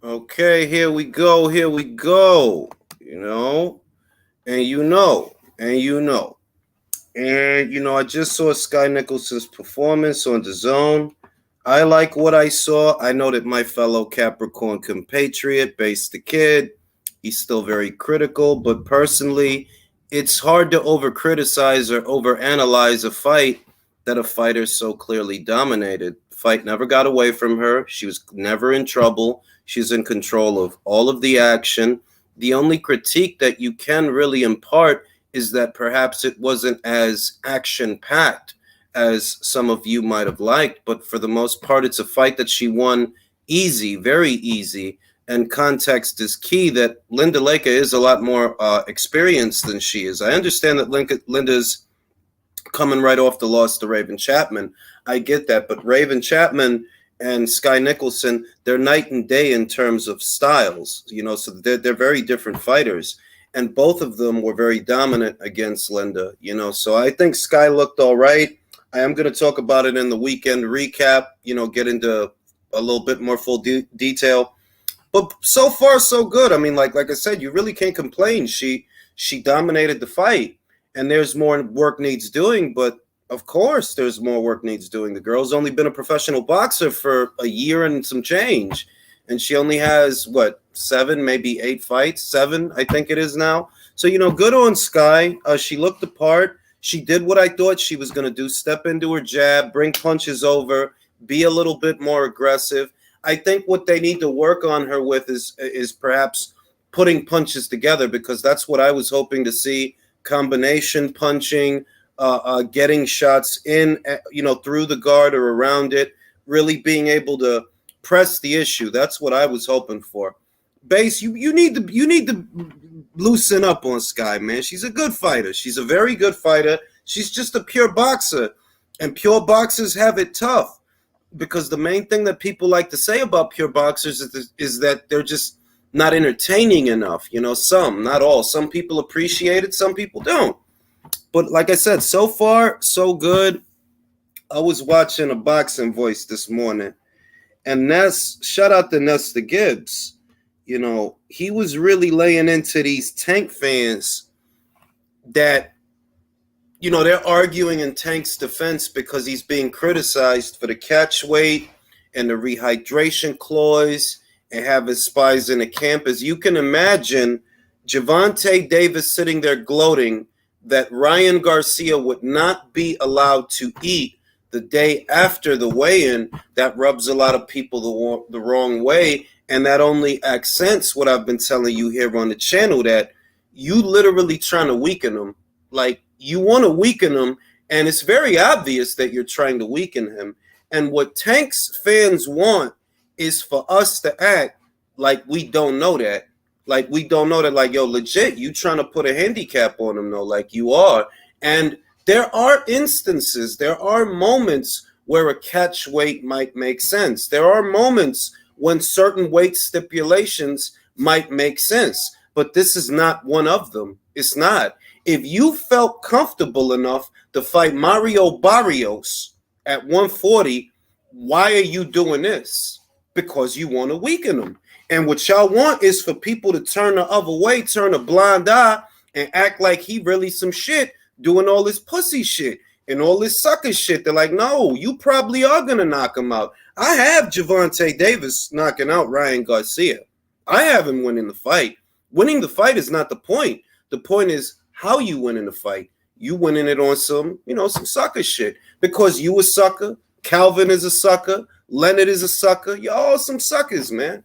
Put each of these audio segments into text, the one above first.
Okay, here we go. Here we go. You know, and you know, and you know. And I just saw Sky Nicholson's performance on the zone. I like what I saw. I know that my fellow Capricorn compatriot, Base the Kid, he's still very critical, but personally, it's hard to over criticize or over analyze a fight that a fighter so clearly dominated. Fight never got away from her. She was never in trouble. She's in control of all of the action. The only critique that you can really impart is that perhaps it wasn't as action packed as some of you might have liked, but for the most part, it's a fight that she won easy, very easy. And context is key that Linda Leka is a lot more experienced than she is. I understand that Linda's coming right off the loss to Raven Chapman. I get that, but Raven Chapman and Sky Nicholson, they're night and day in terms of styles, so they're very different fighters. And both of them were very dominant against Linda, So I think Sky looked all right. I am going to talk about it in the weekend recap, get into a little bit more full detail. But so far, so good. I mean, like I said, you really can't complain. She dominated the fight, and there's more work needs doing. But of course, there's more work needs doing. The girl's only been a professional boxer for a year and some change, and she only has what 7, maybe 8 fights. 7, I think it is now. So good on Sky. She looked the part. She did what I thought she was going to do: step into her jab, bring punches over, be a little bit more aggressive. I think what they need to work on her with is perhaps putting punches together, because that's what I was hoping to see: combination punching, getting shots in, through the guard or around it, really being able to press the issue. That's what I was hoping for. Base, you need to loosen up on Sky, man. She's a good fighter. She's a very good fighter. She's just a pure boxer, and pure boxers have it tough. Because the main thing that people like to say about pure boxers is that they're just not entertaining enough. Some, not all. Some people appreciate it, some people don't. But like I said, so far, so good. I was watching a boxing voice this morning, and shout out to Nesta Gibbs. He was really laying into these Tank fans that they're arguing in Tank's defense because he's being criticized for the catch weight and the rehydration clause and having spies in the camp. As you can imagine, Gervonta Davis sitting there gloating that Ryan Garcia would not be allowed to eat the day after the weigh-in. That rubs a lot of people the wrong way, and that only accents what I've been telling you here on the channel, that you literally trying to weaken them. Like, you want to weaken him, and it's very obvious that you're trying to weaken him. And what Tank's fans want is for us to act like we don't know that. Like, we don't know that, like, yo, legit, you trying to put a handicap on him, though, like you are. And there are instances, there are moments where a catch weight might make sense. There are moments when certain weight stipulations might make sense. But this is not one of them. It's not. If you felt comfortable enough to fight Mario Barrios at 140, why are you doing this? Because you want to weaken him. And what y'all want is for people to turn the other way, turn a blind eye, and act like he really some shit, doing all this pussy shit and all this sucker shit. They're like, no, you probably are going to knock him out. I have Gervonta Davis knocking out Ryan Garcia. I have him winning the fight. Winning the fight is not the point. The point is how you win in the fight. You winning it on some sucker shit. Because you a sucker, Calvin is a sucker, Leonard is a sucker. Y'all some suckers, man.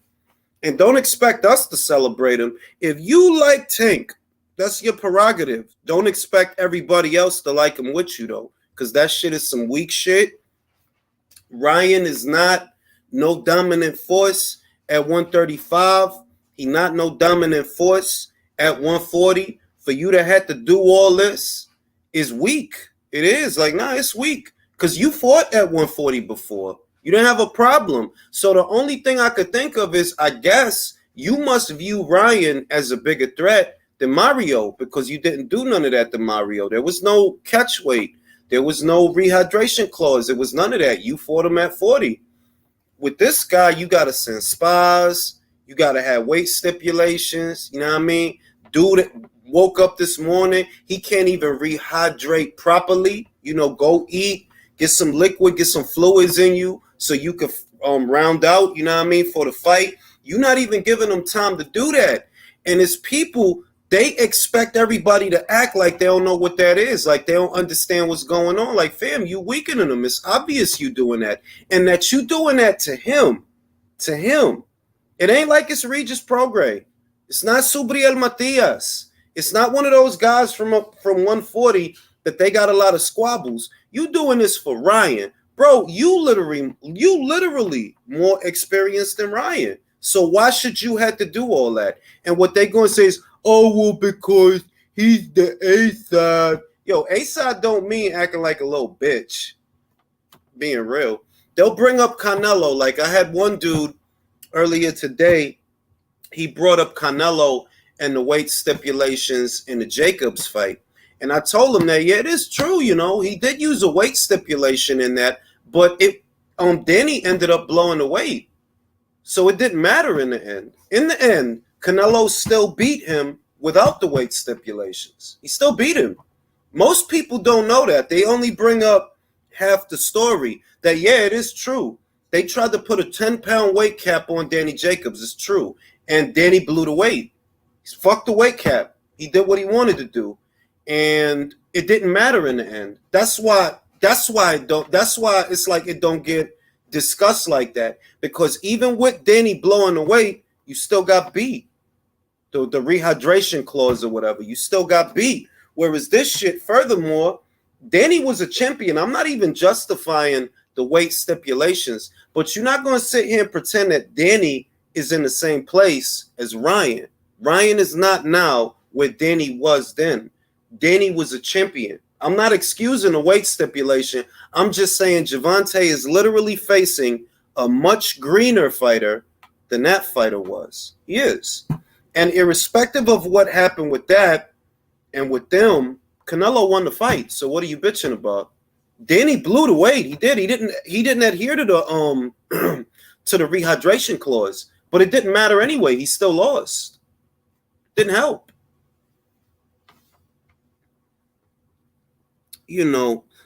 And don't expect us to celebrate him. If you like Tank, that's your prerogative. Don't expect everybody else to like him with you, though, because that shit is some weak shit. Ryan is not no dominant force at 135. He not no dominant force at 140. For you to have to do all this is weak. It is. Like, nah, it's weak. Because you fought at 140 before. You didn't have a problem. So the only thing I could think of is, I guess, you must view Ryan as a bigger threat than Mario, because you didn't do none of that to Mario. There was no catch weight. There was no rehydration clause. There was none of that. You fought him at 40. With this guy, you got to send spas. You got to have weight stipulations. You know what I mean? Dude woke up this morning. He can't even rehydrate properly. Go eat, get some liquid, get some fluids in you so you can round out, you know what I mean, for the fight. You're not even giving them time to do that. And it's people, they expect everybody to act like they don't know what that is, like they don't understand what's going on. Like, fam, you weakening them. It's obvious you doing that. And that you doing that to him. It ain't like it's Regis Prograis. It's not Subriel Matias. It's not one of those guys from 140 that they got a lot of squabbles. You doing this for Ryan. Bro, you literally more experienced than Ryan. So why should you have to do all that? And what they going to say is, oh, well, because he's the A-side. Yo, A-side don't mean acting like a little bitch. Being real. They'll bring up Canelo. Like, I had one dude earlier today, he brought up Canelo and the weight stipulations in the Jacobs fight. And I told him that, yeah, it is true, he did use a weight stipulation in that, but Danny ended up blowing the weight. So it didn't matter in the end. In the end, Canelo still beat him without the weight stipulations. He still beat him. Most people don't know that. They only bring up half the story. That, yeah, it is true. They tried to put a 10-pound weight cap on Danny Jacobs. It's true. And Danny blew the weight. He fucked the weight cap. He did what he wanted to do. And it didn't matter in the end. That's why it's like it don't get discussed like that. Because even with Danny blowing the weight, you still got beat. The rehydration clause or whatever, you still got beat. Whereas this shit, furthermore, Danny was a champion. I'm not even justifying the weight stipulations, but you're not going to sit here and pretend that Danny is in the same place as Ryan. Ryan is not now where Danny was then. Danny was a champion. I'm not excusing the weight stipulation. I'm just saying Gervonta is literally facing a much greener fighter than that fighter was. He is. And irrespective of what happened with that and with them, Canelo won the fight. So what are you bitching about? Danny blew the weight. He did. He didn't adhere to the to the rehydration clause. But it didn't matter anyway. He still lost. Didn't help.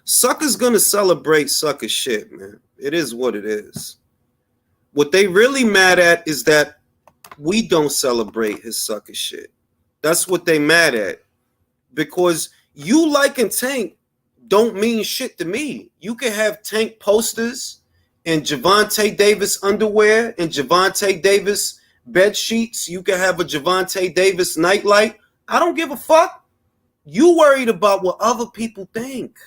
Suckers gonna celebrate sucker shit, man. It is what it is. What they really mad at is that we don't celebrate his sucker shit. That's what they mad at. Because you liking Tank don't mean shit to me. You can have Tank posters and Gervonta Davis underwear and Gervonta Davis bed sheets. You can have a Gervonta Davis nightlight. I don't give a fuck. You worried about what other people think.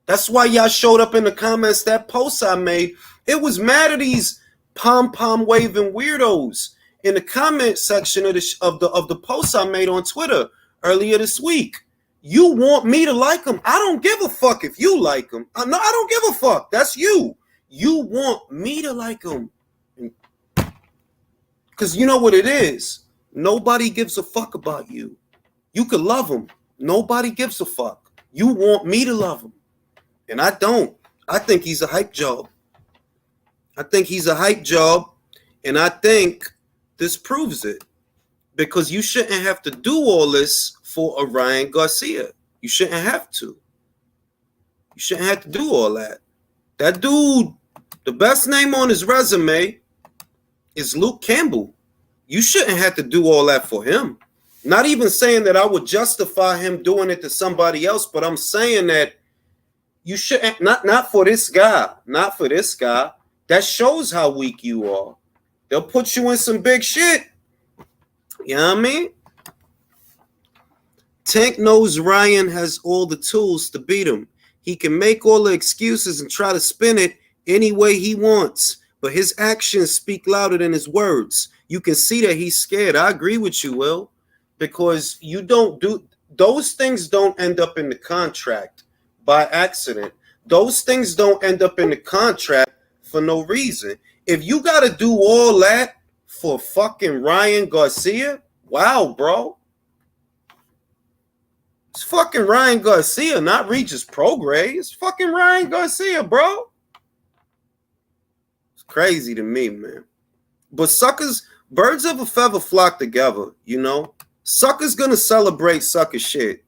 That's why y'all showed up in the comments. That post I made, it was mad at these pom-pom waving weirdos in the comment section of the post I made on Twitter earlier this week. You want me to like them. I don't give a fuck if you like them. No, I don't give a fuck. That's you. You want me to like them. Because you know what it is. Nobody gives a fuck about you. You could love them. Nobody gives a fuck. You want me to love him. And I don't. I think he's a hype job. And I think this proves it. Because you shouldn't have to do all this for a Ryan Garcia. You shouldn't have to. You shouldn't have to do all that. That dude, the best name on his resume is Luke Campbell. You shouldn't have to do all that for him. Not even saying that I would justify him doing it to somebody else, but I'm saying that you shouldn't, not for this guy. Not for this guy. That shows how weak you are. They'll put you in some big shit. You know what I mean? Tank knows Ryan has all the tools to beat him. He can make all the excuses and try to spin it any way he wants, but his actions speak louder than his words. You can see that he's scared. I agree with you, Will, because you don't do those things. Don't end up in the contract by accident. Those things don't end up in the contract for no reason. If you got to do all that for fucking Ryan Garcia, wow, bro. It's fucking Ryan Garcia, not Regis Prograis. It's fucking Ryan Garcia, bro. It's crazy to me, man. But suckers birds of a feather flock together, you know? Suckers gonna celebrate sucker shit.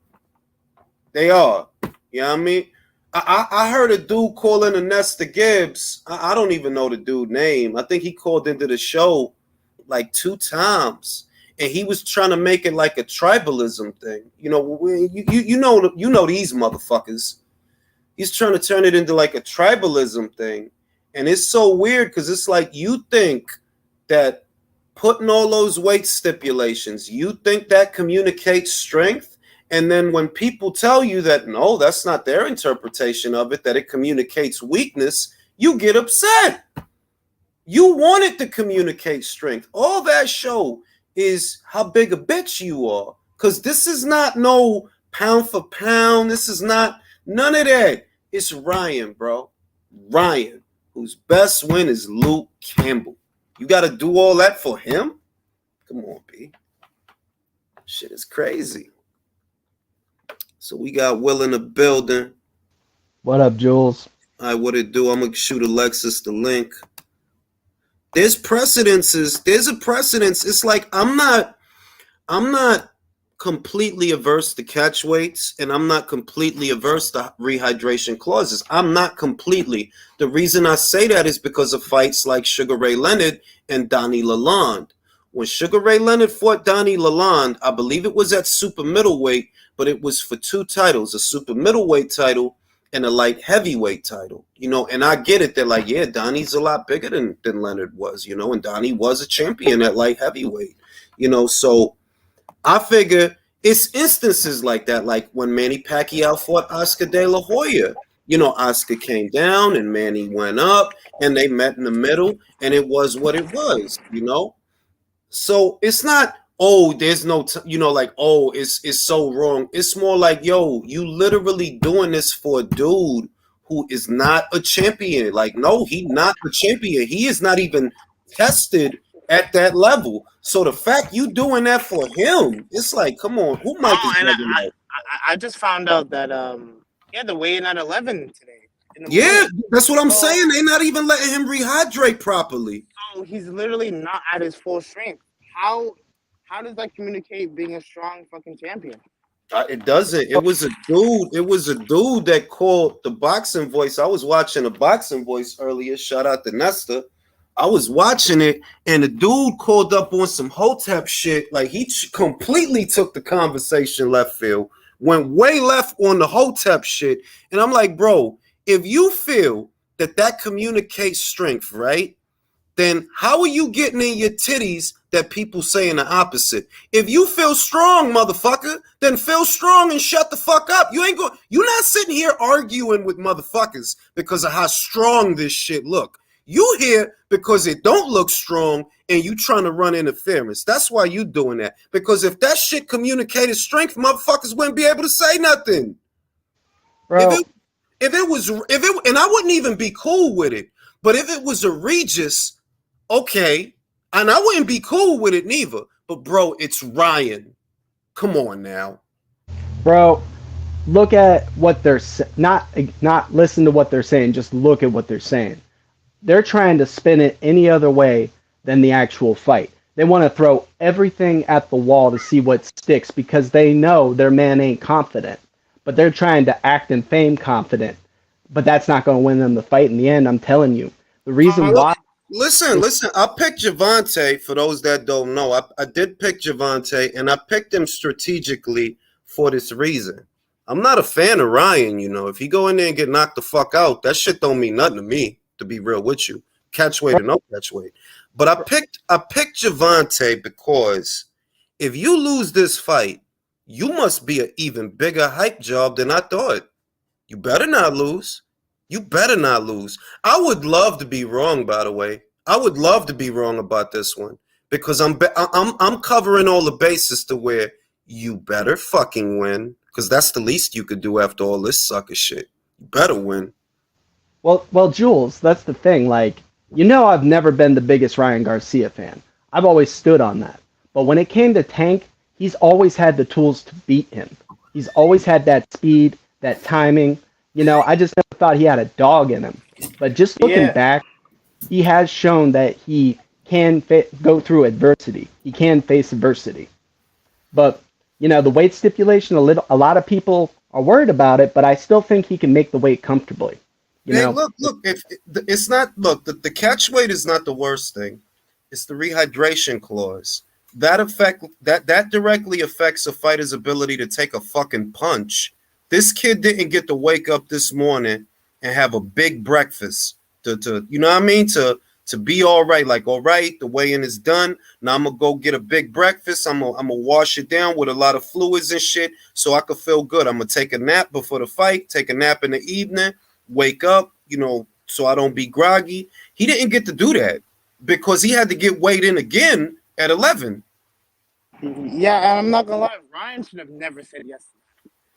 They are. You know what I mean? I heard a dude calling Nesta Gibbs. I don't even know the dude's name. I think he called into the show like 2 times. And he was trying to make it like a tribalism thing. You know, you know these motherfuckers. He's trying to turn it into like a tribalism thing. And it's so weird because it's like you think that putting all those weight stipulations, you think that communicates strength? And then when people tell you that, no, that's not their interpretation of it, that it communicates weakness, you get upset. You want it to communicate strength. All that show is how big a bitch you are. Because this is not no pound for pound. This is not none of that. It's Ryan, bro. Ryan, whose best win is Luke Campbell. You got to do all that for him? Come on, B. Shit is crazy. So we got Will in the building. What up, Jules? All right, what it do? I'm going to shoot Alexis the link. There's precedences. There's a precedence. It's like I'm not completely averse to catch weights, and I'm not completely averse to rehydration clauses. I'm not completely. The reason I say that is because of fights like Sugar Ray Leonard and Donnie Lalonde. When Sugar Ray Leonard fought Donnie Lalonde, I believe it was at super middleweight, but it was for 2 titles, a super middleweight title and a light heavyweight title, you know, and I get it. They're like, yeah, Donnie's a lot bigger than Leonard was, you know, and Donnie was a champion at light heavyweight, you know, so I figure it's instances like that, like when Manny Pacquiao fought Oscar De La Hoya. You know, Oscar came down and Manny went up and they met in the middle and it was what it was, you know? So it's not, oh, there's no, you know, like, oh, it's so wrong. It's more like, yo, you literally doing this for a dude who is not a champion. Like, no, he's not a champion. He is not even tested at that level. So the fact you doing that for him, it's like, come on, who might be I just found out that he had to weigh in at 11 today. Yeah, that's what I'm saying. They're not even letting him rehydrate properly. So he's literally not at his full strength. How does that communicate being a strong fucking champion? It doesn't. It was a dude that called the Boxing Voice. I was watching the Boxing Voice earlier. Shout out to Nesta. I was watching it, and the dude called up on some Hotep shit. Like, he completely took the conversation left field, went way left on the Hotep shit. And I'm like, bro, if you feel that communicates strength, right, then how are you getting in your titties that people saying the opposite? If you feel strong, motherfucker, then feel strong and shut the fuck up. You're not sitting here arguing with motherfuckers because of how strong this shit look. You here because it don't look strong and you trying to run interference. That's why you doing that. Because if that shit communicated strength, motherfuckers wouldn't be able to say nothing. Bro. If it was, and I wouldn't even be cool with it. But if it was egregious, okay, and I wouldn't be cool with it neither. But bro, it's Ryan. Come on now, bro. Look at what they're not listen to what they're saying. Just look at what they're saying. They're trying to spin it any other way than the actual fight. They want to throw everything at the wall to see what sticks because they know their man ain't confident. But they're trying to act and fame confident. But that's not going to win them the fight in the end, I'm telling you. The reason why... Listen. I picked Gervonta, for those that don't know. I did pick Gervonta, and I picked him strategically for this reason. I'm not a fan of Ryan, you know. If he go in there and get knocked the fuck out, that shit don't mean nothing to me, to be real with you. Catch weight or no catch weight. But I picked Gervonta because if you lose this fight, you must be an even bigger hype job than I thought. You better not lose. You better not lose. I would love to be wrong, by the way. I would love to be wrong about this one because I'm covering all the bases to where you better fucking win because that's the least you could do after all this sucker shit. You better win. Well, Jules, that's the thing. Like, you know, I've never been the biggest Ryan Garcia fan. I've always stood on that. But when it came to Tank, he's always had the tools to beat him. He's always had that speed, that timing. You know, I just never thought he had a dog in him. But just looking back, he has shown that he can go through adversity. He can face adversity. But the weight stipulation, a lot of people are worried about it, but I still think he can make the weight comfortably. Hey, look! If it's not, look, the catch weight is not the worst thing. It's the rehydration clause that directly affects a fighter's ability to take a fucking punch. This kid didn't get to wake up this morning and have a big breakfast to you know what I mean, to be all right. Like, all right, the weigh-in is done. Now I'm gonna go get a big breakfast. I'm gonna wash it down with a lot of fluids and shit so I could feel good. I'm gonna take a nap before the fight, take a nap in the evening, wake up, so I don't be groggy. He didn't get to do that because he had to get weighed in again at 11. Yeah, and I'm not gonna lie, Ryan should have never said yes.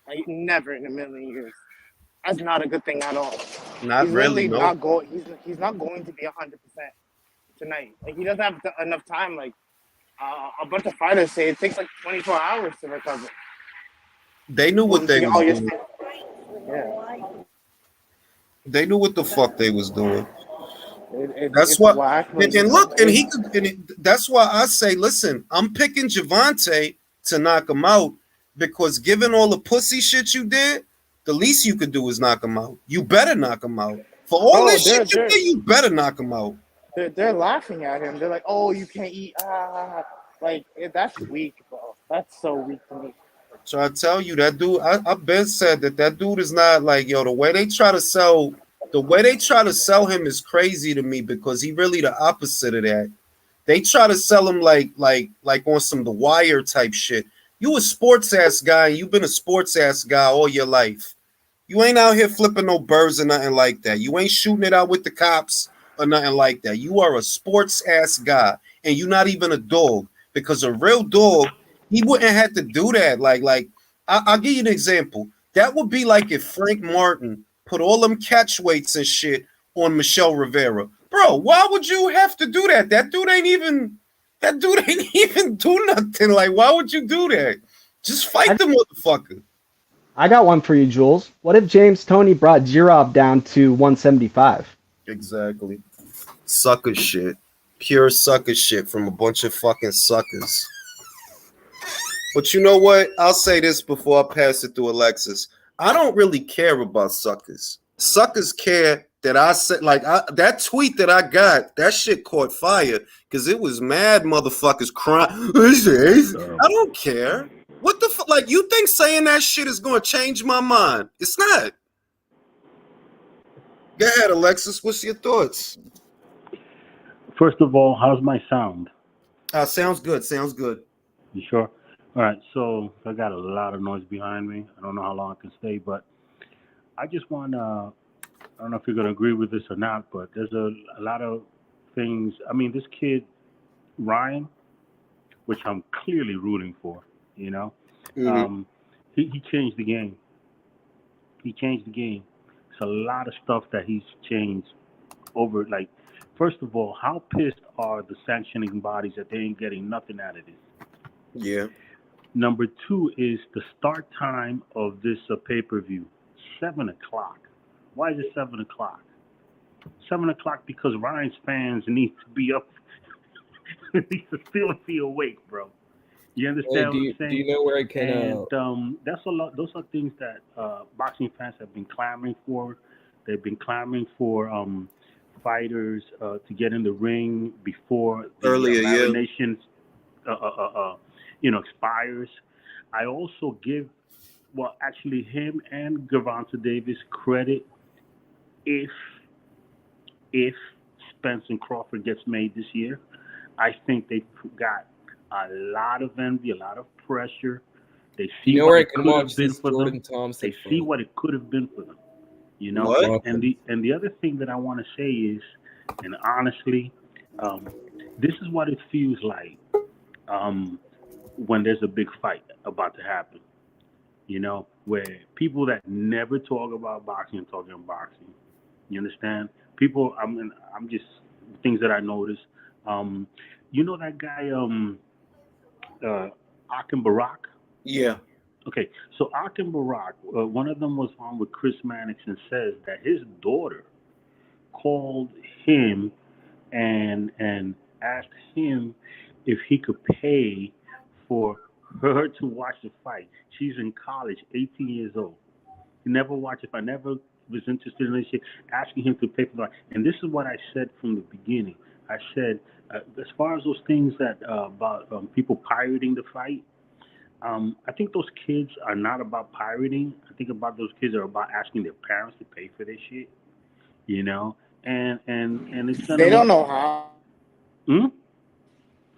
Like, never in a million years. That's not a good thing at all. Not He's really, literally no. not going. He's not going to be 100% tonight. Like, he doesn't have enough time. Like, a bunch of fighters say it takes like 24 hours to recover. They knew what they was doing. Yeah. They knew what the fuck they was doing. That's It's what. whack, And look, and he could. And that's why I say, listen, I'm picking Gervonta to knock him out because given all the pussy shit you did, the least you could do is knock him out. You better knock him out. For all this shit you did, you better knock him out. They're laughing at him. They're like, "Oh, you can't eat." Like, that's weak, bro. That's so weak to me. So I tell you, that dude, I've been said that dude is not like, the way they try to sell him is crazy to me because he really the opposite of that. They try to sell him like on some The Wire type shit. You a sports ass guy, and you've been a sports ass guy all your life. You ain't out here flipping no birds or nothing like that. You ain't shooting it out with the cops or nothing like that. You are a sports ass guy, and you're not even a dog because a real dog, he wouldn't have to do that. Like I'll give you an example. That would be like if Frank Martin put all them catch weights and shit on Michelle Rivera. Bro, why would you have to do that? That dude ain't even do nothing. Like, why would you do that? Just fight the motherfucker. I got one for you, Jules. What if James Toney brought Jirov down to 175? Exactly. Sucker shit. Pure sucker shit from a bunch of fucking suckers. But you know what? I'll say this before I pass it to Alexis. I don't really care about suckers. Suckers care that I said, that tweet that I got, that shit caught fire because it was mad motherfuckers crying. I don't care. What the fuck? Like, you think saying that shit is going to change my mind? It's not. Go ahead, Alexis. What's your thoughts? First of all, how's my sound? Sounds good. Sounds good. You sure? All right. So I got a lot of noise behind me. I don't know how long I can stay, but I just want to, I don't know if you're going to agree with this or not, but there's a lot of things. I mean, this kid, Ryan, which I'm clearly rooting for, Mm-hmm. He changed the game. He changed the game. It's a lot of stuff that he's changed over. Like, first of all, how pissed are the sanctioning bodies that they ain't getting nothing out of this? Yeah. Number two is the start time of this pay-per-view, 7 o'clock. Why is it 7 o'clock? 7 o'clock because Ryan's fans need to be up. Need to still be awake, bro. You understand what I'm saying? Do you know where I can? And that's a lot. Those are things that boxing fans have been clamoring for. They've been clamoring for fighters to get in the ring before the marination expires. I also give, actually him and Gervonta Davis credit if Spence and Crawford gets made this year. I think they got a lot of envy, a lot of pressure. They see what it could have been for them. They see what it could have been for them. What? And the other thing that I want to say is, and honestly, this is what it feels like when there's a big fight about to happen. Where people that never talk about boxing are talking about boxing. You understand? People, I'm just things that I noticed. That guy, Akim Barak? Yeah. Okay, so Akim Barak, one of them was on with Chris Mannix and says that his daughter called him and asked him if he could pay for her to watch the fight. She's in college, 18 years old. He never watched it. I never was interested in this shit, asking him to pay for that. And this is what I said from the beginning. I said, as far as those things that about people pirating the fight, I think those kids are not about pirating. I think about those kids are about asking their parents to pay for this shit. You know, and it's gonna. They don't know how. Hmm?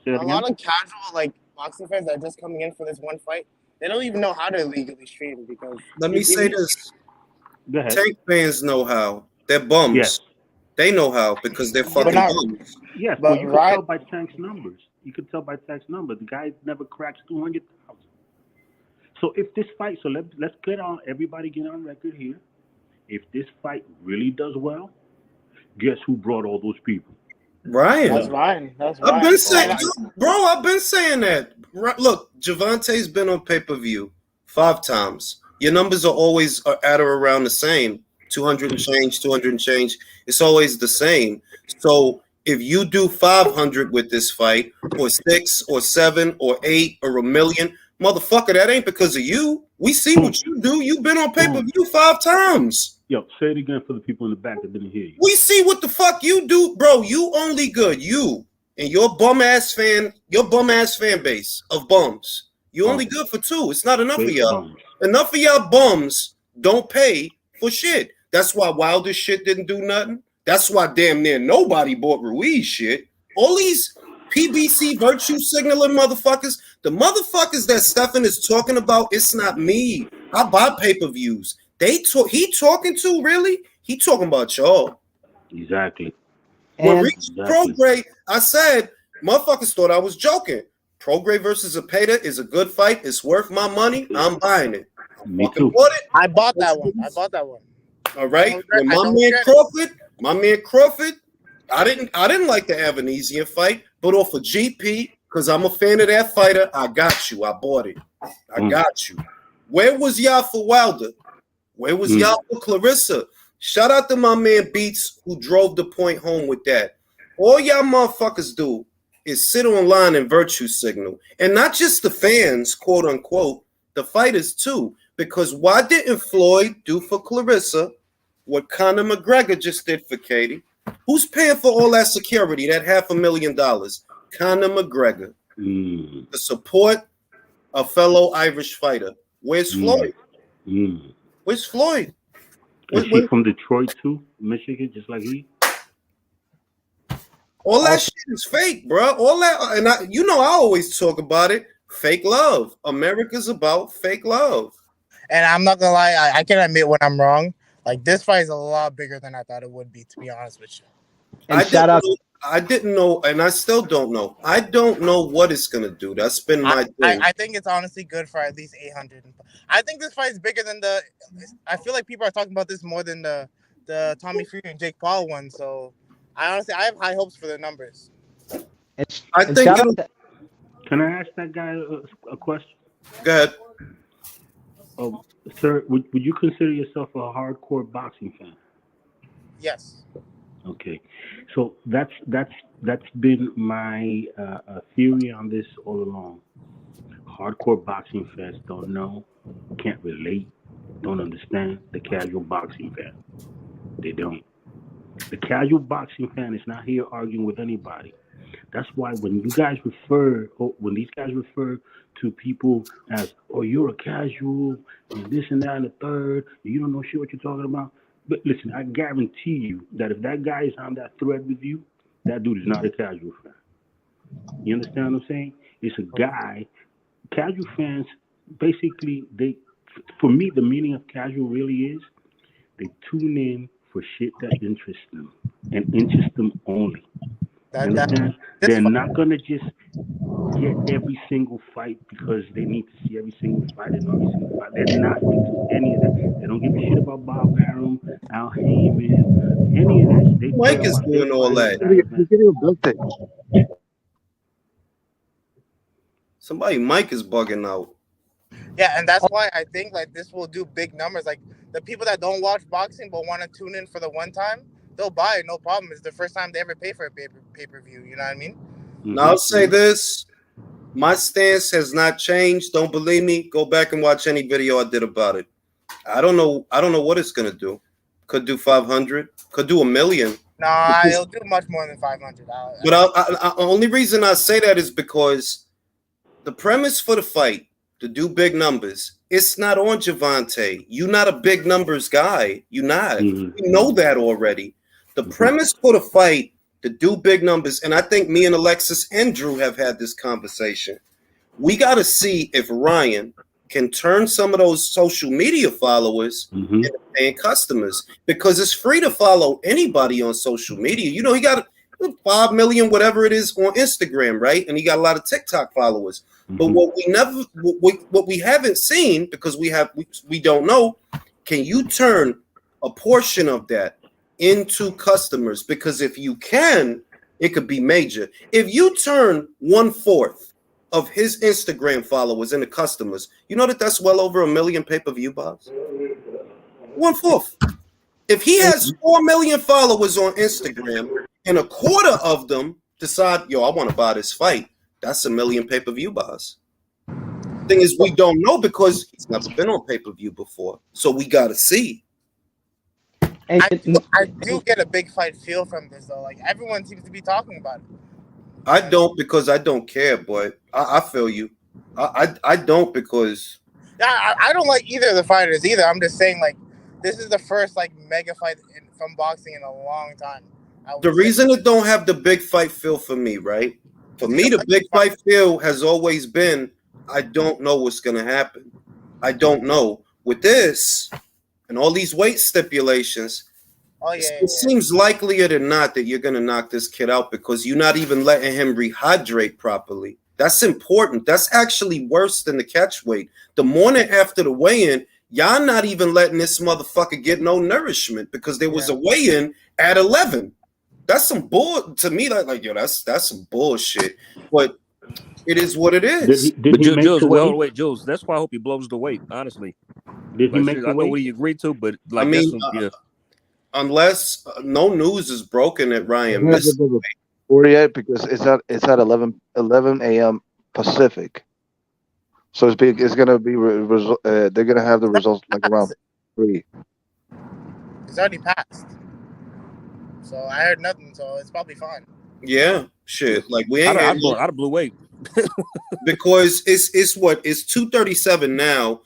Say that A again. lot of casual like boxing fans that are just coming in for this one fight, they don't even know how to legally stream because Let me say even this: Go ahead. tank fans know how. They're Yes. bums. They know how because they're Yes. but fucking not bums. Yes. Well, but you could tell right by Tank's numbers. You could tell by Tank's numbers. The guy never cracks 200,000. So if this fight, so let's get on. Everybody get on record here. If this fight really does well, guess who brought all those people? Ryan. that's Ryan. That's I've been Ryan. saying, And Ryan. bro, I've been saying that. Look, Javante's been on pay-per-view 5 times. Your numbers are always at or around the same. 200 and change, 200 and change. It's always the same. So if you do 500 with this fight, or 6, or 7, or 8, or a million, motherfucker, that ain't because of you. We see what you do. You've been on pay-per-view 5 times. Yo, say it again for the people in the back that didn't hear you. We see what the fuck you do, bro. You only good. You and your bum ass fan base of bums. You only good for 2. It's not enough of Big y'all. bums. Enough of y'all bums don't pay for shit. That's why Wilder's shit didn't do nothing. That's why damn near nobody bought Ruiz shit. All these PBC virtue signaling motherfuckers, the motherfuckers that Stefan is talking about, it's not me. I buy pay-per-views. He talking to really? He talking about y'all. Exactly. When And Reach Prograde, I said, motherfuckers thought I was joking. Prograde versus Zapata is a good fight. It's worth my money. I'm buying it. Me Fucking too. bought it. I bought that one. All right. When I my don't man regret it. Crawford, I didn't like the Avanesian fight, but off of GP, because I'm a fan of that fighter, I got you. I bought it. I got you. Where was y'all for Wilder? Where was y'all for Clarissa? Shout out to my man Beats who drove the point home with that. All y'all motherfuckers do is sit online and virtue signal. And not just the fans, quote unquote, the fighters too. Because why didn't Floyd do for Clarissa what Conor McGregor just did for Katie? Who's paying for all that security, that $500,000? Conor McGregor. To support a fellow Irish fighter. Where's Floyd? Where's Floyd? Is he from Detroit too? Michigan, just like he? All that shit is fake, bro. All that, and I always talk about it. Fake love. America's about fake love. And I'm not gonna lie, I can admit when I'm wrong. Like this fight is a lot bigger than I thought it would be, to be honest with you. And shout out. I didn't know, and I still don't know. I don't know what it's gonna do. That's been my thing. I think it's honestly good for at least 800. I think this fight is bigger than the. I feel like people are talking about this more than the Tommy Fury and Jake Paul one. So I have high hopes for the numbers. I think. Can I ask that guy a question? Go ahead. Sir, would you consider yourself a hardcore boxing fan? Yes. Okay, so that's been my theory on this all along. Hardcore boxing fans don't know, can't relate, don't understand the casual boxing fan. They don't. The casual boxing fan is not here arguing with anybody. That's why when these guys refer to people as, oh, you're a casual, and this and that and the third, and you don't know shit what you're talking about. But listen, I guarantee you that if that guy is on that thread with you, that dude is not a casual fan. You understand what I'm saying? It's a guy. Casual fans, basically, for me, the meaning of casual really is they tune in for shit that interests them and interests them only. They're not gonna just get every single fight because they need to see every single fight and every single fight. They're not into any of that. They don't give a shit about Bob Arum, Al Heyman, any of that. Mike is doing all that. Somebody, Mike is bugging out. Yeah, and that's why I think like this will do big numbers. Like the people that don't watch boxing but want to tune in for the one time, they'll buy it, no problem. It's the first time they ever pay for a pay-per-view, you know what I mean? Now I'll say this. My stance has not changed. Don't believe me? Go back and watch any video I did about it. I don't know what it's gonna do. Could do 500. Could do 1 million. Nah, it'll do much more than 500. But only reason I say that is because the premise for the fight to do big numbers, it's not on Javante. You're not a big numbers guy. You're not. You know that already. The premise for the fight to do big numbers, and I think me and Alexis and Drew have had this conversation. We got to see if Ryan can turn some of those social media followers into paying customers, because it's free to follow anybody on social media. You know, he got 5 million, whatever it is, on Instagram, right? And he got a lot of TikTok followers. But what we haven't seen, because we don't know, can you turn a portion of that into customers? Because if you can, it could be major. If you turn 1/4 of his Instagram followers into customers, you know that's well over 1 million pay-per-view buys. 1/4. If he has 4 million followers on Instagram and 1/4 of them decide, I want to buy this fight, that's 1 million pay-per-view buys. Thing is, we don't know because he's never been on pay-per-view before, so we got to see. And I do get a big fight feel from this, though. Like, everyone seems to be talking about it. I don't, because I don't care, but I feel you. I don't, because I don't like either of the fighters either. I'm just saying, like, this is the first like mega fight from boxing in a long time. The reason it don't have the big fight feel for me, right? For me, the big fight feel has always been, I don't know what's gonna happen. I don't know. With this and all these weight stipulations, it seems likelier than not that you're gonna knock this kid out, because you're not even letting him rehydrate properly. That's important. That's actually worse than the catch weight. The morning after the weigh-in, y'all not even letting this motherfucker get no nourishment, because there was a weigh-in at 11. That's some bull to me. Like that's some bullshit. But it is what it is. But Jules, that's why I hope he blows the weight. Honestly, did he make the weight? I know what he agreed to, but like, I mean, unless no news is broken that Ryan missed 48, because it's at 11 a.m. Pacific. So it's gonna be they're gonna have the results like around 3. It's already passed. So I heard nothing. So it's probably fine. Yeah, shit. Like we ain't. I'd have blew weight because it's 2:37 now.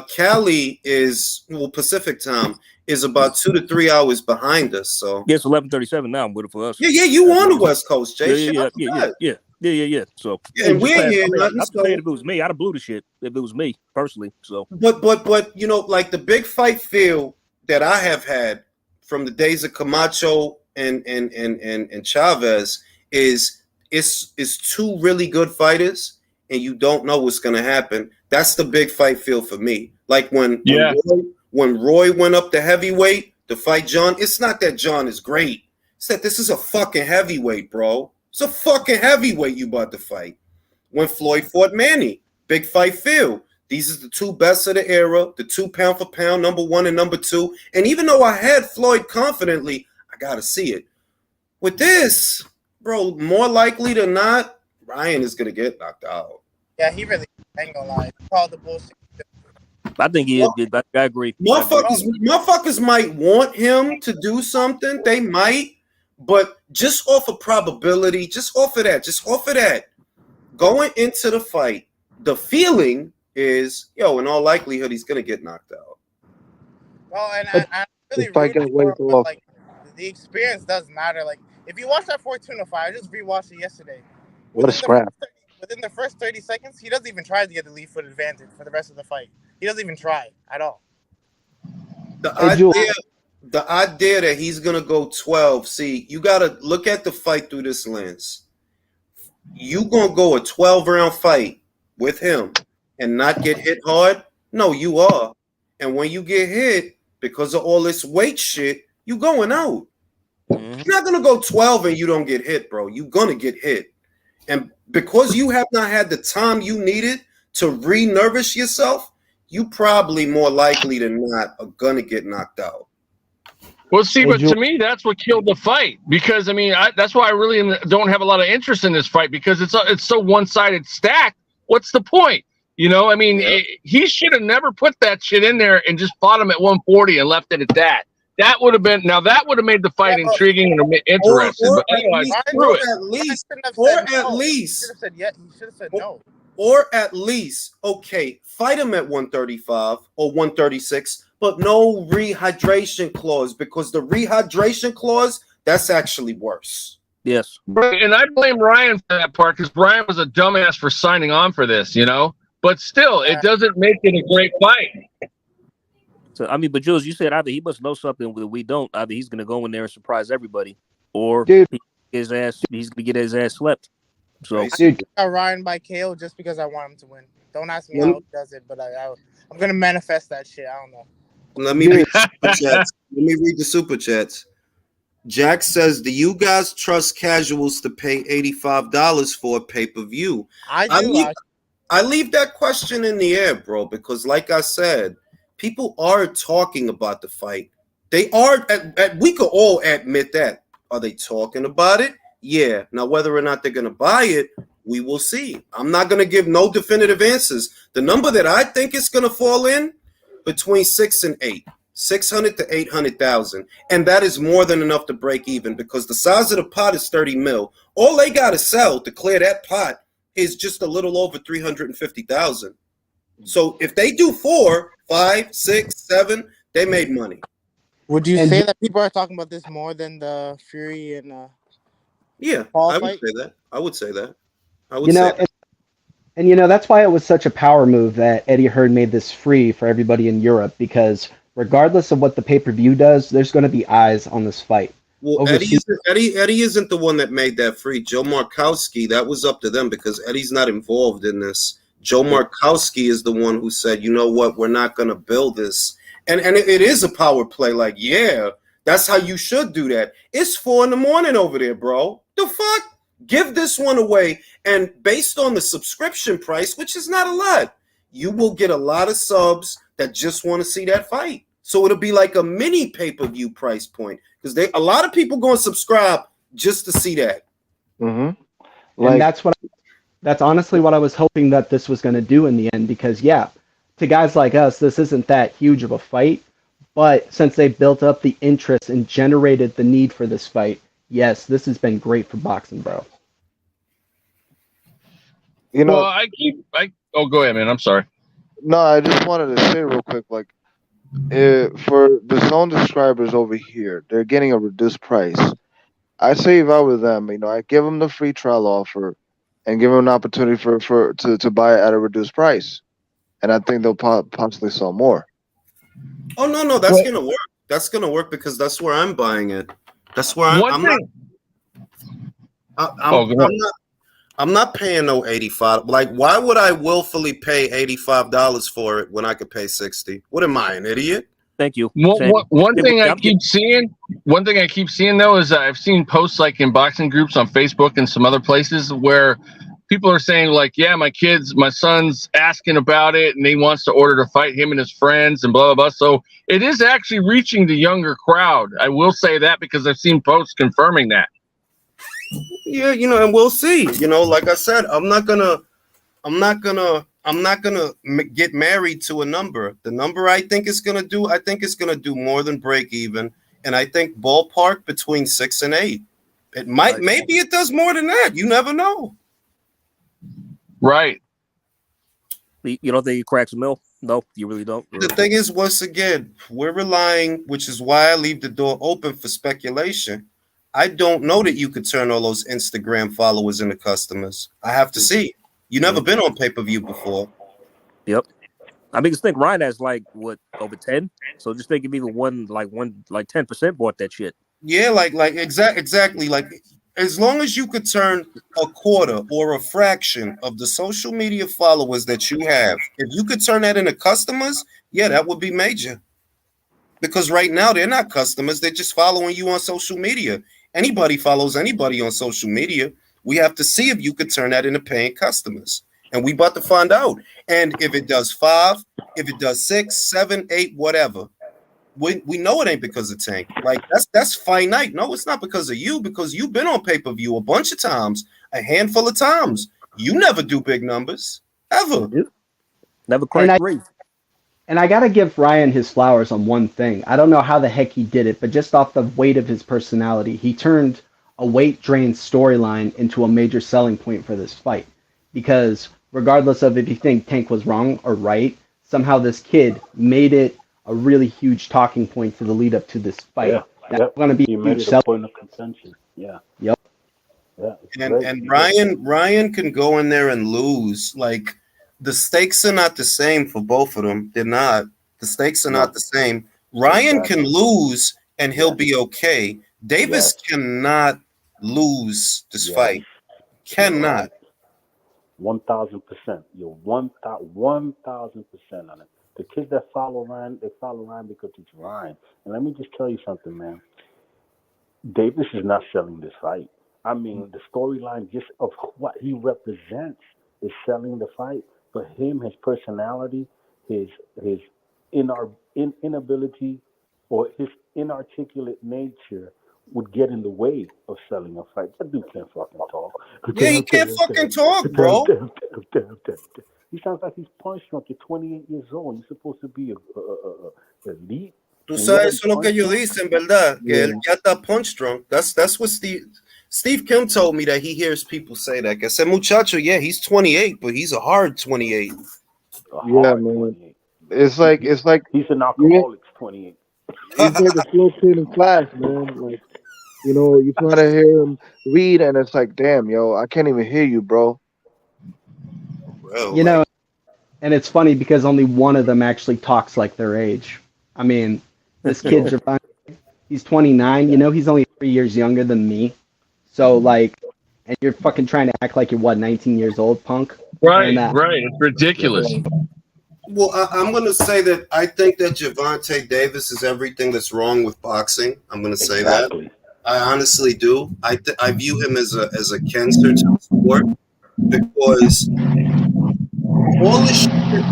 Cali is Pacific time is about 2 to 3 hours behind us. So it's 11:37 now. But for us, yeah, you on the West Coast, Jay? Yeah. So and we ain't here. I'm saying if it was me, I'd have blew the shit if it was me personally. So, but you know, like the big fight feel that I have had from the days of Camacho and Chavez is it's two really good fighters, and you don't know what's gonna happen. That's the big fight feel for me. Like when Roy went up to heavyweight to fight John, it's not that John is great. It's that this is a fucking heavyweight, bro. It's a fucking heavyweight you about to fight. When Floyd fought Manny, big fight feel. These are the two best of the era, the 2 pound for pound, number 1 and number 2. And even though I had Floyd confidently, I gotta see it. With this, bro, more likely than not, Ryan is gonna get knocked out. Yeah, he really ain't gonna lie. He called the bullshit. I think he is. I agree. Motherfuckers might want him to do something. They might, but just off of probability, just off of that, going into the fight, the feeling is, in all likelihood, he's gonna get knocked out. Well, and I really like the experience does matter. Like if you watch that Fortuna fight, I just rewatched it yesterday. What a scrap! Within the first 30 seconds, he doesn't even try to get the lead foot advantage for the rest of the fight. He doesn't even try at all. The idea that he's gonna go 12. See, you gotta look at the fight through this lens. You gonna go a 12-round fight with him and not get hit hard? No, you are. And when you get hit because of all this weight shit, you going out. You're not gonna go 12 and you don't get hit, bro. You're gonna get hit. And because you have not had the time you needed to re-nervous yourself, you probably more likely than not are gonna get knocked out. Well, see, Hey, but Jul- to me, that's what killed the fight. Because I mean, that's why I really don't have a lot of interest in this fight because it's so one-sided stacked. What's the point? I mean, he should have never put that shit in there and just fought him at 140 and left it at that. That would have made the fight intriguing and interesting. But otherwise, screw it. Or at least, okay, fight him at 135 or 136, but no rehydration clause, because the rehydration clause, that's actually worse. Yes. Right, and I blame Ryan for that part because Ryan was a dumbass for signing on for this, But still, it doesn't make it a great fight. So I mean, but Jules, you said either he must know something that we don't. Either he's going to go in there and surprise everybody, or he's going to get his ass slept. So, dude, I got Ryan by KO just because I want him to win. Don't ask me how he does it, but I'm gonna manifest that shit. I don't know. Let me read the super chats. Let me read the super chats. Jack says, "Do you guys trust casuals to pay $85 for a pay-per-view?" I do. I leave that question in the air, bro, because like I said, people are talking about the fight. They are. We could all admit that. Are they talking about it? Yeah. Now, whether or not they're going to buy it, we will see. I'm not going to give no definitive answers. The number that I think is going to fall in between 6 and 8, 600 to 800,000, and that is more than enough to break even because the size of the pot is 30 mil. All they got to sell to clear that pot is just a little over 350,000. So if they do 4, 5, 6, 7, they made money. Would you say that people are talking about this more than the Fury and yeah, Paul I would fight? say that. I would say that. And that's why it was such a power move that Eddie Hearn made this free for everybody in Europe, because regardless of what the pay-per-view does, there's going to be eyes on this fight. Well, Eddie isn't the one that made that free. Joe Markowski, that was up to them because Eddie's not involved in this. Joe Markowski is the one who said, you know what, we're not going to build this. And it is a power play. Like, yeah, that's how you should do that. It's 4 a.m. over there, bro. The fuck? Give this one away. And based on the subscription price, which is not a lot, you will get a lot of subs that just want to see that fight. So it'll be like a mini pay-per-view price point because a lot of people going to subscribe just to see that. Mm-hmm. And that's honestly what I was hoping that this was going to do in the end, because to guys like us, this isn't that huge of a fight, but since they built up the interest and generated the need for this fight, yes, this has been great for boxing, bro. Well, go ahead, man. I'm sorry. No, I just wanted to say real quick, like, for the zone subscribers over here, they're getting a reduced price. I say if I were them, I give them the free trial offer and give them an opportunity to buy it at a reduced price, and I think they'll possibly sell more. Oh no, that's gonna work. That's gonna work because that's where I'm buying it. That's where I'm not paying no $85. Like, why would I willfully pay $85 for it when I could pay $60? What am I, an idiot? Thank you. One thing I keep seeing though is I've seen posts like in boxing groups on Facebook and some other places where people are saying like, yeah, my son's asking about it and he wants to order to fight him and his friends and blah, blah, blah. So it is actually reaching the younger crowd. I will say that because I've seen posts confirming that. Yeah, and we'll see. Like I said, I'm not gonna get married to a number. The number I think it's gonna do more than break even, and I think ballpark between 6 and 8. It might, maybe it does more than that. You never know. Right. You don't think he cracks a mill? No, you really don't. The thing is, once again, we're relying, which is why I leave the door open for speculation. I don't know that you could turn all those Instagram followers into customers. I have to see. You never been on pay-per-view before. Yep. I mean, just think Ryan has over 10. So just think if even 10% bought that shit. Yeah, exactly. Like, as long as you could turn a quarter or a fraction of the social media followers that you have, if you could turn that into customers, yeah, that would be major. Because right now they're not customers; they're just following you on social media. Anybody follows anybody on social media. We have to see if you could turn that into paying customers. And we about to find out. And if it does 5, if it does 6, 7, 8, whatever, we know it ain't because of Tank. Like that's finite. No, it's not because of you, because you've been on pay-per-view a bunch of times, a handful of times. You never do big numbers ever. Never cracked three. And I got to give Ryan his flowers on one thing. I don't know how the heck he did it, but just off the weight of his personality, he turned a weight drain storyline into a major selling point for this fight. Because regardless of if you think Tank was wrong or right, somehow this kid made it a really huge talking point for the lead up to this fight. Yeah, That's going to be a huge point of contention. Yeah. Yep. Yeah. And Ryan can go in there and lose. Like, the stakes are not the same for both of them. They're not. The stakes are not the same. Ryan can lose and he'll be okay. Davis cannot lose this fight. Cannot. 1,000%. You're 1,000% on it. The kids that follow Ryan, they follow Ryan because it's Ryan. And let me just tell you something, man. Davis is not selling this fight. I mean, the storyline just of what he represents is selling the fight. But him, his personality, his inability, or his inarticulate nature would get in the way of selling a fight. That dude can't fucking talk. Yeah, he can't fucking talk, bro. He sounds like he's punch drunk. You're 28 years old. You're supposed to be elite. Tú sabes eso lo que ellos dicen, ¿verdad? Que él ya está punch drunk. That's what Steve Kim told me, that he hears people say that. Que ese muchacho, yeah, he's 28, but he's a hard 28. Yeah, man. It's like he's an alcoholic. 28. He's like the slow kid in class, man. Like, you know, you try to hear him read, and it's like, damn, yo, I can't even hear you, bro. You know, and it's funny because only one of them actually talks like their age. I mean, this kid, Javon, he's 29. You know, he's only 3 years younger than me. So, like, and you're fucking trying to act like you're, 19 years old, punk? Right. It's ridiculous. Well, I'm going to say that I think that Gervonta Davis is everything that's wrong with boxing. I'm going to say that. I honestly do. I view him as a cancer to the sport, because all this shit.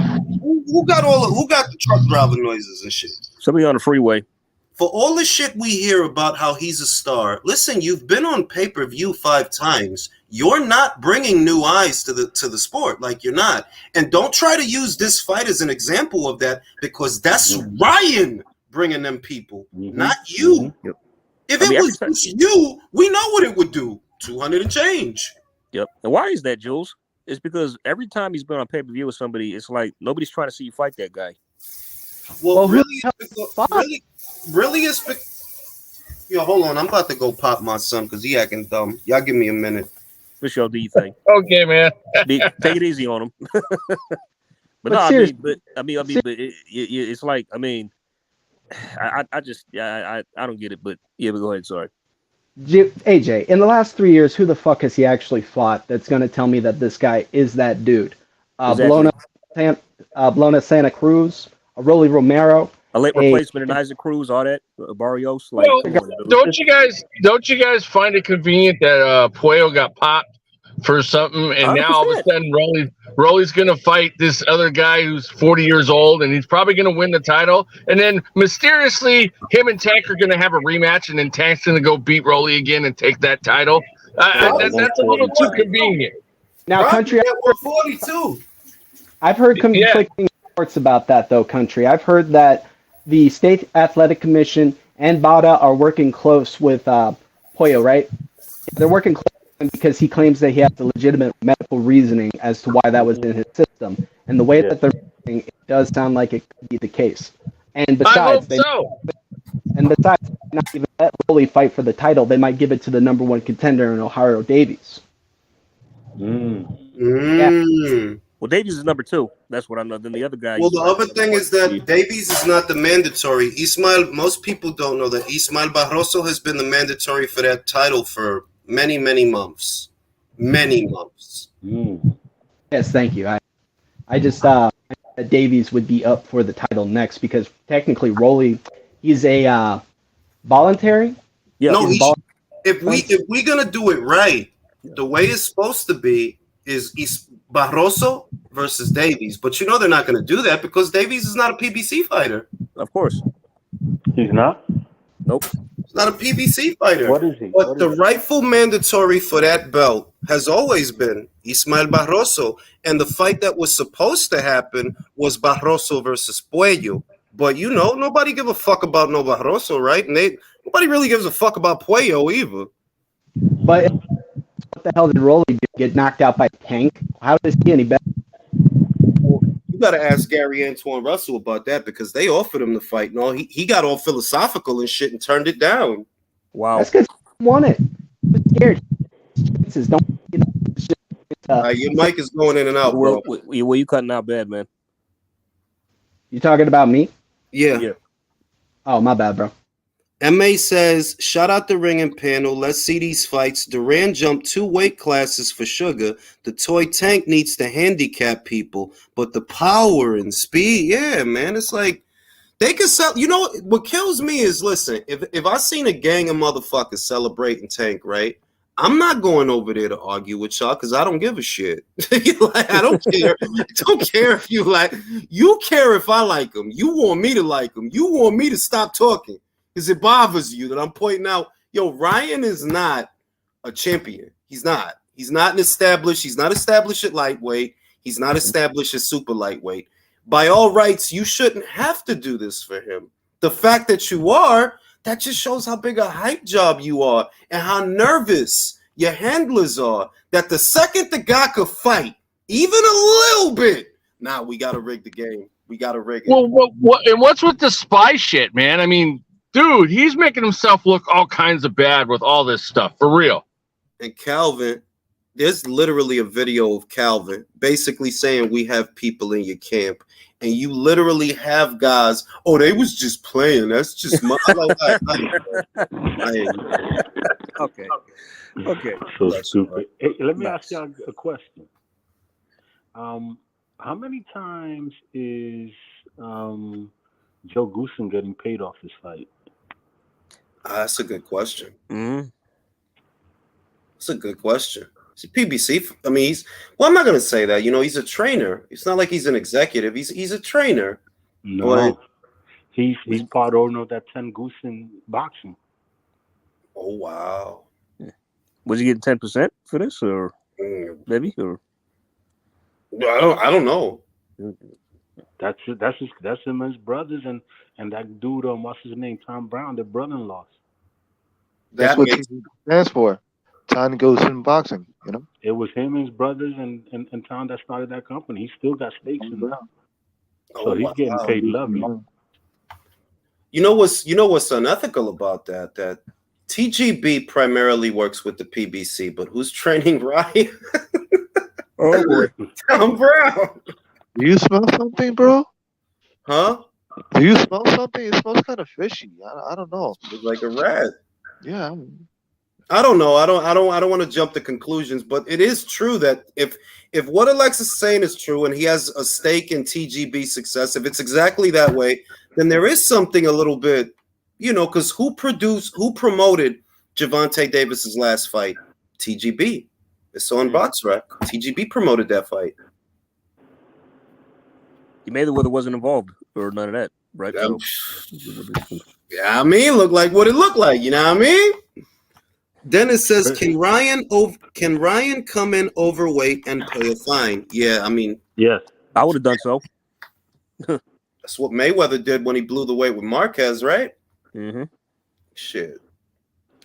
Who got the truck driver noises and shit? Somebody on the freeway. For all the shit we hear about how he's a star, listen, you've been on pay-per-view 5 times. You're not bringing new eyes to the sport. Like, you're not. And don't try to use this fight as an example of that, because that's Ryan bringing them people, not you. Yep. If it was just you, we know what it would do. 200 and change. Yep. And why is that, Jules? It's because every time he's been on pay-per-view with somebody, it's like nobody's trying to see you fight that guy. Well, really is. Yo, hold on. I'm about to go pop my son because he acting dumb. Y'all give me a minute. For sure, do you think? Okay, man. Take it easy on him. but no, I mean, it's like, I mean, I don't get it. But yeah, but go ahead. Sorry. AJ, in the last 3 years, who the fuck has he actually fought that's going to tell me that this guy is that dude? Blona Santa Cruz, Rolly Romero, a late replacement in Isaac Cruz, all that Barrios. Like, well, don't you guys find it convenient that Puello got popped for something, and 100%. Now all of a sudden Rolly's going to fight this other guy who's 40 years old, and he's probably going to win the title, and then mysteriously him and Tank are going to have a rematch, and then Tank's going to go beat Rolly again and take that title. That's a little too convenient. Now, Country, 42. I've heard conflicting reports about that, though, Country. I've heard that the State Athletic Commission and Bauta are working close with Puello, right? They're working close with him because he claims that he has the legitimate medical reasoning as to why that was in his system. And the way that they're working, it does sound like it could be the case. And besides, besides not even let Rolly fight for the title, they might give it to the number 1 contender in Ohio Davies. Yeah. Well, Davies is number 2. That's what I know. Then the other guy. Well, the other thing is that Davies is not the mandatory. Most people don't know that Ismael Barroso has been the mandatory for that title for many, many months. Many months. Yes, thank you. I just thought Davies would be up for the title next because technically Rolly, he's a voluntary. Yeah. No, if we're gonna do it right, the way it's supposed to be is Barroso versus Davies. But they're not going to do that because Davies is not a PBC fighter. Of course. He's not? Nope. He's not a PBC fighter. What is he? But What the is he? rightful mandatory for that belt has always been Ismael Barroso. And the fight that was supposed to happen was Barroso versus Puello. But, you know, nobody give a fuck about no Barroso, right? And nobody really gives a fuck about Puello either. But what the hell did Rolly do? Get knocked out by Tank? How is he any better? You got to ask Gary Antoine Russell about that because they offered him the fight. No, he got all philosophical and shit and turned it down. Wow. That's because he won it. He was scared. Chances don't. Your mic is going in and out, bro. Well, you cutting out bad, man. You talking about me? Yeah. Oh, my bad, bro. MA says, shout out the ring and panel. Let's see these fights. Duran jumped 2 weight classes for Sugar. The toy Tank needs to handicap people, but the power and speed, yeah, man. It's like they can sell. You know what kills me is, listen, if I seen a gang of motherfuckers celebrating Tank, right? I'm not going over there to argue with y'all because I don't give a shit. Like, I don't care. Don't care if you like. You care if I like them. You want me to like them. You want me to stop talking because it bothers you that I'm pointing out. Yo, Ryan is not a champion. He's not. He's not an established. He's not established at lightweight. He's not established at super lightweight. By all rights, you shouldn't have to do this for him. The fact that you are, that just shows how big a hype job you are and how nervous your handlers are. That the second the guy could fight, even a little bit, now we got to rig the game. We got to rig it. Well, and what's with the spy shit, man? I mean, dude, he's making himself look all kinds of bad with all this stuff, for real. And Calvin, there's literally a video of Calvin basically saying we have people in your camp. And you literally have guys, oh, they was just playing. That's just my Okay. So stupid. Hey, let me ask y'all a question. How many times is Joe Goosen getting paid off this fight? That's a good question. Mm-hmm. That's a good question. He's a PBC. I mean, I'm not gonna say that. You know, he's a trainer. It's not like he's an executive. He's a trainer. No, but, he's part owner of that 10 Goosen boxing. Oh wow. Was he getting 10% for this, or maybe, or I don't know. That's him and his brothers and that dude what's his name, Tom Brown, their brother-in-laws. That's what TG stands for. Time goes in boxing, you know. It was him and his brothers and Tom that started that company. He still got stakes in that. So he's getting paid lovely. You know what's unethical about that? That TGB primarily works with the PBC, but who's training Ryan? oh boy, Tom Brown. Do you smell something, bro? Huh? Do you smell something? It smells kind of fishy. I don't know. It's like a rat. Yeah. I don't know. I don't want to jump to conclusions, but it is true that if what Alexis is saying is true and he has a stake in TGB success, if it's exactly that way, then there is something a little bit, you know, because who promoted Gervonta Davis's last fight? TGB. It's on BoxRec. TGB promoted that fight. He made it whether it wasn't involved or none of that, right? Yeah, I mean, look like what it looked like. You know what I mean? Dennis says, "Can Ryan come in overweight and pay a fine?" Yeah, I mean, yes, I would have done so. That's what Mayweather did when he blew the weight with Marquez, right? Mm-hmm. Shit,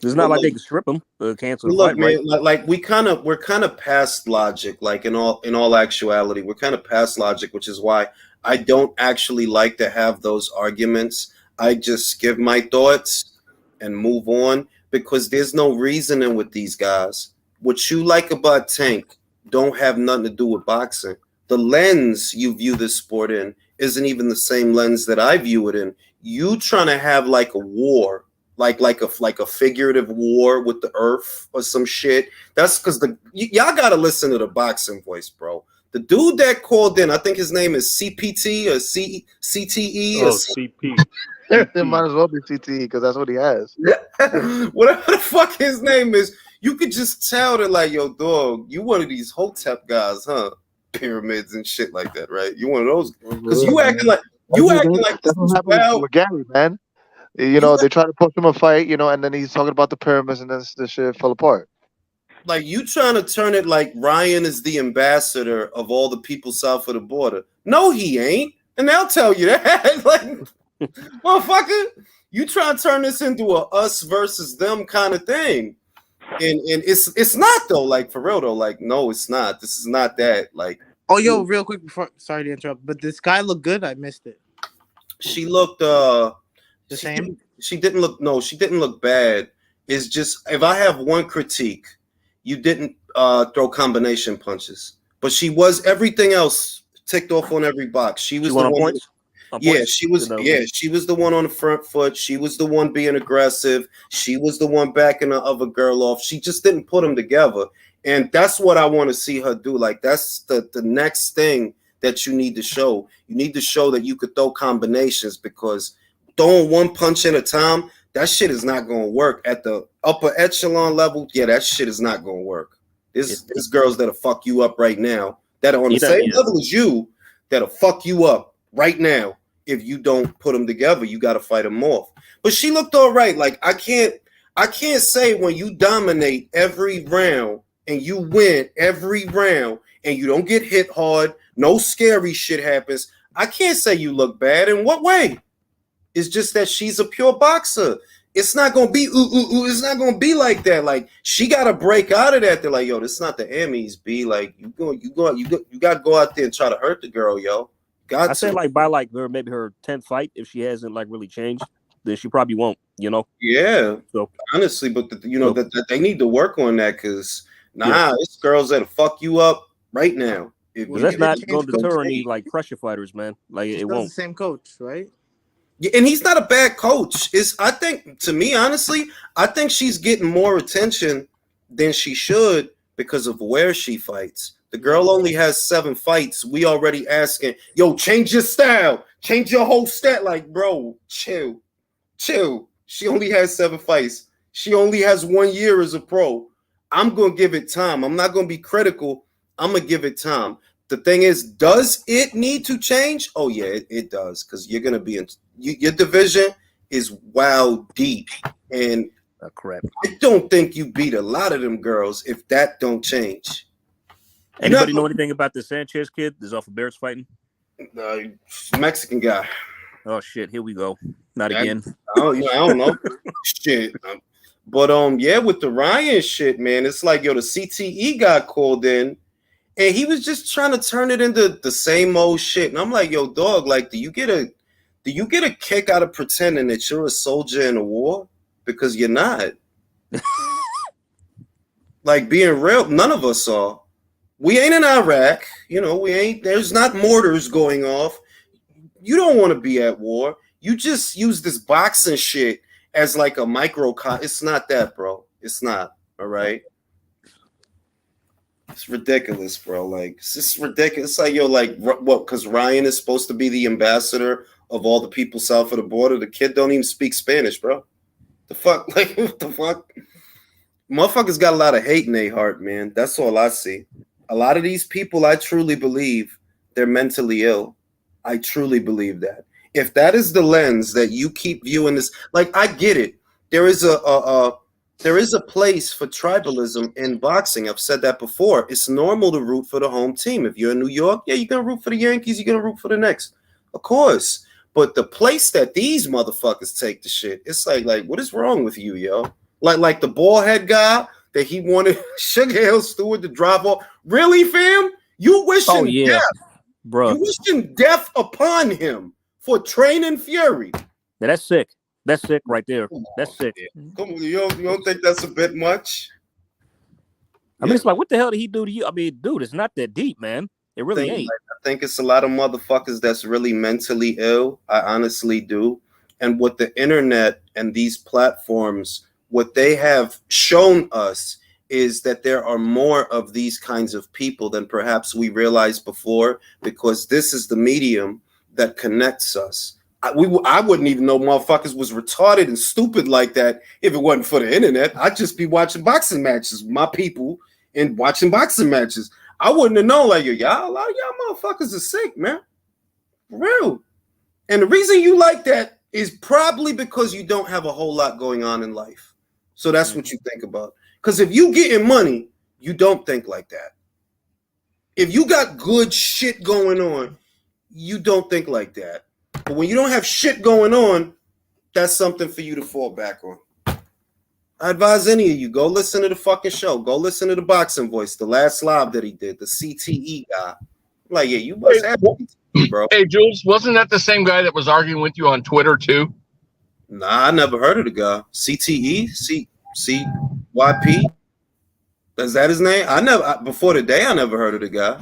it's not like they can strip him, cancel the look, fight, man, right? like we're kind of past logic. Like in all actuality, we're kind of past logic, which is why I don't actually like to have those arguments. I just give my thoughts and move on. Because there's no reasoning with these guys. What you like about Tank don't have nothing to do with boxing. The lens you view this sport in isn't even the same lens that I view it in. You trying to have like a war, like a figurative war with the earth or some shit. That's because y'all gotta listen to the boxing voice, bro. The dude that called in, I think his name is CPT or CTE or CP. It might as well be CTE because that's what he has. Whatever the fuck his name is, you could just tell that, like, yo, dog, you one of these Hotep guys, huh? Pyramids and shit like that, right? You one of those because you acting like that's what happened with Gary, man. You know, they try to push him a fight, you know, and then he's talking about the pyramids, and then the shit fell apart. Like, you trying to turn it like Ryan is the ambassador of all the people south of the border. No, he ain't. And they'll tell you that. Like, motherfucker, you trying to turn this into a us versus them kind of thing. And it's not though, like, for real though. Like, no, it's not. This is not that. Like, oh, yo, real quick before, sorry to interrupt, but this guy looked good. I missed it. she looked The same. she didn't look bad. It's just, if I have one critique, you didn't throw combination punches. But she was everything else ticked off on every box. She was the one. Points? Yeah, she was. Yeah, she was the one on the front foot. She was the one being aggressive. She was the one backing the other girl off. She just didn't put them together, and that's what I want to see her do. Like, that's the next thing that you need to show. You need to show that you could throw combinations, because throwing one punch at a time, that shit is not going to work at the upper echelon level. Yeah, that shit is not going to work. There's girls that'll fuck you up right now that are on the same level as you, that'll fuck you up right now. If you don't put them together, you got to fight them off. But she looked all right. Like, I can't say when you dominate every round and you win every round and you don't get hit hard, no scary shit happens, I can't say you look bad. In what way? It's just that she's a pure boxer. It's not gonna be it's not gonna be like that. Like, she gotta break out of that. They're like, yo, this is not the Emmys, B. Like, you gotta go out there and try to hurt the girl, yo. I say, like, by like maybe her 10th fight, if she hasn't like really changed, then she probably won't, you know. Yeah. So honestly, but that they need to work on that, because it's girls that'll fuck you up right now. Well, that's not going to deter any like pressure fighters, man. Like, it won't. The same coach, right? Yeah, and he's not a bad coach. I think, to me, honestly, I think she's getting more attention than she should because of where she fights. The girl only has 7 fights. We already asking, yo, change your style, change your whole stat. Like, bro, chill. She only has 7 fights. She only has 1 year as a pro. I'm gonna give it time. I'm not gonna be critical. I'm gonna give it time. The thing is, does it need to change? Oh yeah, it does, because you're gonna be in your division is wild deep, and crap. I don't think you beat a lot of them girls if that don't change. Anybody know anything about the Sanchez kid? This off of Bears fighting? Mexican guy. Oh shit! Here we go. Not again. I don't know. Shit. But yeah, with the Ryan shit, man, it's like, yo, the CTE got called in, and he was just trying to turn it into the same old shit. And I'm like, yo, dog, like, do you get a kick out of pretending that you're a soldier in a war? Because you're not. Like, being real, none of us are. We ain't in Iraq, you know, there's not mortars going off. You don't want to be at war. You just use this boxing shit as like a microcosm. It's not that, bro. It's not, all right? It's ridiculous, bro. Like, it's just ridiculous. It's like, yo, like, what? Because Ryan is supposed to be the ambassador of all the people south of the border. The kid don't even speak Spanish, bro. The fuck? Like, what the fuck? Motherfuckers got a lot of hate in their heart, man. That's all I see. A lot of these people, I truly believe they're mentally ill. I truly believe that. If that is the lens that you keep viewing this, like, I get it. There is a place for tribalism in boxing. I've said that before. It's normal to root for the home team. If you're in New York, yeah, you're gonna root for the Yankees. You're gonna root for the Knicks, of course. But the place that these motherfuckers take the shit, it's like, what is wrong with you, yo? Like the bald head guy that he wanted Sugar Hill Stewart to drop off. Really, fam? You wishing death, bro? You wishing death upon him for training Fury? Now, that's sick. That's sick right there. That's sick. Come on, you don't think that's a bit much? I mean, it's like, what the hell did he do to you? I mean, dude, it's not that deep, man. It really ain't. I think it's a lot of motherfuckers that's really mentally ill. I honestly do. And what the internet and these platforms, what they have shown us is that there are more of these kinds of people than perhaps we realized before, because this is the medium that connects us. I wouldn't even know motherfuckers was retarded and stupid like that if it wasn't for the internet. I'd just be watching boxing matches with my people and watching boxing matches. I wouldn't have known, like, y'all, a lot of y'all motherfuckers are sick, man. For real. And the reason you like that is probably because you don't have a whole lot going on in life. So that's what you think about. Because if you getting money, you don't think like that. If you got good shit going on, you don't think like that. But when you don't have shit going on, that's something for you to fall back on. I advise any of you, go listen to the fucking show. Go listen to the Boxing Voice, the last live that he did, the CTE guy. Like, yeah, you must have CTE, bro. Hey, Jules, wasn't that the same guy that was arguing with you on Twitter, too? Nah, I never heard of the guy. CTE? CYP? Is that his name? Before the day, I never heard of the guy.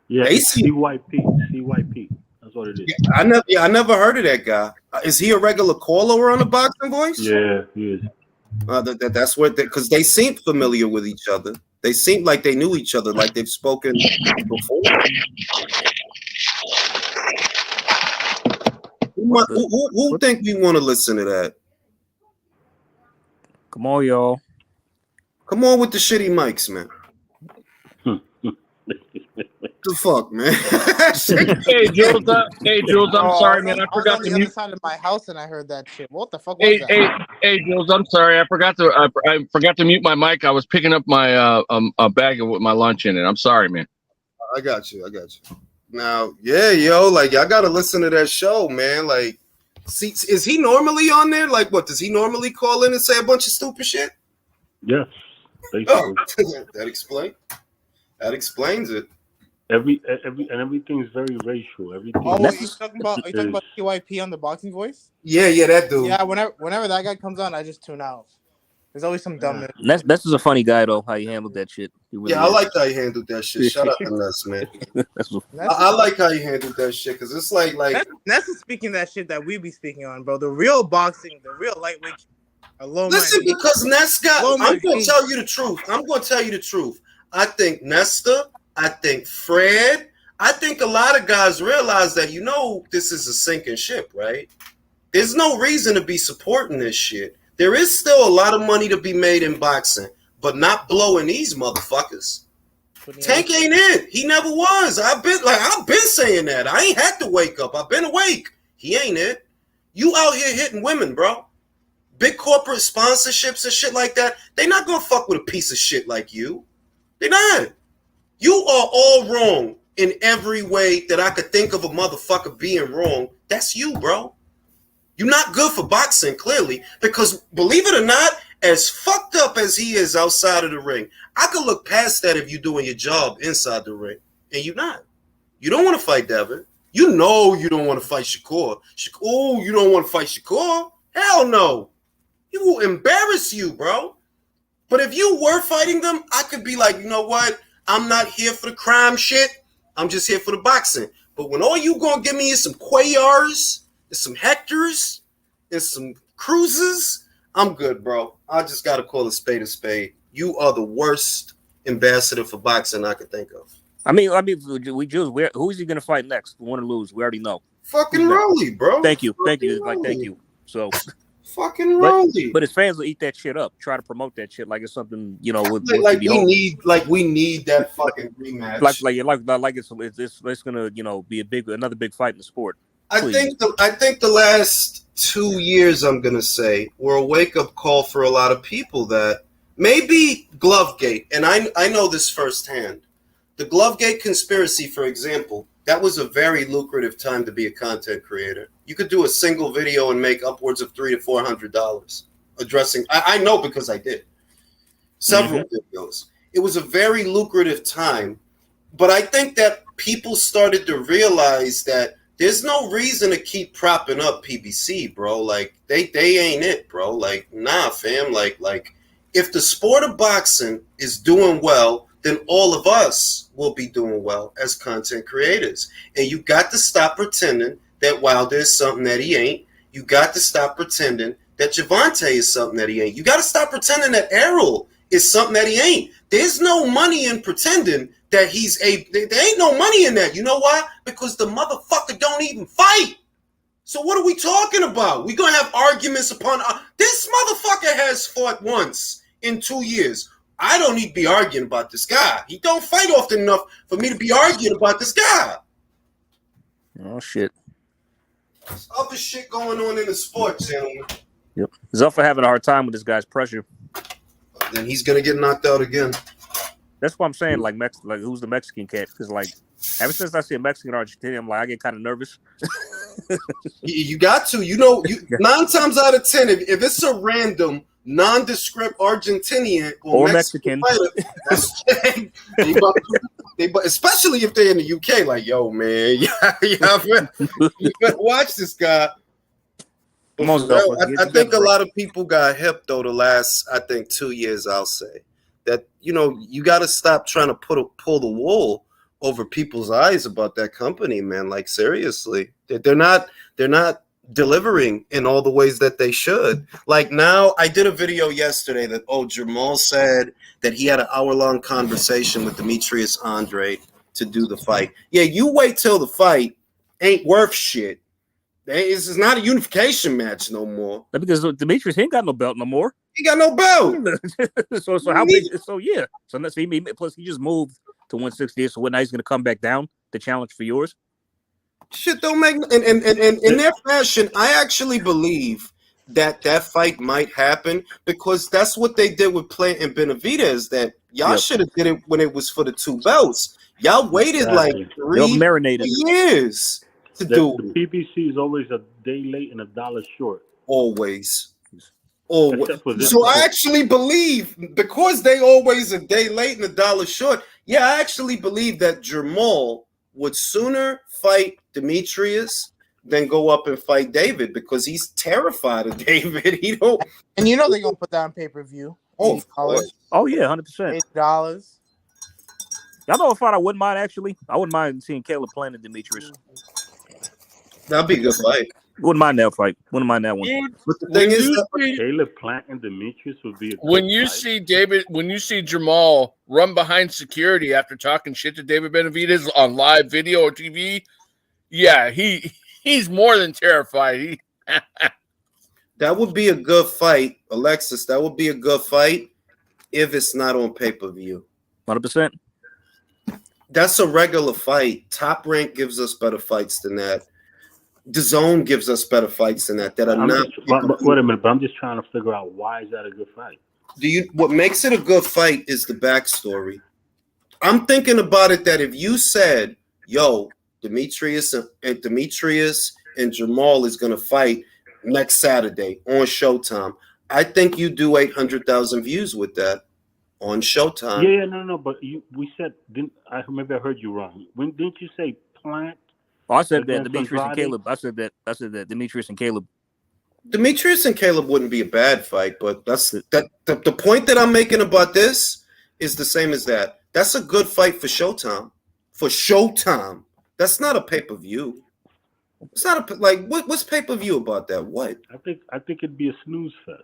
Yeah, it's CYP. That's what it is. I never heard of that guy. Is he a regular caller on the Boxing Voice? Yeah, he is. That's what, because they seem familiar with each other. They seem like they knew each other, like they've spoken before. Who think we want to listen to that? Come on, y'all. Come on with the shitty mics, man. The fuck, man. Hey, Jules, I'm sorry, man. I forgot to mute. I was on the other side of my house and I heard that shit. What the fuck was that? Hey, Jules, I'm sorry. I forgot to mute my mic. I was picking up my a bag with my lunch in it. I'm sorry, man. I got you. Now, yeah, yo, like I gotta listen to that show, man. Like, see, is he normally on there? Like, what does he normally call in and say a bunch of stupid shit? Yes. Oh, that explains it. Everything's very racial. Everything. Oh, are you talking about CYP on the Boxing Voice? Yeah, that dude. Yeah, whenever that guy comes on, I just tune out. There's always some dumb. That's just a funny guy though. How he handled that shit. Really I like how he handled that shit. Shout out to Ness, man. I like how he handled that shit because it's like Ness is speaking that shit that we be speaking on, bro. The real boxing, the real lightweight. Listen, because Ness got. I'm gonna tell you the truth. I think Nesta. I think Fred. I think a lot of guys realize that this is a sinking ship, right? There's no reason to be supporting this shit. There is still a lot of money to be made in boxing, but not blowing these motherfuckers. Tank ain't it. He never was. I've been saying that. I ain't had to wake up. I've been awake. He ain't it. You out here hitting women, bro. Big corporate sponsorships and shit like that. They not gonna fuck with a piece of shit like you. They not. You are all wrong in every way that I could think of a motherfucker being wrong. That's you, bro. You're not good for boxing, clearly, because believe it or not, as fucked up as he is outside of the ring, I could look past that if you're doing your job inside the ring, and you're not. You don't want to fight Devin. You know you don't want to fight Shakur. Oh, you don't want to fight Shakur? Hell no. He will embarrass you, bro. But if you were fighting them, I could be like, you know what? I'm not here for the crime shit. I'm just here for the boxing. But when all you gonna give me is some Cuellars, and some Hectors, and some Cruises, I'm good, bro. I just gotta call a spade a spade. You are the worst ambassador for boxing I could think of. I mean, who is he gonna fight next? Win or lose? We already know. Fucking Rolly, bro. Thank you. Thank you. So. Fucking Rolly. But his fans will eat that shit up. Try to promote that shit like it's something, we need that fucking rematch. Like it's gonna, be another big fight in the sport. Please. I think the last 2 years, I'm gonna say, were a wake up call for a lot of people that maybe Glovegate, and I know this firsthand. The Glovegate conspiracy, for example, that was a very lucrative time to be a content creator. You could do a single video and make upwards of $300 to $400 addressing. I know because I did several videos. It was a very lucrative time, but I think that people started to realize that there's no reason to keep propping up PBC, bro. Like they ain't it, bro. Like nah, fam. Like if the sport of boxing is doing well, then all of us will be doing well as content creators. And you got to stop pretending that Wilder is something that he ain't. You got to stop pretending that Javante is something that he ain't. You got to stop pretending that Errol is something that he ain't. There's no money in pretending that there ain't no money in that. You know why? Because the motherfucker don't even fight. So what are we talking about? We're going to have arguments upon... this motherfucker has fought once in 2 years. I don't need to be arguing about this guy. He don't fight often enough for me to be arguing about this guy. Oh, shit. There's other shit going on in the sports, gentlemen. Yep. Zuffa having a hard time with this guy's pressure. Then he's gonna get knocked out again. That's what I'm saying. Like who's the Mexican cat? Because like ever since I see a Mexican Argentinian, I'm like I get kind of nervous. You got to, 9 times out of 10, if it's a random, nondescript Argentinian or Mexican fighter, especially if they're in the UK, like, yo, man, you better watch this guy. I think a lot of people got hip though the last, 2 years. I'll say that you got to stop trying to pull the wool over people's eyes about that company, man. Like seriously, they're not delivering in all the ways that they should. Like now, I did a video yesterday that Jamal said that he had an hour-long conversation with Demetrius Andre to do the fight. Yeah, you wait till the fight ain't worth shit. This is not a unification match no more. Because Demetrius ain't got no belt no more. He got no belt. so how big? So yeah. So that's plus he just moved to 160. So now he's going to come back down to challenge for yours. Shit don't make and in their fashion. I actually believe that fight might happen because that's what they did with Plant and Benavidez. That y'all should have did it when it was for the 2 belts. Y'all waited like 3 years to do. The PBC is always a day late and $1 short. Always. So I actually believe because they always a day late and $1 short. Yeah, I actually believe that Jamal would sooner fight Demetrius than go up and fight David because he's terrified of David. He don't. And they're gonna put that on pay-per-view. Oh, of course. Oh yeah, 100%. $8. Y'all know a fight I wouldn't mind actually. I wouldn't mind seeing Caleb Plant and Demetrius. That'd be a good fight. Wouldn't mind that fight. Wouldn't mind that one. But the thing is, Caleb Plant and Demetrius would be a good when you fight. when you see Jamal run behind security after talking shit to David Benavidez on live video or TV, yeah, he's more than terrified. That would be a good fight, Alexis. That would be a good fight if it's not on pay-per-view. 100%. That's a regular fight. Top Rank gives us better fights than that. DAZN gives us better fights than that. Wait a minute, but I'm just trying to figure out why is that a good fight? What makes it a good fight is the backstory. I'm thinking about it that if you said, yo, Demetrius and Jamal is gonna fight next Saturday on Showtime, I think you do 800,000 views with that on Showtime. Yeah, no, but we said maybe I heard you wrong. Didn't you say Plant? Oh, I said that Demetrius and Caleb. I said that Demetrius and Caleb. Demetrius and Caleb wouldn't be a bad fight, but that's the point that I'm making about this is the same as that. That's a good fight for Showtime. For Showtime, that's not a pay-per-view. It's not what's pay-per-view about that? What? I think it'd be a snooze fest.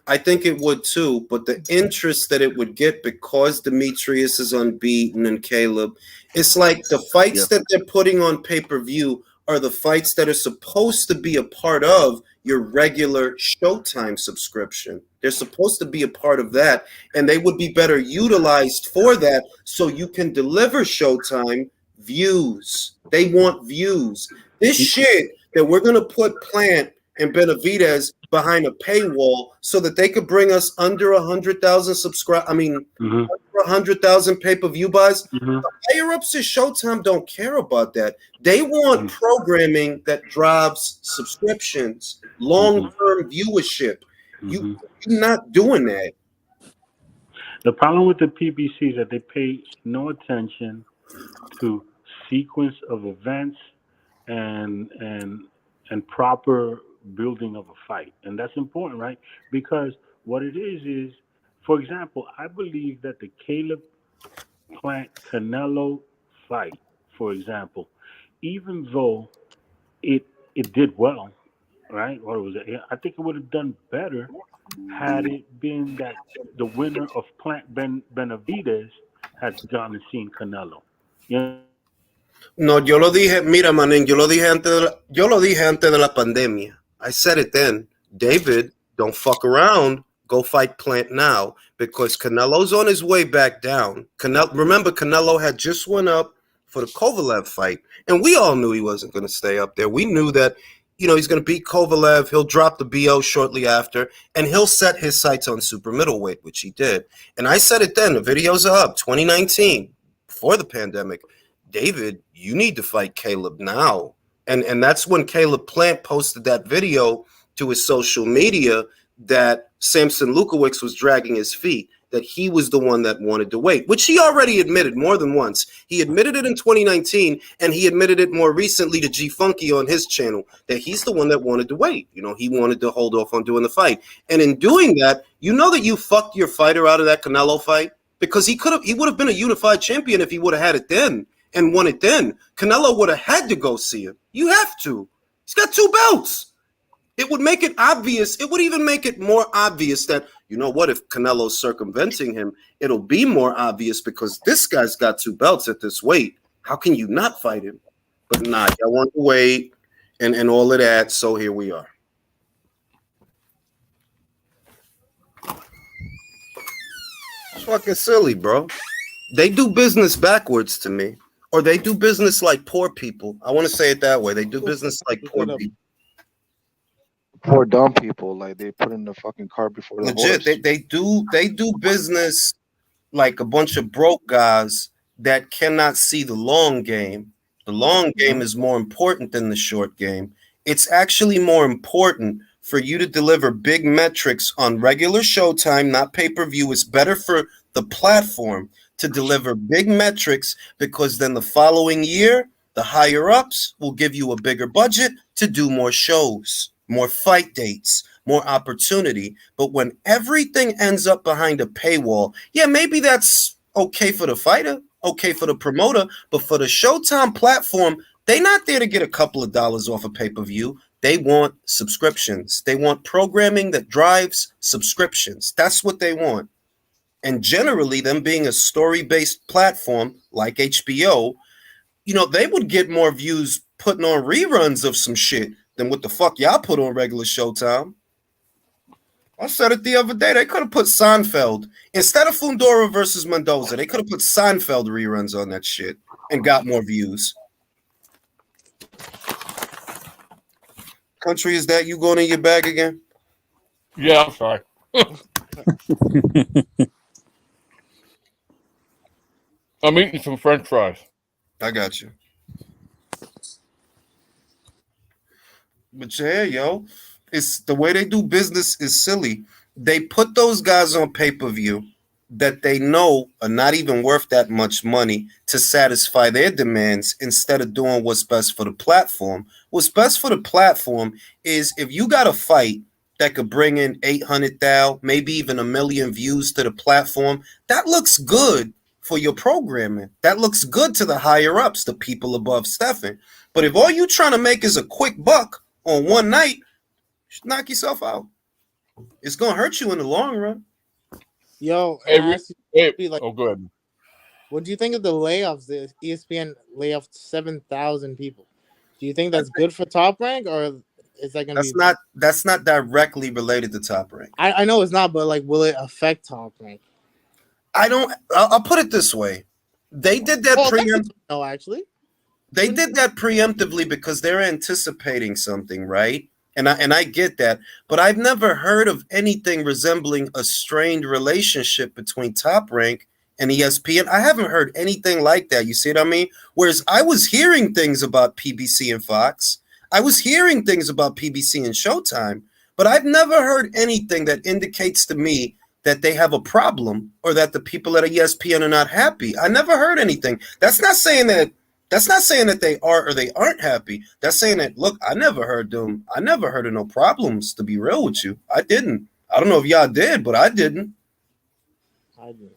I think it would too, but the interest that it would get because Demetrius is unbeaten and Caleb, it's like the fights that they're putting on pay-per-view are the fights that are supposed to be a part of your regular Showtime subscription. They're supposed to be a part of that, and they would be better utilized for that so you can deliver Showtime views. They want views. This shit that we're going to put Plant and Benavidez behind a paywall so that they could bring us under 100,000 subscribers. I mean, under 100,000 pay-per-view buys. The higher ups at Showtime don't care about that. They want programming that drives subscriptions, long-term viewership. You're not doing that. The problem with the PBC is that they pay no attention to sequence of events and proper building of a fight, and that's important, right? Because what it is, for example, I believe that the Caleb Plant Canelo fight, for example, even though it did well, right? What was it? I think it would have done better had it been that the winner of Plant Benavidez had gone and seen Canelo. No, yo lo dije, mira, manín, yo lo dije antes de la pandemia. I said it then. David, don't fuck around. Go fight Plant now because Canelo's on his way back down. Remember, Canelo had just went up for the Kovalev fight, and we all knew he wasn't going to stay up there. We knew that he's going to beat Kovalev. He'll drop the BO shortly after, and he'll set his sights on super middleweight, which he did. And I said it then. The videos are up. 2019, before the pandemic. David, you need to fight Caleb now. And that's when Caleb Plant posted that video to his social media that Samson Lukowicz was dragging his feet, that he was the one that wanted to wait, which he already admitted more than once. He admitted it in 2019, and he admitted it more recently to G Funky on his channel, that he's the one that wanted to wait. He wanted to hold off on doing the fight. And in doing that, that you fucked your fighter out of that Canelo fight, because he would have been a unified champion if he would have had it then and won it then. Canelo would have had to go see him. You have to. He's got 2 belts. It would make it obvious. It would even make it more obvious that, if Canelo's circumventing him, it'll be more obvious because this guy's got 2 belts at this weight. How can you not fight him? But nah, I want to wait and all of that. So here we are. It's fucking silly, bro. They do business backwards to me, or they do business like poor people. I want to say it that way. They do business like poor people. Poor dumb people, like they put in the fucking cart before the horse. They do business like a bunch of broke guys that cannot see the long game. The long game is more important than the short game. It's actually more important for you to deliver big metrics on regular Showtime, not pay-per-view. It's better for the platform to deliver big metrics, because then the following year, the higher ups will give you a bigger budget to do more shows, more fight dates, more opportunity. But when everything ends up behind a paywall, yeah, maybe that's okay for the fighter, okay for the promoter, but for the Showtime platform, they're not there to get a couple of dollars off a pay-per-view. They want subscriptions. They want programming that drives subscriptions. That's what they want. And generally, them being a story-based platform like HBO, they would get more views putting on reruns of some shit than what the fuck y'all put on regular Showtime. I said it the other day. They could have put Seinfeld. Instead of Fundora versus Mendoza, they could have put Seinfeld reruns on that shit and got more views. Country, is that you going in your bag again? Yeah, I'm sorry. I'm eating some French fries. I got you. But yeah, yo, it's the way they do business is silly. They put those guys on pay-per-view that they know are not even worth that much money to satisfy their demands, instead of doing what's best for the platform. What's best for the platform is if you got a fight that could bring in 800,000, maybe even 1 million views to the platform, that looks good for your programming. That looks good to the higher ups, the people above Stephen. But if all you trying to make is a quick buck on one night, knock yourself out. It's gonna hurt you in the long run. Yo, oh, go ahead. What do you think of the layoffs? The ESPN laid off 7,000 people. Do you think that's good for Top Rank, or is that gonna be? That's not directly related to Top Rank. I know it's not, but like, will it affect Top Rank? I'll put it this way. They did that No, actually. They did that preemptively because they're anticipating something, right? And I get that, but I've never heard of anything resembling a strained relationship between Top Rank and ESPN. I haven't heard anything like that. You see what I mean? Whereas I was hearing things about PBC and Fox. I was hearing things about PBC and Showtime, but I've never heard anything that indicates to me that they have a problem or that the people at ESPN are not happy. I never heard anything. That's not saying that they are or they aren't happy. That's saying that, look, I never heard of no problems, to be real with you. I didn't. I don't know if y'all did, but I didn't. I did.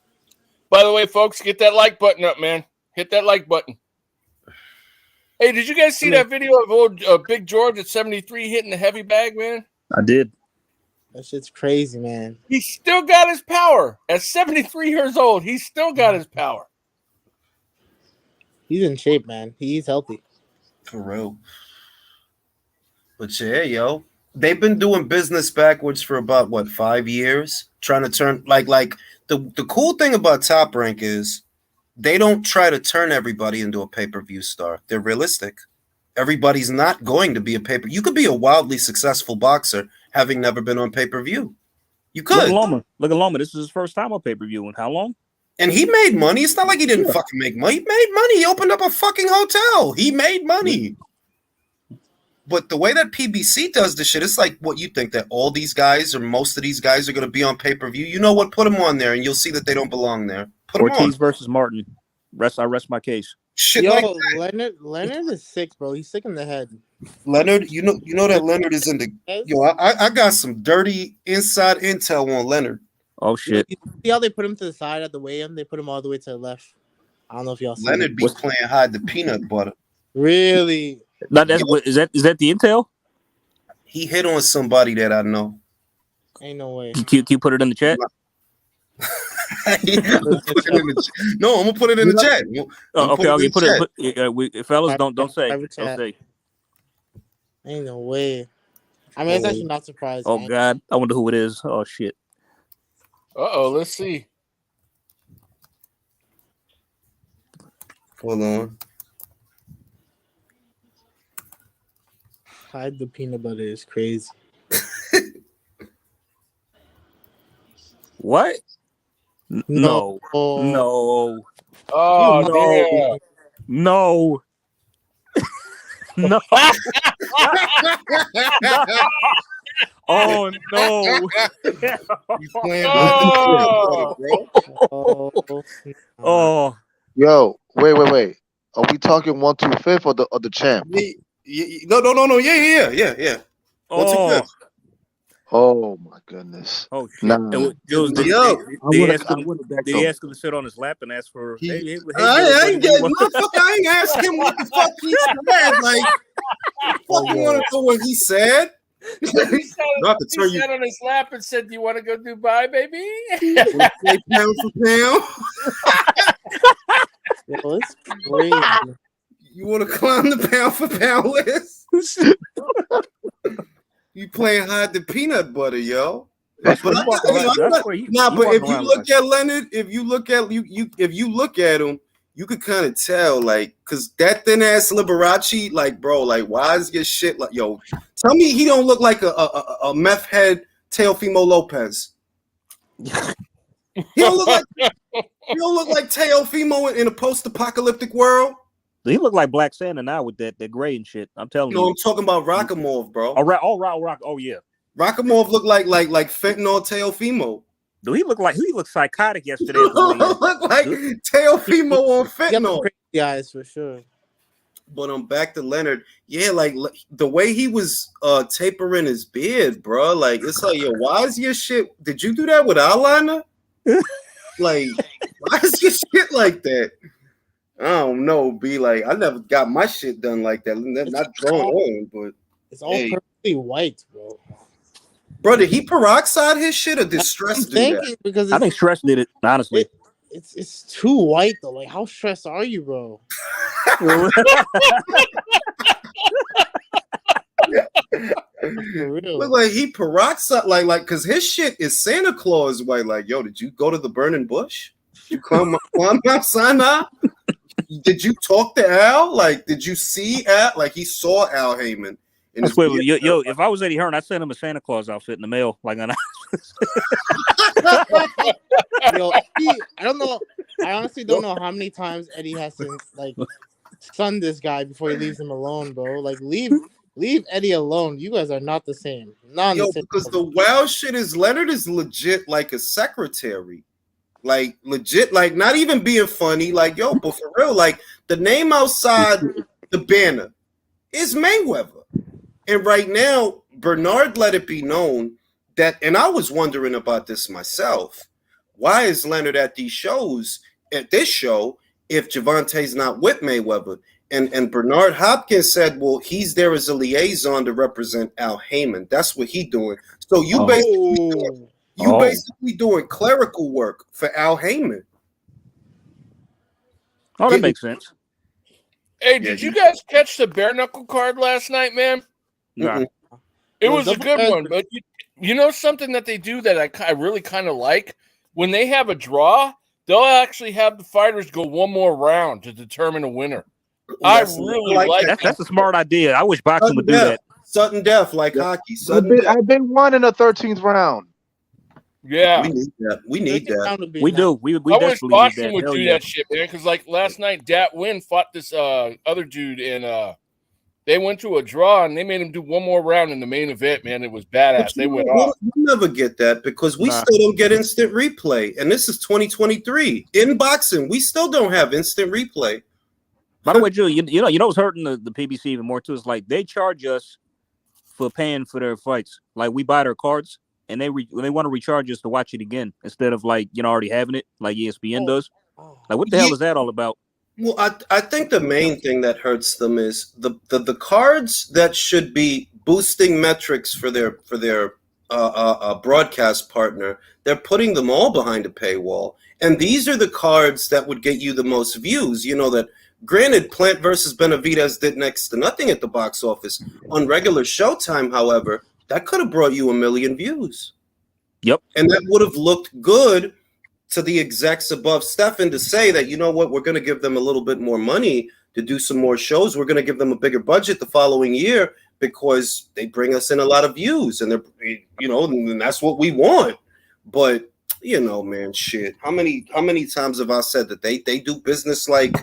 By the way, folks, get that like button up, man. Hit that like button. Hey, did you guys see that video of old Big George at 73 hitting the heavy bag, man? I did. That shit's crazy, man. He still got his power. At 73 years old, he still got his power. He's in shape, man. He's healthy. For real. But yeah, yo, they've been doing business backwards for about, 5 years? Trying to turn, like the cool thing about Top Rank is they don't try to turn everybody into a pay-per-view star. They're realistic. Everybody's not going to be a pay-per. You could be a wildly successful boxer having never been on pay-per-view. You could. Look at Loma. This is his first time on pay-per-view. And how long? And he made money. It's not like he didn't fucking make money. He made money. He opened up a fucking hotel. He made money. But the way that PBC does this shit, it's like what you think that all these guys or most of these guys are going to be on pay-per-view. You know what? Put them on there and you'll see that they don't belong there. Put them Ortiz on. versus Martin. I rest my case. Shit Yo, like Leonard is sick, bro. He's sick in the head. Leonard, you know that Leonard is in the. Yo, I got some dirty inside intel on Leonard. Oh shit! You see how they put him to the side at the weigh-in? They put him all the way to the left. I don't know if y'all see Leonard be playing hide the peanut butter. Really? Now that's is that the intel? He hit on somebody that I know. Ain't no way. Can you put it in the chat? No, I'm gonna put it in the chat. Okay, put it. Fellas, don't say. Ain't no way. I mean, it's actually not surprising. Oh God, I wonder who it is. Oh shit. Let's see. Hold on. Hide the peanut butter is crazy. What? No. Oh no. No. No. Oh no. Oh. Yo, wait. Are we talking 1/2 or the champ? No. Yeah. Oh. Oh my goodness. Oh shit. Nah. They asked him to sit on his lap and ask for. I ain't ask him what the fuck he said. Like, fuck, you want to know what he said? He sat on his lap and said, "Do you want to go Dubai, baby?" Pound for pound. Yo, it's crazy. You want to climb the pound for pound list? You playing hide the peanut butter, yo. But if you look at Leonard, if you look at him, you could kind of tell, like, cause that thin ass Liberace, like, bro, like, why is your shit like, yo? Tell me he don't look like a meth head Teofimo Lopez. He don't look like Teofimo in a post-apocalyptic world. He look like Black Santa now with that gray and shit. I'm telling you. No, I'm talking about Rakhimov, bro. Oh yeah. Rakhimov looked like fentanyl Teofimo. Do he look psychotic yesterday? Look like Teofimo on fentanyl. Crazy eyes for sure. But I'm back to Leonard. Yeah, like the way he was tapering his beard, bro. Like, it's like, yo, why is your shit? Did you do that with eyeliner? Like, why is your shit like that? I don't know, B. Like, I never got my shit done like that. Not drawn on, but it's all perfectly white, bro. Bro, did he peroxide his shit or did Stress do that? Because I think Stress did it, honestly. It's too white though. Like, how stressed are you, bro? Look like he peroxide, like, because his shit is Santa Claus white. Like, yo, did you go to the burning bush? Did you climb Mount Sinai? Did you talk to Al? Like, did you see Al? Like, he saw Al Heyman. Yo, if I was Eddie Hearn, I'd send him a Santa Claus outfit in the mail. Like, yo, I don't know. I honestly don't know how many times Eddie has to like sun this guy before he leaves him alone, bro. Like, leave Eddie alone. You guys are not the same. Because the wild shit is Leonard is legit like a secretary. Like, legit, like, not even being funny, like, yo, but for real, like, the name outside the banner is Mayweather. And right now, Bernard let it be known that, and I was wondering about this myself, why is Leonard at these shows, at this show, if Javante's not with Mayweather? And Bernard Hopkins said, well, he's there as a liaison to represent Al Heyman. That's what he's doing. So you basically doing clerical work for Al Heyman. Oh, that makes sense. Hey, did you guys catch the bare knuckle card last night, man? No. It was a good one, but you know something that they do that I really kind of like? When they have a draw, they'll actually have the fighters go one more round to determine a winner. I really like that's a smart idea. I wish boxing would do that. Sudden death, like hockey. I've been won in the 13th round. Yeah, we need that. We need that. We do. We I wish definitely need boxing that. would Hell do yeah. that shit, man. Because like last night, Dat Win fought this other dude, and they went to a draw, and they made him do one more round in the main event. Man, it was badass. They went off. We'll never get that because we still don't get instant replay, and this is 2023 in boxing. We still don't have instant replay. By the way, Joe, you know what's hurting the PBC even more too? Is like they charge us for paying for their fights. Like we buy their cards, and they want to recharge us to watch it again instead of like already having it like ESPN does. Like what the hell is that all about? Well, I think the main thing that hurts them is the cards that should be boosting metrics for their broadcast partner. They're putting them all behind a paywall, and these are the cards that would get you the most views. You know that. Granted, Plant versus Benavidez did next to nothing at the box office. On regular Showtime, however, that could have brought you 1 million views. Yep. And that would have looked good to the execs above Stefan to say that, you know what, we're going to give them a little bit more money to do some more shows. We're going to give them a bigger budget the following year because they bring us in a lot of views. And they're, and that's what we want. But, man, shit. How many times have I said that they do business like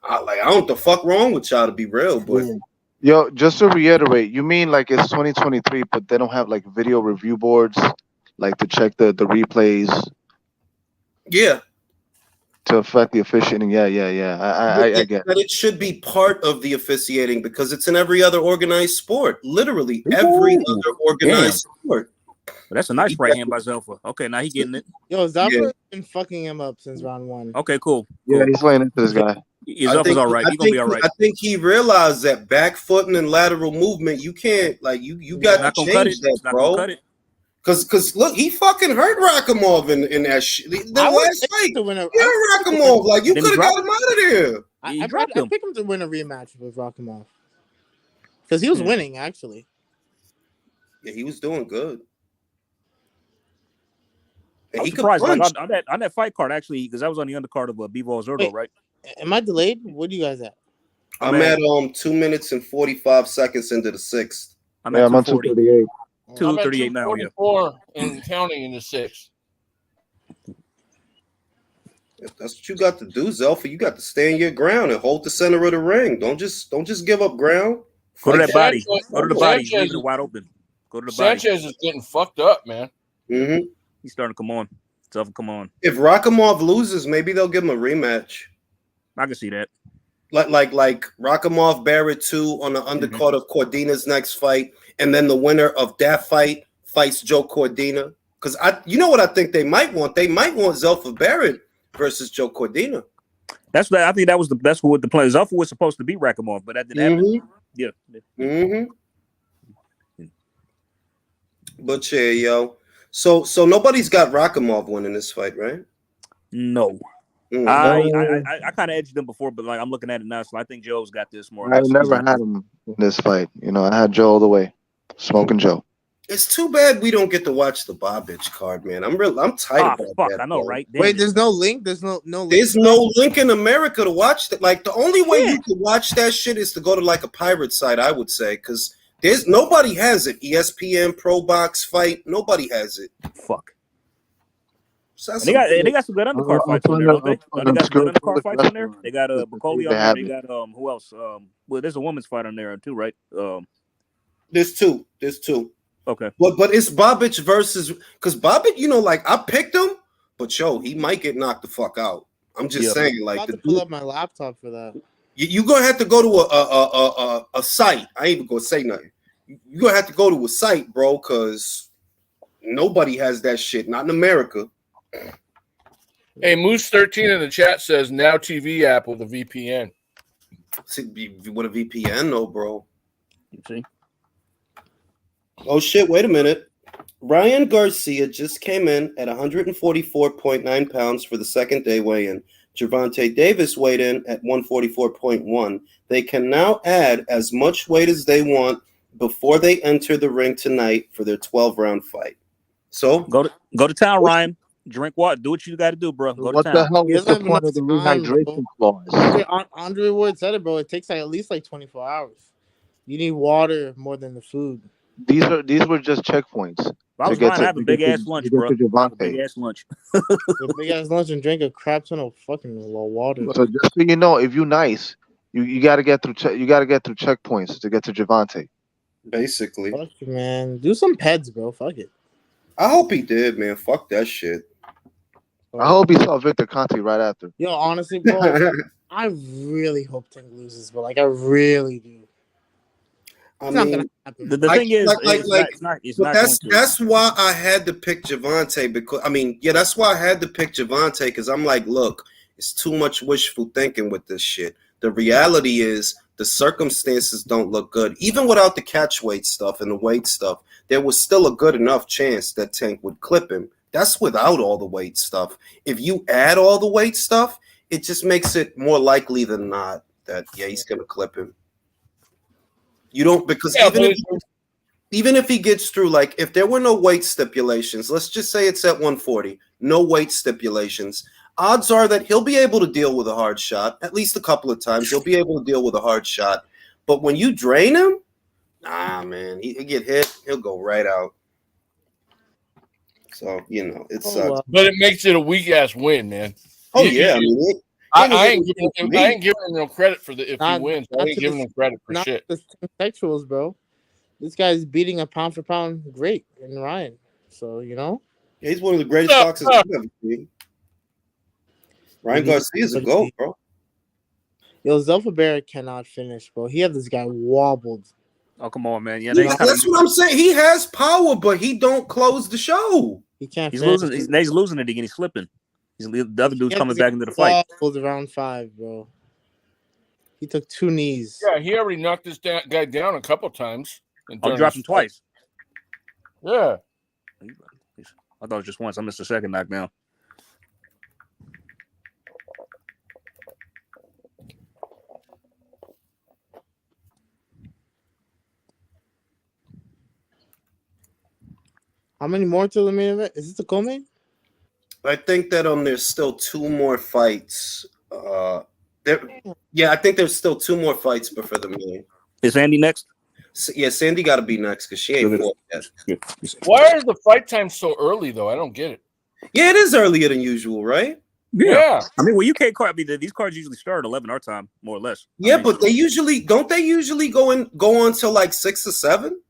I don't know what the fuck wrong with y'all, to be real, but yo, just to reiterate, you mean like it's 2023, but they don't have like video review boards, like to check the replays, yeah, to affect the officiating. Yeah. I get that. It should be part of the officiating because it's in every other organized sport. Literally every other organized sport. Well, that's a nice right hand by Zelfa. Okay, now he getting it. Yo, Zelfa's been fucking him up since round 1. Okay, cool. Yeah, he's laying into this guy. Zelfa's all right. He's gonna be all right. I think he realized that back footing and lateral movement, you can't you got to change that, bro. Because look, he fucking hurt Rakhimov in that shit. The last fight, Rakhimov, like you could have got him out of there. I picked him to win a rematch with Rakhimov because he was winning actually. Yeah, he was doing good. I'm surprised. Like, on that fight card, actually, because I was on the undercard of Bivol Zurdo, right? Am I delayed? What are you guys at? I'm at 2 minutes and 45 seconds into the 6th. I'm on 238. 238 now. Yeah. 4 and counting in the 6th. If that's what you got to do, Zelfa, you got to stand your ground and hold the center of the ring. Don't just give up ground. Go to that body. Go to the body. Leave it wide open. Go to the body. Sanchez is getting fucked up, man. Mm-hmm. He's starting to come on. Zelfa, come on. If Rakhimov loses, maybe they'll give him a rematch. I can see that. Like Rakhimov Barrett 2 on the undercard of Cordina's next fight, and then the winner of that fight fights Joe Cordina. Because you know what I think they might want? They might want Zelfa Barrett versus Joe Cordina. I think that was the best with the plan. Zelfa was supposed to beat Rakhimov, but that didn't happen. Yeah. Mm-hmm. But yeah, yo. So nobody's got Rakhimov winning this fight, right? No. I kind of edged them before, but like I'm looking at it now, so I think Joe's got this more. I never had him in this fight. I had Joe all the way, smoking Joe. It's too bad we don't get to watch the Bobic card, man. I'm tired about that. I know, right? Wait, there's no link. There's no link. There's no link in America to watch that. Like the only way you can watch that shit is to go to like a pirate site, I would say, because nobody has it. ESPN, Pro Box Fight, nobody has it. Fuck. So they got some good undercard fights on there, don't they? They got some good undercard fights on there. They got Bacoli on there. They got who else? Well, there's a woman's fight on there too, right? There's two. Okay. But it's Bobic versus because Bobic, like I picked him, but he might get knocked the fuck out. I'm just saying, like, I'm about to pull up my laptop for that. You're gonna have to go to a site. I ain't even gonna say nothing. You're gonna have to go to a site, bro, because nobody has that shit. Not in America. Hey, Moose13 in the chat says Now TV app with a VPN. See, with a VPN, no, bro. You see? Oh shit! Wait a minute. Ryan Garcia just came in at 144.9 pounds for the second day weigh-in. Gervonta Davis weighed in at 144.1. They can now add as much weight as they want before they enter the ring tonight for their 12-round fight. So go to town, Ryan. Drink water. Do what you got to do, bro. Go to What the town. hell He is doesn't the have point of enough the time, rehydration bro. clause? Andre Ward said it, bro. It takes like at least like 24 hours. You need water more than the food. These were just checkpoints If I to was get Ryan, I to have a big ass lunch, to bro. get to I have a big Javante. ass lunch. The big ass lunch and drink a crap ton of fucking water. So just so you know, if you nice, you got to get through you got to get through checkpoints to get to Javante. Basically. Fuck you, man. Do some peds, bro. Fuck it. I hope he did, man. Fuck that shit. I hope he saw Victor Conte right after. Yo, honestly, bro, I really hope Tank loses, but like I really do. It's not gonna happen. The thing is, it's not but going to. that's why I had to pick Javante because that's why I had to pick Javante because I'm like, look, it's too much wishful thinking with this shit. The reality is the circumstances don't look good. Even without the catch weight stuff and the weight stuff, there was still a good enough chance that Tank would clip him. That's without all the weight stuff. If you add all the weight stuff, it just makes it more likely than not that he's gonna clip him. You don't because even if he gets through, like if there were no weight stipulations, let's just say it's at 140, no weight stipulations. Odds are that he'll be able to deal with a hard shot at least a couple of times. He'll be able to deal with a hard shot, but when you drain him, nah, man, he'll get hit. He'll go right out. So it sucks. But it makes it a weak ass win, man. Oh yeah, I ain't giving him no credit for if he wins. I ain't giving him credit for shit. The sexuals, bro. This guy's beating a pound for pound great in Ryan. So he's one of the greatest boxers I've ever seen. Ryan Garcia's a GOAT, bro. Yo, Zelfa Barrett cannot finish, bro. He had this guy wobbled. Oh, come on, man. Yeah, that's what I'm saying. He has power, but he don't close the show. He can't. He's losing. He's losing it again. He's slipping. The other dude's coming back into the fight. Round 5, bro. He took 2 knees. Yeah, he already knocked this guy down a couple times. I'll drop him twice. Yeah. I thought it was just once. I missed the second knockdown. How many more to the main event? Is this the co-main? I think that there's still 2 more fights. I think there's still 2 more fights before the main. Is Sandy next? Yeah, Sandy got to be next because she ain't fought yet. Why is the fight time so early though? I don't get it. Yeah, it is earlier than usual, right? Yeah. I mean, UK card. These cards usually start at 11 our time, more or less. Yeah, but they usually go on till like 6 or 7.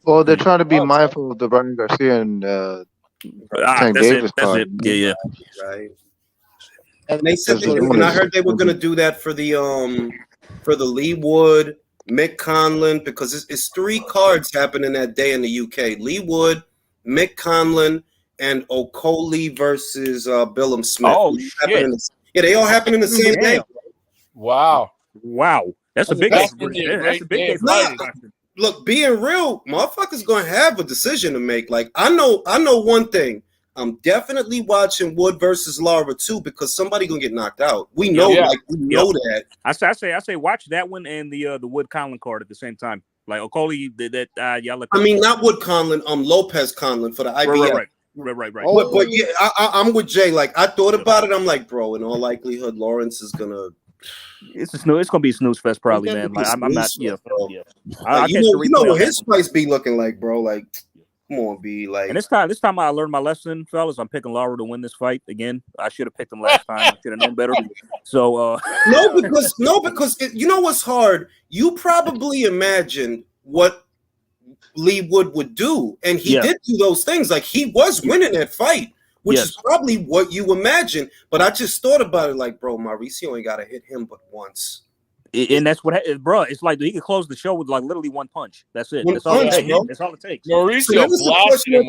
Well, they're trying to be mindful of the Ryan Garcia and Tank Davis card. Yeah. Right. And they said and I heard they were going to do that for the Lee Wood, Mick Conlon, because it's 3 cards happening that day in the UK. Lee Wood, Mick Conlon, and Okoli versus Billum Smith. Oh, shit. They all happen in the same day. Wow. That's a big day. That's a big day for Look, being real, motherfuckers gonna have a decision to make. Like I know one thing. I'm definitely watching Wood versus Lara too because somebody gonna get knocked out. We know, that. I say, watch that one and the Wood Conlon card at the same time. Like Okoli, y'all. Not Wood Conlon. Lopez Conlon for the IBF. Right. But yeah, I'm with Jay. Like I thought about it. I'm like, bro. In all likelihood, Lawrence is gonna. It's gonna be a snooze fest probably, man. Like, I'm not. Yeah. Like, you know what his fights be looking like, bro. Like, come on, B. Like, and this time I learned my lesson, fellas. I'm picking Lara to win this fight again. I should have picked him last time. I should have known better. So no, because you know what's hard. You probably imagined what Lee Wood would do, and he did do those things. Like he was winning that fight. Which is probably what you imagine, but I just thought about it like, bro, Mauricio ain't got to hit him but once. And that's what, bro, it's like he could close the show with like literally 1 punch. That's it. That's all it takes. Mauricio blasted him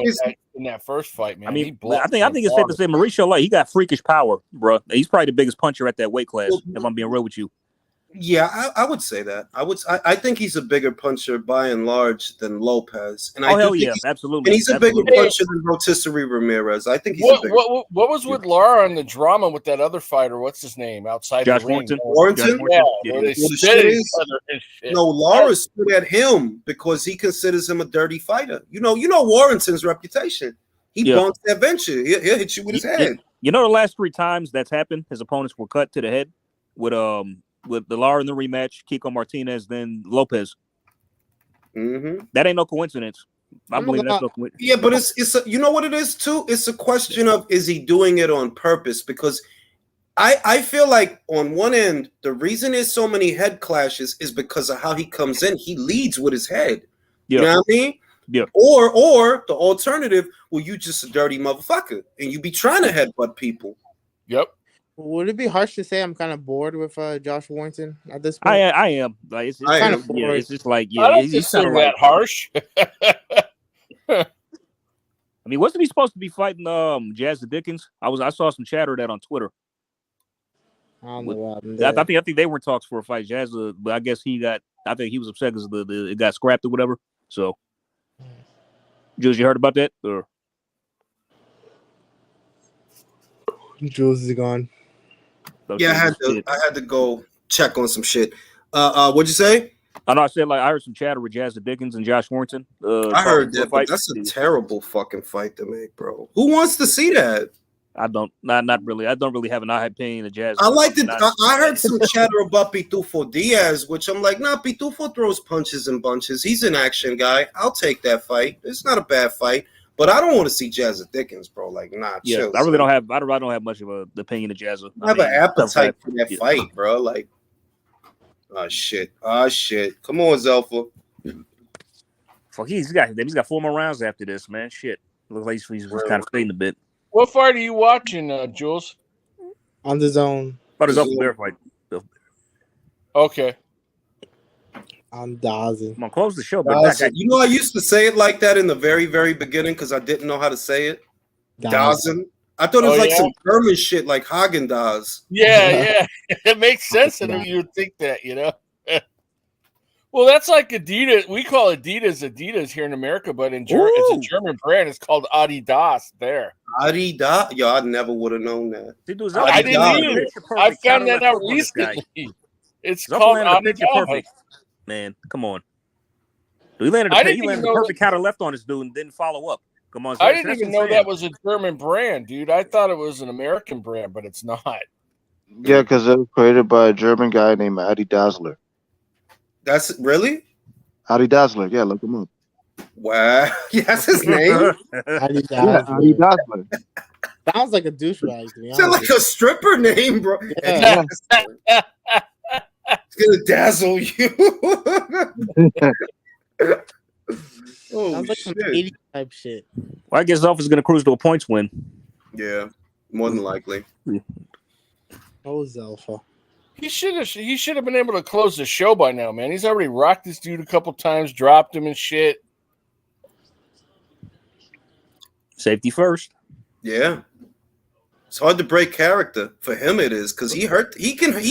in that first fight, man. I mean, I think it's safe to say Mauricio, like, he got freakish power, bro. He's probably the biggest puncher at that weight class, if I'm being real with you. Yeah, I would say that. I think he's a bigger puncher by and large than Lopez. And hell yeah, absolutely. And he's a bigger puncher than Rotisserie Ramirez. I think he's what was with Lara and the drama with that other fighter? What's his name? Outside Josh the ring. Warrington? Yeah. No, Lara stood at him because he considers him a dirty fighter. You know Warrington's reputation. He bunks that venture. He'll hit you with his head. You know, the last 3 times that's happened, his opponents were cut to the head with the Lara in the rematch, Kiko Martinez, then Lopez. Mm-hmm. That ain't no coincidence. I believe that's no coincidence. Yeah, but it's you know what it is too? It's a question of, is he doing it on purpose? Because I feel like on one end, the reason there's so many head clashes is because of how he comes in. He leads with his head. You know what I mean? Yeah. Or the alternative, well, you just a dirty motherfucker and you be trying to headbutt people. Yep. Would it be harsh to say I'm kind of bored with Josh Warrington at this point? I am. Like it's kind of bored. It's just like I don't he's consider kind of that harsh. I mean, wasn't he supposed to be fighting Jazz the Dickens? I saw some chatter of that on Twitter. I don't know what happened I think they were in talks for a fight. Jazz, but I guess I think he was upset because it got scrapped or whatever. So, Jules, you heard about that? Or Jules is gone. Yeah, I had to go check on some shit. What'd you say? I know. I said I heard some chatter with Jazz the Dickens and Josh Warrington. I heard that, but that's a terrible fucking fight to make, bro. Who wants to see that? I don't. Not really. I don't really have an opinion of Jazz. I heard some chatter about Pitufo Diaz, which I'm like, nah, Pitufo throws punches and bunches. He's an action guy. I'll take that fight. It's not a bad fight. But I don't want to see Jazz Dickens, bro. Like, nah, chill. I really don't have. I don't have much of an opinion of Jazz. I have an appetite for that fight, bro. Like, oh shit. Come on, Zelfa. Fuck, he's got 4 more rounds after this, man. Shit, looks like he's kind of fading a bit. What fight are you watching, Jules? On the zone. But it's Zelfa Bear fight. Okay. I'm dozing. I'm gonna close the show, but you know, I used to say it like that in the very, very beginning because I didn't know how to say it. Dazen. I thought it was some German shit like Hagen Dazs. Yeah. It makes sense that you would think that, you know. Well, that's like Adidas. We call Adidas here in America, but in Germany, it's a German brand. It's called Adidas. There. Adidas. Yo, I never would have known that. I didn't either. I found that out recently. It's called Adidas. Man, come on. He landed a perfect counter left on this dude and didn't follow up. Come on, I didn't even know that was a German brand, dude. I thought it was an American brand, but it's not. Yeah, because it was created by a German guy named Adi Dassler. That's really? Adi Dassler, yeah, look him up. Wow, that's his name. Adi Dassler. Sounds like a douchebag. To be honest. Sounds like a stripper name, bro. Yeah. It's gonna dazzle you. Oh, sounds like some 80 type shit. Well, I guess Zelfa's gonna cruise to a points win. Yeah, more than likely. Oh, Zelfa. He should have been able to close the show by now, man. He's already rocked this dude a couple times, dropped him and shit. Safety first. Yeah. It's hard to break character. For him it is, because he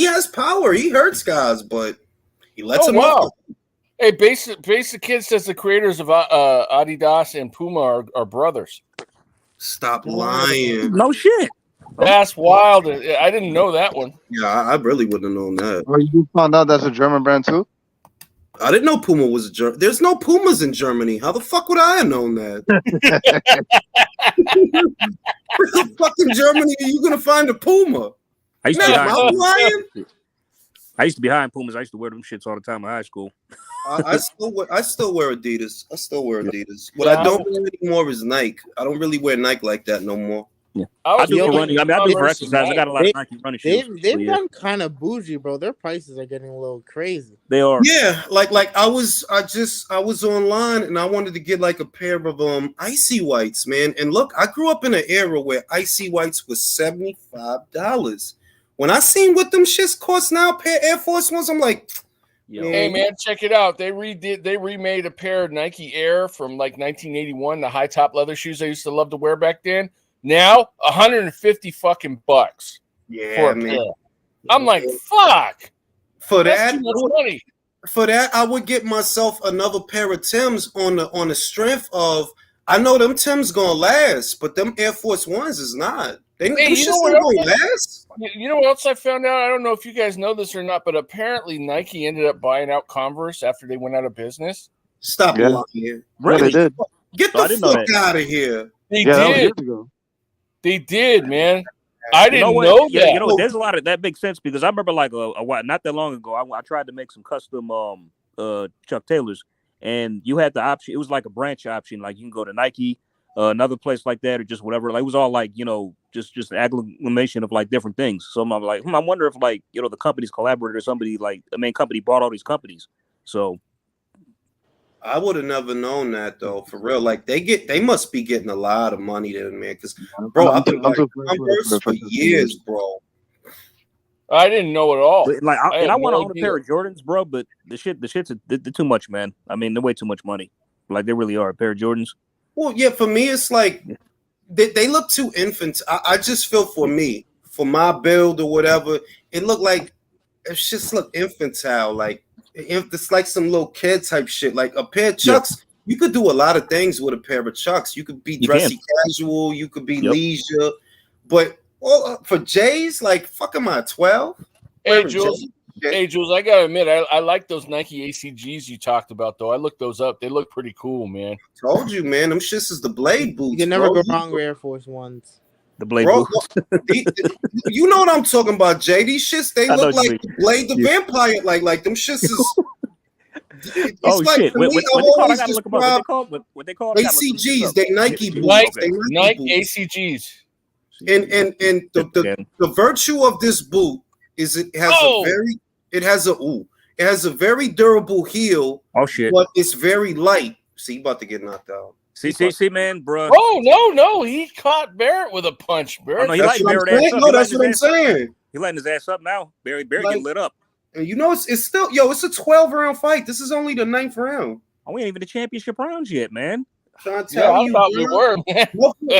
has power. He hurts guys, but he lets him up. Hey, Basic Kid says the creators of Adidas and Puma are brothers. Stop lying. No shit. That's wild. I didn't know that one. Yeah, I really wouldn't have known that. Oh, you found out that's a German brand too? I didn't know Puma was a German. There's no Pumas in Germany. How the fuck would I have known that? Where the fuck in Germany are you gonna find a Puma? I used to be high in Pumas. I used to wear them shits all the time in high school. I still wear Adidas. What I don't wear anymore is Nike. I don't really wear Nike like that no more. Yeah. I do for running. I do for exercise. I got a lot of Nike running shoes. They've gotten kind of bougie, bro. Their prices are getting a little crazy. They are. Yeah, like I was online and I wanted to get like a pair of icy whites, man. And look, I grew up in an era where icy whites was $75. When I seen what them shits cost now, pair of Air Force Ones, I'm like, hey man, check it out. They remade a pair of Nike Air from like 1981, the high top leather shoes I used to love to wear back then. Now, $150 fucking bucks. Yeah, for a man. pair. I'm like, fuck. For That's that, too much money. For that, I would get myself another pair of Timbs on the strength of I know them Timbs gonna last, but them Air Force Ones is not. You know what else I found out? I don't know if you guys know this or not, but apparently Nike ended up buying out Converse after they went out of business. Stop lying. Really? Yeah, they did. Get Oh, I the didn't know fuck that. out of here. They Yeah, that was did. years ago. They did, man. I You know didn't what? know Yeah, that. you know, there's a lot of that makes sense because I remember like a while, not that long ago, I tried to make some custom Chuck Taylors, and you had the option. It was like a branch option, like you can go to Nike, another place like that, or just whatever. Like it was all like just an agglomeration of like different things. So I'm like, I wonder if like the companies collaborated or somebody like the main company bought all these companies. So I would have never known that though, for real. Like they must be getting a lot of money there, man. Because bro, I've been buying Converse for years, bro. I didn't know at all. But, like, I had want to no own a idea. pair of Jordans, bro. But the shit's they're too much, man. I mean, they're way too much money. Like they really are a pair of Jordans. Well, yeah, for me, it's like they look too infant. I just feel for me, for my build or whatever, it looked like it's just look infantile. Like it's like some little kid type shit. Like a pair of Chucks, you could do a lot of things with a pair of Chucks. You could be dressy casual, you could be leisure, but for J's, like fuck, am I 12? Hey Jules, I gotta admit, I like those Nike ACGs you talked about though. I looked those up; they look pretty cool, man. Told you, man, them shits is the blade boots. You can never go wrong with Air Force Ones. The blade boots. You know what I'm talking about, Jay? These shits, they look like Blade the Vampire. Like them shits is. Oh like, shit! What they call ACGs? They Nike boots. Nike ACGs. And the virtue of this boot is it has a very durable heel. Oh shit! But it's very light. See, you about to get knocked out. See, man, bro. Oh no, he caught Barrett with a punch. Barrett, that's what I'm saying. He lighting his ass up now. Barrett getting lit up. And you know, it's still it's a 12-round fight. This is only the 9th round. Oh, we ain't even the championship rounds yet, man. Trying to tell you, we were.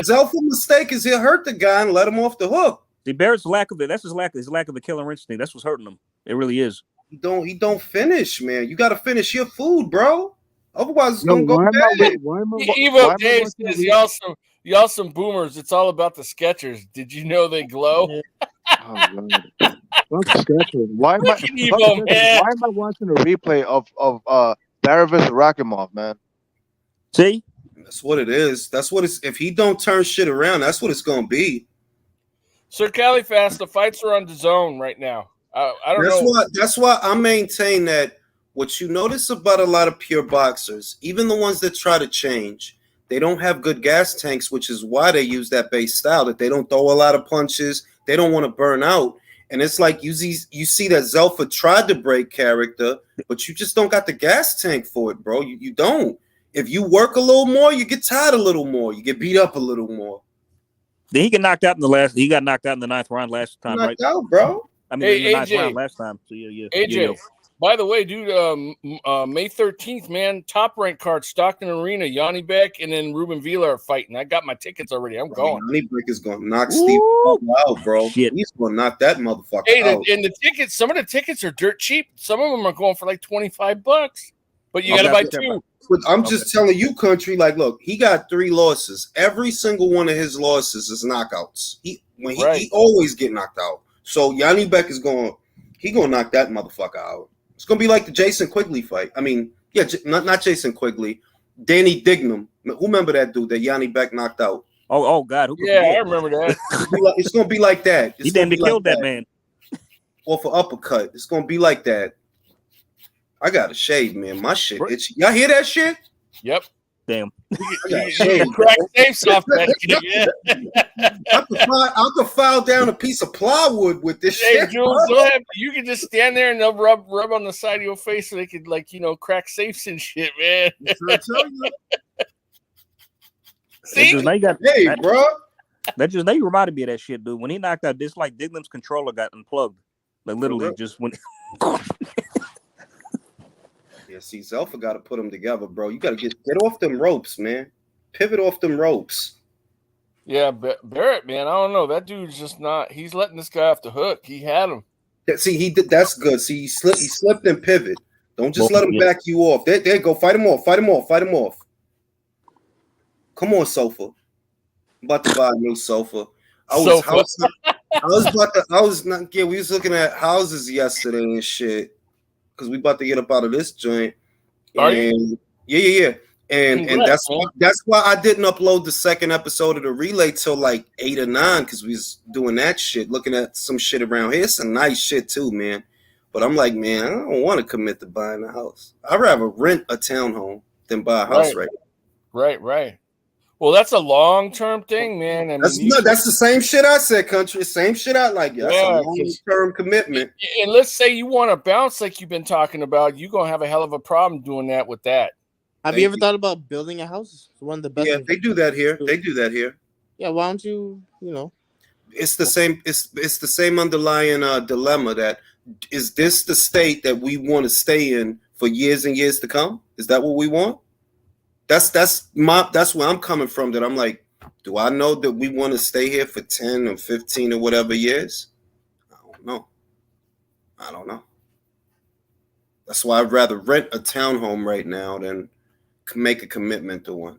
Zelf's mistake is he'll hurt the guy and let him off the hook. See, Barrett's lack of it. That's his lack of the killer instinct. That's what's hurting him. It really is. He don't finish, man. You got to finish your food, bro. Otherwise, it's gonna go bad. Evo Dave says y'all some boomers. It's all about the Skechers. Did you know they glow? Why am I watching a replay of Barrett versus Rakhimov, man? See, that's what it is. That's what it's. If he don't turn shit around, that's what it's gonna be. Sir Califast, the fights are on the zone right now. I don't know. That's why I maintain that. What you notice about a lot of pure boxers, even the ones that try to change, they don't have good gas tanks, which is why they use that base style, that they don't throw a lot of punches. They don't want to burn out. And it's like you see that Zelfa tried to break character, but you just don't got the gas tank for it, bro. You don't. If you work a little more, you get tired a little more. You get beat up a little more. Then he got knocked out in the last. He got knocked out in the 9th round last time, right? Out, bro. I mean, in the 9th round last time. So yeah. AJ. By the way, dude, May 13th, man, Top Rank card, Stockton Arena, Yanni Beck, and then Ruben Villa are fighting. I got my tickets already. I'm going. Yanni Beck is going to knock Steve out, bro. Shit. He's going to knock that motherfucker out. And the tickets, some of the tickets are dirt cheap. Some of them are going for like $25, but you got to buy 2. But I'm just telling you, country, like, look, he got 3 losses. Every single one of his losses is knockouts. He always get knocked out. So Yanni Beck is going to knock that motherfucker out. It's going to be like the Jason Quigley fight. I mean, yeah, not Jason Quigley. Danny Dignam. Who remember that dude that Yanni Beck knocked out? Oh God. I remember that. It's going to be like that. He damn near killed that man. Off an uppercut. It's going to be like that. I got a shade, man. My shit itchy. Y'all hear that shit? Yep. Damn. You crack safes off that kid, yeah. I could file down a piece of plywood with this shit. Jules, you can just stand there and they'll rub on the side of your face so they could, crack safes and shit, man. See? Bro. That just they reminded me of that shit, dude. When he knocked out this, like Dignam's controller got unplugged. Like literally just when. Yeah, see, Zelfa got to put them together, bro. You got to get off them ropes, man. Pivot off them ropes. Yeah, Barrett, man, I don't know. That dude's just not. He's letting this guy off the hook. He had him. Yeah, see, he did. That's good. See, he slipped and pivot. Don't just let him back you off. There you go. Fight him off. Come on, sofa. I'm about to buy a new sofa. We was looking at houses yesterday and shit. Because we about to get up out of this joint. Are you? Yeah. And Congrats, man. that's why I didn't upload the second episode of the relay till like 8 or 9 because we was doing that shit, looking at some shit around here. It's some nice shit too, man. But I'm like, man, I don't want to commit to buying a house. I'd rather rent a townhome than buy a house right now. Right. Well, that's a long-term thing, man. I mean, That's the same shit I said, country. Same shit I like. That's a long-term commitment. And let's say you want to bounce like you've been talking about, you're going to have a hell of a problem doing that with that. Have you ever thought about building a house? It's one of the best. Yeah, they do that here. Yeah, why don't you, It's the same. It's the same underlying dilemma that is this the state that we want to stay in for years and years to come? Is that what we want? That's where I'm coming from. That I'm like, do I know that we want to stay here for 10 or 15 or whatever years? I don't know. That's why I'd rather rent a townhome right now than make a commitment to one.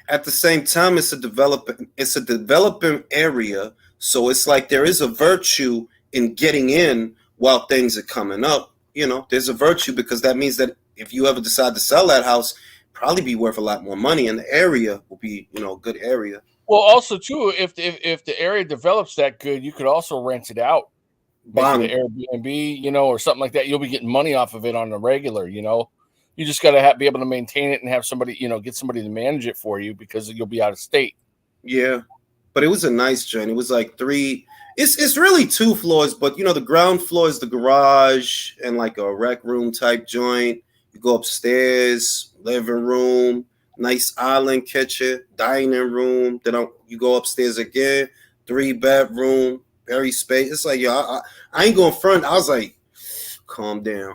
At the same time, it's a developing area, so it's like there is a virtue in getting in while things are coming up. There's a virtue because that means that if you ever decide to sell that house, probably be worth a lot more money, and the area will be, a good area. Well, also too, if the area develops that good, you could also rent it out, make it an Airbnb, or something like that. You'll be getting money off of it on the regular. You just got to be able to maintain it and have somebody, get somebody to manage it for you because you'll be out of state. Yeah, but it was a nice joint. It was like 3. It's really 2 floors, but the ground floor is the garage and like a rec room type joint. You go upstairs, living room, nice island kitchen, dining room. Then you go upstairs again, 3-bedroom, very space. It's like, I ain't going front. I was like, calm down.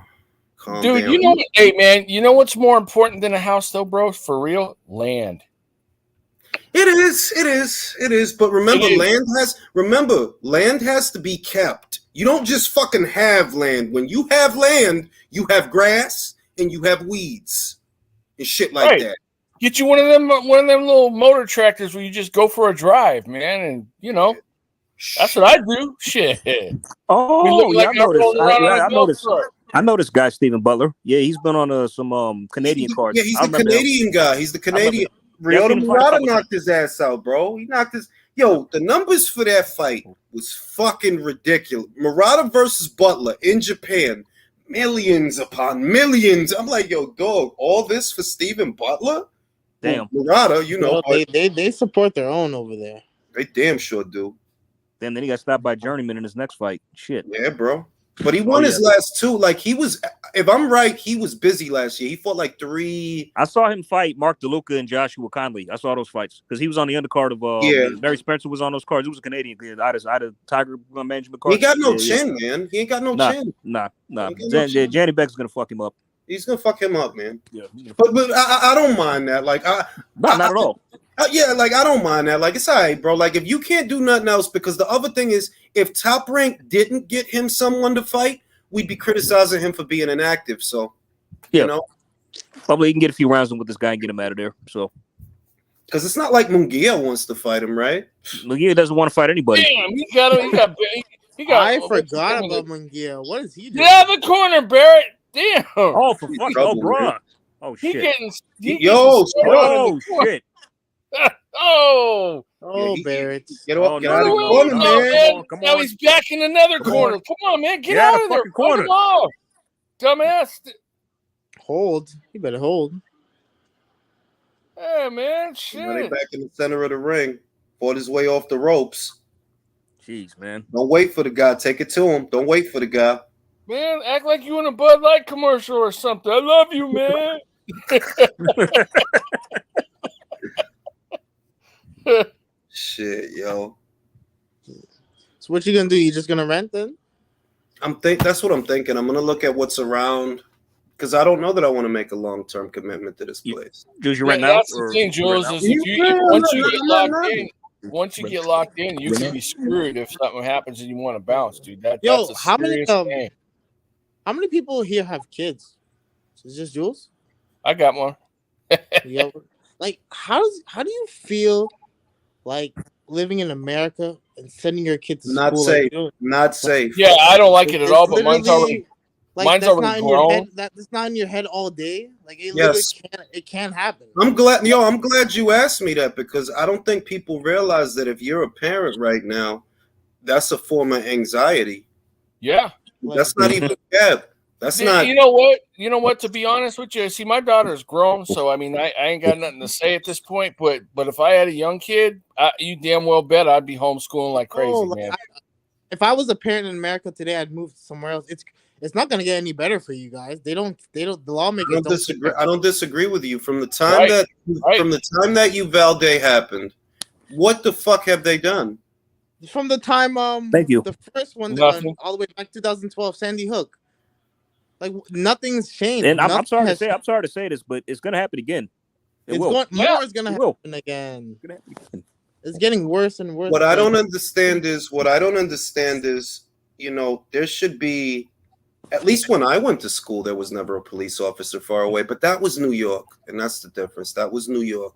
Dude, hey man, you know what's more important than a house though, bro? For real? Land. It is. But remember, land has to be kept. You don't just fucking have land. When you have land, you have grass and you have weeds and shit like that. Get you one of them little motor tractors where you just go for a drive, man, and that's what I do. Shit. Oh, yeah, I know this guy, Stephen Butler. Yeah, he's been on some Canadian cards. Yeah, he's the Canadian guy. He's the Canadian. Ryota Murata knocked his ass out, bro. He knocked his. Yo, the numbers for that fight was fucking ridiculous. Murata versus Butler in Japan, millions upon millions. I'm like, yo, dog, all this for Stephen Butler? Damn. Murata, they support their own over there. They damn sure do. Then he got stopped by Journeyman in his next fight. Shit. Yeah, bro. But he won his last 2. Like, he was, if I'm right, he was busy last year. He fought like 3. I saw him fight Mark DeLuca and Joshua Conley. I saw those fights because he was on the undercard of Barry Spencer was on those cards. He was a Canadian kid. I had a Tiger management card. He got no chin, man. He ain't got no chin. Nah. Janny Beck's gonna fuck him up. He's gonna fuck him up, man. Yeah. But I don't mind that. Like, not at all. Like, I don't mind that. Like, it's all right, bro. Like, if you can't do nothing else, because the other thing is, if Top Rank didn't get him someone to fight, we'd be criticizing him for being inactive. So, probably he can get a few rounds in with this guy and get him out of there. So, because it's not like Munguia wants to fight him, right? Munguia doesn't want to fight anybody. Damn, he got. I forgot about Munguia. What is he doing? Get out of the corner, Barrett. Damn. Oh, for fuck's sake, bro. Oh shit. Shit. Oh, Barrett. Get out of the corner, man. Come on. Now he's back in another corner. Come on, man. Get out of there. Corner. Dumbass. Hold. You better hold. Hey, man. Shit. He's back in the center of the ring. Fought his way off the ropes. Jeez, man. Don't wait for the guy. Take it to him. Don't wait for the guy. Man, act like you in a Bud Light commercial or something. I love you, man. Shit, yo. So what you gonna do? You just gonna rent then? That's what I'm thinking. I'm gonna look at what's around because I don't know that I want to make a long-term commitment to this place. Jules, you rent now? That's the thing, Jules. Is once you get locked in, you can be screwed if something happens and you want to bounce, dude. That's a serious thing. How many people here have kids? Is it just Jules? I got one. Yeah. Like, how do you feel like living in America and sending your kid to school? Not safe. Like, not safe. Yeah, I don't like it at all. But mine's already. Like Mine's that's already not in your grown. head. That's not in your head all day. Like it Yes. literally can't happen. I'm glad you asked me that, because I don't think people realize that if you're a parent right now, that's a form of anxiety. Yeah. That's not even bad. That's not. You know what? You know what? To be honest with you, see, my daughter's grown, so I mean, I ain't got nothing to say at this point. But if I had a young kid, you damn well bet I'd be homeschooling like crazy, man. If I was a parent in America today, I'd move somewhere else. It's not gonna get any better for you guys. They don't. The lawmakers don't disagree. I don't disagree with you. From the time that Uvalde happened, what the fuck have they done? From the time Thank you. the first one all the way back 2012, Sandy Hook. Like nothing's changed. And I'm sorry to say this, but it's gonna happen again. More is gonna happen again. It's getting worse and worse. What I don't understand is, you know, there should be, at least when I went to school, there was never a police officer far away, but that was New York, and that's the difference. That was New York.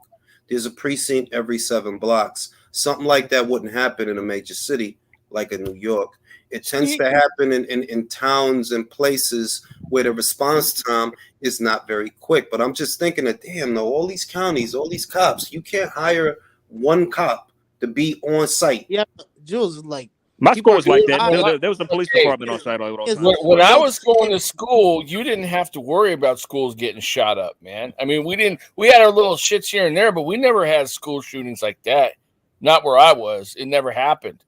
There's a precinct every 7 blocks. Something like that wouldn't happen in a major city like in New York. It tends to happen in towns and places where the response time is not very quick. But I'm just thinking that, damn, though, all these counties, all these cops, you can't hire one cop to be on site. Yeah, Jules, like my school was like that. There was a police department on site all the time. When I was going to school, you didn't have to worry about schools getting shot up, man. I mean, we had our little shits here and there, but we never had school shootings like that. Not where I was. It never happened.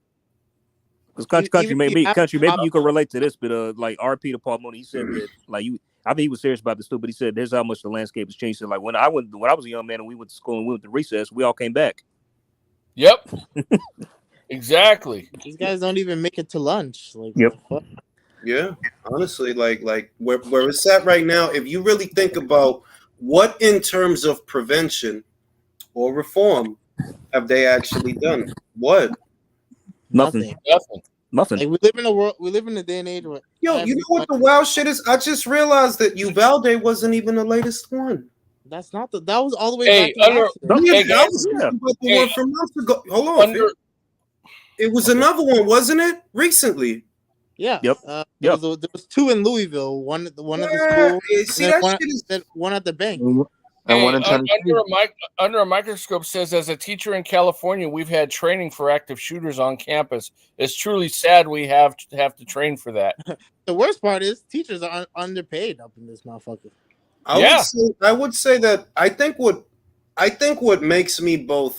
Because country, maybe you can relate to this, but like R.P. to Paul Mooney, he said that like I think he was serious about this too, but he said there's how much the landscape has changed. So, like when I was a young man and we went to school and we went to recess, we all came back. Yep. Exactly. These guys don't even make it to lunch. Like, yep. Yeah, honestly, like where it's at right now, if you really think about what in terms of prevention or reform have they actually done? What? Nothing. Like we live in a day and age where you know what the wild shit is? I just realized that Uvalde wasn't even the latest one. That was all the way back to the one from months ago. Hold on. It was another one, wasn't it? Recently. Yeah. Yep. There was 2 in Louisville. One at the school. One at the bank. And one in under a microscope says, as a teacher in California, we've had training for active shooters on campus. It's truly sad we have to train for that. The worst part is teachers are underpaid up in this motherfucker. I would say that I think what makes me both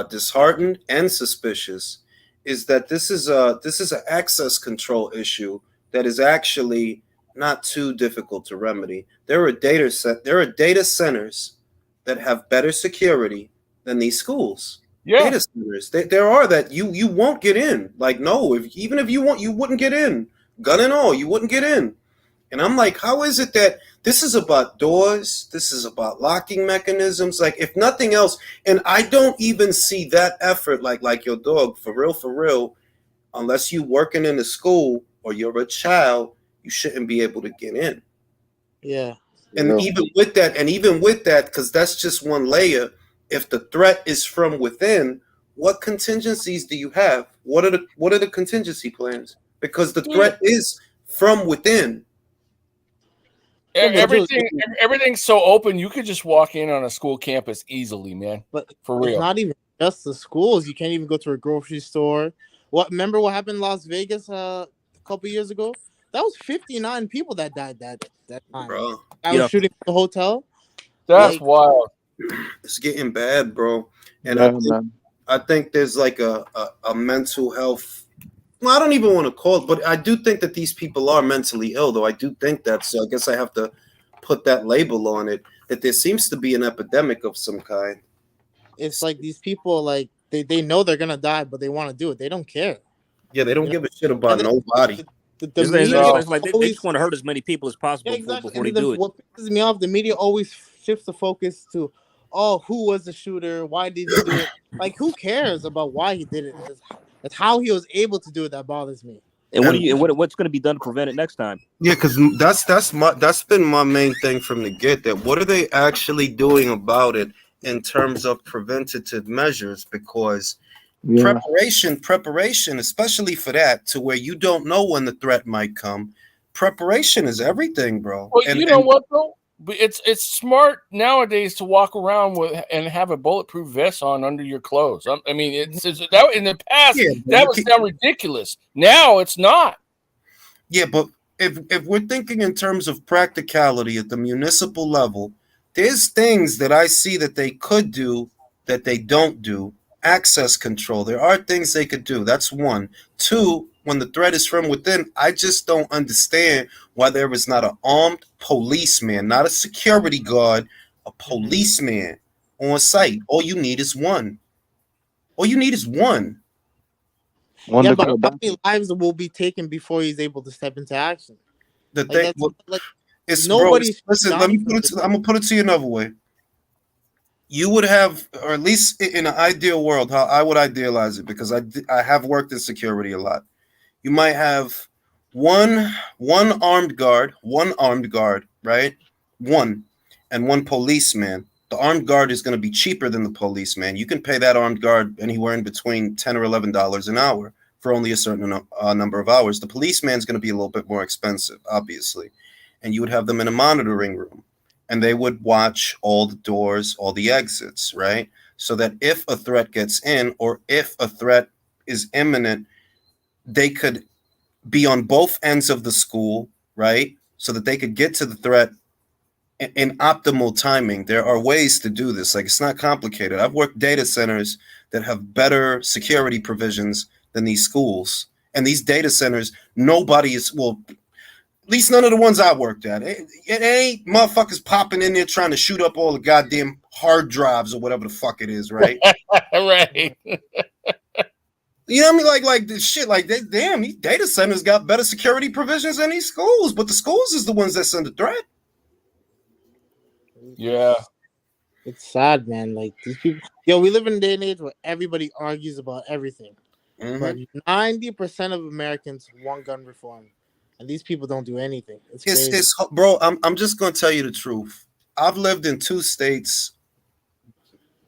disheartened and suspicious is that this is an access control issue that is actually not too difficult to remedy. There are data centers that have better security than these schools. Yeah. Data centers. There are that you won't get in. Like, no, even if you want, you wouldn't get in. Gun and all, you wouldn't get in. And I'm like, how is it that this is about doors? This is about locking mechanisms. Like, if nothing else, and I don't even see that effort like your dog, for real, unless you working in a school or you're a child, you shouldn't be able to get in. Yeah. And even with that, because that's just one layer, if the threat is from within, what contingencies do you have? What are the contingency plans? Because the threat is from within. Everything's so open, you could just walk in on a school campus easily, man. But for real. It's not even just the schools. You can't even go to a grocery store. Remember what happened in Las Vegas a couple years ago? That was 59 people that died that time. Bro. I was shooting at the hotel. That's wild. It's getting bad, bro. And I think there's like a mental health. Well, I don't even want to call it, but I do think that these people are mentally ill, though. I do think that. So I guess I have to put that label on it, that there seems to be an epidemic of some kind. It's like these people, like, they know they're going to die, but they want to do it. They don't care. Yeah, they don't give a shit about nobody. It's like they just want to hurt as many people as possible before they do it. What pisses me off, the media always shifts the focus to, who was the shooter? Why did he do it? Like, who cares about why he did it? It's how he was able to do it that bothers me. And what's going to be done to prevent it next time? Yeah, because that's been my main thing from the get. That what are they actually doing about it in terms of preventative measures? Because preparation, especially for that, to where you don't know when the threat might come. preparation is everything, bro. Well, you know what though? It's smart nowadays to walk around with and have a bulletproof vest on under your clothes. I mean, it's that in the past that would sound ridiculous. Now it's not. Yeah, but if we're thinking in terms of practicality at the municipal level, there's things that I see that they could do that they don't do. Access control. There are things they could do. That's one. Two, when the threat is from within, I just don't understand why there is not an armed policeman, not a security guard, a policeman on site. All you need is one. All you need is one. Yeah, but how many lives will be taken before he's able to step into action? The Like, thing, like it's nobody's. listen. Let me put it. I'm gonna put it to you another way. You would have, or at least in an ideal world, how I would idealize it, because I have worked in security a lot. You might have one armed guard, right? One, and one policeman. The armed guard is going to be cheaper than the policeman. You can pay that armed guard anywhere in between $10 or $11 an hour for only a certain number of hours. The policeman is going to be a little bit more expensive, obviously. And you would have them in a monitoring room, and they would watch all the doors, all the exits, right? So that if a threat gets in, or if a threat is imminent, they could be on both ends of the school, right? So that they could get to the threat in optimal timing. There are ways to do this. Like, it's not complicated. I've worked data centers that have better security provisions than these schools. And these data centers, nobody is, well, at least none of the ones I worked at. It ain't motherfuckers popping in there trying to shoot up all the goddamn hard drives or whatever the fuck it is, right? Right. You know what I mean? Like this shit, like damn, these data centers got better security provisions than these schools, but the schools is the ones that's under threat. Yeah. It's sad, man. Like, these people, we live in a day and age where everybody argues about everything. But 90% of Americans want gun reform, and these people don't do anything. It's crazy. It's bro. I'm just gonna tell you the truth. I've lived in two states,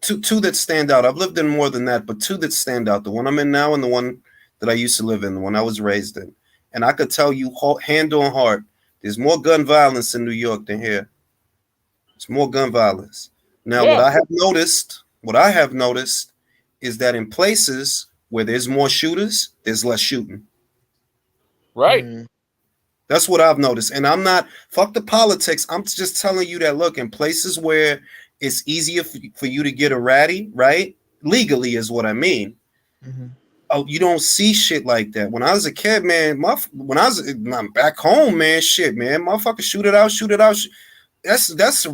two that stand out. I've lived in more than that, but two that stand out. The one I'm in now and the one that I used to live in, the one I was raised in. And I could tell you, hand on heart, there's more gun violence in New York than here. It's more gun violence. Now, what I have noticed is that in places where there's more shooters, there's less shooting. Right. That's what I've noticed. And I'm not, fuck the politics. I'm just telling you that, look, in places where it's easier for you to get a ratty, right? Legally is what I mean. Oh, you don't see shit like that. When I was a kid, man, when I was back home, man, shit, man, motherfucker, shoot it out. That's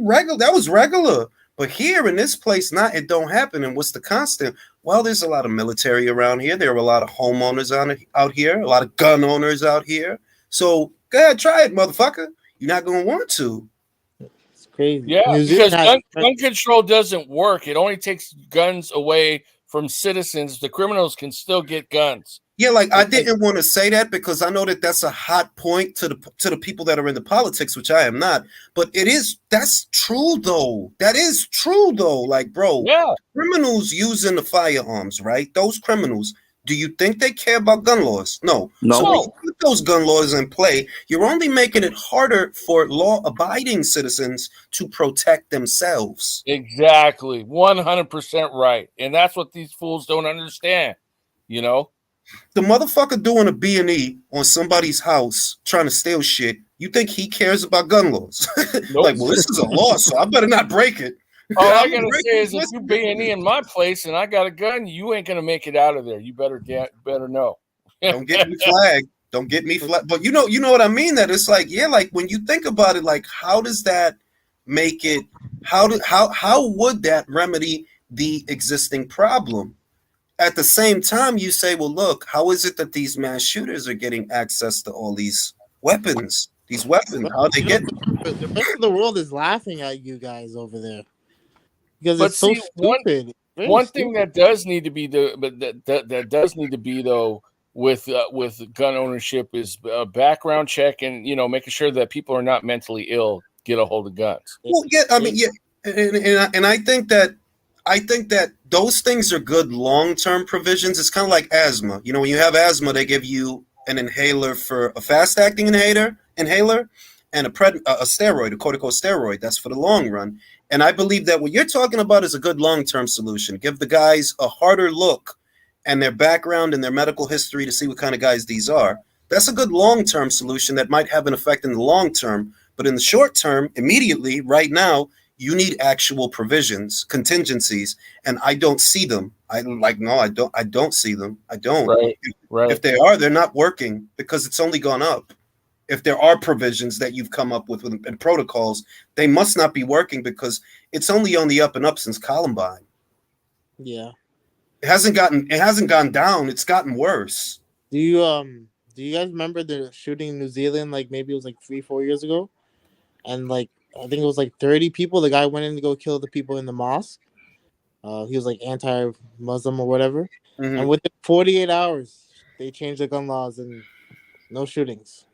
regular. That was regular. But here in this place, it don't happen. And what's the constant? Well, there's a lot of military around here. There are a lot of homeowners out here, a lot of gun owners out here. So go ahead, try it, motherfucker. You're not gonna want to. It's crazy. Yeah, because gun control doesn't work. It only takes guns away from citizens. The criminals can still get guns. Yeah, like I didn't want to say that because I know that that's a hot point to the people that are in the politics, which I am not. But that's true though. That is true though. Like, bro, criminals using the firearms, right? Those criminals. Do you think they care about gun laws? No. So when you put those gun laws in play, you're only making it harder for law-abiding citizens to protect themselves. Exactly. 100% right. And that's what these fools don't understand, you know? The motherfucker doing a B&E on somebody's house trying to steal shit, you think he cares about gun laws? Nope. Like, well, this is a law, so I better not break it. All I gotta say is, if you B&E in my place and I got a gun, you ain't gonna make it out of there. You better know. Don't get me flagged. Don't get me flagged. But you know what I mean. That it's like, yeah, like when you think about it, like how does that make it? How would that remedy the existing problem? At the same time, you say, well, look, how is it that these mass shooters are getting access to all these weapons? How are they getting? The rest of the world is laughing at you guys over there. Because it's so stupid. One thing that does need to be that does need to be though with gun ownership is a background check and making sure that people are not mentally ill get a hold of guns. Well, yeah, I mean, yeah, and I think that those things are good long-term provisions. It's kind of like asthma. When you have asthma, they give you an inhaler for a fast-acting inhaler, and a steroid, a corticosteroid. That's for the long run. And I believe that what you're talking about is a good long-term solution. Give the guys a harder look and their background and their medical history to see what kind of guys these are. That's a good long-term solution that might have an effect in the long term. But in the short term, immediately, right now, you need actual provisions, contingencies, and I don't see them. I don't see them. I don't. Right. If they are, they're not working because it's only gone up. If there are provisions that you've come up with and protocols, they must not be working because it's only on the up and up since Columbine. Yeah. It hasn't gone down. It's gotten worse. Do you guys remember the shooting in New Zealand? Like maybe it was like 3-4 years ago, and like I think it was like 30 people. The guy went in to go kill the people in the mosque. He was like anti-Muslim or whatever, and within 48 hours they changed the gun laws and no shootings.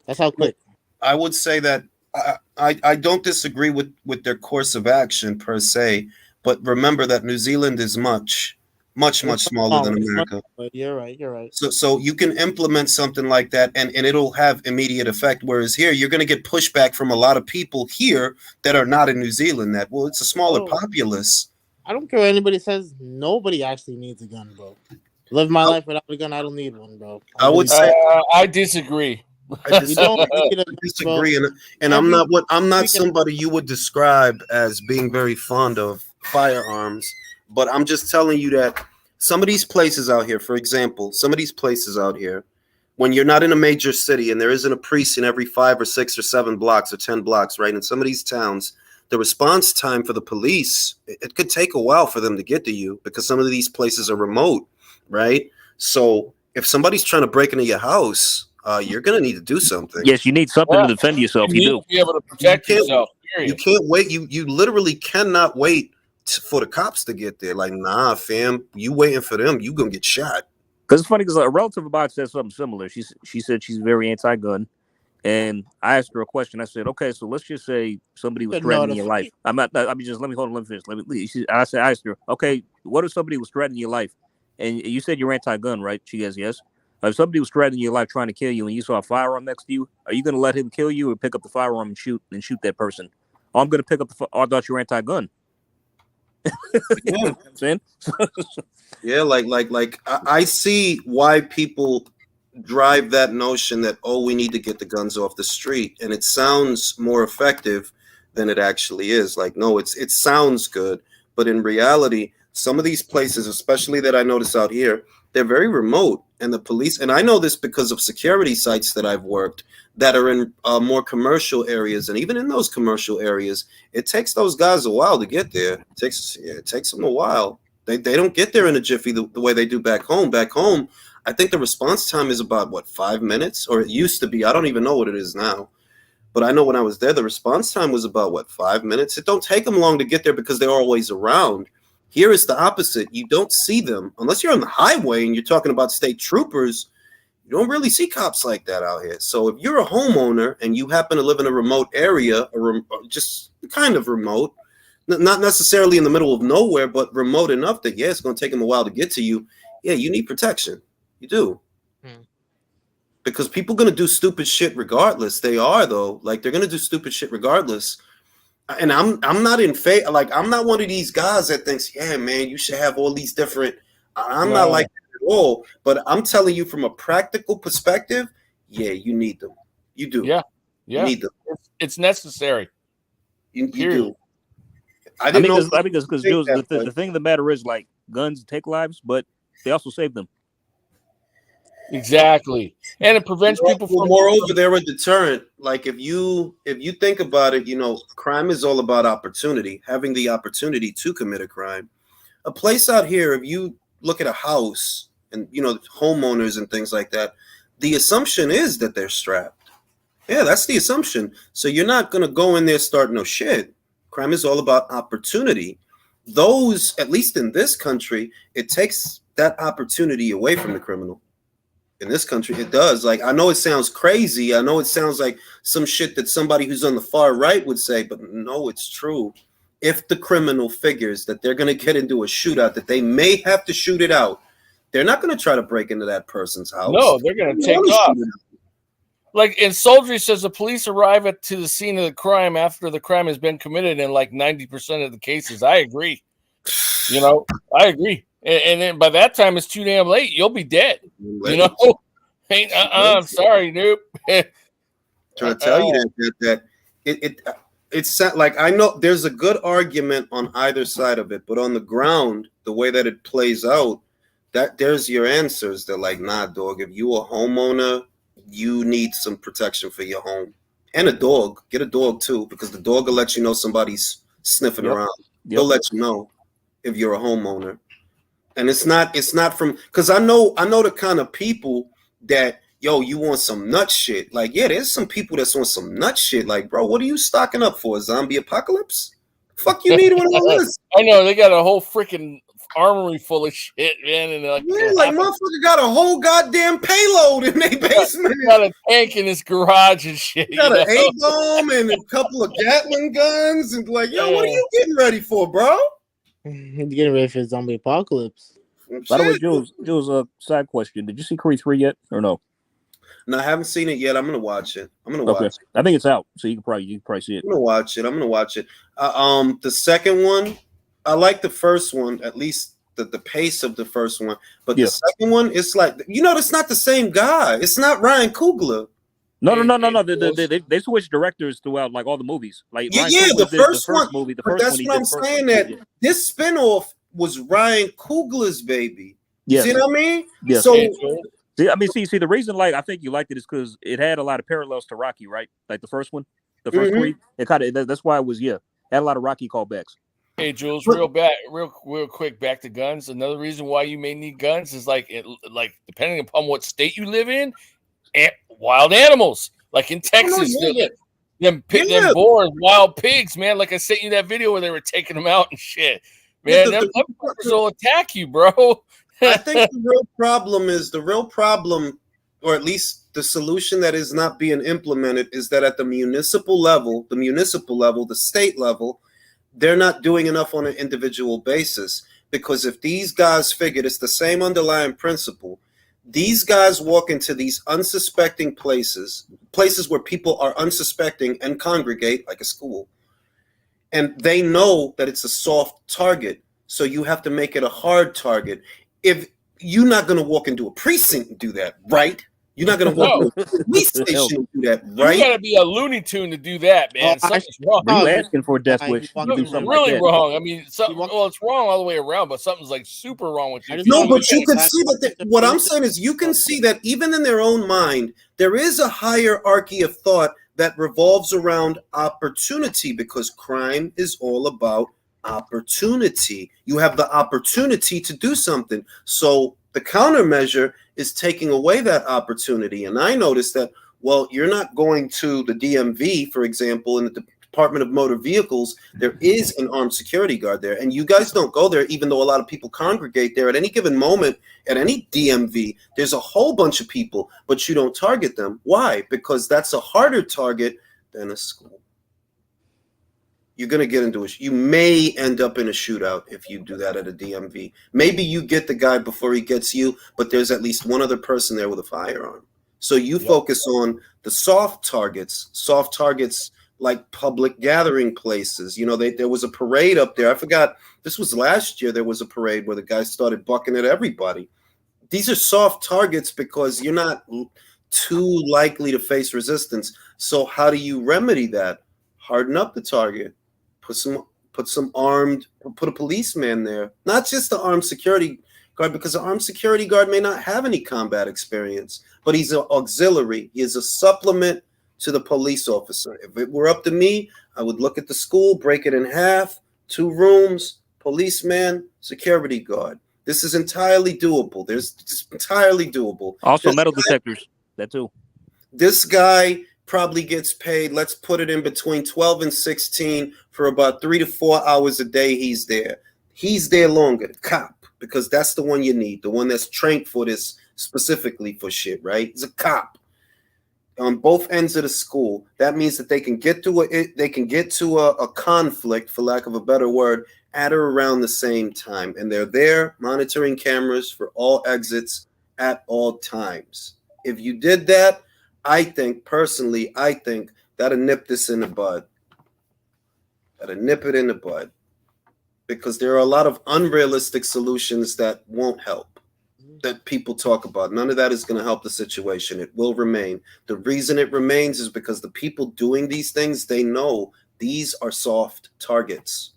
That's how quick. I would say that I don't disagree with their course of action per se, but remember that New Zealand is much smaller than America. But you're right. So you can implement something like that and it'll have immediate effect. Whereas here, you're going to get pushback from a lot of people here that are not in New Zealand. That, well, it's a smaller populace. I don't care what anybody says. Nobody actually needs a gun, bro. Live my life without a gun. I don't need one, bro. I would say I disagree. I disagree, and I'm not somebody you would describe as being very fond of firearms. But I'm just telling you that some of these places out here, for example, when you're not in a major city and there isn't a priest in every 5 or 6 or 7 blocks or 10 blocks, right? In some of these towns, the response time for the police, it could take a while for them to get to you because some of these places are remote, right? So if somebody's trying to break into your house, you're going to need to do something. Yes, you need something to defend yourself. You do. Be able to protect yourself. You can't wait. You literally cannot wait for the cops to get there. Like, nah, fam, you waiting for them, you gonna get shot. Because it's funny because a relative of mine said something similar. She said she's very anti-gun, and I asked her a question. I said, okay, so let's just say somebody was threatening your life. Let me finish. I asked her, okay, what if somebody was threatening your life? And you said you're anti-gun, right? She goes, yes. If somebody was threatening your life, trying to kill you, and you saw a firearm next to you, are you going to let him kill you or pick up the firearm and shoot that person? Oh, I'm going to pick up I thought you were anti-gun. You know what I'm saying? Yeah, like I see why people drive that notion that, oh, we need to get the guns off the street, and it sounds more effective than it actually is. Like, no, it sounds good, but in reality, some of these places, especially that I notice out here, they're very remote, and the police, and I know this because of security sites that I've worked that are in more commercial areas, and even in those commercial areas, it takes those guys a while to get there. It takes them a while. They don't get there in a jiffy the way they do back home. Back home, I think the response time is about 5 minutes, or it used to be. I don't even know what it is now, but I know when I was there, the response time was about 5 minutes. It don't take them long to get there because they're always around. Here is the opposite. You don't see them unless you're on the highway and you're talking about state troopers. You don't really see cops like that out here. So if you're a homeowner and you happen to live in a remote area, or just kind of remote, not necessarily in the middle of nowhere, but remote enough that, it's going to take them a while to get to you. Yeah, you need protection. You do. Because people are going to do stupid shit regardless. They are, though. Like, they're going to do stupid shit regardless. And I'm not in favor. Like, I'm not one of these guys that thinks, yeah, man, you should have all these different. I'm not like that at all. But I'm telling you from a practical perspective, you need them. You do. Yeah. You need them. It's necessary. You do. Because the thing of the matter is, like, guns take lives, but they also save them. Exactly, and it prevents people from. Moreover, they're a deterrent. Like, if you think about it, crime is all about opportunity, having the opportunity to commit a crime. A place out here, if you look at a house and homeowners and things like that, the assumption is that they're strapped. Yeah, that's the assumption. So you're not gonna go in there starting no shit. Crime is all about opportunity. Those, at least in this country, it takes that opportunity away from the criminal. In this country, it does. Like, I know it sounds crazy. I know it sounds like some shit that somebody who's on the far right would say, but no, it's true. If the criminal figures that they're going to get into a shootout, that they may have to shoot it out, They're not going to try to break into that person's house. No, they're going to take off. Like, and Soldier says the police arrive to the scene of the crime after the crime has been committed in like 90% of the cases. I agree. I agree. And then by that time, it's too damn late. You'll be dead. I'm sorry, nope. Trying to tell you that it's like, I know there's a good argument on either side of it, but on the ground, the way that it plays out, that there's your answers. They're like, nah, dog, if you a homeowner, you need some protection for your home. And a dog. Get a dog too, because the dog will let you know somebody's sniffing around. They'll let you know if you're a homeowner. And it's not from, because I know the kind of people that, yo, you want some nut shit. Like, yeah, there's some people that's on some nut shit. Like, bro, what are you stocking up for? A zombie apocalypse? Fuck you need one of those? I know, they got a whole freaking armory full of shit, man. And like motherfucker got a whole goddamn payload in their basement. Got a tank in his garage and shit. Got an A-bomb and a couple of Gatling guns and like, yo, what are you getting ready for, bro? Getting ready for a zombie apocalypse. By the way, Jules, a side question. Did you see Creed 3 yet or no? No, I haven't seen it yet. I'm gonna watch it. Watch it. I think it's out, so you can probably see it. I'm gonna watch it. The second one, I like the first one, at least the pace of the first one. But the second one, it's like, it's not the same guy. It's not Ryan Coogler. No. They switched directors throughout like all the movies. Like the first movie. That's what I'm saying. That this spinoff was Ryan Coogler's baby. Yeah. See what I mean? Yeah. So. See, the reason I think you liked it is because it had a lot of parallels to Rocky, right? Like the first one, the first Creed. It kind of that's why it was had a lot of Rocky callbacks. Hey, Jules, real quick, back to guns. Another reason why you may need guns is like depending upon what state you live in, wild animals like in Texas. Them boars, wild pigs, man. Like I sent you that video where they were taking them out and shit. Man, them fuckers will attack you, bro. I think the real problem, or at least the solution that is not being implemented, is that at the municipal level, the state level, they're not doing enough on an individual basis. Because if these guys figured, it's the same underlying principle. These guys walk into these unsuspecting places where people are unsuspecting and congregate, like a school, and they know that it's a soft target. So you have to make it a hard target. If you're not going to walk into a precinct and do that, right? You're not going to walk into a police station and do that, right? You got to be a Looney Tune to do that, man. Something's wrong. You asking for a death wish? Really wrong. I mean, it's wrong all the way around, but something's like super wrong with you. No, but you can see that. What I'm saying is, you can see that even in their own mind, there is a hierarchy of thought that revolves around opportunity, because crime is all about opportunity. You have the opportunity to do something. So the countermeasure is taking away that opportunity. And I noticed that, well, you're not going to the DMV, for example, in the Department of Motor Vehicles, there is an armed security guard there. And you guys don't go there, even though a lot of people congregate there. At any given moment, at any DMV, there's a whole bunch of people, but you don't target them. Why? Because that's a harder target than a school. You're going to get into you may end up in a shootout if you do that at a DMV. Maybe you get the guy before he gets you, but there's at least one other person there with a firearm. So you focus on the soft targets like public gathering places. There was a parade up there. I forgot, this was last year. There was a parade where the guy started bucking at everybody. These are soft targets because you're not too likely to face resistance. So how do you remedy that? Harden up the target. Put a policeman there, not just the armed security guard, because the armed security guard may not have any combat experience, but he's an auxiliary. He is a supplement to the police officer. If it were up to me, I would look at the school, break it in half, 2 rooms, policeman, security guard. This is entirely doable. It's entirely doable. Also, metal detectors, that too. This guy probably gets paid, let's put it in between 12 and 16 for about 3 to 4 hours a day. He's there longer, the cop, because that's the one you need, the one that's trained for this specifically for shit, right? He's a cop. on both ends of the school. That means that they can get to a conflict, for lack of a better word, at or around the same time, and they're there monitoring cameras for all exits at all times. If you did that, I think that'll nip this in the bud. That'll nip it in the bud, because there are a lot of unrealistic solutions that won't help, that people talk about. None of that is going to help the situation. It will remain. The reason it remains is because the people doing these things, they know these are soft targets.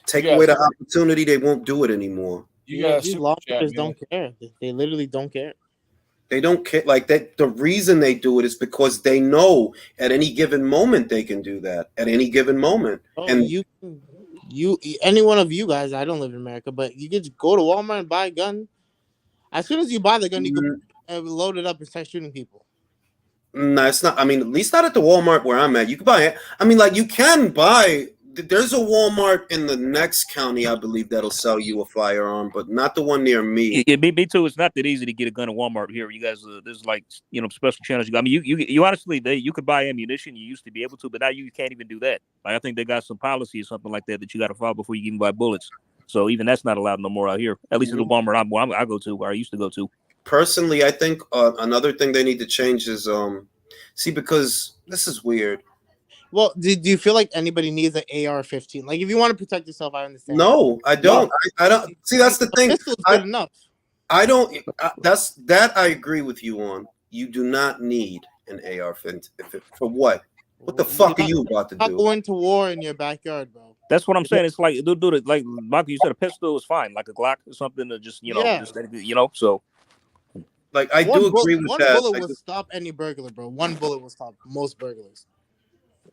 Take away the opportunity, they won't do it anymore. These lawmakers don't care. They literally don't care. They don't care. Like that. The reason they do it is because they know at any given moment they can do that. At any given moment, and any one of you guys. I don't live in America, but you could go to Walmart and buy a gun. As soon as you buy the gun, you can load it up and start shooting people. No, it's not. I mean, at least not at the Walmart where I'm at. You can buy it. I mean, like you can buy. There's a Walmart in the next county, I believe, that'll sell you a firearm, but not the one near me. Me too. It's not that easy to get a gun at Walmart here. You guys, there's like special channels. I mean, you honestly, you could buy ammunition. You used to be able to, but now you can't even do that. Like I think they got some policy or something like that you got to follow before you can even buy bullets. So even that's not allowed no more out here. At least at the Walmart I go to, where I used to go to. Personally, I think another thing they need to change is because this is weird. Well, do you feel like anybody needs an AR-15? Like, if you want to protect yourself, I understand. No, I don't. I don't. See, that's the thing. Good enough. I don't. That I agree with you on. You do not need an AR-15 for what? What the fuck are you about to do? Not going to war in your backyard, bro. That's what I'm saying. It's like do it like Michael. You said a pistol is fine, like a Glock or something to just so. Like I do agree with that. One bullet will stop any burglar, bro. One bullet will stop most burglars.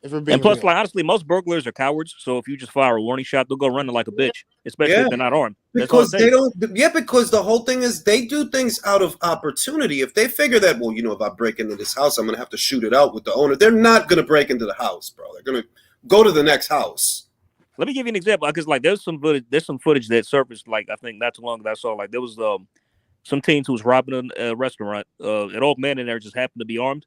And plus, like honestly, most burglars are cowards. So if you just fire a warning shot, they'll go running like a bitch, especially if they're not armed. Because they don't. Yeah, because the whole thing is they do things out of opportunity. If they figure that, well, if I break into this house, I'm gonna have to shoot it out with the owner. They're not gonna break into the house, bro. They're gonna go to the next house. Let me give you an example, because like there's some footage that surfaced, like I think not too long ago. I saw like there was some teens who was robbing a restaurant. An old man in there just happened to be armed.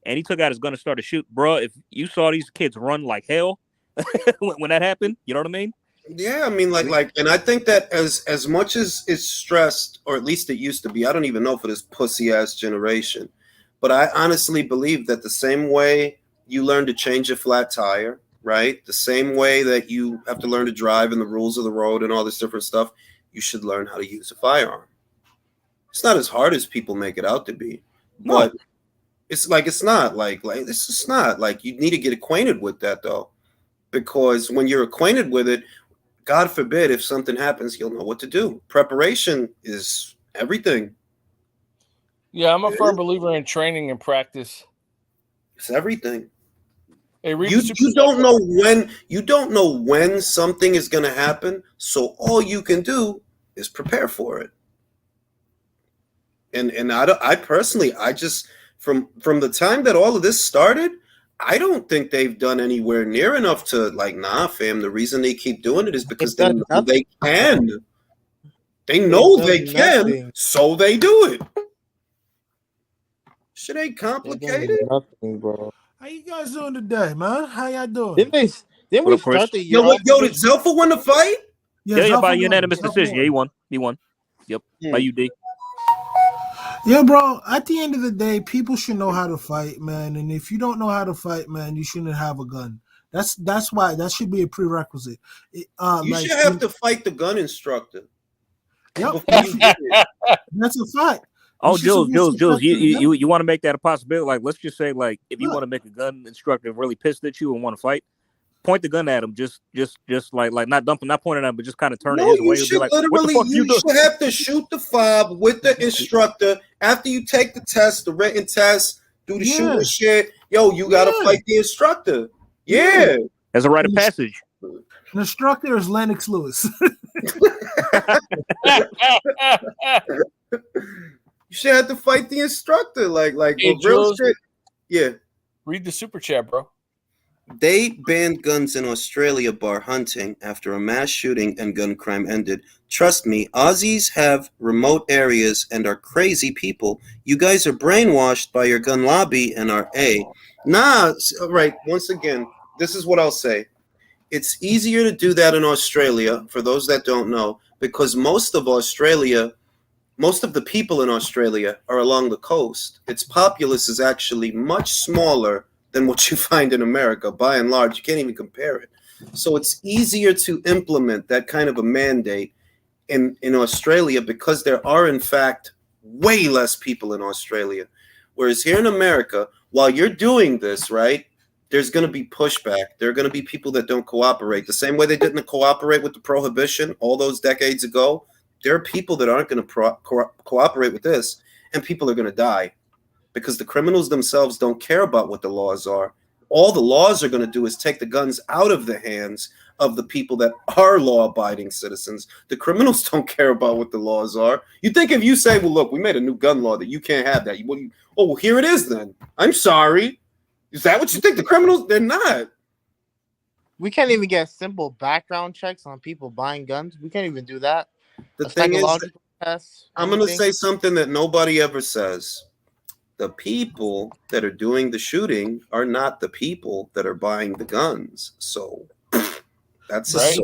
And he took out his gun and started shooting. Bro, if you saw these kids run like hell when that happened, you know what I mean? Yeah, I mean, like, and I think that as much as it's stressed, or at least it used to be, I don't even know for this pussy-ass generation, but I honestly believe that the same way you learn to change a flat tire, right? The same way that you have to learn to drive and the rules of the road and all this different stuff, you should learn how to use a firearm. It's not as hard as people make it out to be, but it's not like it's just not like you need to get acquainted with that though, because when you're acquainted with it, God forbid if something happens, you'll know what to do. Preparation is everything. Yeah, I'm a firm believer in training and practice. It's everything. Hey, you don't know when something is going to happen, so all you can do is prepare for it. And I personally just from the time that all of this started, I don't think they've done anywhere near enough to nah, fam. The reason they keep doing it is because they know they can. They know they can, so they do it. Shit ain't complicated. Nothing, bro. How you guys doing today, man? How y'all doing? Didn't we start the year? Yo, did Zelfa win the fight? Yeah, by unanimous decision. Yeah, he won. Yep. By UD. Yeah, bro. At the end of the day, people should know how to fight, man. And if you don't know how to fight, man, you shouldn't have a gun. That's why that should be a prerequisite. You should have to fight the gun instructor. Yep. That's a fact. Oh, Jules, you want to make that a possibility? Like, let's just say, like, if you want to make a gun instructor really pissed at you and want to fight, point the gun at him. Just like not pointing at him, but just kind of turn it his way. Should like, literally, you should have to shoot the fob with the instructor after you take the test, the written test, do the shooting shit. Yo, you gotta fight the instructor. Yeah, as a rite of passage. The instructor is Lennox Lewis. You should have to fight the instructor, like hey, real shit. Yeah. Read the super chat, bro. They banned guns in Australia bar hunting after a mass shooting and gun crime ended. Trust me, Aussies have remote areas and are crazy people. You guys are brainwashed by your gun lobby and are right. Once again, this is what I'll say. It's easier to do that in Australia, for those that don't know, because most of the people in Australia are along the coast. Its populace is actually much smaller than what you find in America. By and large, you can't even compare it. So it's easier to implement that kind of a mandate in Australia because there are, in fact, way less people in Australia. Whereas here in America, while you're doing this, right, there's going to be pushback. There are going to be people that don't cooperate. The same way they didn't cooperate with the prohibition all those decades ago, there are people that aren't going to cooperate with this, and people are going to die because the criminals themselves don't care about what the laws are. All the laws are going to do is take the guns out of the hands of the people that are law-abiding citizens. The criminals don't care about what the laws are. You think if you say, well, look, we made a new gun law that you can't have that. Well, here it is then. I'm sorry. Is that what you think? The criminals? They're not. We can't even get simple background checks on people buying guns. We can't even do that. The A thing is, psychological test. I'm going to anything. say something that nobody ever says. The people that are doing the shooting are not the people that are buying the guns. So that's Right.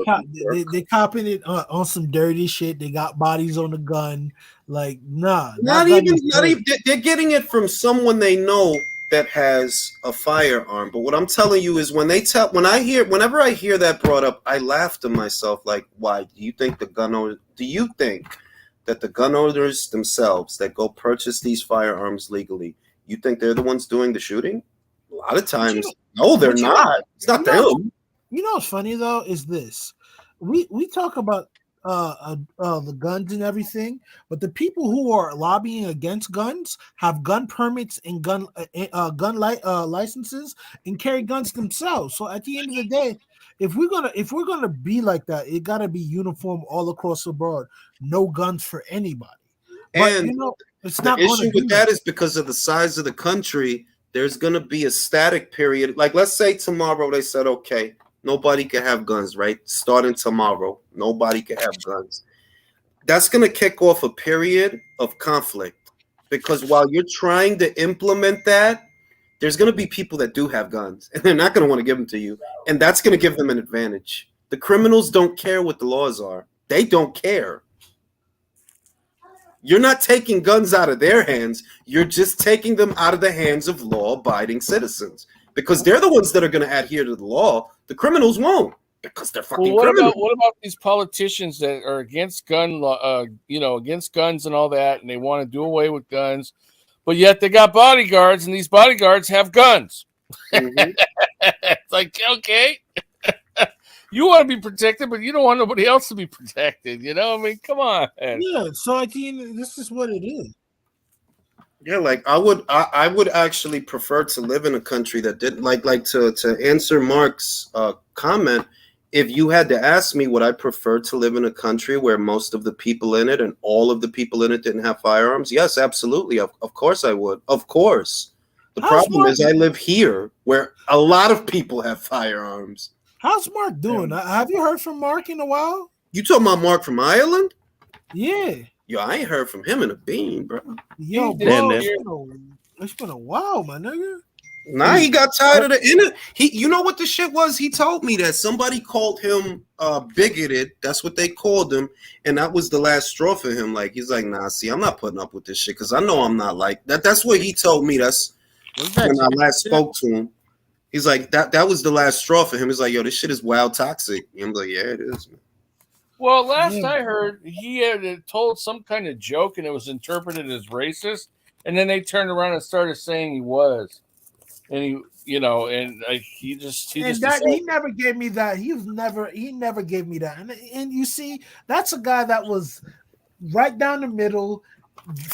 They copping it on some dirty shit. They got bodies on the gun. Like, nah. Not even. They're getting it from someone they know that has a firearm. But what I'm telling you is whenever I hear that brought up, I laugh to myself like, why? Do you think that the gun owners themselves that go purchase these firearms legally, you think they're the ones doing the shooting? A lot of times, no, they're not. It's not them. You know what's funny though is this: we talk about the guns and everything, but the people who are lobbying against guns have gun permits and licenses and carry guns themselves. So at the end of the day, if we're gonna be like that, it gotta be uniform all across the board. No guns for anybody. But And it's the not issue with that is because of the size of the country. There's going to be a static period. Like, let's say tomorrow they said, okay, nobody can have guns, right? Starting tomorrow, nobody can have guns. That's going to kick off a period of conflict because while you're trying to implement that, there's going to be people that do have guns and they're not going to want to give them to you. And that's going to give them an advantage. The criminals don't care what the laws are. They don't care. You're not taking guns out of their hands. You're just taking them out of the hands of law-abiding citizens because they're the ones that are going to adhere to the law. The criminals won't because they're fucking criminals. What about these politicians that are against gun law, against guns and all that, and they want to do away with guns, but yet they got bodyguards, and these bodyguards have guns. Mm-hmm. It's like, okay. You want to be protected, but you don't want nobody else to be protected. You know, I mean, come on. Yeah, so this is what it is. Yeah, like I would actually prefer to live in a country that didn't like to answer Mark's comment. If you had to ask me, would I prefer to live in a country where most of the people in it and all of the people in it didn't have firearms? Yes, absolutely. Of course I would. Of course. The problem is I live here where a lot of people have firearms. How's Mark doing? Have you heard from Mark in a while? You talking about Mark from Ireland? Yeah. Yo, I ain't heard from him in a bean, bro. Yo, bro, it's been a while, my nigga. Nah, he got tired of the internet. You know what the shit was? He told me that somebody called him bigoted. That's what they called him, and that was the last straw for him. Like, he's like, nah, see, I'm not putting up with this shit because I know I'm not like that. That's what he told me. That's when I last spoke to him. He's like, that was the last straw for him. He's like, yo, this shit is wild toxic. And I'm like, yeah, it is, man. Well, last I heard, he had told some kind of joke and it was interpreted as racist. And then they turned around and started saying he was. And he never gave me that. He never gave me that. And you see, that's a guy that was right down the middle,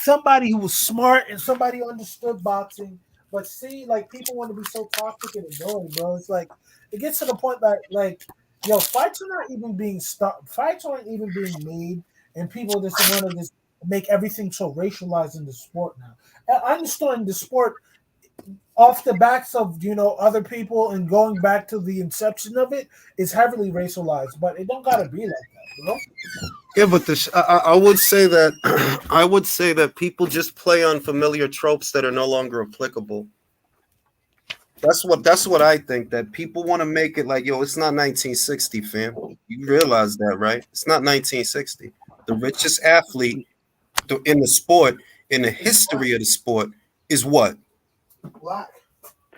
somebody who was smart and somebody who understood boxing. But see, like, people want to be so toxic and annoying, bro. It's like it gets to the point that, like, yo, fights are not even being stopped. Fights aren't even being made, and people just want to just make everything so racialized in the sport now. I understand the sport off the backs of other people and going back to the inception of it is heavily racialized, but it don't gotta be like that, bro. Yeah, but I would say that I would say that people just play on familiar tropes that are no longer applicable. That's what I think. That people want to make it like, yo, it's not 1960, fam. You realize that, right? It's not 1960. The richest athlete in the sport, in the history of the sport, is what? Black.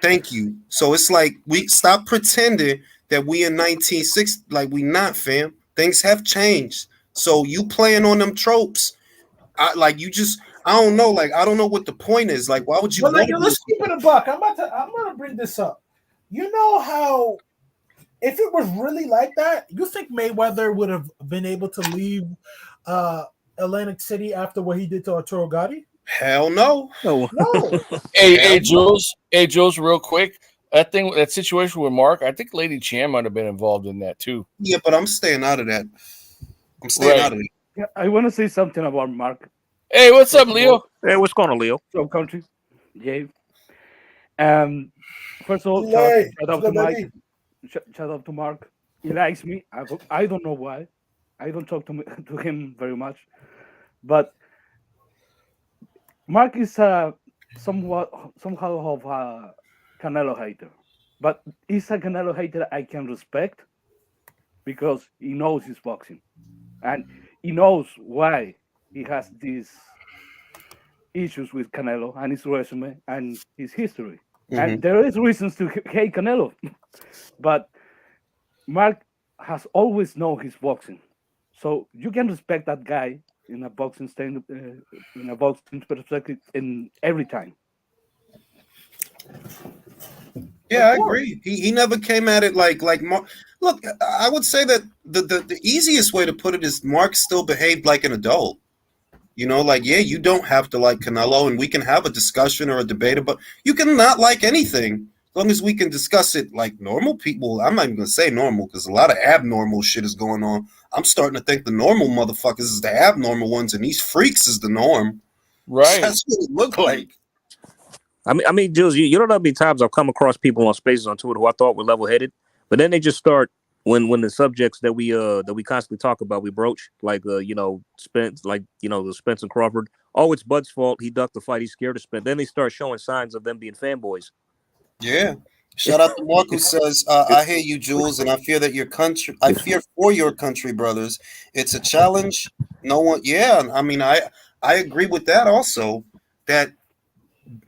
Thank you. So it's like we stop pretending that we in 1960, like we not, fam. Things have changed. So you playing on them tropes, I don't know, like I don't know what the point is. Like, why would you But want to let's keep it a buck. I'm gonna bring this up. You know how if it was really like that, you think Mayweather would have been able to leave Atlantic City after what he did to Arturo Gatti? Hell no. No. No. Hey, Jules, real quick. That situation with Mark, I think Lady Chan might have been involved in that too. Yeah, but I'm staying out of that. I'm staying out of it. Yeah, I want to say something about Mark. Hey, what's up, Leo? Hey, what's going on, Leo? So country. Yeah. First of all, Delay. shout out to Mike. Shout out to Mark. He likes me. I don't know why. I don't talk to him very much, but Mark is somehow of a Canelo hater, but he's a Canelo hater I can respect because he knows his boxing and he knows why he has these issues with Canelo and his resume and his history. And there is reasons to hate Canelo, but Mark has always known his boxing, so you can respect that guy in a boxing in a boxing perspective in every time. Yeah, I agree. He never came at it like Mark. Look, I would say that the easiest way to put it is Mark still behaved like an adult. You know, like, yeah, you don't have to like Canelo, and we can have a discussion or a debate about. You can not like anything as long as we can discuss it like normal people. I'm not even gonna say normal because a lot of abnormal shit is going on. I'm starting to think the normal motherfuckers is the abnormal ones, and these freaks is the norm. Right. That's what it look like. I mean, Jules, you don't know how many times I've come across people on spaces on Twitter who I thought were level-headed, but then they just start when the subjects that we constantly talk about, we broach, like Spence, the Spence and Crawford. Oh, it's Bud's fault. He ducked the fight. He's scared of Spence. Then they start showing signs of them being fanboys. Yeah. Shout out to Mark who says, I hear you, Jules, and I fear that I fear for your country, brothers. It's a challenge. No one, yeah. I mean, I agree with that also, that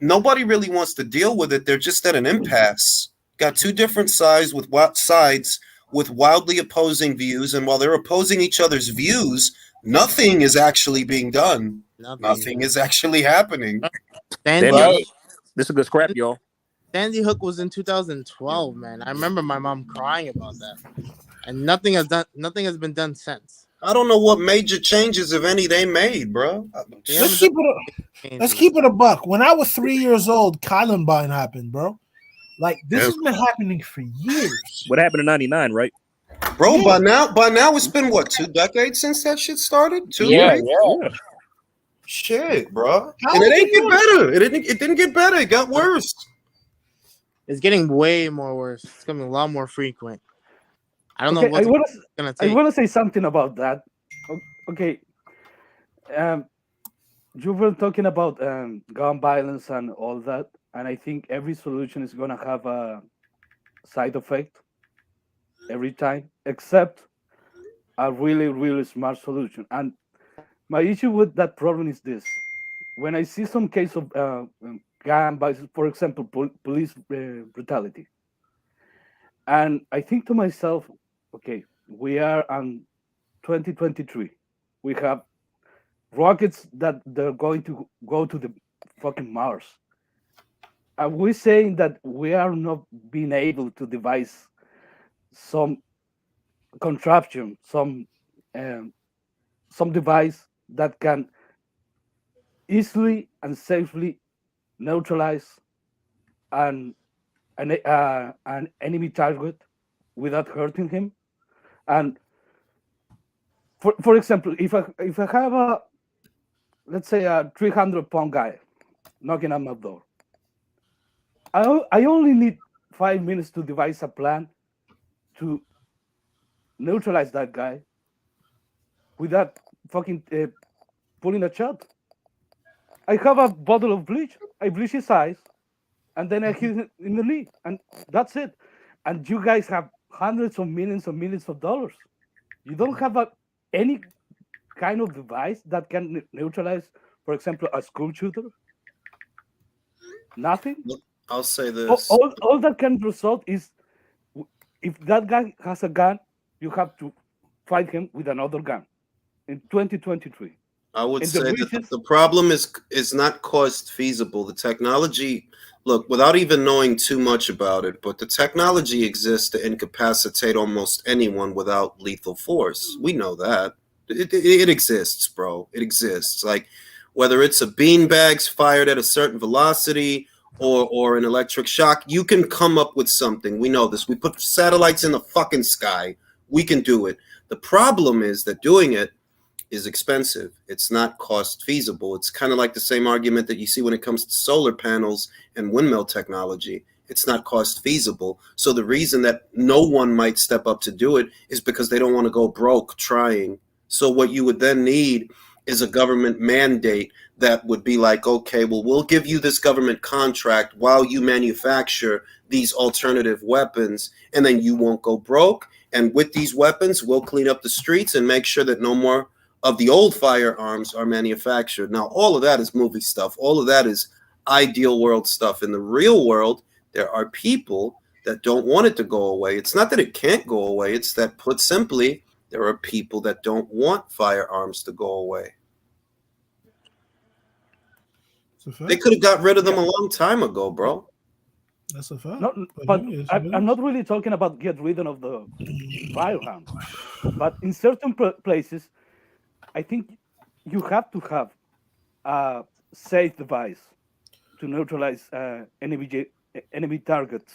nobody really wants to deal with it. They're just at an impasse. Got two different sides with wildly opposing views, and while they're opposing each other's views, nothing is actually being done. Nothing is actually happening. This is a good scrap, y'all. Sandy Hook was in 2012, man. I remember my mom crying about that, and nothing has been done since. I don't know what major changes, if any, they made, bro. Let's keep it a buck. When I was 3 years old, Columbine happened, bro. Like, this has been happening for years. What happened in '99, right? Bro, by now it's been what, 2 decades since that shit started? Yeah. Shit, bro. And it ain't get better. It didn't get better. It got worse. It's getting way more worse. It's becoming a lot more frequent. I don't know what it's gonna take. I want to say something about that. Okay. You were talking about gun violence and all that, and I think every solution is gonna have a side effect every time, except a really, really smart solution. And my issue with that problem is this: when I see some case of gun violence, for example, police brutality, and I think to myself, okay, we are on 2023. We have rockets that they're going to go to the fucking Mars. Are we saying that we are not being able to devise some contraption, some device that can easily and safely neutralize an enemy target without hurting him? And for example, if I have a, let's say, a 300-pound guy knocking on my door, I only need 5 minutes to devise a plan to neutralize that guy without fucking pulling a shot. I have a bottle of bleach. I bleach his eyes, and then I hit him in the knee, and that's it. And you guys have hundreds of millions of dollars. You don't have any kind of device that can neutralize, for example, a school shooter. Nothing. I'll say this. All that can result is if that guy has a gun, you have to fight him with another gun in 2023. I would say that the problem is not cost feasible. The technology, look, without even knowing too much about it, but the technology exists to incapacitate almost anyone without lethal force. We know that. It exists, bro. It exists. Like, whether it's a beanbags fired at a certain velocity or an electric shock, you can come up with something. We know this. We put satellites in the fucking sky. We can do it. The problem is that doing it is expensive. It's not cost feasible. It's kind of like the same argument that you see when it comes to solar panels and windmill technology. It's not cost feasible. So the reason that no one might step up to do it is because they don't want to go broke trying. So what you would then need is a government mandate that would be like, okay, well, we'll give you this government contract while you manufacture these alternative weapons, and then you won't go broke. And with these weapons, we'll clean up the streets and make sure that no more of the old firearms are manufactured. Now, all of that is movie stuff. All of that is ideal world stuff. In the real world, there are people that don't want it to go away. It's not that it can't go away. It's that, put simply, there are people that don't want firearms to go away. They could have got rid of them a long time ago, bro. That's a fact. No, but I'm not really talking about get rid of the firearms. But in certain places, I think you have to have a safe device to neutralize enemy targets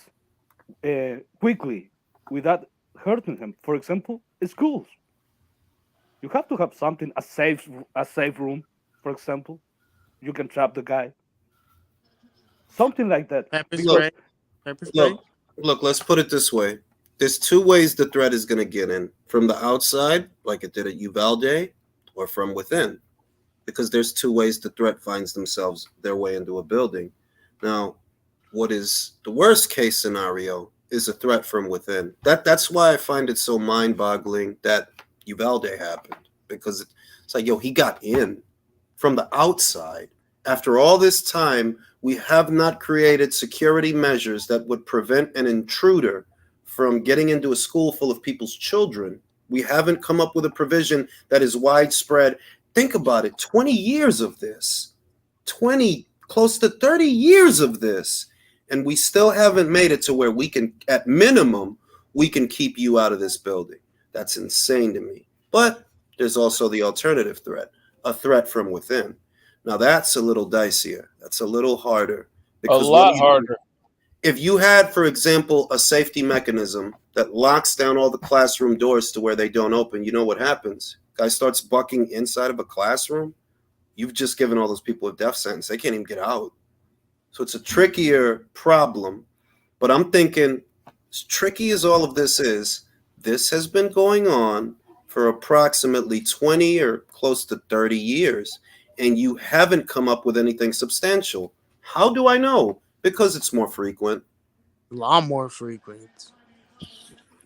quickly without hurting them. For example, schools. You have to have something, a safe room, for example. You can trap the guy. Something like that. Pepper spray. Pepper spray. Look, let's put it this way. There's two ways the threat is going to get in. From the outside, like it did at Uvalde, or from within. Because there's two ways the threat finds their way into a building. Now, what is the worst case scenario is a threat from within. That's why I find it so mind-boggling that Uvalde happened. Because it's like, yo, he got in from the outside. After all this time, we have not created security measures that would prevent an intruder from getting into a school full of people's children. We haven't come up with a provision that is widespread. Think about it, 20 years of this, close to 30 years of this, and we still haven't made it to where we can, at minimum, we can keep you out of this building. That's insane to me. But there's also the alternative threat, a threat from within. Now that's a little dicier. That's a little harder. A lot harder. If you had, for example, a safety mechanism that locks down all the classroom doors to where they don't open, you know what happens? Guy starts bucking inside of a classroom. You've just given all those people a death sentence. They can't even get out. So it's a trickier problem. But I'm thinking, as tricky as all of this is, this has been going on for approximately 20 or close to 30 years. And you haven't come up with anything substantial. How do I know? Because it's more frequent. A lot more frequent.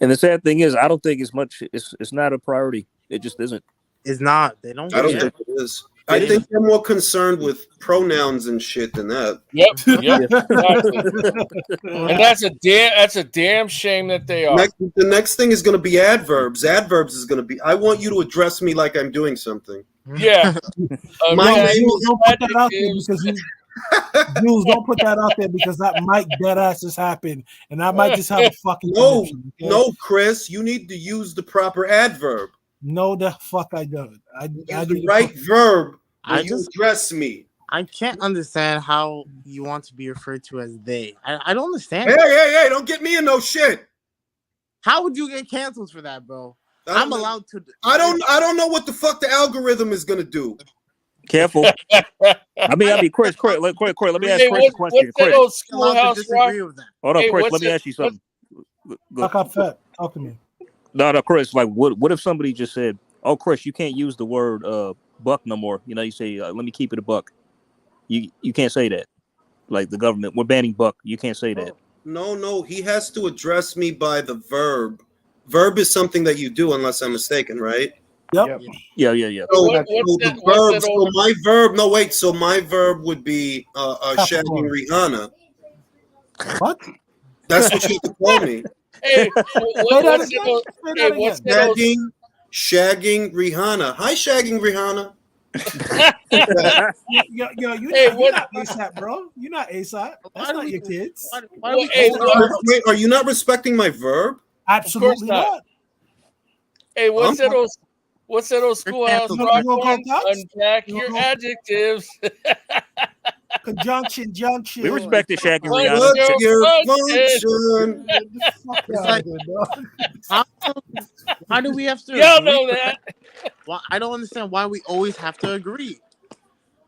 And the sad thing is, I don't think it's not a priority. It just isn't. It's not. They don't. I don't think it is. I think they're more concerned with pronouns and shit than that. Yep. Exactly. And that's a damn shame that they are. The next thing is going to be adverbs. Adverbs is going to be, I want you to address me like I'm doing something. Yeah. My name don't put that out there because Jules, don't put that out there because that might dead ass just happen, and I might just have a fucking connection, okay? No, Chris, you need to use the proper adverb. No, the fuck I don't. I use the right verb when you address me. I can't understand how you want to be referred to as they. I don't understand. Hey, don't get me in no shit. How would you get canceled for that, bro? I'm allowed to. I don't know what the fuck the algorithm is gonna do. Careful. I mean, Chris, let me ask Hey, Chris a question. what's that Chris, old Allowed to schoolhouse rock? disagree with that. hold on, Hey, Chris. what's Let me that? ask you something. Talk up, Fat. Talk to me. No, Chris. Like, what if somebody just said, "Oh, Chris, you can't use the word buck no more." You know, you say, "Let me keep it a buck." You can't say that. Like the government, we're banning buck. You can't say that. No. He has to address me by the verb. Verb is something that you do, unless I'm mistaken, right? Yep. Yeah. So, What's the verb. So my verb. No, wait. So my verb would be shagging Rihanna. What? That's what you have to call me. Hey, what's Shagging Rihanna. Hi, shagging Rihanna. You're not ASAP, bro. You're not ASAP. That's not your kids. Wait, are you not respecting my verb? Absolutely not. Hey, what's that old schoolhouse rock one? Unpack your adjectives. Conjunction, junction. We respect the shagging Rihanna. What's your function? Why do we have to? Y'all know that. Well, I don't understand why we always have to agree.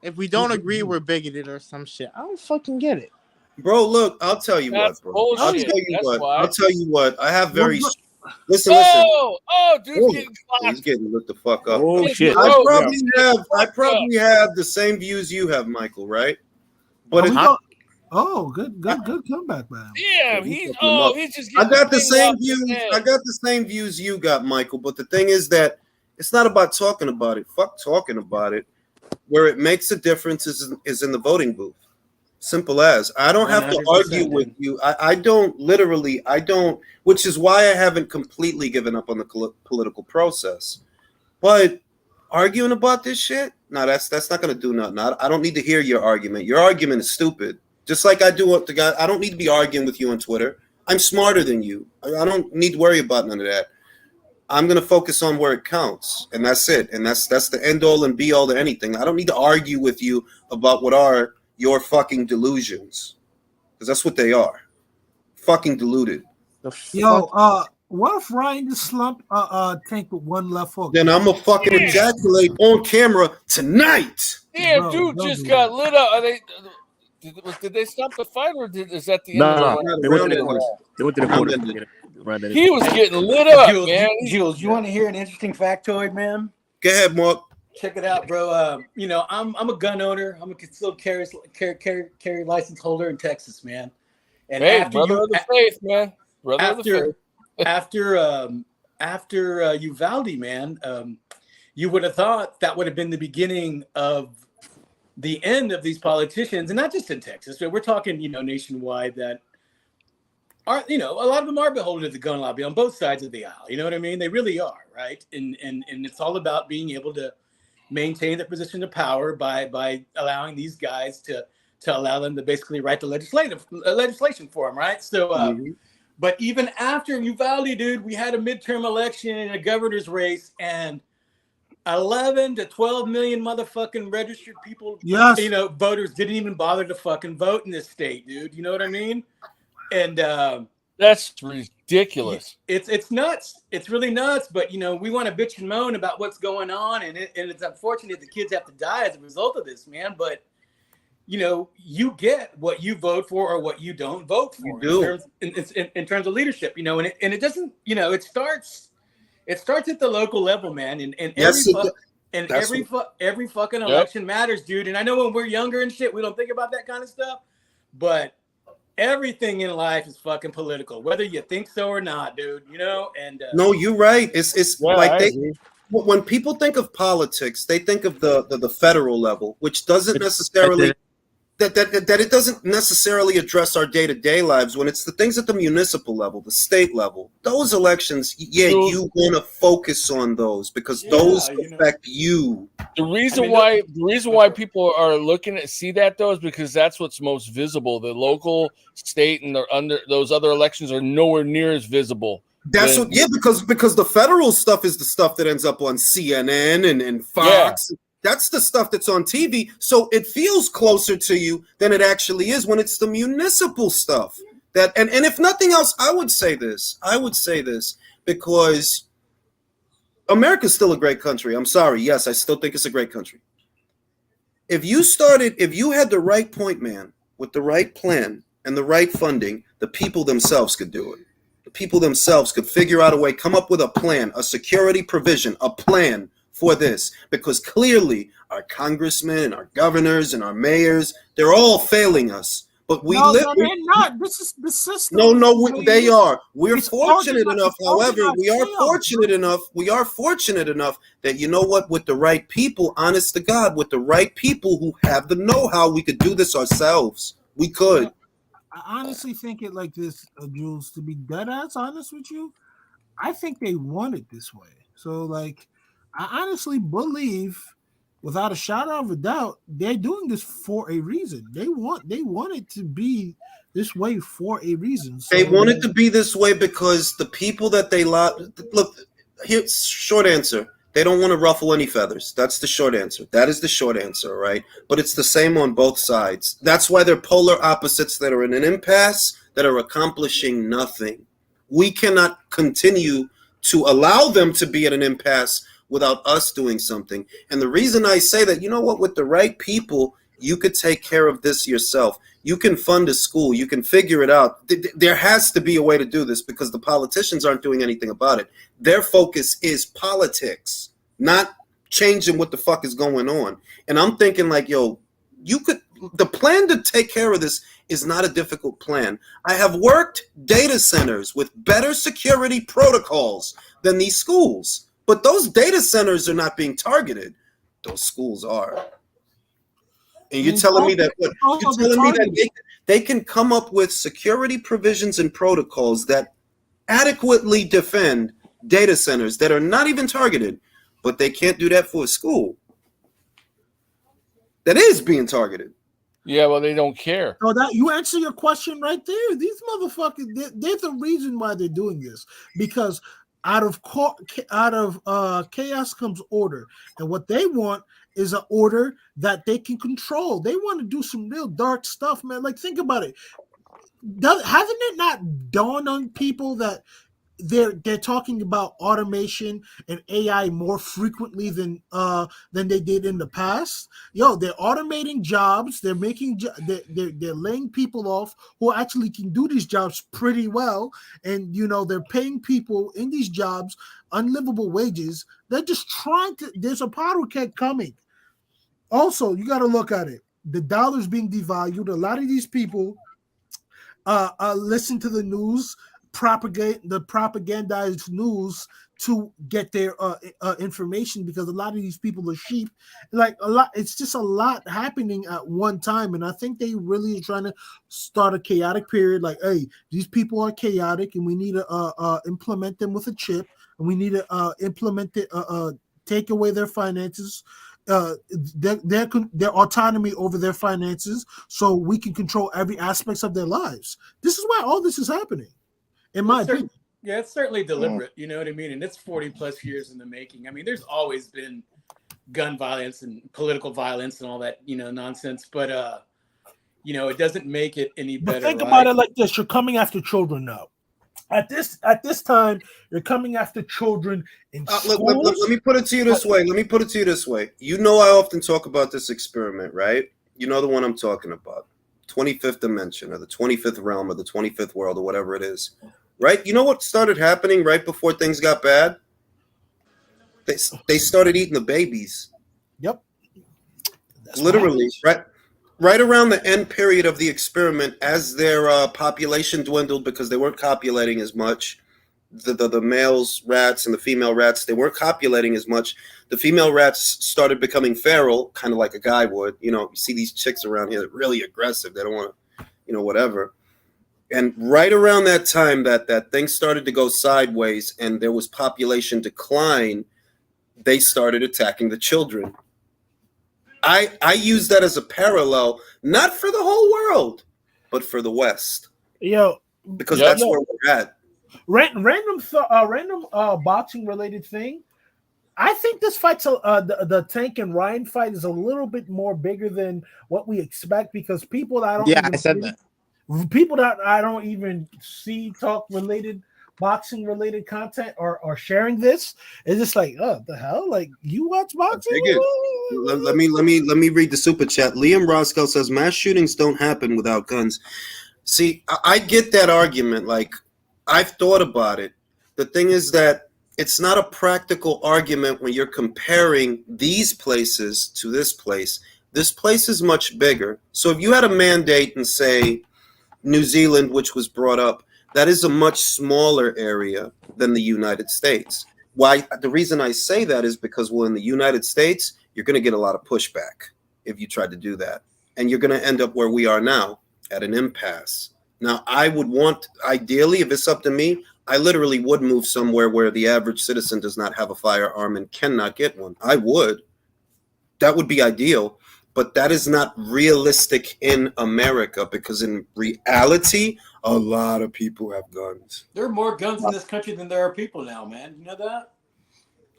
If we don't agree, we're bigoted or some shit. I don't fucking get it. Bro, look, I'll tell you That's what, bro. bullshit. I'll tell you That's what. why. I'll tell you what. I have very listen. Dude's getting He's getting lit the fuck up. Oh shit! I probably have the same views you have, Michael. Right? But good comeback, man. Yeah, he's just. I got the same views. I got the same views you got, Michael. But the thing is that it's not about talking about it. Fuck talking about it. Where it makes a difference is in the voting booth. Simple as. I don't have to argue with you. I don't, which is why I haven't completely given up on the political process. But arguing about this shit, no, that's not going to do nothing. I don't need to hear your argument. Your argument is stupid. Just like I do what the guy. I don't need to be arguing with you on Twitter. I'm smarter than you. I don't need to worry about none of that. I'm going to focus on where it counts, and that's it. And that's the end all and be all to anything. I don't need to argue with you about what are your fucking delusions, because that's what they are. Fucking deluded. Yo, what if Ryan just slumped tank with one left hook? Then I'm gonna fucking ejaculate on camera tonight. Yeah, dude just got lit up. Are they? Did they stop the fight, or is that the end of the round? They went to the quarter. He was getting lit up, man. Jules, you want to hear an interesting factoid, man? Go ahead, Mark. Check it out, bro. I'm a gun owner. I'm a concealed carry license holder in Texas, man. And hey, after brother of the faith, man. Brother of the faith. After Uvalde, man, you would have thought that would have been the beginning of the end of these politicians, and not just in Texas, but we're talking, nationwide, that are, a lot of them are beholden to the gun lobby on both sides of the aisle. You know what I mean? They really are, right? And it's all about being able to maintain their position of power by allowing these guys to allow them to basically write the legislation for them, right? So, but even after Uvalde, dude, we had a midterm election and a governor's race, and 11 to 12 million motherfucking registered people, voters didn't even bother to fucking vote in this state, dude. You know what I mean? And that's ridiculous. It's nuts. It's really nuts. But we want to bitch and moan about what's going on, and it's unfortunate the kids have to die as a result of this, man. But you get what you vote for or what you don't vote for in terms of leadership. And it doesn't. It starts at the local level, man. And every fucking election matters, dude. And I know when we're younger and shit, we don't think about that kind of stuff, but everything in life is fucking political, whether you think so or not, dude. And no, you're right. It's like when people think of politics, they think of the federal level, which doesn't necessarily that it doesn't necessarily address our day-to-day lives. When it's the things at the municipal level, the state level, those elections, you want to focus on those because those affect you. The reason why people are looking to see that though is because that's what's most visible. The local, state, and those other elections are nowhere near as visible. That's because the federal stuff is the stuff that ends up on CNN and Fox. That's the stuff that's on TV. So it feels closer to you than it actually is when it's the municipal stuff. And if nothing else, I would say this because America's still a great country. I'm sorry. Yes, I still think it's a great country. if you had the right point man with the right plan and the right funding, the people themselves could do it. The people themselves could figure out a way, come up with a plan, a security provision, a plan for this. Because clearly our congressmen and our governors and our mayors, they're all failing us. But we No, live. no, they're not. This is the system. They are. We're It's fortunate organized- enough. it's However, organized we are chaos. fortunate enough. We are fortunate enough that, you know what, with the right people, honest to God, with the right people who have the know-how, we could do this ourselves. We could. I honestly think it like this, Jules. To be dead ass honest with you, I think they want it this way. So, like, I honestly believe, without a shadow of a doubt, they're doing this for a reason. They want it to be this way for a reason. So, They want it to be this way because the people that they look. Here's short answer. They don't want to ruffle any feathers. That's the short answer. That is the short answer, right? But it's the same on both sides. That's why they're polar opposites that are in an impasse that are accomplishing nothing. We cannot continue to allow them to be at an impasse without us doing something. And the reason I say that, you know what, with the right people, you could take care of this yourself. You can fund a school. You can figure it out. There has to be a way to do this because the politicians aren't doing anything about it. Their focus is politics, not changing what the fuck is going on. And I'm thinking like, yo, the plan to take care of this is not a difficult plan. I have worked data centers with better security protocols than these schools, but those data centers are not being targeted. Those schools are. And you're telling me that they can come up with security provisions and protocols that adequately defend data centers that are not even targeted, but they can't do that for a school that is being targeted. Yeah, well, they don't care. So that you answer your question right there. These motherfuckers, they're the reason why they're doing this, because out of chaos comes order, and what they want is an order that they can control. They want to do some real dark stuff, man. Like, think about it. Hasn't it not dawned on people that they're talking about automation and AI more frequently than they did in the past? Yo, they're automating jobs. They're making they're laying people off who actually can do these jobs pretty well, and they're paying people in these jobs unlivable wages. They're just trying to. There's a powder keg coming. Also, you got to look at it. The dollar's being devalued. A lot of these people listen to the news, the propagandized news to get their information, because a lot of these people are sheep. Like, a lot, it's just a lot happening at one time, and I think they really are trying to start a chaotic period. Like, hey, these people are chaotic, and we need to implement them with a chip, and we need to implement it, take away their finances. Their autonomy over their finances, so we can control every aspects of their lives. This is why all this is happening, in my opinion. Yeah, it's certainly deliberate. You know what I mean? And it's 40 plus years in the making. I mean, there's always been gun violence and political violence and all that, nonsense. But it doesn't make it any better. But think about it like this: you're coming after children now. At this time, you're coming after children in schools. Let me put it to you this way. You know, I often talk about this experiment, right? You know the one I'm talking about. 25th dimension, or the 25th realm, or the 25th world, or whatever it is. Right? You know what started happening right before things got bad? They started eating the babies. Yep. Literally, right? Right around the end period of the experiment, as their population dwindled because they weren't copulating as much, the males rats and the female rats, they weren't copulating as much. The female rats started becoming feral, kind of like a guy would. You see these chicks around here that are really aggressive. They don't want to, whatever. And right around that time that things started to go sideways and there was population decline, they started attacking the children. I use that as a parallel, not for the whole world, but for the West. Because that's where we're at. Random boxing related thing. I think this fight's the Tank and Ryan fight is a little bit more bigger than what we expect, because people that I don't even see talk related boxing related content or sharing this, it's just like, oh, the hell, like you watch boxing? Let me read the super chat. Liam Roscoe says mass shootings don't happen without guns. See, I get that argument. Like, I've thought about it. The thing is that it's not a practical argument when you're comparing these places to this place. This place is much bigger. So if you had a mandate in, say, New Zealand, which was brought up, that is a much smaller area than the United States. Why? The reason I say that is because, well, in the United States, you're going to get a lot of pushback if you try to do that. And you're going to end up where we are now, at an impasse. Now, I would want, ideally, if it's up to me, I literally would move somewhere where the average citizen does not have a firearm and cannot get one. I would. That would be ideal. But that is not realistic in America, because in reality, a lot of people have guns. There are more guns in this country than there are people now, man. You know that?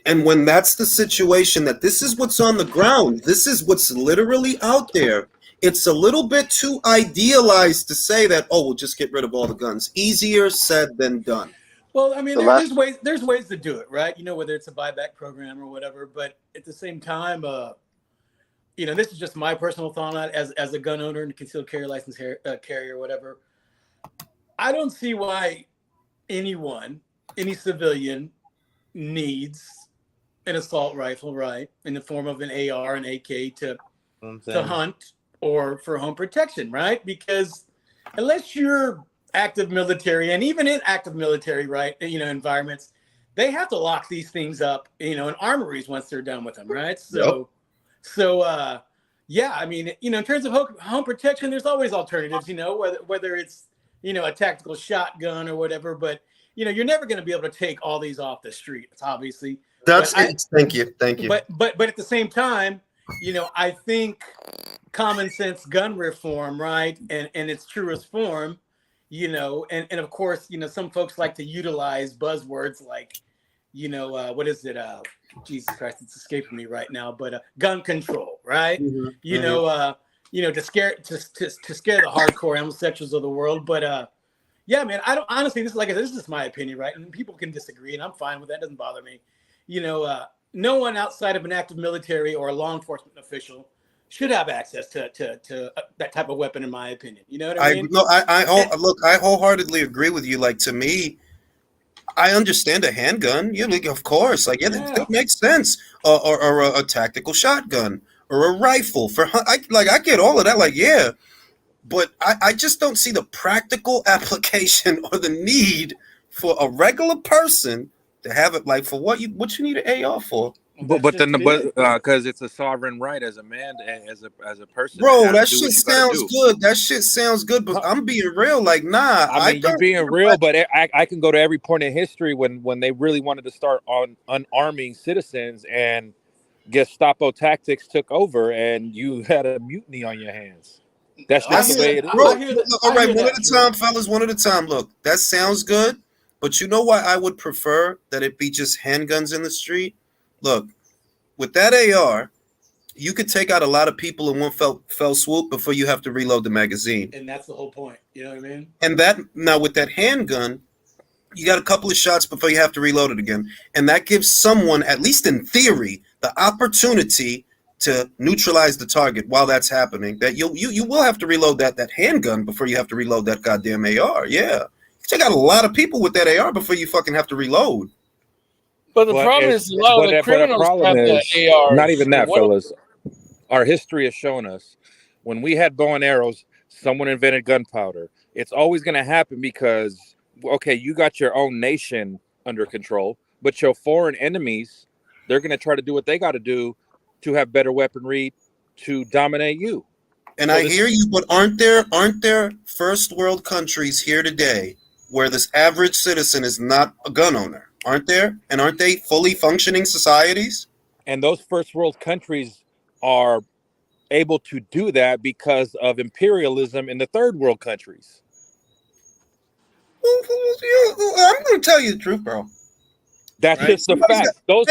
And when that's the situation, that this is what's on the ground, this is what's literally out there, it's a little bit too idealized to say that, oh, we'll just get rid of all the guns. Easier said than done. Well, I mean, there's ways to do it, right? You know, whether it's a buyback program or whatever. But at the same time, you know, this is just my personal thought on it as a gun owner and concealed carry license carrier or whatever. I don't see why any civilian needs an assault rifle, right, in the form of an AR, an AK to hunt or for home protection, right? Because unless you're active military, and even in active military, right, you know, environments, they have to lock these things up, you know, in armories once they're done with them, right? So, yeah, I mean, you know, in terms of home protection, there's always alternatives, you know, whether it's, you know, a tactical shotgun or whatever, but, you know, you're never going to be able to take all these off the street, obviously. Thank you. But at the same time, you know, I think common sense gun reform, right, and its truest form, you know, and of course, you know, some folks like to utilize buzzwords like, you know, what is it? Jesus Christ, it's escaping me right now, but gun control, right? Mm-hmm. You know, to scare the hardcore homosexuals of the world. But yeah, man, I don't honestly. This is just my opinion, right? And people can disagree, and I'm fine with that. It doesn't bother me. You know, no one outside of an active military or a law enforcement official should have access to that type of weapon, in my opinion. You know what I mean? I wholeheartedly agree with you. Like, to me, I understand a handgun. Yeah, like, of course. Like, yeah, that makes sense. Or a tactical shotgun or a rifle I get all of that. Like, yeah, but I just don't see the practical application or the need for a regular person to have it. Like, for what you need an AR for? But because it's a sovereign right as a man, as a person. Bro, that shit sounds good. That shit sounds good, but I'm being real. Like, nah. I mean, you're being real, but I can go to every point in history when they really wanted to start on unarming citizens, and Gestapo tactics took over, and you had a mutiny on your hands. That's just the way it is. Bro, all right, one at a time, fellas. One at a time. Look, that sounds good, but you know why I would prefer that it be just handguns in the street? Look, with that AR, you could take out a lot of people in one fell swoop before you have to reload the magazine. And that's the whole point. You know what I mean? And now with that handgun, you got a couple of shots before you have to reload it again. And that gives someone, at least in theory, the opportunity to neutralize the target while that's happening. That you will have to reload that handgun before you have to reload that goddamn AR. Yeah. You take out a lot of people with that AR before you fucking have to reload. But the problem is, a lot of the criminals have the ARs. Not even that, fellas. Our history has shown us when we had bow and arrows, someone invented gunpowder. It's always going to happen because, okay, you got your own nation under control, but your foreign enemies, they're going to try to do what they got to do to have better weaponry to dominate you. And I hear you, but aren't there first world countries here today where this average citizen is not a gun owner? Aren't there? And aren't they fully functioning societies? And those first world countries are able to do that because of imperialism in the third world countries. I'm going to tell you the truth, bro. That's just the fact. Those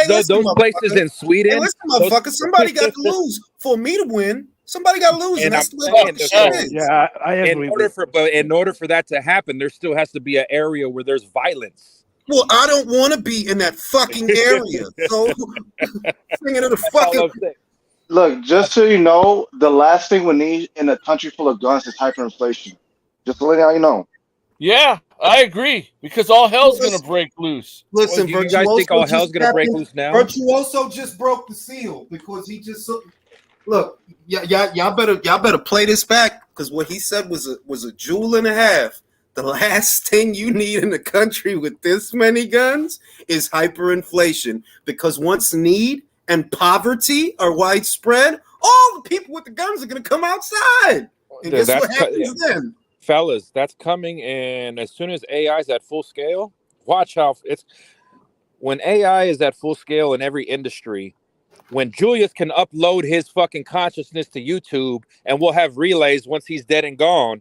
places in Sweden. Hey, listen, motherfucker, somebody got to lose for me to win. Somebody got to lose, and And I'm that's the way saying, the so shit is. Yeah, I agree. in order for that to happen, there still has to be an area where there's violence. Well, I don't want to be in that fucking area. So, bring it to the fucking. Look, just so you know, the last thing we need in a country full of guns is hyperinflation. Just to let you know. Yeah, I agree because all hell's gonna break loose. Listen, Well, you guys think all hell's gonna break loose now? Virtuoso just broke the seal because he just look. Y'all better play this back because what he said was a jewel and a half. The last thing you need in the country with this many guns is hyperinflation because once need and poverty are widespread, all the people with the guns are going to come outside. And guess what happens then? Fellas, that's coming, and as soon as AI is at full scale, watch how it's when AI is at full scale in every industry. When Julius can upload his fucking consciousness to YouTube, and we'll have relays once he's dead and gone,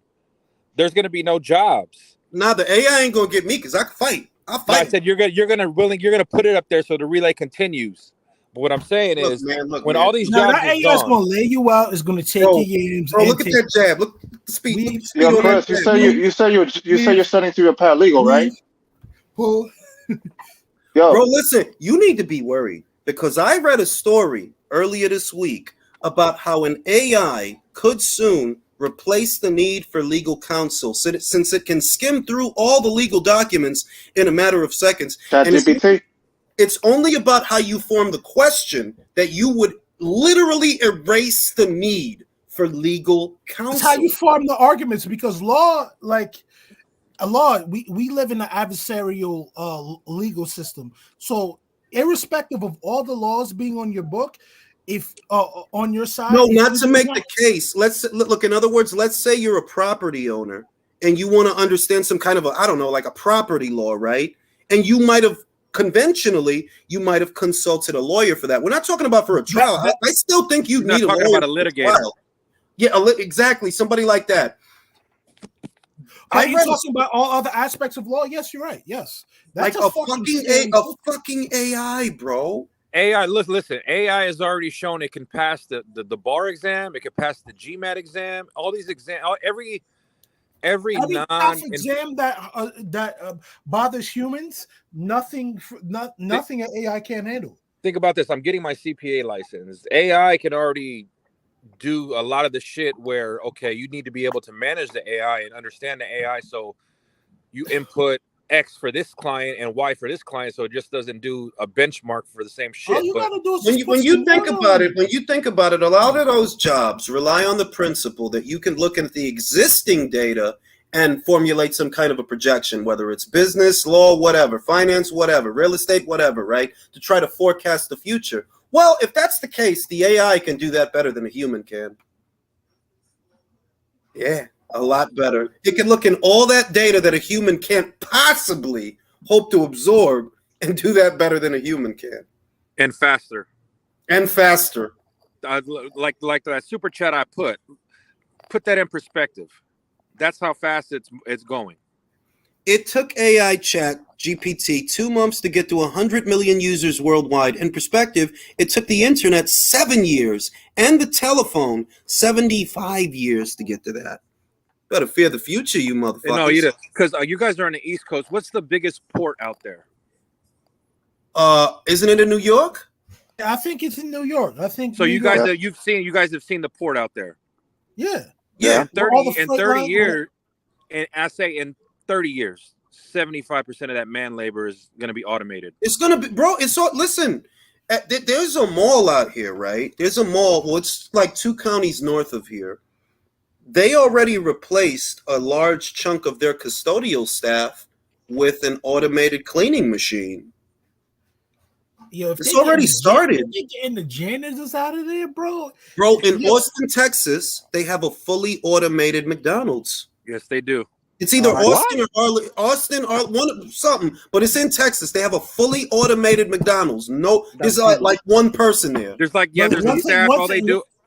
there's gonna be no jobs. Nah, the AI ain't gonna get me because I can fight. I'll fight. No, I said you're gonna put it up there so the relay continues. But what I'm saying is, when all these jobs that AI is gonna lay you out. Is gonna take your yams. Bro, look at that jab. Look at the speed. Yo, Chris, you say you're studying through a paralegal, right? Yo, bro, listen. You need to be worried because I read a story earlier this week about how an AI could soon replace the need for legal counsel since it can skim through all the legal documents in a matter of seconds. ChatGPT. It's only about how you form the question that you would literally erase the need for legal counsel. It's how you form the arguments because law, we live in an adversarial legal system. So irrespective of all the laws being on your book, if on your side, no, not to make the case. Let's look. In other words, let's say you're a property owner and you want to understand some kind of like a property law, right? And you might have conventionally, you might have consulted a lawyer for that. We're not talking about for a trial. I still think you need a lawyer about a litigator. Yeah, exactly. Somebody like that. Are you talking about all other aspects of law? Yes, you're right. Yes, that's like a fucking AI, bro. AI, listen. AI has already shown it can pass the bar exam. It can pass the GMAT exam. All these exams, every exam that bothers humans, nothing an AI can't handle. Think about this. I'm getting my CPA license. AI can already do a lot of the shit where, okay, you need to be able to manage the AI and understand the AI. So you input X for this client and Y for this client, so it just doesn't do a benchmark for the same shit. All you gotta do is when you think about it, a lot of those jobs rely on the principle that you can look at the existing data and formulate some kind of a projection, whether it's business, law, whatever, finance, whatever, real estate, whatever, right? To try to forecast the future. Well, if that's the case, the AI can do that better than a human can. Yeah. A lot better. It can look in all that data that a human can't possibly hope to absorb and do that better than a human can. And faster. And faster. Like that super chat I put that in perspective. That's how fast it's going. It took AI chat GPT 2 months to get to 100 million users worldwide. In perspective, it took the internet 7 years and the telephone 75 years to get to that. Better fear the future, you motherfuckers. No, you because you guys are on the East Coast. What's the biggest port out there? Isn't it in New York? I think it's in New York. I think so. You guys have seen the port out there. Yeah. In 30 years, and I say in 30 years, 75% of that man labor is going to be automated. It's going to be, bro. It's all. Listen, there's a mall out here, right? There's a mall. Well, it's like 2 counties north of here. They already replaced a large chunk of their custodial staff with an automated cleaning machine. Yo, it's already started. They're getting the janitors out of there, bro. Bro, in Austin, Texas, they have a fully automated McDonald's. Yes, they do. It's either Austin or one something, but it's in Texas. They have a fully automated McDonald's. No, there's like one person there. There's there's no staff.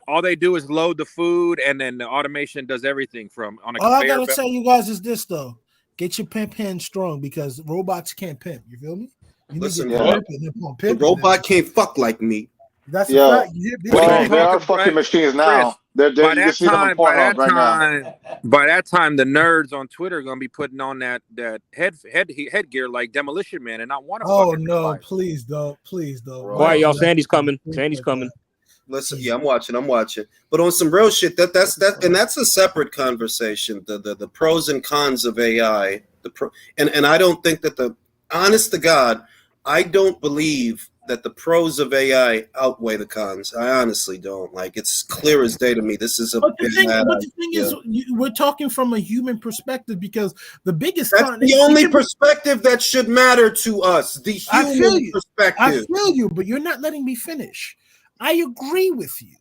All they do is load the food, and then the automation does everything from on a conveyor. All I gotta tell you guys is this though: get your pimp hand strong because robots can't pimp. You feel me? Listen, the robot can't fuck like me. That's a fact. Well, there are fucking machines now. They're By you can that see them on time, by Pornhub that right now. time, by that time, the nerds on Twitter are gonna be putting on that headgear like Demolition Man and not want to Oh fucking no, fight. please don't. Quiet, Why y'all. do that? Sandy's coming. Things Sandy's like coming. that. Listen, yeah, I'm watching. But on some real shit, that's a separate conversation. The pros and cons of AI. And I don't think that honest to God, I don't believe that the pros of AI outweigh the cons. I honestly don't. Like, it's clear as day to me. This is a But the bad thing idea. is, we're talking from a human perspective because the biggest That's con. the only perspective that should matter to us. The I feel human you. perspective. I feel you, but you're not letting me finish. I agree with you.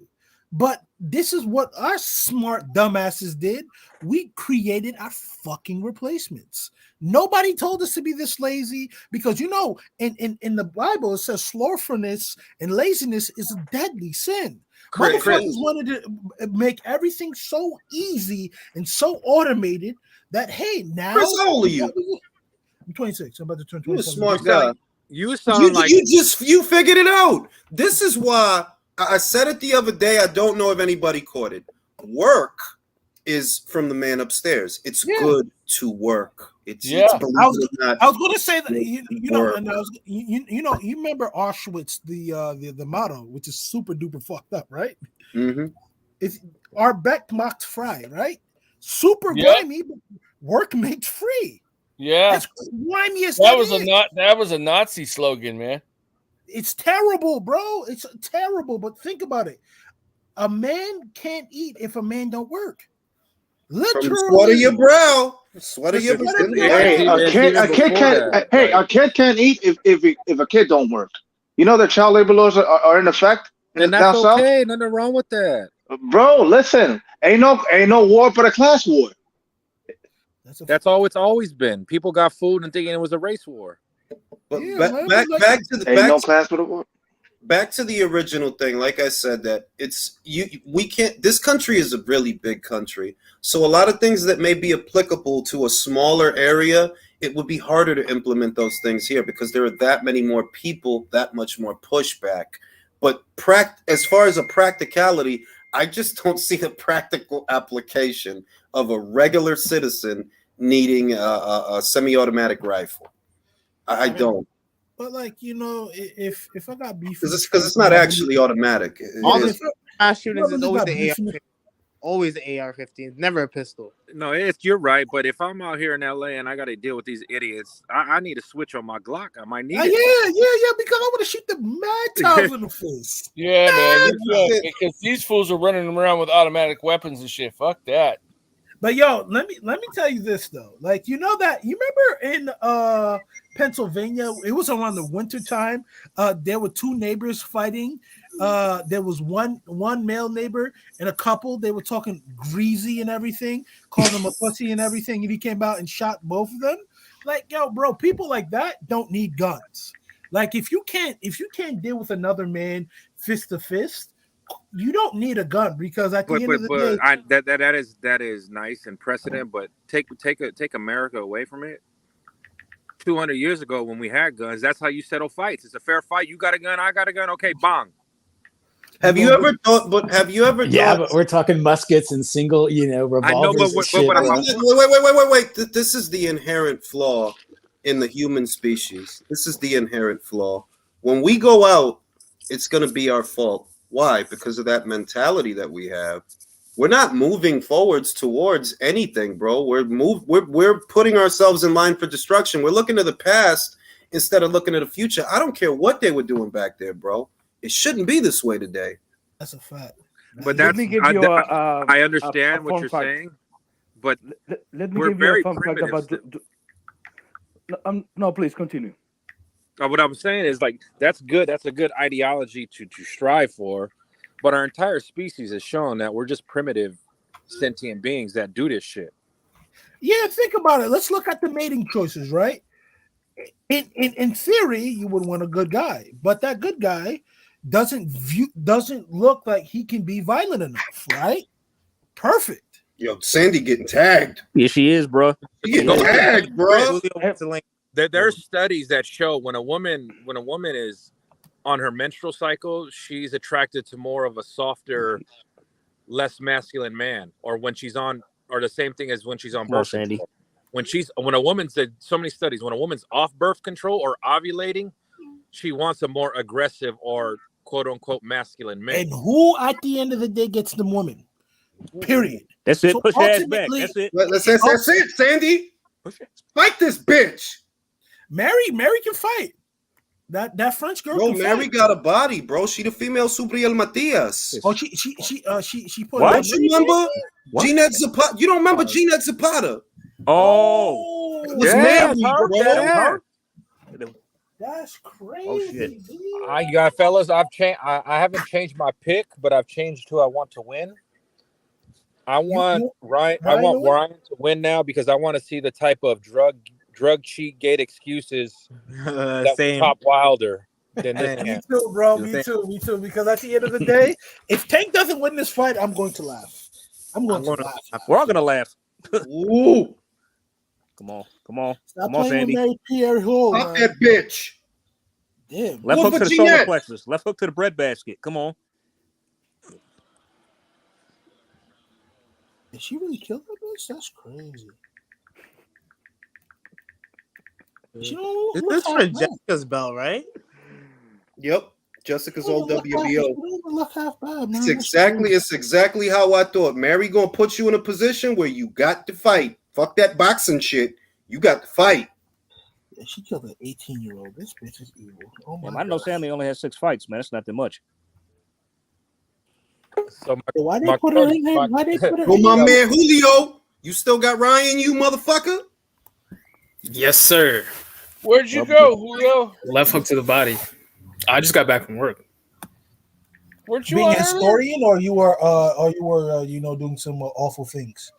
But this is what our smart dumbasses did. We created our fucking replacements. Nobody told us to be this lazy because, in the Bible, it says slothfulness and laziness is a deadly sin. Chris. Motherfuckers wanted to make everything so easy and so automated that, hey, now. Chris, how old are you? I'm 26. I'm about to turn You're a 27. smart guy. You sound like you figured it out. This is why I said it the other day. I don't know if anybody caught it. Work is from the man upstairs. It's good to work. It's I was going to say that you remember Auschwitz, the motto, which is super duper fucked up, right? Mm-hmm. It's Arbeit macht frei, right? Super grimy, but work makes free. Yeah, that's grimy as that was a Nazi slogan, man. It's terrible, bro. It's terrible. But think about it. A man can't eat if a man don't work. Literally. From the sweat of your brow. Sweat of your brow. Hey, a kid can't eat if a kid don't work. You know that child labor laws are in effect. And that's okay. Nothing wrong with that. Bro, listen. Ain't no war but a class war. That's all it's always been. People got fooled and thinking it was a race war. But back to the original thing. Like I said, that we can't. This country is a really big country, so a lot of things that may be applicable to a smaller area, it would be harder to implement those things here because there are that many more people, that much more pushback. But as far as a practicality, I just don't see the practical application of a regular citizen needing a semi-automatic rifle. I don't. But if I got beef, because it's not actually automatic. All the mass shootings is always the AR-15, never a pistol. No, you're right. But if I'm out here in LA and I got to deal with these idiots, I need a switch on my Glock. I might need it. Yeah, because I want to shoot the mad tiles in the face. Yeah, man. Because these fools are running around with automatic weapons and shit. Fuck that. But let me tell you this though. You remember in Pennsylvania, it was around the winter time. There were two neighbors fighting. There was one male neighbor and a couple. They were talking greasy and everything, called him a pussy and everything, and he came out and shot both of them. Bro, people like that don't need guns. If you can't deal with another man fist to fist, you don't need a gun because at the end of the day, that is nice and precedent. But take America away from it. 200 years ago, when we had guns, that's how you settle fights. It's a fair fight. You got a gun, I got a gun. Okay, bong. Have you ever thought? Yeah, but we're talking muskets and single, revolvers. I know, but wait. This is the inherent flaw in the human species. This is the inherent flaw. When we go out, it's going to be our fault. Why? Because of that mentality that we have. We're not moving forwards towards anything, bro. We're putting ourselves in line for destruction. We're looking to the past instead of looking to the future. I don't care what they were doing back there, bro. It shouldn't be this way today. That's a fact. But let me give you I understand what you're saying, but let me give you a fun fact about. No, please continue. What I'm saying is that's good. That's a good ideology to strive for, but our entire species has shown that we're just primitive, sentient beings that do this shit. Yeah, think about it. Let's look at the mating choices, right? In theory, you would want a good guy, but that good guy doesn't look like he can be violent enough, right? Perfect. Yo, Sandy getting tagged. Yeah, she is, bro. She getting tagged, bro. There's studies that show when a woman is on her menstrual cycle, she's attracted to more of a softer less masculine man, or when she's on, or the same thing as when she's on Come on, birth Sandy. control. When a woman said so many studies, when a woman's off birth control or ovulating, she wants a more aggressive or quote unquote masculine man. And who at the end of the day gets the woman? Period. That's it. So Push your ass back. ultimately- That's it. That's it, Sandy. Fight this bitch. Mary can fight. That French girl. Bro, can Mary fight. got a body, bro. She the female Subriel Matias. Oh, she put. Don't you remember What? Jeanette Zapata? You don't remember Jeanette Zapata? Oh, It was Mary, bro. That's crazy. Oh shit. You got fellas. I've changed. I haven't changed my pick, but I've changed who I want to win. I want Ryan. I want Ryan to win now because I want to see the type of drug cheat gate excuses that Same. top Wilder than this Me man. too, bro. Me too. Because at the end of the day, if Tank doesn't win this fight, I'm going to laugh. I'm going to laugh. We're all gonna laugh. Ooh. Come on. Stop Come on, playing Sandy. with Mary Pierre Hall. Fuck that bitch. Damn. Left hook to the solar plexus. Left hook to the bread basket. Come on. Did she really kill that bitch? That's crazy. She don't This look is half for bad. Jessica's bell, right? Yep. Jessica's She old don't look half- WBO. she don't even look half bad, man. It's exactly how I thought. Mary gonna put you in a position where you got to fight. Fuck that boxing shit. You got to fight. Yeah, she killed an 18-year-old. This bitch is evil. Oh my Damn, I know Sammy only has 6 fights, man. That's not that much. So why they put her in here? Why they put her Oh, in my here? man Julio. You still got Ryan, you motherfucker? Yes, sir. Where'd you go, Julio? Left hook to the body. I just got back from work. Weren't you Being on a earlier? historian, or you were doing some awful things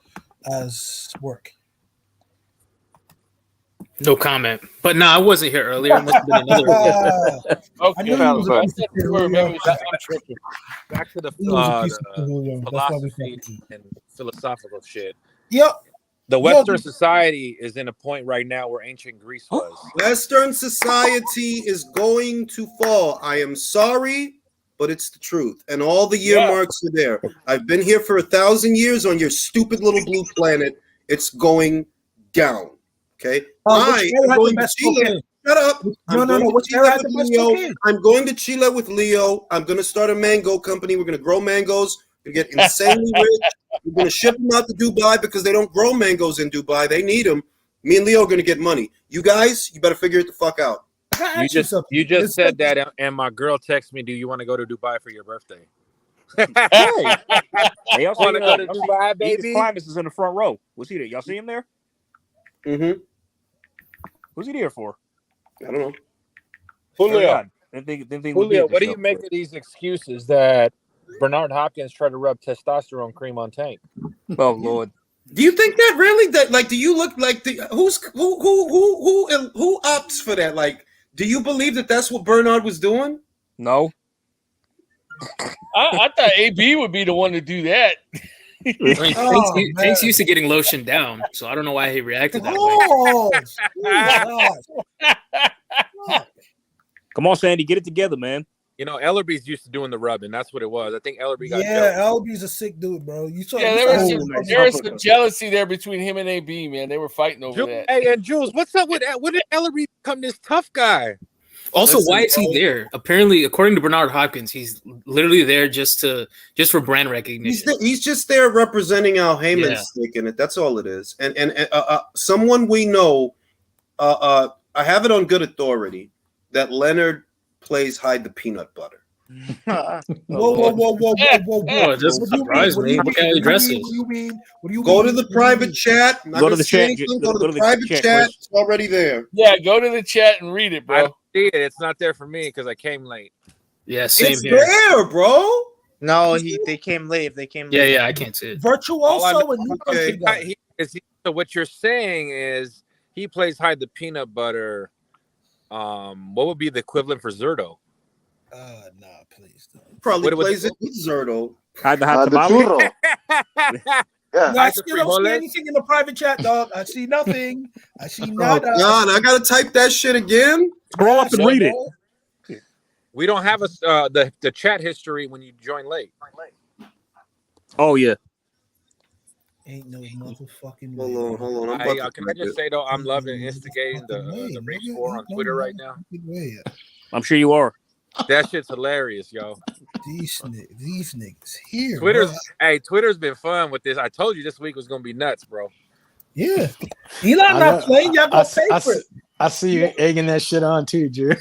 as work. No comment. But no, I wasn't here earlier. It must have been another. I knew you was a piece of shit, Julio. Back to the He was a piece of shit, Julio. That's why we philosophy fucking- and philosophical shit. Yep. The Yo, Western dude. society is in a point right now where ancient Greece was. Western society is going to fall. I am sorry, but it's the truth. And all the year marks are there. I've been here for 1,000 years on your stupid little blue planet. It's going down. Okay? Which era had the best Chile. cocaine? Shut up. No, I'm no, going no. to Which Chile era had with the best Leo. cocaine? I'm going to Chile with Leo. I'm going to start a mango company. We're going to grow mangoes. We're going to get insanely rich. We're going to ship them out to Dubai because they don't grow mangoes in Dubai. They need them. Me and Leo are going to get money. You guys, you better figure it the fuck out. You just said that, and my girl texted me, "Do you want to go to Dubai for your birthday?" Hey, y'all see, Want to go to y'all see Dubai, Venus baby? Climax is in the front row. Was he there? Y'all see him there? Mm-hmm. Who's he there for? I don't know. Julio, Didn't think Julio, we'd be what at do the you show. make of these excuses that Bernard Hopkins tried to rub testosterone cream on Tank? Oh Lord. Do you think that really? That like? Do you look like the who opts for that? Like, do you believe that that's what Bernard was doing? No. I thought AB would be the one to do that. I mean, Tank's used to getting lotioned down, so I don't know why he reacted that way. Come on, Sandy, get it together, man. You know, Ellerby's used to doing the rubbing. That's what it was. I think Ellerby got Yeah, jealous. LB's a sick dude, bro. You saw. Yeah, there was some jealousy there between him and AB, man. They were fighting over that. Hey, and Jules, what's up with that? When did Ellerby become this tough guy? Also, Listen, why is he there? Apparently, according to Bernard Hopkins, he's literally there just for brand recognition. He's just there representing Al Heyman's Yeah. stake in it. That's all it is. And someone we know, I have it on good authority that Leonard plays hide the peanut butter. Whoa! Oh, it doesn't surprise me. Look how he dresses. What do you mean? Go to the private chat. I'm not Go to gonna the say chat. anything. Go Go to to the the private chat, chat. Chris. It's already there. Yeah, go to the chat and read it, I bro. don't see it. It's not there for me because I came late. Yeah, same It's here. there, bro. No, they came late. They came late. Yeah, I can't see it. All I know- Virtuoso and New Okay. Country Guy. So what you're saying is he plays hide the peanut butter. What would be the equivalent for Zerto? Nah, please. Probably What was plays it? it with Zerto. Hide the The hot tamale. churro. Yeah. No, I still don't see frijoles? anything in the private chat, dog. I see nothing. I see Oh nada. God, I gotta type that shit again. Scroll up and read it. We don't have the chat history when you join late. Oh yeah. Ain't no motherfucking Hold way. on, hold on. I'm Hey, about to can I just say though, I'm loving instigating the race war on Twitter right now. I'm sure you are. That shit's hilarious, yo. These niggas here. Twitter's been fun with this. I told you this week was gonna be nuts, bro. Yeah. Elon not playing. Y'all go pay for it. I see you egging that shit on too, Drew.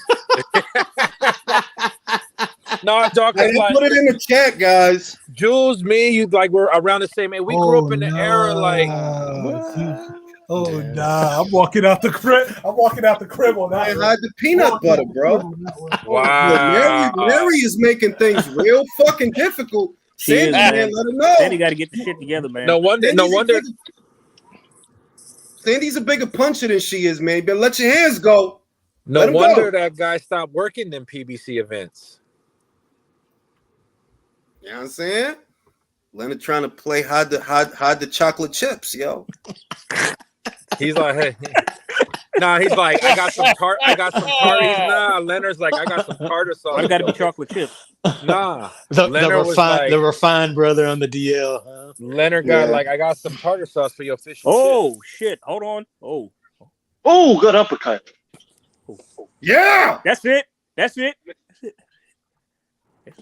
No, dog. Hey, Like, put it in the chat, guys. Jules, me, you like we're around the same age. We grew up in the era like. Nah, I'm walking out the crib. On that. I had the peanut butter, bro. Wow. Mary is making things real fucking difficult. She is, Sandy, man. let her know. Sandy got to get the shit together, man. No wonder. Sandy's a bigger puncher than she is, man. But let your hands go. No wonder that guy stopped working them PBC events. You know what I'm saying? Leonard trying to play hide the chocolate chips, yo. He's like, hey. Nah, he's like, I got some tardies. Nah, Leonard's like, I got some tartar sauce. Why got to be chocolate chips? Nah. The refined brother on the DL. Huh? Leonard got like, I got some tartar sauce for your fish. Oh shit! Hold on. Oh, good uppercut. Yeah. That's it.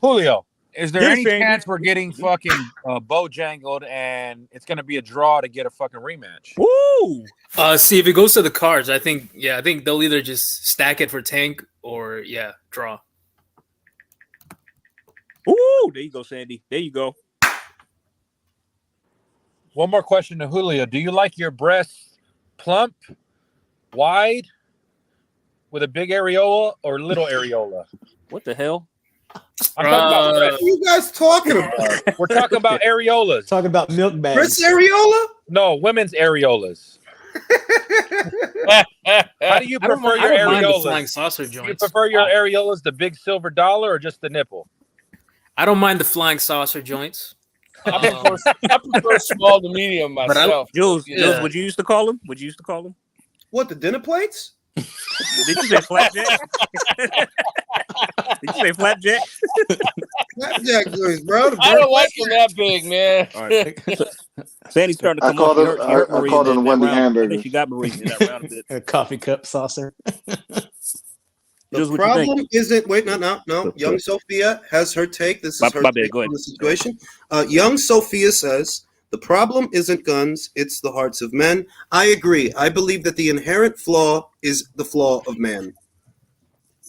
Julio, is there any Sandy. chance we're getting fucking bojangled and it's going to be a draw to get a fucking rematch? Woo! See, if it goes to the cards, I think they'll either just stack it for Tank or draw. Ooh, there you go, Sandy. There you go. One more question to Julio. Do you like your breasts plump, wide, with a big areola or little areola? What the hell? I'm talking about what are you guys talking about? We're talking about areolas. Talking about milk bags. Chris areola? No, women's areolas. How do you prefer your I don't mind the areolas? flying saucer Do you joints. prefer your areolas the big silver dollar or just the nipple? I don't mind the flying saucer joints. I prefer small to medium myself. Jules, would you used to call him? What, the dinner plates? Did you say flapjack? Did you say flapjack? Flapjack joints, bro. I don't like them that big, man. All right. Sandy's starting to I come off. called it a Wendy hamburger. I think she got Marie in that round a bit. A coffee cup saucer. The problem isn't. Wait, no. Young Sophia has her take. This is her my take bad. Go on ahead. the situation. Young Sophia says the problem isn't guns; it's the hearts of men. I agree. I believe that the inherent flaw is the flaw of man.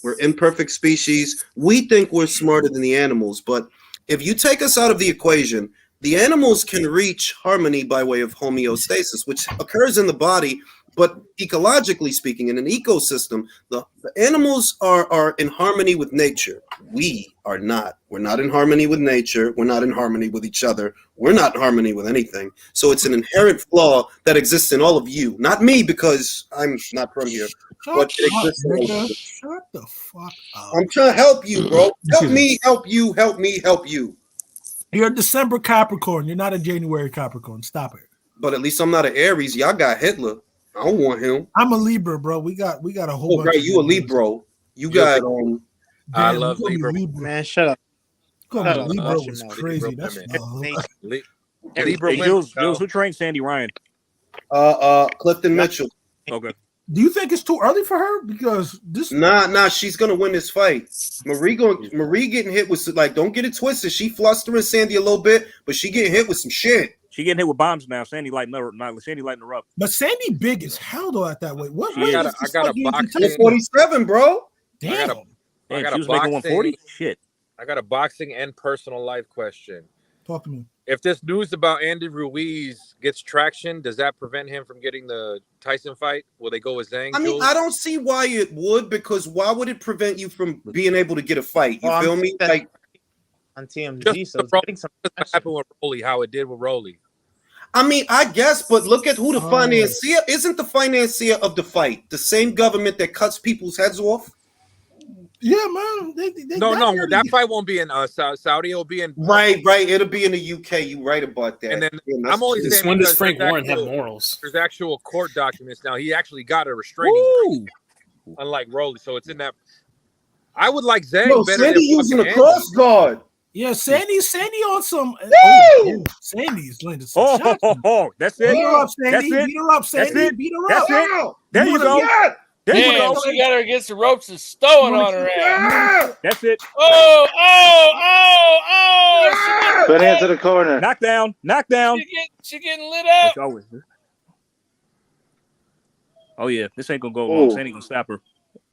We're imperfect species. We think we're smarter than the animals, but if you take us out of the equation, the animals can reach harmony by way of homeostasis, which occurs in the body. But ecologically speaking, in an ecosystem, the animals are in harmony with nature. We are not. We're not in harmony with nature. We're not in harmony with each other. We're not in harmony with anything. So it's an inherent flaw that exists in all of you. Not me, because I'm not from here. But it exists in all of you. Shut the fuck up. I'm trying to help you, bro. Help me, help you, help me, help you. You're a December Capricorn. You're not a January Capricorn. Stop it. But at least I'm not an Aries. Y'all got Hitler. I don't want him. I'm a Libra, bro. We got a whole bunch. Right, you a Libra. You got I love Libra. Man, shut up. Libra was crazy. That's Hey, Jules, who trained Sandy Ryan? Clifton Mitchell. Okay. Do you think it's too early for her? Because this Nah, she's gonna win this fight. Marie getting hit with don't get it twisted. She flustering Sandy a little bit, but she getting hit with some shit. She getting hit with bombs now. Sandy lighting her up. But Sandy big as hell though at that weight. What She weight is. is this I got fight a boxing- getting 47, bro. Damn. I got she a was making boxing. 140. Shit. I got a boxing and personal life question. Talk to me. If this news about Andy Ruiz gets traction, does that prevent him from getting the Tyson fight? Will they go with Zhang? I mean, Jules? I don't see why it would, because why would it prevent you from being able to get a fight? You feel me? Like on TMZ, so it's getting some What happened with Rolly, how it did with Rolly. I mean, I guess, but look at who the financier isn't. The financier of the fight the same government that cuts people's heads off? Yeah, man. No, that fight won't be in Saudi. It'll be in Right. It'll be in the UK. You right about that. And then Yeah, that's I'm only true. saying When does because Frank there's Warren have actual- morals? There's actual court documents now. He actually got a restraining order, unlike Rolly. So it's in that. I would like Zhang Yo, better Sandy than using a fucking cross guard. Yeah, Sandy on some. Woo! Oh, Sandy's landing some shots. That's it. Beat her up, That's Sandy. it. Beat her up, That's Sandy. it. Beat her That's up. it. There you wanna go. get- There you Damn, go. she got her against the ropes and stowing on her ass. That's it. Oh! She Put hands to the corner. Knock down. She getting lit up. Oh yeah, this ain't gonna go long. Ooh. Sandy gonna stop her.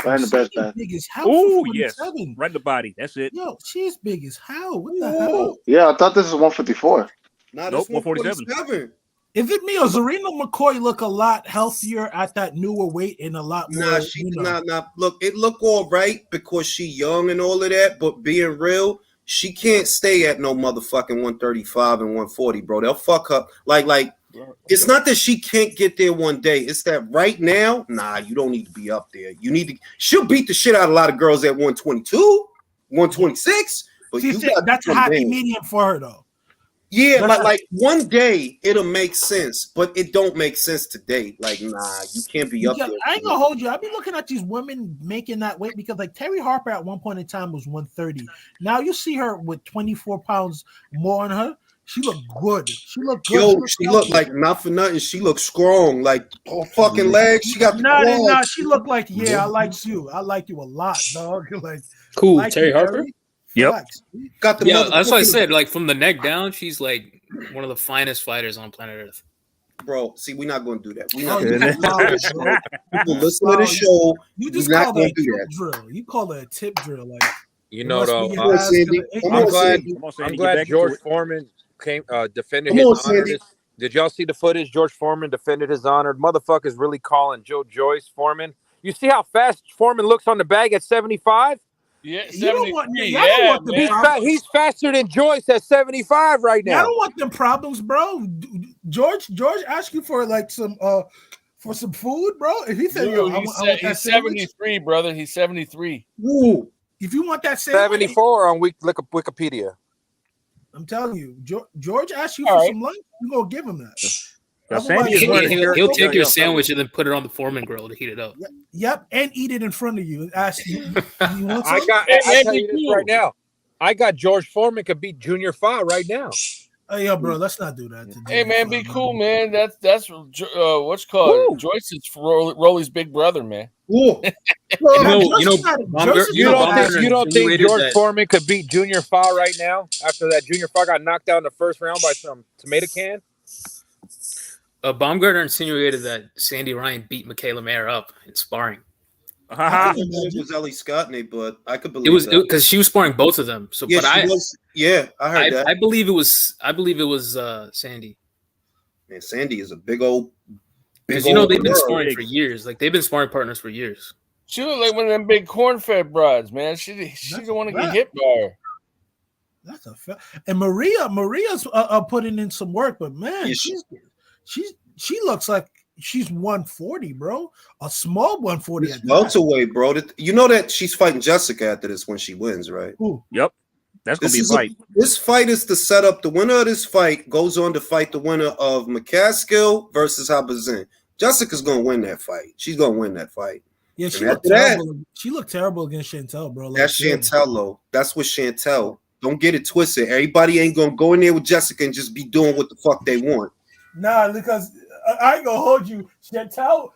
Right in the best bet. Big as hell. Oh for yes, 47. right in the body. That's it. Yo, she's big as hell. What the hell? Yeah, I thought this was 154. Nah, Nope, this 147. Is it me or Zarina McCoy look a lot healthier at that newer weight and a lot more? Nah, she nah. Look, it look all right because she young and all of that, but being real, she can't stay at no motherfucking 135 and 140, bro. They'll fuck her. Like, it's not that she can't get there one day. It's that right now, nah, you don't need to be up there. You need to. She'll beat the shit out of a lot of girls at 122, 126. But See, that's a happy medium for her though. Yeah, like one day it'll make sense, but it don't make sense today. Like, nah, you can't be up there. I ain't gonna hold you. I've been looking at these women making that weight because, like, Terry Harper at one point in time was 130. Now you see her with 24 pounds more on her. She looked good. She looked good. Yo, she looked like not for nothing. She looked strong. Like her fucking legs. She got the nah. She looked like I liked you. I like you a lot, dog. Like Cool, like Terry you, Harper. Terry. Yep. Got the that's what I said. Like from the neck down, she's like one of the finest fighters on planet Earth. Bro, see, we're not going to do that. We're Oh, not going to do that. People listen to the show. You just we're not called going it to a do tip that. drill. You call it a tip drill. Like You know, though, I'm glad George Foreman defended his honor. Did y'all see the footage? George Foreman defended his honor. Motherfuckers really calling Joe Joyce Foreman. You see how fast Foreman looks on the bag at 75? Yeah, you don't want, He's faster than Joyce at 75 right now. I don't want them problems, bro. George asked you for like some for some food, bro. If he said, "Yo, I want he's 73, brother. He's 73. Woo. If you want that sandwich, 74 on Wikipedia. I'm telling you, George asked you for some lunch. You gonna give him that. He'll take your sandwich and then put it on the Foreman grill to heat it up. Yep, and eat it in front of you. Ask you. You want I some? tell you this right now. I got George Foreman could beat Junior Fa right now. Oh yeah, bro. Let's not do that. Hey man, be cool, man. That's what's called Joyce's Rolly's big brother, man. You don't think George Foreman could beat Junior Fa right now after that Junior Fa got knocked out in the first round by some tomato can? Baumgartner insinuated that Sandy Ryan beat Michaela Mayer up in sparring. I think it was Ellie Scotney, but I could believe it was that. because she was sparring both of them. So, yeah, but I heard that. I believe it was. Sandy. Man, Sandy is a big old. Because they've been sparring for years. Like they've been sparring partners for years. She looked like one of them big corn-fed broads, man. She don't want to get hit by her. That's a fact. And Maria's putting in some work, but man, she looks like she's 140, bro. A small 140. It's welterweight, bro. You know that she's fighting Jessica after this when she wins, right? Ooh. Yep. That's going to be a fight. This fight is to set up the winner of this fight goes on to fight the winner of McCaskill versus Habazin. Jessica's going to win that fight. She's going to win that fight. Yeah, she looked terrible. She looked terrible against Chantel, bro. Like, that's Chantel, though. That's what Chantel. Don't get it twisted. Everybody ain't going to go in there with Jessica and just be doing what the fuck they want. Nah, because I ain't gonna hold you. Chantel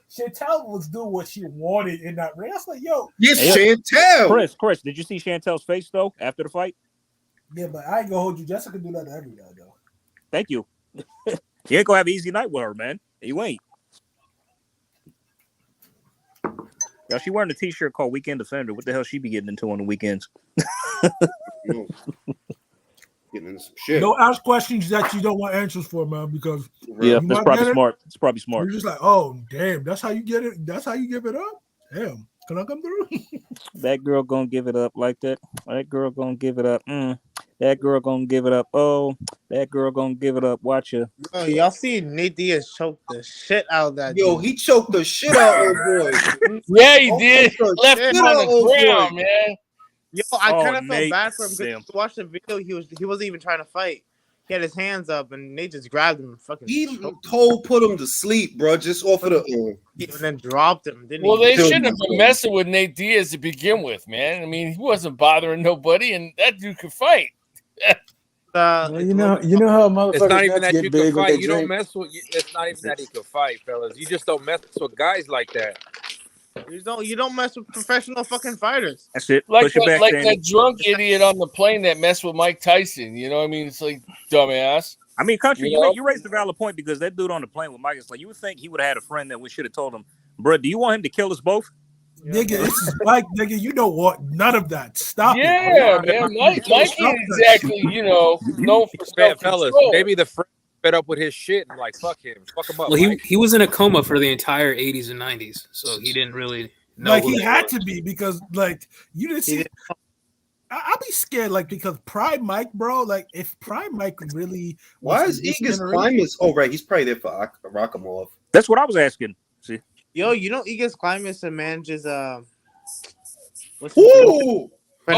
was doing what she wanted in that ring. I was like, yo, yes, Chantel. Chris, did you see Chantel's face though after the fight? Yeah, but I ain't gonna hold you. Jessica do that to every guy, though. Thank you. You ain't gonna have an easy night with her, man. You ain't. Yo, she wearing a t-shirt called Weekend Defender. What the hell she be getting into on the weekends? Getting into some shit. Don't ask questions that you don't want answers for, man, because yeah, that's probably smart. It's probably smart. You're just like, oh, damn, that's how you get it. That's how you give it up. Damn, can I come through? That girl gonna give it up like that. That girl gonna give it up. That girl gonna give it up. Oh, that girl gonna give it up. Watch her. Oh, y'all see Nate Diaz choke the shit out of that. Yo, he choked the shit out of boy. Yeah, he did. Left him on the ground, man. Yo, I kind of felt bad for him because to watch the video, he wasn't even trying to fight. He had his hands up, and Nate just grabbed him and fucking. He put him to sleep, bro. Just off of the. And then dropped him. Didn't well, he? they shouldn't have been messing with Nate Diaz to begin with, man. I mean, he wasn't bothering nobody, and that dude could fight. Well, you know how motherfuckers It's not even nuts that get you big can when fight. they You don't drink. mess with. It's not even that he can fight, fellas. You just don't mess with guys like that. You don't mess with professional fucking fighters. That's it. Like Push it back, like Sandy. that drunk idiot on the plane that messed with Mike Tyson. You know what I mean? It's like dumbass. I mean, country, You know? you raised a valid point because that dude on the plane with Mike is like, you would think he would have had a friend that we should have told him, bro, do you want him to kill us both? Nigga, this is Mike, nigga. You don't want none of that. Stop it. Yeah, man. Mike ain't exactly, known for Fellas, self-control. maybe the friend fed up with his shit and like, fuck him. Fuck him up, Well, Mike. he was in a coma for the entire 80s and 90s, so he didn't really know. Like who he they had were. to be because like you didn't see. I'll be scared like because Prime Mike, bro. Like if Prime Mike really. Why was is this Egas generation- Climbers? Oh, right. He's probably there for Rakhimov. That's what I was asking. See, Yo, you know Egas Climbers manages what's Ooh! his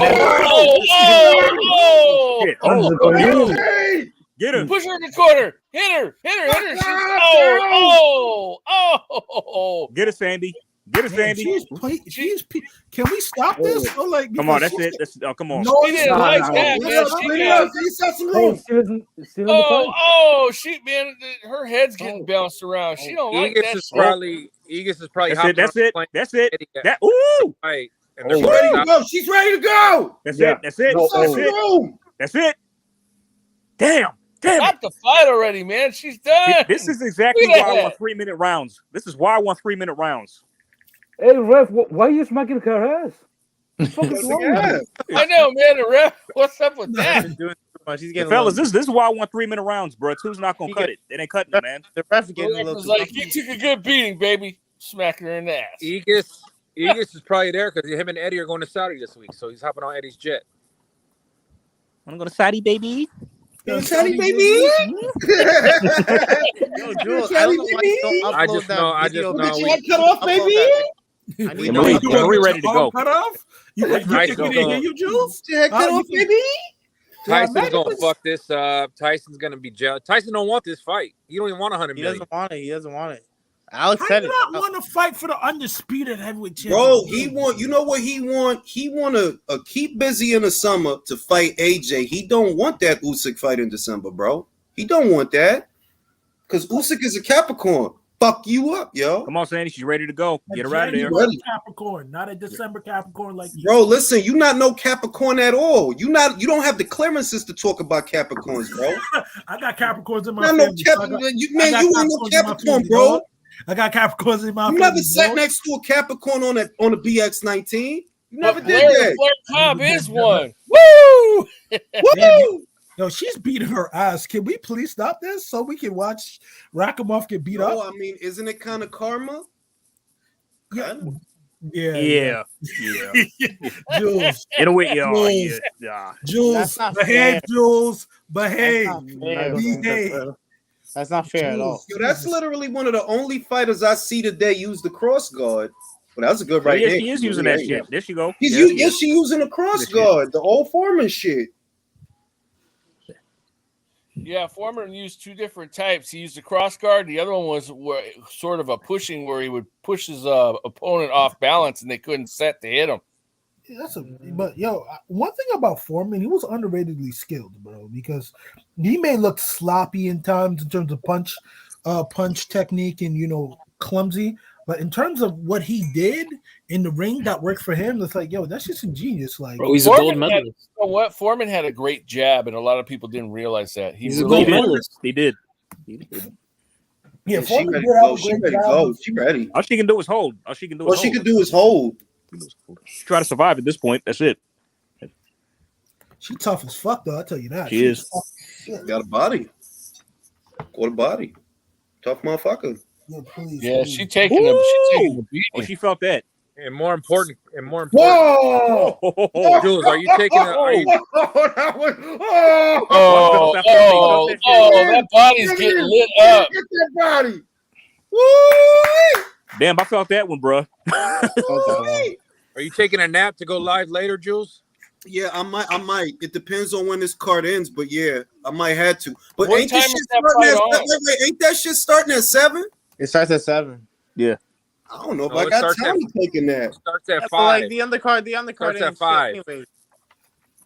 Get him. Push her in the corner. Hit her. She's, Get it, Sandy. Get it, Man, Sandy. can we stop this? Or like, Come on, because that's it. Come on. No, She didn't like that, man. She man, her head's getting bounced around. She don't like that. Egas is probably That's it. That's it. That's it. That ooh. Right. And She's ready to go. She's ready to go. That's it. That's it. That's it. That's it. Damn. Stop the fight already, man. She's done. This is exactly why I want 3-minute rounds. This is why I want 3-minute rounds. Hey, ref, why are you smacking her ass? What is wrong with you? I know, man. The ref. What's up with that? She's getting Fellas, this is why I want 3-minute rounds, bro. Two's not gonna cut it. It ain't cutting it, man. The ref The getting a ref little was too like, you took a good beating, baby. Smacking her in the ass. Egas is probably there because him and Eddie are going to Saudi this week, so he's hopping on Eddie's jet. I'm gonna Saudi, baby. Saudi, baby. Yo, Jules, I don't know why you don't upload that video. Get your head cut off, baby. We're ready to go. Cut off? You Tyson's hear you, Jules? Get your head cut off, baby. Tyson's gonna fuck this up. Tyson's gonna be jealous. Tyson don't want this fight. He don't even want 100 He million. doesn't want it. He doesn't want it. Alex I said do it. not want to fight for the undisputed heavyweight champion. Bro, he want. You know what he want? He want to keep busy in the summer to fight AJ. He don't want that Usyk fight in December, bro. He don't want that because Usyk is a Capricorn. Fuck you up, yo. Come on, Sandy. She's ready to go. Get her out of there. January Capricorn, not a December Capricorn like you. Bro, listen, you not no Capricorn at all. You don't have the clearances to talk about Capricorns, bro. I got Capricorns in my Not family. no Capricorn. You ain't no Capricorn, bro. I got Capricorns in my You family. never sat next to a Capricorn on a BX19. You never did Blair that. Cobb is one. Woo! Woo! Yo, she's beating her ass. Can we please stop this so we can watch Rakhimov get beat up? I mean, isn't it kind of karma? Yeah. Yeah. Jules. In a way, Jules. yeah. Jules, That's not behave, fair. Jules, behave. Behave. That's not fair at all. Yo, that's literally one of the only fighters I see today use the cross guard. But that's a good right Yeah, there. she is using that shit. There she go. She's Yeah, she using a cross guard, the old Foreman shit. Yeah, Foreman used two different types. He used a cross guard. The other one was sort of a pushing where he would push his opponent off balance and they couldn't set to hit him. But yo, one thing about Foreman, he was underratedly skilled, bro, because he may look sloppy in times in terms of punch technique and clumsy, but in terms of what he did in the ring that worked for him, it's like, yo, that's just ingenious. Like, Bro, he's a gold medalist. You know what? Foreman had a great jab, and a lot of people didn't realize that. He's a gold medalist. He did. Yeah, she ready to go. She ready to go. She ready. All she can do is hold. All she can do is hold. Try to survive at this point. That's it. She tough as fuck, though. I'll tell you that. She is. Got a body. Got a body. Tough motherfucker. Yeah, she taking him. She taking the beating. Oh, she felt that. And more important. Whoa! Jules, are you taking a? Are you, that body's getting lit up. Get that body. Woo! Damn, I felt that one, bro. are you taking a nap to go live later, Jules? Yeah, I might. It depends on when this card ends, but yeah, I might have to. But What ain't this time shit is that starting fight at on? wait, ain't that shit starting at 7? It starts at 7. Yeah. I don't know if No, I it got starts time to taking that. Starts at But 5. like the undercard Starts ain't at 5. shit anyways.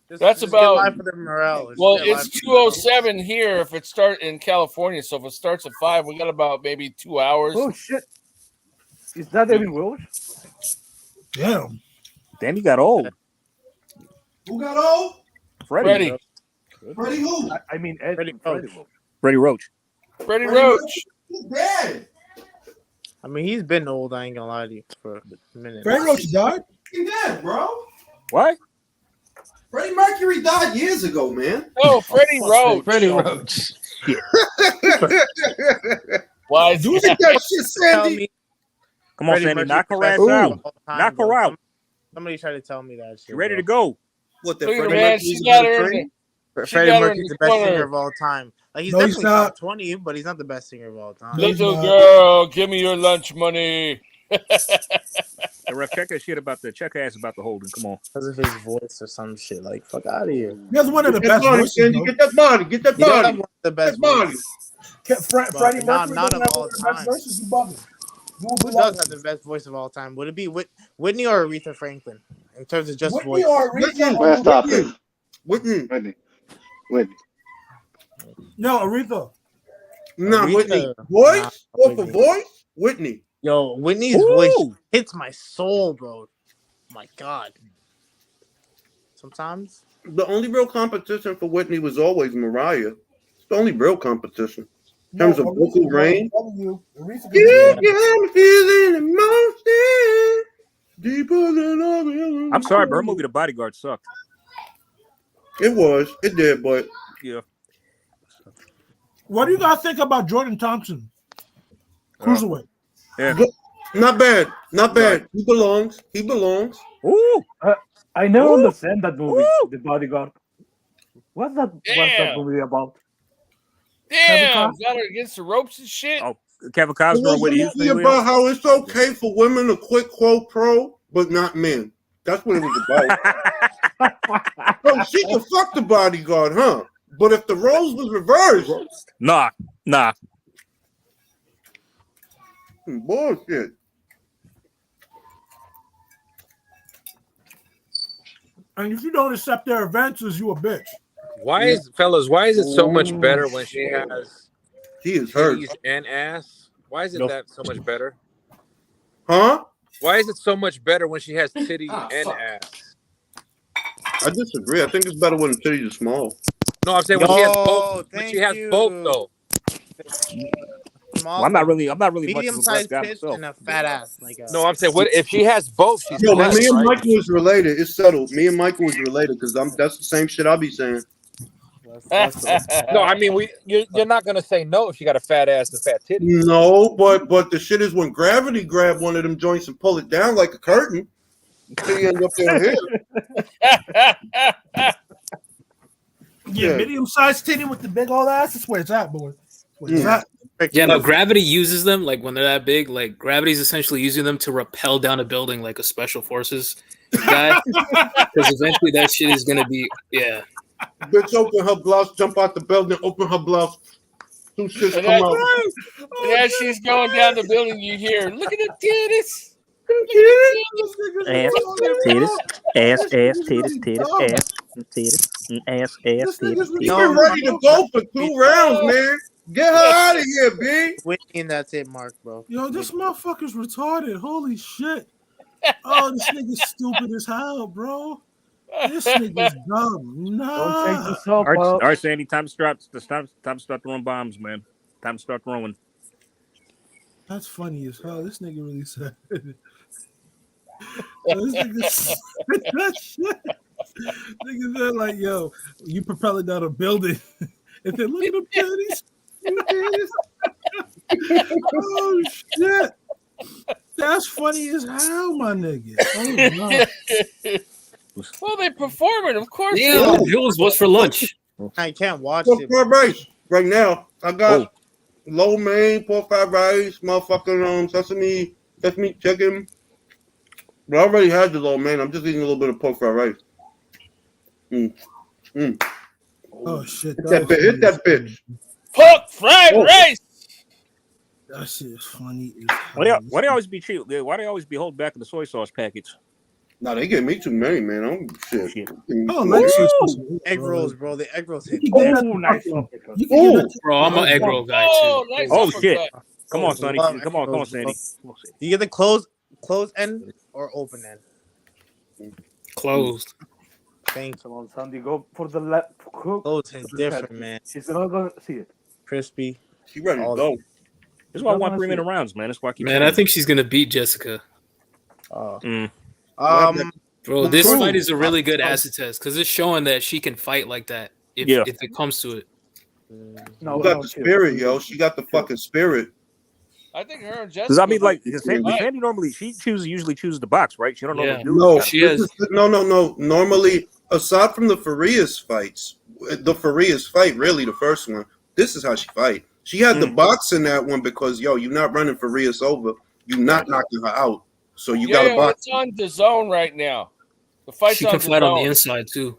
That's Just get about. live for the morale. Just Well, get live it's for the morale. 2:07 here. If it starts in California, so if it starts at 5, we got about maybe 2 hours. Oh shit! Is that Evan Welsh? Damn. Damn, you got old. Who got old? Freddie. Freddie who? I mean Ed Freddie Freddie Roach. Welsh. Freddie Roach. Freddie Roach. He's dead. I mean, he's been old. I ain't gonna lie to you for a minute. Freddie Roach died? He dead, bro. What? Freddie Mercury died years ago, man. Oh, Freddie Roach. Freddie Roach. Why is Do you think that shit, Tell Sandy? me, Come on, Freddie Sandy. Mercury's Knock her the best ass singer out. of all time, Knock her bro. out. Somebody tried to tell me that shit. You ready bro. to go? What the Look at her, Freddie man. Mercury's She got a her. train? She Freddie got her in Mercury's the the best singer corner. of all time. Like he's No, he's definitely top not. 20, but he's not the best singer of all time. No, he's Little not. girl, give me your lunch money. Hey, ref, check that shit about the check ass about the holding. Come on. Because of his voice or some shit. Like, fuck out of here. He has one of the Get that best body, voices, Sandy. though. Get that body. Get that He does have body. one of the Get best that body. voices, Freddie but not Mercury doesn't of have all one of the best time. verses. You bugging. You will be Who does lying. have the best voice of all time? Would it be Whitney or Aretha Franklin in terms of just Whitney voice? or Aretha? Man, stop Whitney. it. Whitney. Whitney. No, Aretha. Nah, Aretha. Whitney. Nah, Voice? Or for Whitney. voice? Whitney. Yo, Whitney's Ooh. voice hits my soul, bro. My God. Sometimes. The only real competition for Whitney was always Mariah. It's the only real competition. In No, terms of vocal Aretha, range. I'm telling you, Aretha can You do got me feeling emotion deeper than all the I'm sorry, but her movie The Bodyguard sucked. It was. It did, but Yeah. What do you guys think about Jordan Thompson? Cruiserweight. Yeah. not bad. Not bad. He belongs. He belongs. Ooh. I never Ooh. understand that movie, Ooh. The Bodyguard. What's that Damn. movie about? Damn, got her against the ropes and shit. Oh, Kevin It Costner was with a his movie about how it's okay for women to quit quote pro, but not men. That's what it was about. So she can fuck the bodyguard, huh? But if the roles was reversed, Nah. bullshit. And if you don't accept their advances, you a bitch. Why is it so much better when she has He is hurt. titties and ass? Why is it No. that so much better? Huh? Why is it so much better when she has titties and ass? I disagree. I think it's better when the titties are small. No, I'm saying when she has both. When thank she has you. both, though. Small, Well, I'm not really much of a breast medium-sized guy tits myself. and a fat ass. Like a, No, I'm saying what if she has both? She's Yo, blessed, me and right? Michael was related. It's settled. Me and Michael was related because that's the same shit I'll be saying. No, I mean you're not gonna say no if she got a fat ass and fat titties. No, but the shit is when gravity grab one of them joints and pull it down like a curtain. Till you end up there here. Yeah, medium-sized titty with the big old ass. That's where it's at, boy. That's where it's at. Yeah, no, gravity uses them like when they're that big. Like gravity's essentially using them to rappel down a building like a special forces guy. Because eventually that shit is gonna be Bitch, open her blouse, jump out the building, open her blouse. Two shits And come out. as she's going down the building, you hear, "Look at the titties." Ass, titties, ass, titties. She's been ready to go for 2 rounds, man. Get her out of here, B. Whitney, and that's it, Mark, bro. Yo, this motherfucker's retarded. Holy shit. Oh, this nigga's stupid as hell, bro. This nigga's dumb. Don't take Nah. yourself All up. right, Sandy, time to start throwing bombs, man. Time to start throwing. That's funny as hell. This nigga really said it. This nigga said that shit. Nigga said like, yo, you propelling down a building. And then look at them titties. Oh shit. That's funny as hell, my nigga. Oh no. Well, they perform it, of course. Yeah, Jules, what's for lunch? I can't watch Pork it. fried rice right now. I got lo mein, pork fried rice, motherfucking sesame chicken. But I already had the lo mein. I'm just eating a little bit of pork fried rice. Oh shit. Hit that bitch. Pork fried rice. That shit is funny as Why hell. they always be cheap? Why they always be holding back in the soy sauce package? No, they gave me too many, man. I'm shit. Oh, Lexus. Egg rolls, bro. The egg rolls hit. You can get different. that fucking- you can get that- Bro, I'm an egg roll guy too. Oh, nice Oh uppercut. shit! Come on, I Sonny. love Come on, egg come on, rolls, Sandy. bro. Come on, Sandy. You get the close end or open end? Closed. Thank Come on, Sandy, go for the left hook. Close hit different, man. She's not gonna see it. Crispy. She ready to All go. This is why I Not want gonna 3 see minute it. rounds, man. That's why I keep Man, saying I think she's gonna beat Jessica. Um, Bro, this Cool. fight is a really good acid test because it's showing that she can fight like that if it comes to it. No, She got the spirit, yo. She got the fucking spirit. I think her and Jessica. Because I mean, like, Right. Sandy normally usually chooses the box, right? She don't normally do No, this. no. Normally, aside from the Farias fights, the Farias fight, really the first one. This is how she fight. She had the box in that one because you're not running Farias over. You're not knocking her out. So you got to box. It's on the zone right now. The fight's She on can the fight on the zone. inside too.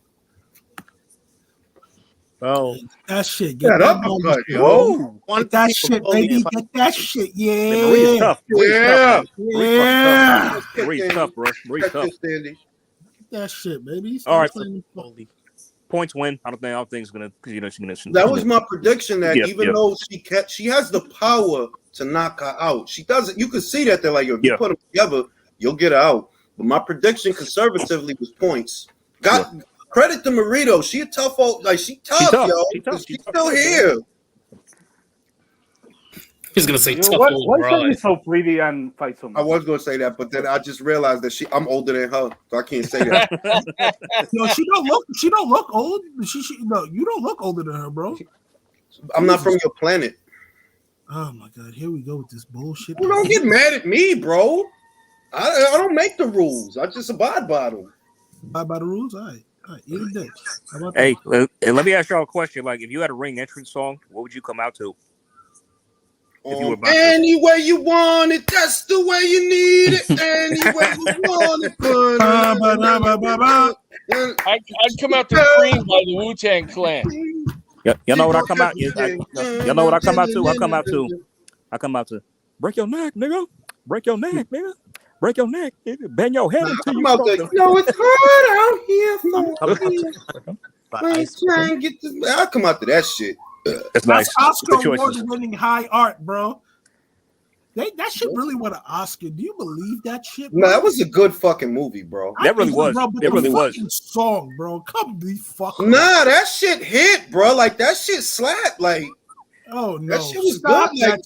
Bro, that shit. That that uppercut, ball. yo. Get that shit, baby. Get that shit. Yeah. Marie's tough. Marie's tough, man. Marie's Yeah. fucking tough. Marie's tough, bro. Marie's tough. Get that shit, baby. All right. Playing- Points win. I don't think it's gonna. She's gonna. That was my prediction. That Yeah, even yeah. though she has the power to knock her out, she doesn't. You can see that they're like, if you put them together, you'll get her out. But my prediction, conservatively, was points. Credit to Marito. She a tough old, like she tough, yo. She's still here. He's gonna say tough Why old are you broad. so pretty and fight so much? I was gonna say that, but then I just realized that I'm older than her, so I can't say that. No, she don't look old. No, you don't look older than her, bro. I'm not from your planet. Oh my god, here we go with this bullshit. You don't get mad at me, bro. I don't make the rules. I just abide by them. Abide by the rules. All right, eat a dick. How about Hey, and let me ask y'all a question. Like, if you had a ring entrance song, what would you come out to? If you were about to. Any way you want it, that's the way you need it. Any way you want it. I'd come out to Cream by the Wu-Tang Clan. Y'all know what I come out? Y'all know what I come out to? I come out to break your neck, nigga. Break your neck, nigga. Break your neck, nigga. Bend your head until you out there. No, it's hard out here for I'll come out to that shit. That's nice. Oscar award-winning high art, bro. That shit really won an Oscar. Do you believe that shit? Bro? No, that was a good fucking movie, bro. That really was. It really was. Song, bro. Come the fuck. Nah, that shit hit, bro. Like that shit slapped. Like, oh no, that shit was stop good. Like,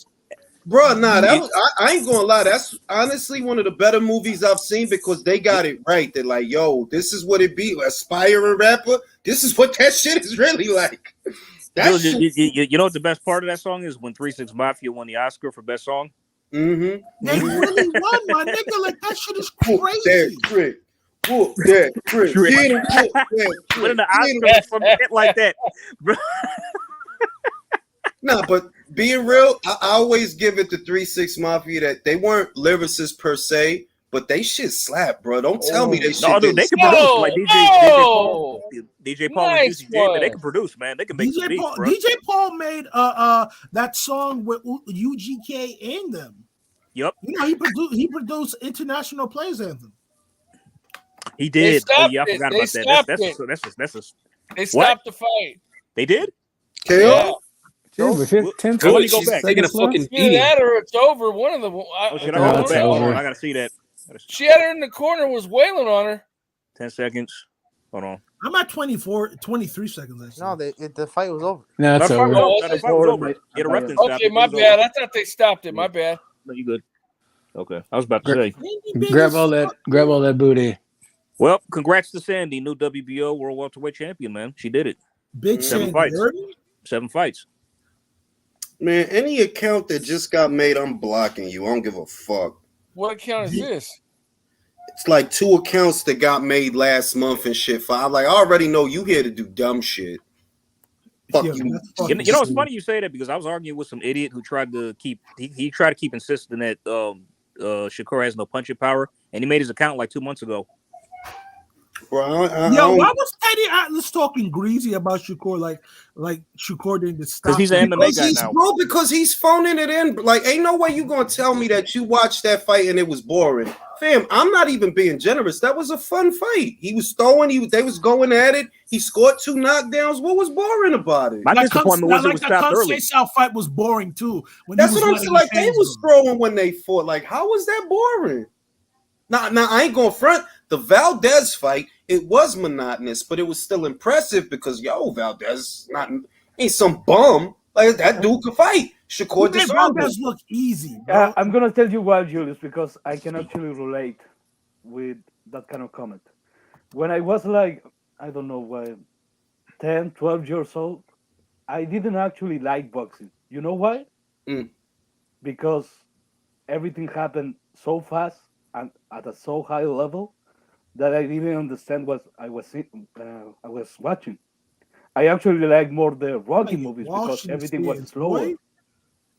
bro, nah, that was. I ain't gonna lie. That's honestly one of the better movies I've seen because they got it right. They're like, yo, this is what it be. Aspiring rapper. This is what that shit is really like. You know what the best part of that song is? When 3 6 Mafia won the Oscar for best song. Mm-hmm. They really won, my nigga. Like that shit is crazy. Winning the Oscar from a hit like that. Nah, but being real, I always give it to 3 6 Mafia that they weren't lyricists per se, but they shit slap, bro. Don't tell me they shit. No, dude, they can produce like DJ Paul and Juicy J, man. They can produce, man. They can make some beats, bro. DJ Paul made that song with UGK and them. Yep. You know he produced International Players Anthem. He did. Oh yeah, I it. forgot They about that. stopped That's They stopped the fight. They did? Yeah. Dude, with 10 Well, let me go back. Taking a fucking Either beating. that or it's over. One of them. Oh shit, I gotta go back. Hold on, I gotta see that. She had her in the corner, was wailing on her. 10 seconds. Hold on. I'm at 23 seconds. Actually. No, the fight was over. No, it's over. The fight was over. Yeah, the ref didn't stop Okay, it. my It was bad. over. I thought they stopped it. My bad. No, you good. Okay, I was about to say. Grab all that booty. Well, congrats to Sandy, new WBO World Welterweight Champion, man. She did it. Big 7 fights. 7 fights. Man, any account that just got made, I'm blocking you. I don't give a fuck. What account is this? It's like 2 accounts that got made last month and shit. I'm like, I already know you here to do dumb shit. Fuck you. You know, it's funny you say that because I was arguing with some idiot who tried to keep he tried to keep insisting that Shakur has no punching power, and he made his account like 2 months ago. bro. Yo, why was Teddy Atlas talking greasy about Shakur? Like Shakur didn't stop. Because he's an MMA guy now. Bro, because he's phoning it in. Like, ain't no way you gonna tell me that you watched that fight and it was boring. Fam, I'm not even being generous. That was a fun fight. He was throwing. They was going at it. He scored 2 knockdowns. What was boring about it? My disappointment was it was stopped early. The South fight was boring too. That's what I'm saying. Like they was throwing when they fought. Like how was that boring? Now I ain't gonna front. The Valdez fight, it was monotonous, but it was still impressive because Valdez ain't some bum. Like that dude could fight. Shakur Valdez look easy. Bro. I'm gonna tell you why, Julius, because I can actually relate with that kind of comment. When I was like, I don't know, 10, 12 years old, I didn't actually like boxing. You know why? Because everything happened so fast and at a so high level that I didn't understand what I was watching. I actually like more the Rocky movies because everything was slower.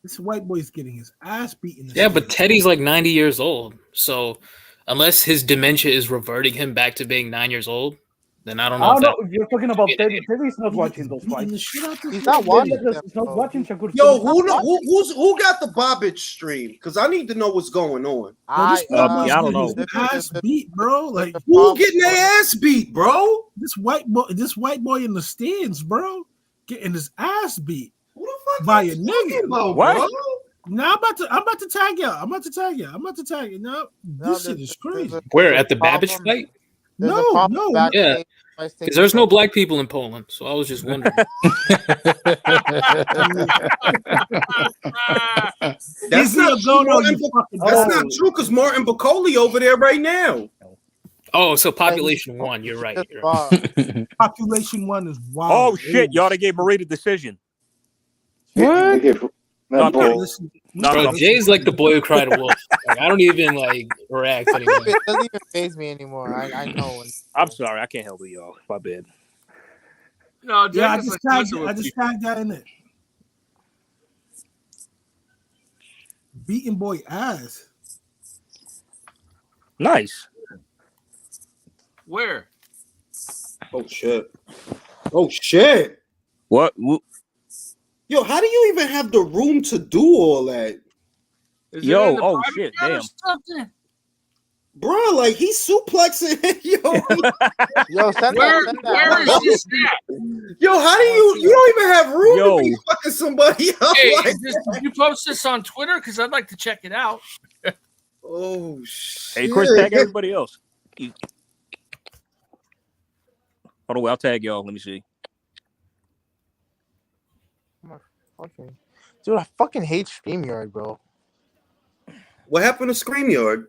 This white boy's getting his ass beaten. Yeah, but Teddy's like 90 years old. So unless his dementia is reverting him back to being 9 years old, then I don't know. If you're talking about Teddy. Teddy's not watching those fights. He's not watching. He's not watching Shakur. Yo, who got the Bobbage stream? Because I need to know what's going on. I don't know. Ass beat, bro. Like who getting their ass beat, bro? This white boy in the stands, bro, getting his ass beat. Who the fuck by a nigga? What? Bro? Nah, I'm about to tag y'all. I'm about to tag you. No, this shit is crazy. Where at the Babbage fight? No. Yeah, because there's no black people in Poland, so I was just wondering. That's not true because Martin Bacoli over there right now. Oh, so population 1. You're right. Population 1 is wild. Oh shit! Y'all, they gave Marie the decision. What? Bro, Jay's like the boy who cried wolf. Like, I don't even react anymore. It doesn't even faze me anymore. I know. I'm sorry, I can't help it, y'all. My bad. No, I just tagged that in it. Beating boy ass. Nice. Where? Oh shit. What? Yo, how do you even have the room to do all that? Yo, oh shit, damn. Bro, like he's suplexing. Yo, where is this at? Yo, how do you don't even have room to be fucking somebody up? Hey, like did you post this on Twitter? Because I'd like to check it out. Oh shit. Hey, Chris, tag everybody else. Hold on, I'll tag y'all. Let me see. Dude, I fucking hate StreamYard, bro. What happened to StreamYard?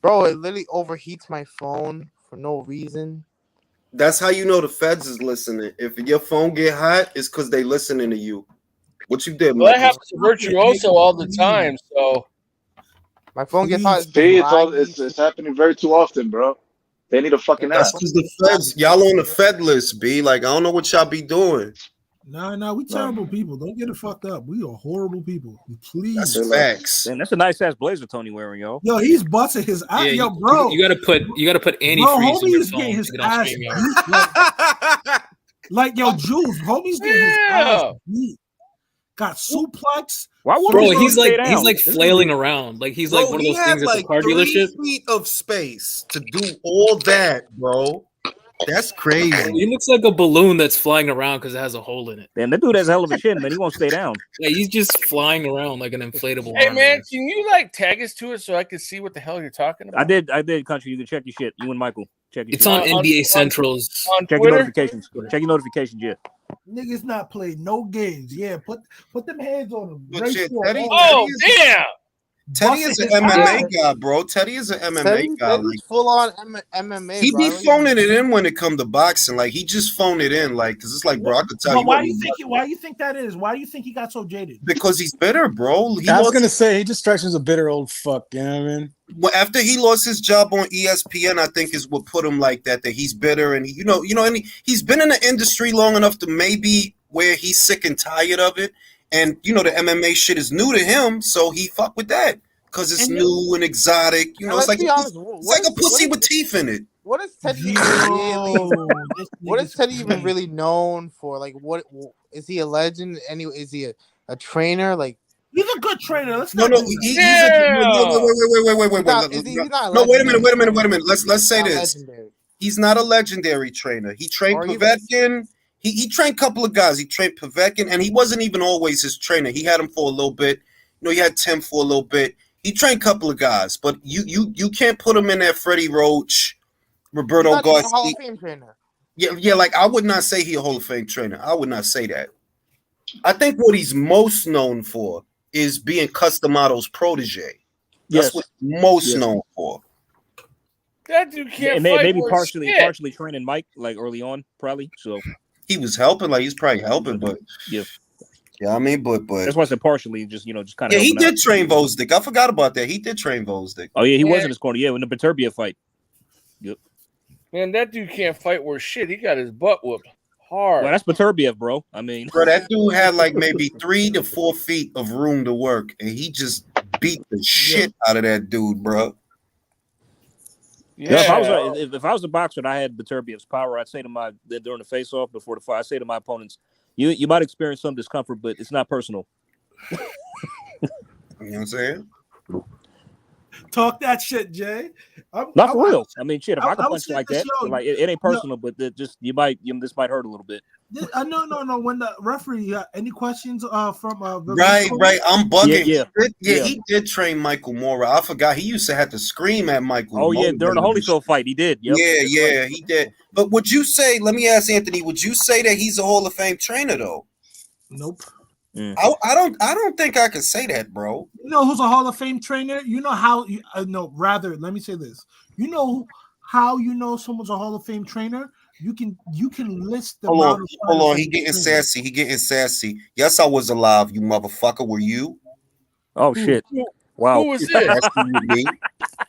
Bro, it literally overheats my phone for no reason. That's how you know the feds is listening. If your phone get hot, it's because they listening to you. What you did, Well, that happens to Virtuoso all the time, so my phone gets hot. It's happening very too often, bro. They need a fucking app. That's because the feds, y'all on the Fed list, B. Like, I don't know what y'all be doing. Nah, we terrible people. Don't get it fucked up. We are horrible people. Please. That's facts. Man, that's a nice ass blazer Tony wearing, y'all. Yo, he's busting his ass. Yeah, yo, bro. You gotta put antifreeze in your phone to get on StreamYard. Like, yo, Jules, homie's getting his ass beat. Got suplex. Bro, he's like flailing around. Like he's like one of those things at the car 3 dealership. feet of space to do all that, bro. That's crazy. He looks like a balloon that's flying around because it has a hole in it. Damn, that dude has a hell of a chin, man. He won't stay down. Yeah, he's just flying around like an inflatable. Hey arm, man, can you tag us to it so I can see what the hell you're talking about? I did, Country. You can check your shit. You and Michael. Check your It's shit. on NBA Central's. Check your notifications. Check your notifications, yeah. Niggas not play no games. Yeah, put them hands on him. But shit, Teddy, damn. Teddy is an MMA guy, bro. Teddy is an MMA guy. Teddy's full on MMA. He be phoning it in when it come to boxing. Like he just phoned it in, like because it's like, bro, I could tell you. Why do you think that is? Why do you think he got so jaded? Because he's bitter, bro. I was gonna say he just strikes me as a bitter old fuck. You know what I mean? Well, after he lost his job on ESPN, I think is what put him like that. That he's bitter, and and he's been in the industry long enough to maybe where he's sick and tired of it. And the MMA shit is new to him, so he fuck with that. because it's And new and exotic. You know, And it's let's like be honest. it's like a pussy with teeth in it. What is Teddy Yo, really? this What is nigga's Teddy even crazy. really known for? Like, what is he a legend? Anyway, is he a trainer? Like, He's a good trainer. Let's No, not no, do that. he's a wait. he's not. Is he? He's not a No, wait a legendary. minute. Let's say Not this. legendary. He's not a legendary trainer. He trained Or even- Povetkin. He trained a couple of guys. He trained Povetkin, and he wasn't even always his trainer. He had him for a little bit. You know, he had Tim for a little bit. He trained a couple of guys, but you can't put him in that Freddie Roach, Roberto He's not even a Hall Garcia. of Fame trainer. Yeah, like I would not say he a Hall of Fame trainer. I would not say that. I think what he's most known for is being Customado's protege. That's Yes. what he's most Yes. known for. That dude can't And fight maybe worth partially shit. training Mike like early on, probably. So He was helping, like he's probably helping, but yeah, I mean, but that's why I said partially, just just kind of. yeah, he did train Vosdick. I forgot about that. He did train Vosdick. Oh yeah, he was Yeah. in his corner. Yeah, in the Beterbiev fight. Yep. Man, that dude can't fight worth shit. He got his butt whooped hard. Well, that's Beterbiev, bro. I mean, Bro, that dude had like maybe 3 to 4 feet of room to work, and he just beat the shit out of that dude, bro. yeah. If I was a boxer and I had Beterbiev's power, I'd say to my during the face-off before the fight, I say to my opponents, you might experience some discomfort, but it's not personal. You know what I'm saying? Talk that shit, Jay. Not for real. I mean, shit. If I can would punch say like this, that, yo, like it ain't personal, but just this might hurt a little bit. No. When the referee, any questions from Right. I'm bugging. Yeah. He did train Michael Mora. I forgot. He used to have to scream at Michael. Oh yeah, Mora. during the Holyfield fight, he did. Yep. Yeah, he did. But would you say? Let me ask Anthony. Would you say that he's a Hall of Fame trainer though? Nope. I don't think I could say that, bro. You know who's a Hall of Fame trainer? You know how? No, rather, let me say this. You know how you know someone's a Hall of Fame trainer? You can list the Hold on. He getting sassy. Yes, I was alive. You motherfucker. Were you? Oh shit! Wow. Who was this? Me.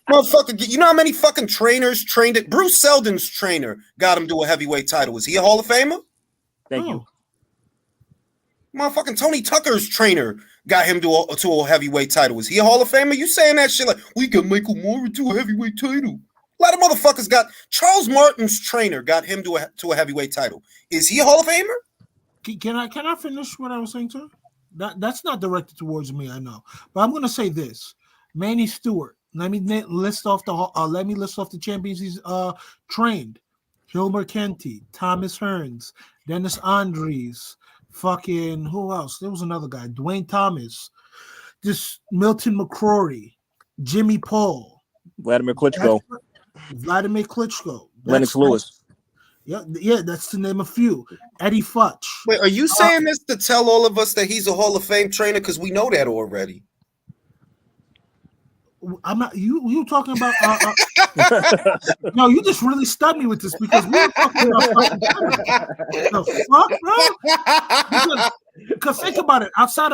Motherfucker, you know how many fucking trainers trained it? Bruce Seldon's trainer got him to a heavyweight title. Was he a Hall of Famer? Thank you. Motherfucking Tony Tucker's trainer got him to a heavyweight title. Was he a Hall of Famer? You saying that shit like we got Michael Moore to a heavyweight title? A lot of motherfuckers got Charles Martin's trainer got him to a heavyweight title. Is he a Hall of Famer? Can I finish what I was saying to her? That's not directed towards me, I know, but I'm gonna say this: Manny Stewart. Let me list off the champions he's trained: Hilmer Kenty, Thomas Hearns, Dennis Andres, fucking who else? There was another guy, Dwayne Thomas, just Milton McCrory, Jimmy Paul, Vladimir Klitschko, Lennox Lewis. Yeah, that's to name a few. Eddie Futch. Wait, are you saying this to tell all of us that he's a Hall of Fame trainer? Because we know that already. I'm not you talking about no, you just really stunned me with this because we were talking about the fuck, bro. Because think about it, outside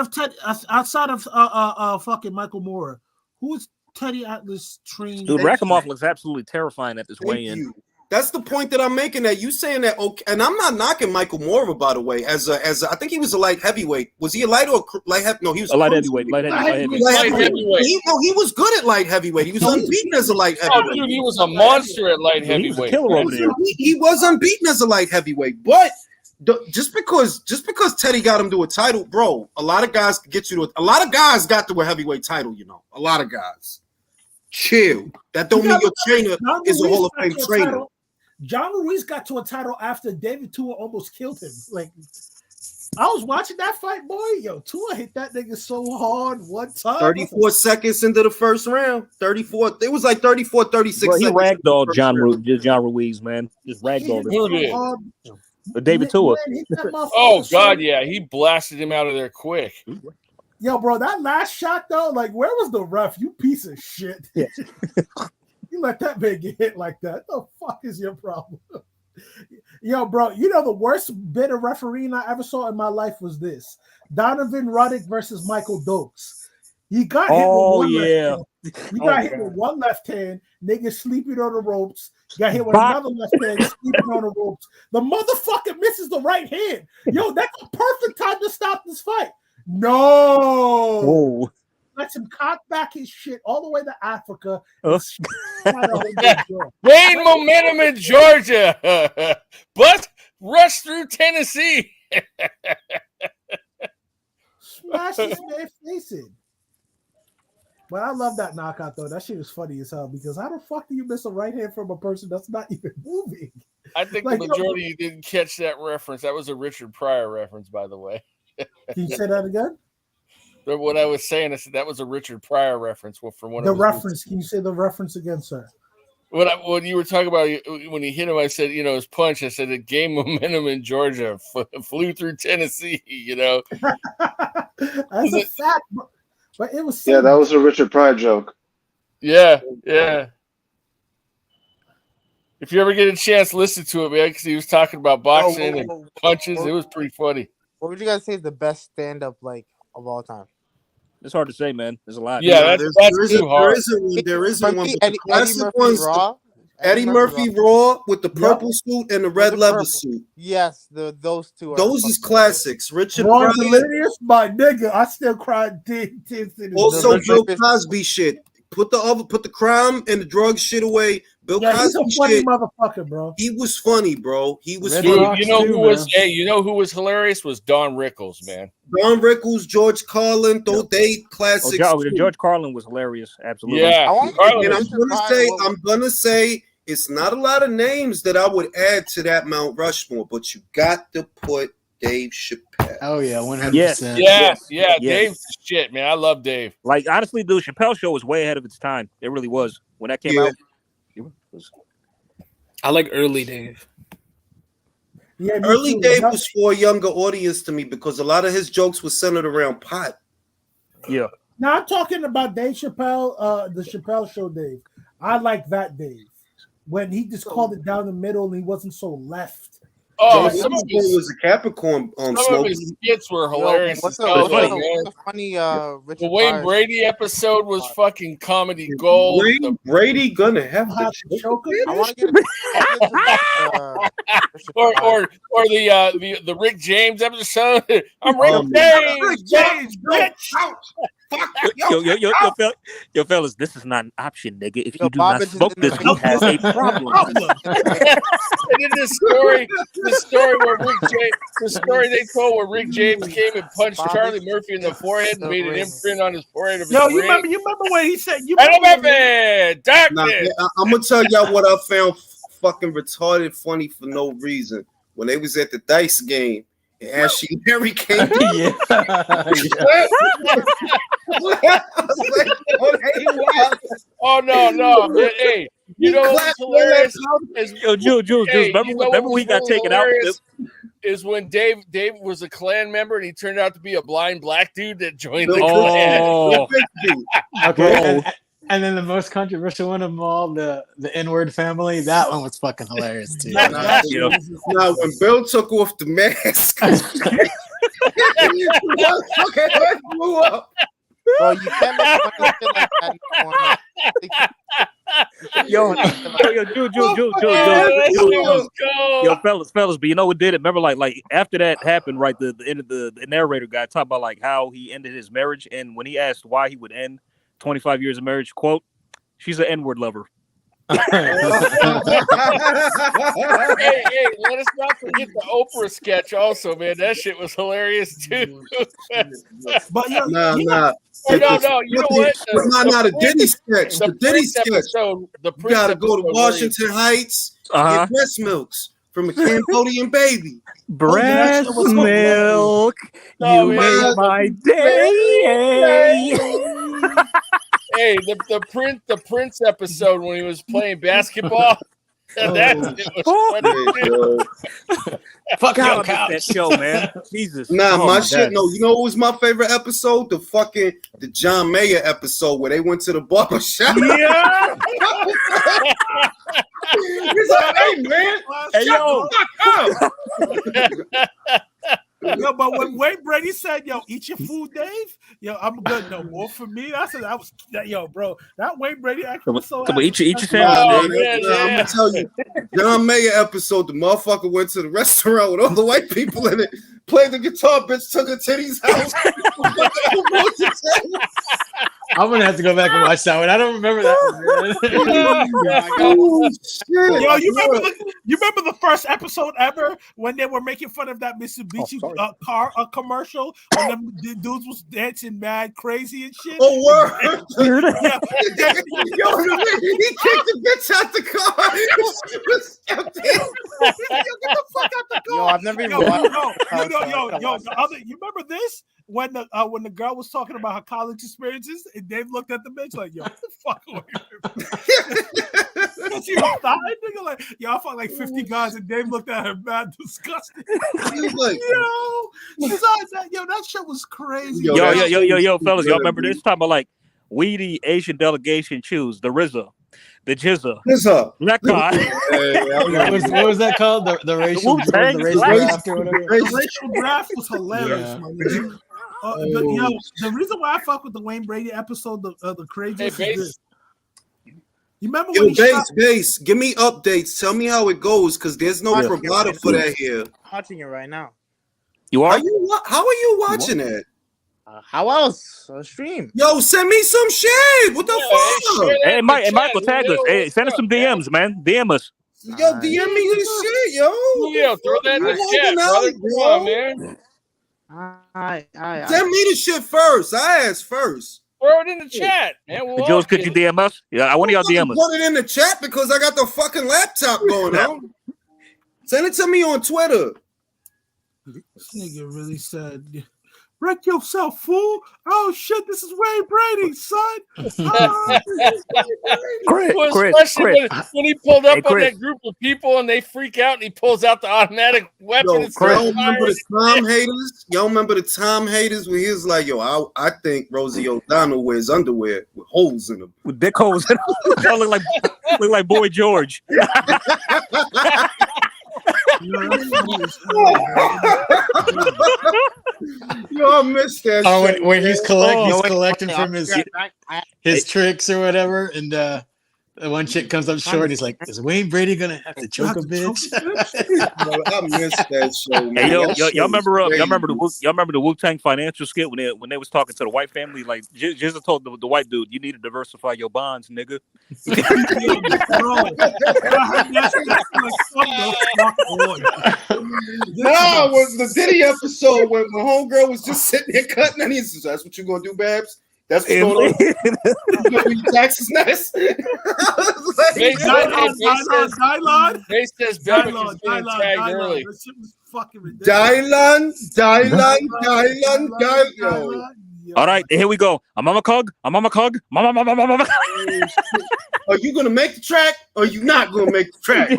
of fucking Michael Moore, who is Teddy Atlas trained? Dude, Rakhimov looks absolutely terrifying at this Thank weigh-in. you. That's the point that I'm making. That you saying that, okay, and I'm not knocking Michael Moore, by the way. As I think he was a light heavyweight. Was he a light or light heavyweight? No, he was a light heavyweight. Light heavyweight. He was good at light heavyweight. He was unbeaten as a light heavyweight. Oh, dude, he was a monster at light heavyweight. He was a killer over there. He was unbeaten as a light heavyweight, but just because Teddy got him to a title, bro, a lot of guys get you to a lot of guys got to a heavyweight title. You know, a lot of guys. Chill. That don't mean your trainer is a Hall of Fame trainer. John Ruiz got to a title after David Tua almost killed him. Like, I was watching that fight, boy. Yo, Tua hit that nigga so hard one time. 34 seconds into the first round. 34. It was like 34, 36 Bro, he seconds. ragdolled John Ruiz, man. Just ragdolled him. But David Tua. Oh, God, yeah. He blasted him out of there quick. Yo, bro, that last shot, though, like, where was the ref? You piece of shit. Yeah. You let that man get hit like that. What the fuck is your problem? Yo, bro, you know the worst bit of refereeing I ever saw in my life was this. Donovan Ruddick versus Michael Dokes. He got hit with one left hand. He got hit with one left hand. Nigga sleeping on the ropes. Got hit with another left hand, sleeping on the ropes. The motherfucker misses the right hand. Yo, that's a perfect time to stop this fight. No. Whoa. lets him cock back his shit all the way to Africa. Gain momentum in Georgia, but rush through Tennessee. Smash this man face in. But I love that knockout though. That shit is funny as hell because how the fuck do you miss a right hand from a person that's not even moving? I think Like, the majority of you didn't catch that reference. That was a Richard Pryor reference, by the way. Can you say that again? But what I was saying, I said that was a Richard Pryor reference from one The of his reference. movies. Can you say the reference again, sir? When you were talking about when he hit him, I said, his punch. I said it gained momentum in Georgia, flew through Tennessee. That's a fact, but it was. Yeah, that was a Richard Pryor joke. Yeah. If you ever get a chance, listen to it, man, because he was talking about boxing and punches. It was pretty funny. What would you guys say is the best stand-up of all time? It's hard to say, man. There's a lot. Yeah, that's too hard. There isn't one. But Eddie the classic Murphy ones, Raw. Eddie Murphy Raw with the purple suit and the red leather suit. Yes, those two. Those is classics. Richard Ron Pryor. Delirious, my nigga. I still cried. Also, Bill Cosby shit. Put the crime and the drug shit away. Bill Yeah, he's Cosby a funny shit. motherfucker, bro. He was funny, bro. He was Dude, funny. who was hilarious was Don Rickles, man. Don Rickles, George Carlin, they classics. George Carlin was hilarious. Absolutely. Yeah. And I'm gonna say it's not a lot of names that I would add to that Mount Rushmore, but you got to put Dave Chappelle. Oh yeah, 100%. Yes. Dave's shit, man. I love Dave. Like honestly, the Chappelle Show was way ahead of its time. It really was when that came out. I like early Dave. Yeah, Early Dave was for a younger audience to me because a lot of his jokes were centered around pot. Yeah. Now I'm talking about Dave Chappelle, the Chappelle Show Dave. I like that Dave when he just called it down the middle and he wasn't so left. Oh, some of it was a Capricorn some of smoke. his skits were hilarious. What's as the hell, funny Richard the Wayne Pryor Brady episode was fucking comedy gold. Wayne Brady gonna have to choke I want to get or the Rick James episode. I'm Rick James. Rick James, bitch. Yo, fellas, this is not an option, nigga. If you do Bob not is smoke in this, the we have a problem. And then the story where the story they told where Rick James came and punched Charlie Murphy in the forehead and made an imprint on his forehead of his Yo, you ring. remember when he said darkness. I'm gonna tell y'all what I found fucking retarded funny for no reason. When they was at the dice game and Ashley Mary came. Oh no, man. Hey, you know what's hilarious? Jules, remember when he got taken out? Is when Dave was a Klan member and he turned out to be a blind black dude that joined the Klan. Okay. And then the most controversial one of them all, the N-word family, that one was fucking hilarious too. Now when Bill took off the mask, blew up. Bro, you can't make funny shit like that Yo, fellas, but you know what did it? Remember, like after that happened, right? The narrator guy talked about like how he ended his marriage, and when he asked why he would end 25 years of marriage, quote, "She's an N-word lover." Hey, let us not forget the Oprah sketch also, man. That shit was hilarious too. But No, you know what? The Diddy sketch. The Diddy sketch. Episode, you gotta go to Washington Heights, get breast milks from a Cambodian baby. Breast milk, you made my day. Hey, the Prince episode when he was playing basketball. That was funny. Fuck y'all, that show, man. Jesus. Nah, Oh my my shit. God. No, you know what was my favorite episode? The John Mayer episode where they went to the barber shop. Yeah. He's like, hey man, shut the fuck up. Yo, but when Wayne Brady said, "Yo, eat your food, Dave," yo, I'm good. No more for me. I said, "I was, yo, bro." That Wayne Brady actually was so. Eat your I'm sandwich, gonna tell you, John Mayer episode. The motherfucker went to the restaurant with all the white people in it, played the guitar, bitch took her to his house. I'm gonna have to go back and watch that one. I don't remember that one, man. Oh, shit. Yo, you remember the first episode ever when they were making fun of that Mitsubishi car commercial when the dudes was dancing mad crazy and shit? Oh, word. Yeah. Yo, he kicked the bitch out the car. She was empty. Yo, get the fuck out the car. Yo, I've never even watched. You remember this? When the girl was talking about her college experiences, and Dave looked at the bitch like, "Yo, what the fuck are you?" She was dying, nigga. Like, yo, I fought like 50 guys, and Dave looked at her mad disgusted. He was like, that shit was crazy. Yo, fellas, y'all remember this? Talking about like we the Asian delegation choose the RZA, the Jizza, that guy. What was that called? The racial draft or whatever. The racial draft was hilarious, my nigga. The reason why I fuck with the Wayne Brady episode, the craziest is this. You remember when Base, give me updates. Tell me how it goes, because there's no bravado for that here. I'm watching it right now. You are? How are you watching it? How else? On stream. Yo, send me some shit. What the fuck? Hey, Michael, tag us. Hey, send us some DMs, man. DM us. Yo, DM me this shit, yo. Yo, throw that in the chat, brother. Come on, man. Send me the shit first. I asked first. Throw it in the chat, man. Jules, could you DM us? Yeah, I want y'all DM us. Put it in the chat because I got the fucking laptop going on. Send it to me on Twitter. This nigga really said, "Wreck yourself, fool!" Oh shit, this is Wayne Brady, son. Especially when he pulled up on that group of people and they freak out and he pulls out the automatic weapon. Y'all remember the Tom haters? Y'all remember the Tom haters when he was like, "Yo, I think Rosie O'Donnell wears underwear with holes in them, with dick holes in them." Y'all look like Boy George. Yo, I missed that. Oh, shit, when he's collecting from his tricks or whatever, and the one chick comes up short. And he's like, "Is Wayne Brady gonna have to choke a bitch?" I missed that show. Man. Hey, y'all remember the Wu-Tang financial skit when they was talking to the white family? Like, Jizza told the white dude, "You need to diversify your bonds, nigga." Nah, was the Diddy episode when my homegirl was just sitting there cutting, and he says, "That's what you gonna do, Babs? That's what's going on. You gonna do your taxes next." They says Dylan is getting tagged early. Dylan. All right, here we go. I'm on a cog. Are you gonna make the track, or are you not gonna make the track?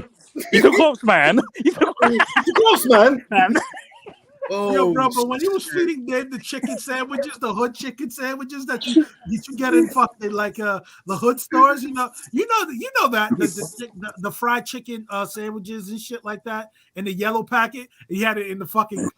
You too close, man. You too close, man. Yo, bro, but when he was feeding Dave the chicken sandwiches, the hood chicken sandwiches that you get in fucking like the hood stores, you know that the fried chicken sandwiches and shit like that in the yellow packet. He had it in the fucking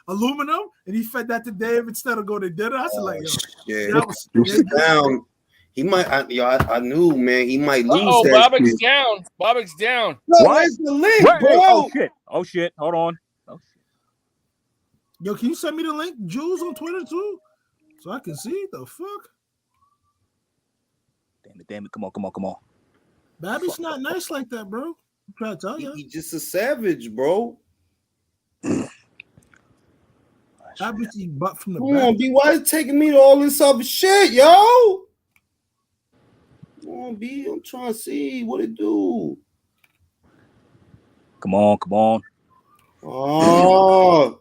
aluminum, and he fed that to Dave instead of going to dinner. I said, like, yo, that was down. He might. I knew, man. He might lose. Oh, that Bobbick's shit. down. Bobbick's down. Where's the link, bro? Oh shit! Hold on. Yo, can you send me the link, Jules, on Twitter too, so I can see the fuck? Damn it! Come on! Babby's not nice like that, bro. I'm trying to tell you. He's just a savage, bro. Babby's eating butt from the Come back. on, B. Why is taking me to all this other shit, yo? Come on, B. I'm trying to see what it do. Come on. Oh.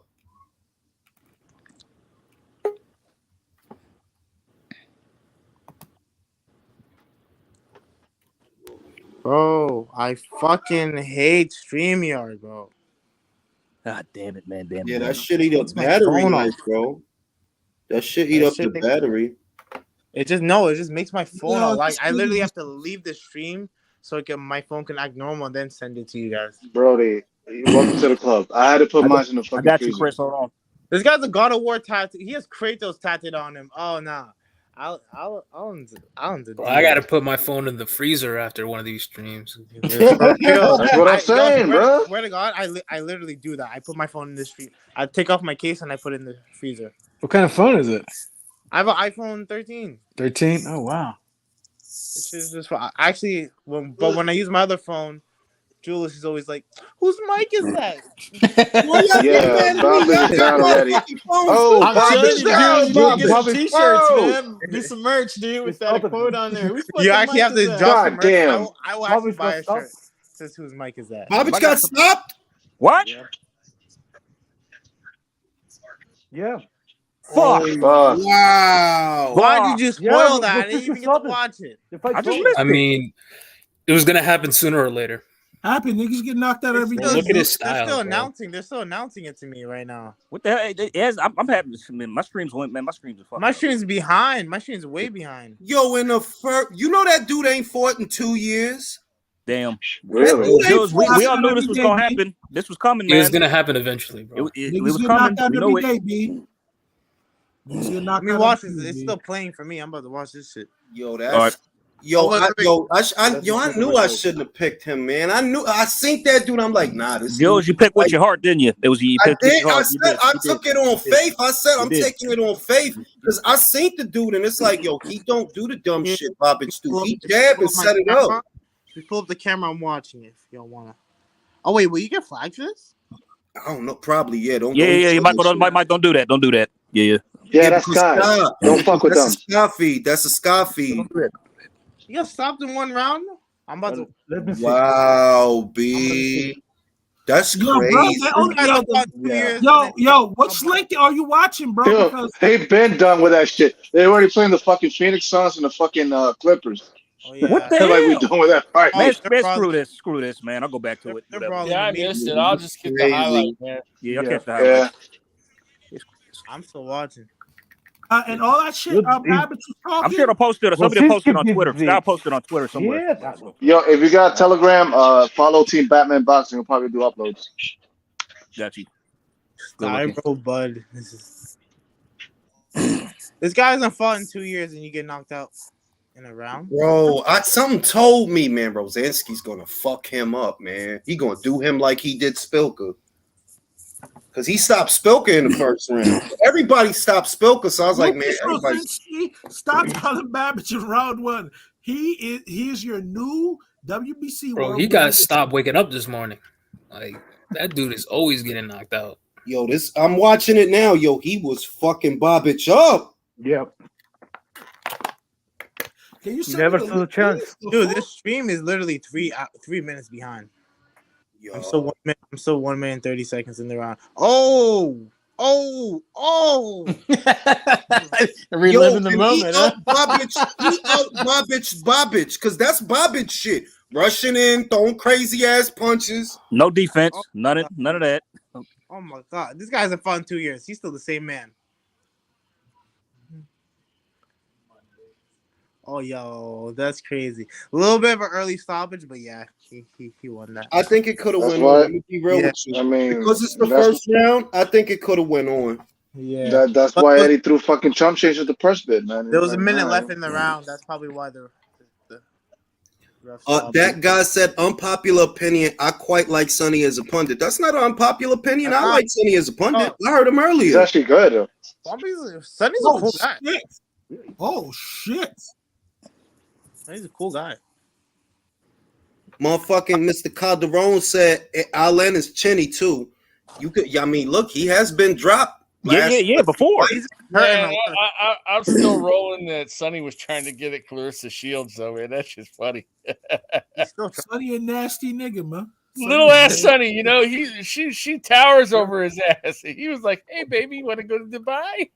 Bro, I fucking hate StreamYard, bro. God damn it, man. Yeah, that shit eat up battery life, bro. That shit eat up the battery. It just makes my phone out. Like, I literally have to leave the stream so my phone can act normal and then send it to you guys. Brody, welcome to the club. I had to put mine in the fucking I got you, freezer. Chris. Hold on. This guy's a God of War tattoo. He has Kratos tattooed on him. Oh, nah. Bro, I gotta put my phone in the freezer after one of these streams. That's what I'm saying, bro. Swear to God, I literally do that. I put my phone in the stream. I take off my case and I put it in the freezer. What kind of phone is it? I have an iPhone 13. 13? Oh wow. Which is just actually when I use my other phone, Julius is always like, "Whose mic is that?" Yeah, Bob is down already. Oh, I'm Bob telling is you, down. Jules, you Bob need to get some is t-shirts, down. man. Do some merch, dude, with that quote on there. Whose You fucking actually mic have is to that? drop some God merch. damn. I will actually buy a shirt. Says whose mic is that? Bobich got stopped. What? Yeah. Fuck. Wow. Why did you spoil but that? I this didn't even is get to something. watch it. I just missed I it. mean, it was gonna happen sooner or later. Happy niggas get knocked out every day. Look at his They're style, still bro. announcing. They're still announcing it to me right now. What the hell? I'm happy. Man, my streams went. Man, my streams are fucking. My stream's behind. My stream's way behind. Yo, in the first, you know that dude ain't fought in 2 years. Damn. Really? Jules, we all knew this was gonna happen. This was coming, man. It was gonna happen eventually, bro. It Niggas was get coming. knocked out We every know day, it. B. Niggas get knocked I mean, out watch every this. day, It's B. still playing for me. I'm about to watch this shit. Yo, All that's right. I knew I shouldn't have picked him, man. I seen that dude. I'm like, nah, this. Jules, you picked with your heart, didn't you? It was you I picked with did. your I heart. said I took it on faith. I said I'm did. taking it on faith because I seen the dude, and it's like, yo, he don't do the dumb shit Bobich do. He jab and set it up. Just pull up the camera. I'm watching it. If y'all wanna. Oh wait, will you get flagged for this? I don't know. Probably, yeah. Don't. Yeah. Mike, don't do that. Don't do that. Yeah. Yeah, that's Sky. Don't fuck with them. That's a Sky feed. That's a Sky feed. You got stopped in one round. I'm about to. Let me see. Wow, B. That's Yo, bro, crazy. they only, yo, what link are you watching, bro? Yo, Because they've been done with that shit. They're already playing the fucking Phoenix Suns and the fucking Clippers. Oh, yeah. What the They're like, we hell? done with that. All right, Man, mate. screw this, man. I'll go back to it. Whatever. Yeah, I missed it. I'll just get the highlight, man. Yeah, I'll catch the highlights. I'm still watching. and all that shit. Babbage was talking. I'm sure they'll post it. Somebody posted on Twitter. Scott posted on Twitter somewhere. Yo, if you got Telegram, follow Team Batman Boxing. We'll probably do uploads. Got you. Bro, bud. This guy hasn't fought in 2 years, and you get knocked out in a round. Bro, something told me, man, Rosansky's gonna fuck him up, man. He gonna do him like he did Spilka. Because he stopped Spilka in the first round. Everybody stopped Spilka, so I was like, man, everybody. Stop calling Babbage in round one. He is your new WBC Bro, world. he got to stop waking up this morning. Like, that dude is always getting knocked out. Yo, I'm watching it now. Yo, he was fucking Bobich up. Yep. Can you Never stood a chance. Dude, this stream is literally 3 minutes behind. Yo. I'm still 1 minute 30 seconds in the round. Oh. Reliving the moment, huh? Bobich, because that's Bobich shit. Rushing in, throwing crazy ass punches. No defense. None of that. Oh my god, this guy hasn't fought in 2 years. He's still the same man. Oh, yo, that's crazy. A little bit of an early stoppage, but yeah, he won that. I think it could have That's went why- on. Let me be real with you. I mean, Because it's the that's- first round, I think it could have went on. Yeah, That's why Eddie threw fucking chump change at the press bit, man. there was a Like, minute nah, left in the round. That's probably why the ref That guy said, unpopular opinion. I quite like Sonny as a pundit. That's not an unpopular opinion. I like Sonny as a pundit. I heard him He's earlier. actually good. Sonny's a cool guy. Shit. Oh shit. He's a cool guy. Motherfucking Mr. Calderon said Allen is chinny too. You could, I mean, look, he has been dropped. Yeah, before. Man, I'm still rolling that Sonny was trying to get at Clarissa Shields, though, man. That's just funny. Sonny a nasty nigga, man. Little ass Sonny, you know, she towers over his ass. He was like, "Hey, baby, you want to go to Dubai?"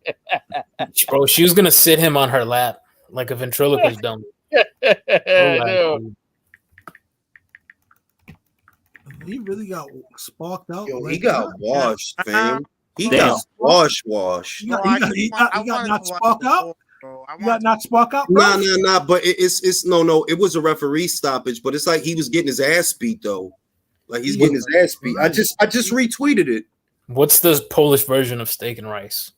Bro, she was going to sit him on her lap like a ventriloquist dummy. No. He really got sparked out. Yo, like he got that. washed, fam. He Damn. got washed. He got not spark out. You got not spark out. Bro? Nah. But it's no. It was a referee stoppage, but it's like he was getting his ass beat though. Like he's getting his ass beat. I just retweeted it. What's the Polish version of steak and rice?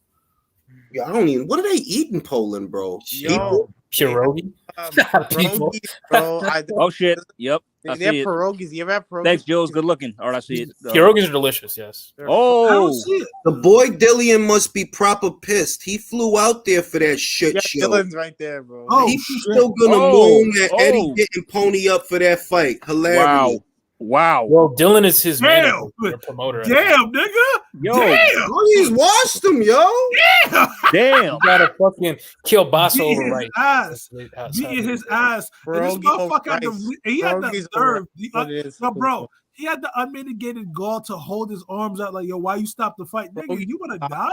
Yeah, I don't even. What are they eating in Poland, bro? Yo, Pierogi? pierogies, bro. Oh shit! Yep, I They have see it. pierogies. You ever have pierogies? Thanks, Jules. Good looking. All right, I see it. Pierogies are delicious. Yes. I Oh, don't see it. The boy Dillian must be proper pissed. He flew out there for that shit Yeah, show. Dylan's right there, bro. Oh, He's shit. still gonna Oh, moan that Eddie didn't pony up for that fight. Hilarious. Wow. Well, Dylan is his manager, Damn. or promoter. Damn, nigga. Yo. Damn. Oh, he's washed him, yo. Damn. Damn. You gotta fucking kill Basso Beating over his right. ass. Beating his ass. And this Pierogi motherfucker had over he had Pierogies the over nerve. what it is. No, bro. He had the unmitigated gall to hold his arms out like, yo, why you stop the fight? Nigga, you wanna die?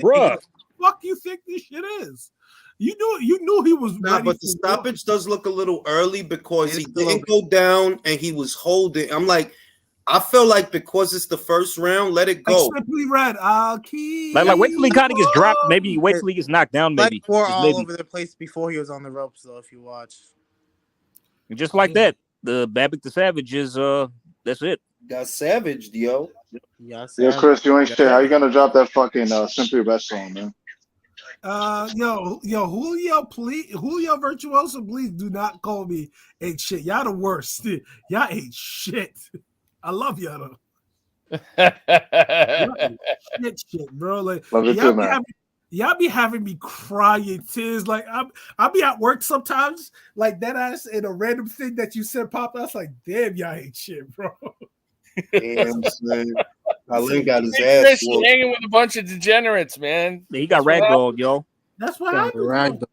Bruh. Fuck you think this shit is? You knew he was Nah, ready but the for war. stoppage does look a little early because he It's a little didn't go down and he was holding. I'm like, I feel like because it's the first round, let it go. Like Simply Red, I'll keep Like wait till he kind of gets dropped. Maybe wait till he gets knocked down. Like Maybe. were Just all maybe. over the place before he was on the ropes, though. If you watch, And just like that, the Babbitt the Savage is that's it. Got savaged, yo. yeah, Yeah, Chris, you ain't shit. How you gonna drop that fucking Simply Red song, man? Yo, Julio Virtuoso, please do not call me ain't shit. Y'all the worst. Y'all ain't shit. I love y'all though. Y'all ain't shit, bro. Like Love you y'all too, be man. y'all be having me crying tears. Like I'll be at work sometimes, like that ass, and a random thing that you said pop. I was like, damn, y'all ain't shit, bro. Damn, son. Alain got his Hey, ass Chris, whooped. hanging with a bunch of degenerates, man. He got That's what ragdolled, yo. That's what happened.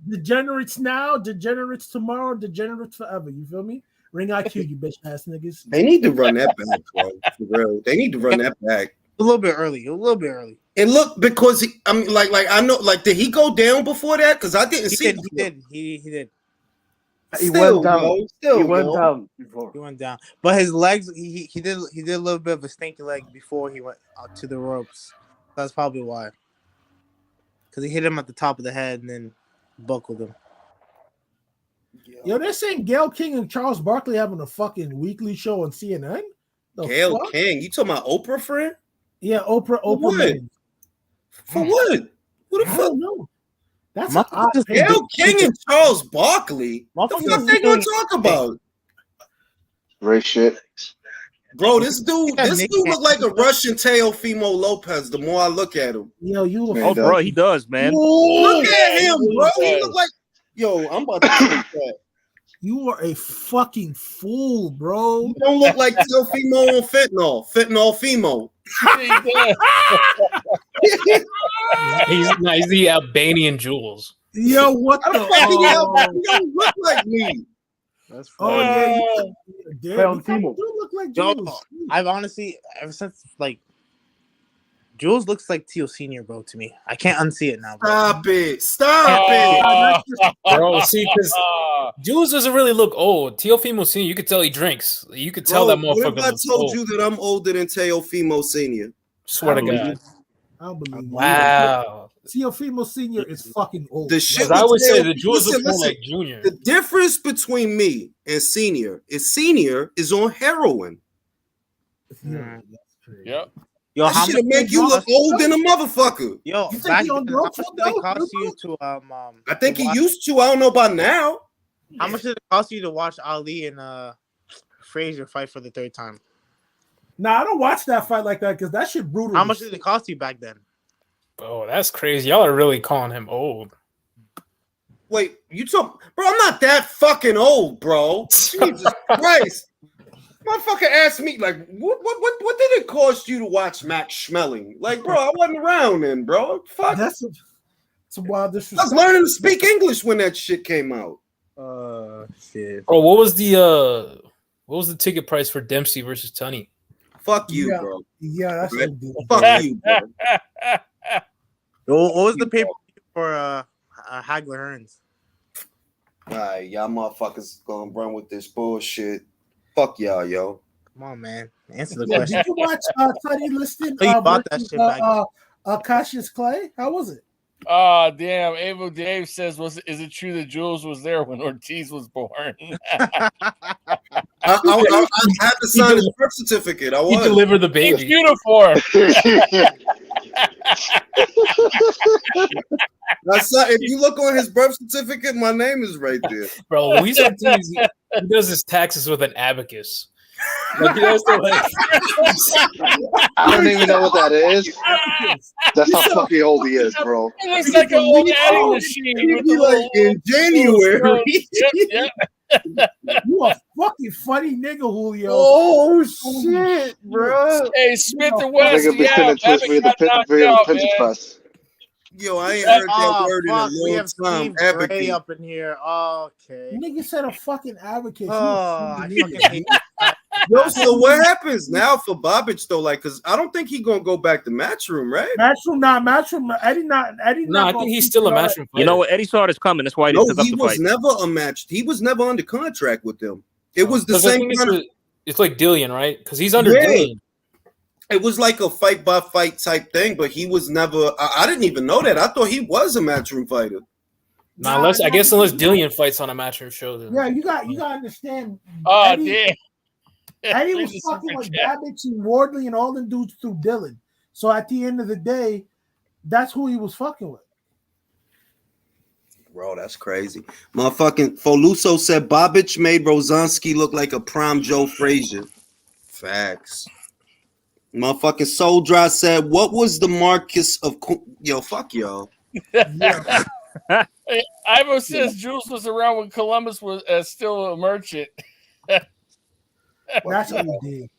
Degenerates now, degenerates tomorrow, degenerates forever. You feel me? Ring IQ, you bitch ass niggas. They need to run that back, bro. For real. They need to run that back. a little bit early. A little bit early. And look, because I mean, like I know, like, did he go down before that? Because I didn't see. He did. He did. He Still, went down. yo, still, He went yo. down before. He went down, but his legs. He did a little bit of a stinky leg before he went out to the ropes. That's probably why. Because he hit him at the top of the head and then buckled him. Yo, they're saying Gail King and Charles Barkley having a fucking weekly show on CNN. The Gail fuck? King, you talking about Oprah, friend? Yeah, Oprah. what? Megan. For what? Who the I fuck? don't know. That's My- an odd thing. Gail King and Charles Barkley. The Motherfuckers fuck they gonna doing- talk about? Great shit. Bro, this dude got look like a Russian Teofimo Lopez. The more I look at him, Yo, you Man, Oh, does. bro, he does, man. look at him, bro. He does. look like I'm about to take that. You are a fucking fool, bro. You don't look like Teofimo on fentanyl Fimo. He's the Albanian Jules. Yo, what How the? the fuck he Oh, you don't look like me? That's oh yeah, you, Found damn, you Timo. do look like Yo, Jules. I've honestly ever since like Jules looks like Tio Senior, bro. To me, I can't unsee it now, bro. Stop it! Stop it! Bro, see, because Jules doesn't really look old. Teofimo Senior, you could tell he drinks. You could tell Bro, that what motherfucker if I looks told old. you that I'm older than Teofimo Senior? Swear to I believe God. you. I don't believe you. Wow. Teofimo Senior is fucking old. The shit Because I with would say Teo- that Jules listen, looks more listen. like Junior. The difference between me and Senior is on heroin. Yeah, that's crazy. Yep. Yo, That how shit much? make you look old than a motherfucker. Yo, You think back he on then, how much drugs did it though? cost you to I think to he watch- used to. I don't know about now. How much did it cost you to watch Ali and Frazier fight for the third time? Nah, I don't watch that fight like that because that shit brutal. How much did it cost you back then? Oh, that's crazy. Y'all are really calling him old. Wait, you talk, bro? I'm not that fucking old, bro. Jesus Christ. Motherfucker asked me, like, what did it cost you to watch Max Schmeling? Like, bro, I wasn't around then, bro. Fuck. That's a wild I was disrespect. learning to speak English when that shit came out. Shit. Bro, what was the ticket price for Dempsey versus Tunney? Fuck you, Yeah. bro. Yeah, that's Right? OD. Fuck you, bro. What was the paper for Hagler Hearns? All right, y'all motherfuckers gonna run with this bullshit. Fuck y'all, yo. Come on, man. Answer the Yeah, question. did you watch Teddy Liston Oh, you bought that versus, shit back. Cassius Clay? How was it? Oh, damn. Avo Dave says, is it true that Jules was there when Ortiz was born? I had to sign his birth certificate. I He was. delivered the His baby. uniform. That's not, if you look on his birth certificate, my name is right there. Bro, Luis Ortiz, he does his taxes with an abacus. Like, he has to, like... I don't even know what that is. That's how fucking old he is, bro. It looks like an old adding machine. With the like in January. Yep. You a fucking funny nigga, Julio. Oh shit, bro. Hey, Smith and West. Nigga be sending tweets via the printing press. Yo, I ain't heard that word in a Fuck, we long have time. Steve Gray Advocate. up in here. Okay. Nigga said a fucking advocate. Oh, I fucking hate Yo, so what happens now for Bobic though? Like, cause I don't think he gonna go back to Matchroom, right? Matchroom. Eddie not. No, I think he's still a Matchroom fighter. You know what? Eddie saw this coming. That's why he No, took up he the was fight. never a match. He was never under contract with them. It was the 'Cause I same think kind of. it's like Dillian, right? Because he's under Yeah. Dillian. It was like a fight by fight type thing, but he was never. I didn't even know that. I thought he was a Matchroom fighter. Nah, unless Dillian fights on a Matchroom show. Then. Yeah, you got to understand. Oh, Eddie, damn. Eddie was fucking with Babich and Wardley and all them dudes through Dylan. So at the end of the day, that's who he was fucking with. Bro, that's crazy. Motherfucking Foluso said Bobic made Rozanski look like a prime Joe Frazier. Facts. Motherfucking Soul Dry said, what was the Marcus of... Yo, fuck y'all. Yeah. Hey, Ivo says Jules was around when Columbus was still a merchant. That's what he did.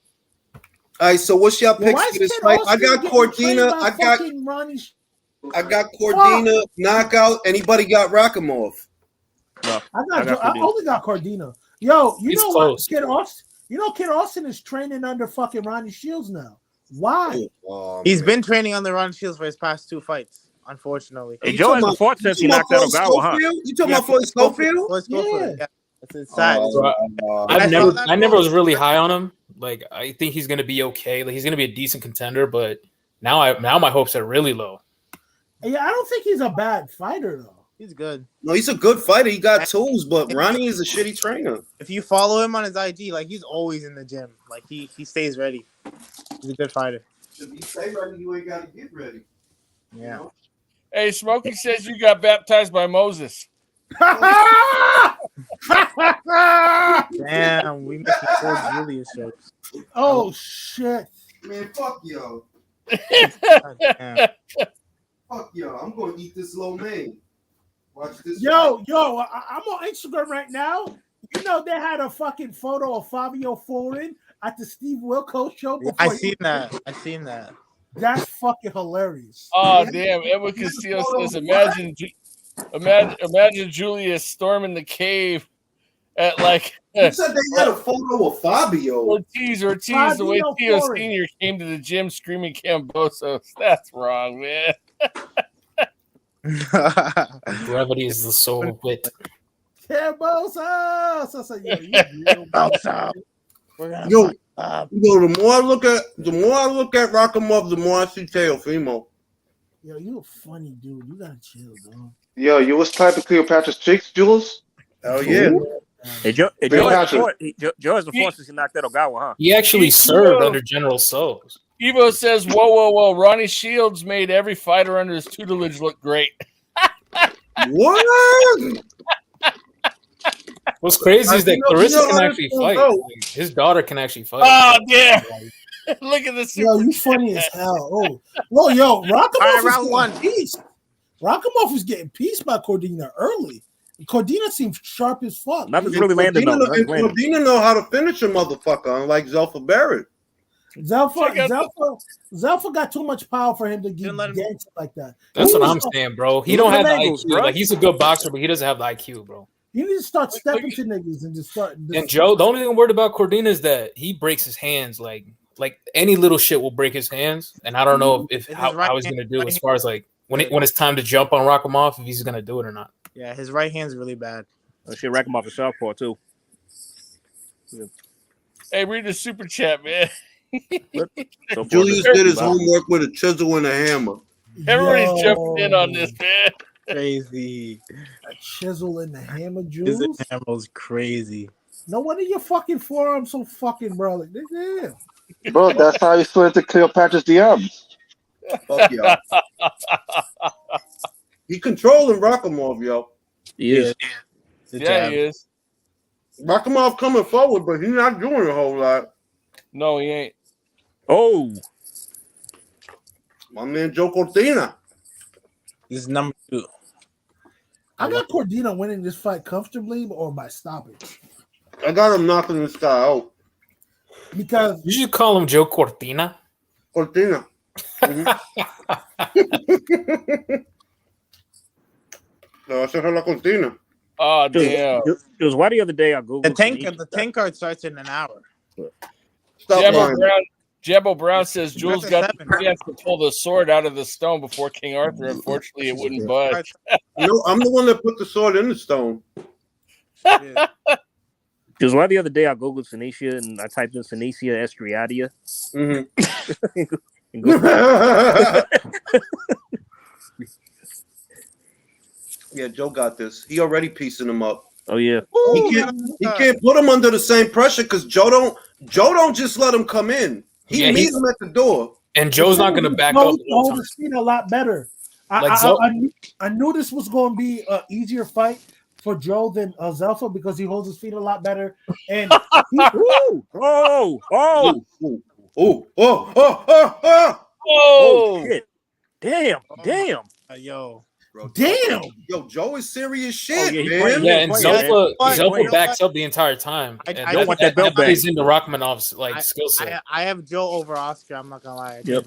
All right, so what's y'all Well, picks why for this is fight? Kid I got Austin getting trained Cordina. by I got fucking Ronnie Cordina knockout. Anybody got Rakhimov? No, I only got Cordina. Yo, you He's know close. what? Kid Austin. You know, Kid Austin is training under fucking Ronnie Shields now. Why? Oh, He's man. been training on the Ron Shields for his past 2 fights, unfortunately. Hey, Joe hasn't fought since he knocked out Ogawa, huh? You talking about Floyd Schofield? Floyd Schofield, Yeah. It's sad. I never was really high on him. Like, I think he's gonna be okay. Like, he's gonna be a decent contender, but now my hopes are really low. Yeah, I don't think he's a bad fighter though. He's good. No, he's a good fighter. He got tools, but Ronnie is a shitty trainer. If you follow him on his IG, like he's always in the gym. Like he stays ready. He's a good fighter. If you stay ready, you ain't got to get ready. Yeah. Hey, Smokey says you got baptized by Moses. Damn, we making old Julius jokes. Oh shit. Man, fuck yo. Damn. Fuck yo. I'm going to eat this lo mein. Watch this. Yo, I'm on Instagram right now. You know they had a fucking photo of Fabio Foreign at the Steve Wilkos show. I seen that. That's fucking hilarious. Oh, damn. Edward Castillo says, imagine Julius storming the cave at like. You said they had a photo of Fabio. Ortiz, the way Theo Sr. came to the gym screaming Cambosos. That's wrong, man. Brevity is the soul of wit. Cambosos. Yo, the more I look at Rakhimov, the more I see Teofimo. Yo, you a funny dude. You gotta chill, bro. Yo, you was tied to Cleopatra's cheeks, Jules? Hell yeah. Hey, Joe has the force since he knocked out Ogawa, huh? He actually served under General So's. Evo says, whoa. Ronnie Shields made every fighter under his tutelage look great. What? What's crazy is that Clarissa can actually fight. Like, his daughter can actually fight. Oh, damn. Look at this. Yo, you funny as hell. Oh, well, yo, Rakhimov is getting pieced. Rakhimov was getting pieced by Cordina early. Cordina seems sharp as fuck. Nothing's really landing though. Cordina know how to finish a motherfucker, unlike Zelfa Barrett. Zelfa got too much power for him to get gangster like that. That's what I'm saying, bro. He don't have the IQ. Bro. Like, he's a good boxer, but he doesn't have the IQ, bro. You need to start stepping to niggas and just start. And Joe, the only thing I'm worried about Cordina is that he breaks his hands. Like any little shit will break his hands, and I don't know how he's gonna do as far as like when it's time to jump on Rakhimov, if he's gonna do it or not. Yeah, his right hand's really bad. Oh shit, Rakhimov is southpaw too. Yeah. Hey, read the super chat, man. Julius did his homework with a chisel and a hammer. Everybody's jumping in on this, man. Crazy. A chisel and the hammer, Jules. His hammer's crazy. No wonder your fucking forearm so fucking bro. Damn. Bro, that's how you slid into Cleopatra's DMs. Fuck y'all. He controlling Rakhimov, yo. He is. Yeah, he is. Rakhimov coming forward, but he's not doing a whole lot. No, he ain't. Oh, my man Joe Cordina. This is number 2. I got Cordina winning this fight comfortably or by stoppage. I got him knocking this guy out. Because you should call him Joe Cordina. Cordina. No, esa es la Cordina. Oh, damn. It was why the other day I googled The 10 card starts in an hour. Jabbo Brown says Jules got the chance to pull the sword out of the stone before King Arthur. Unfortunately, it wouldn't budge. No, I'm the one that put the sword in the stone. Because why the other day I googled Phoenicia and I typed in Phoenicia Estriadia. Yeah, Joe got this. He already piecing him up. Oh yeah. He can't put him under the same pressure because Joe don't just let him come in. He meets him at the door. And Joe's not going to back up. Hold his feet a lot better. I knew this was going to be an easier fight for Joe than Zelfa because he holds his feet a lot better. And Oh shit! Damn! Yo, Joe is serious shit, man. Yeah, and Zelfa backs up the entire time. And I don't want that belt back. Plays into Rakhmanov's skill set. I have Joe over Oscar. I'm not gonna lie. Yep.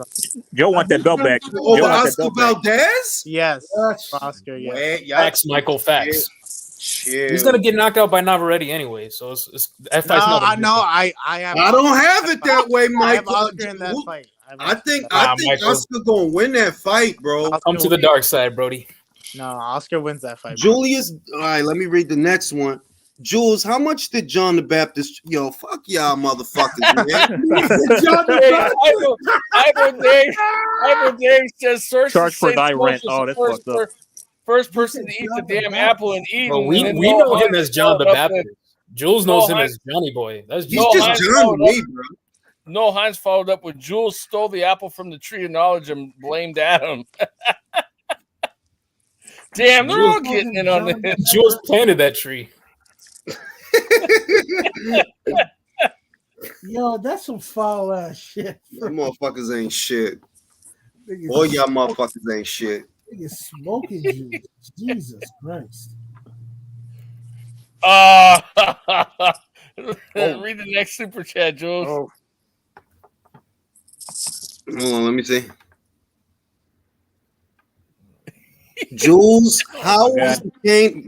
Joe want that belt back. Over Oscar Valdez? Yes. Oscar. Yes. Facts, Michael. Facts. He's gonna get knocked out by Navarrete anyway. So that fight's not. I don't have it that way, Mike. I have Oscar in that fight. I think Oscar gonna win that fight, bro. Come to the dark side, Brody. No, Oscar wins that fight. Julius, all right, let me read the next one. Jules, how much did John the Baptist? Yo, fuck y'all, motherfuckers, man. Ivan Dave says sources charge for say die Jules rent. was Oh, the that's fucked up. First person to eat the damn apple and eat. Well, we know him as John the Baptist. Jules knows him as Johnny Boy. That's He's just John to me, bro. Noel Hines followed up with Jules stole the apple from the tree of knowledge and blamed Adam. Damn, they're all getting in on this. Jules planted that tree. Yo, that's some foul ass shit. Them motherfuckers ain't shit. All y'all motherfuckers ain't shit. Nigga smoking juice. Jesus Christ. Read the next super chat, Jules. Hold on, let me see. Jules, how was the game?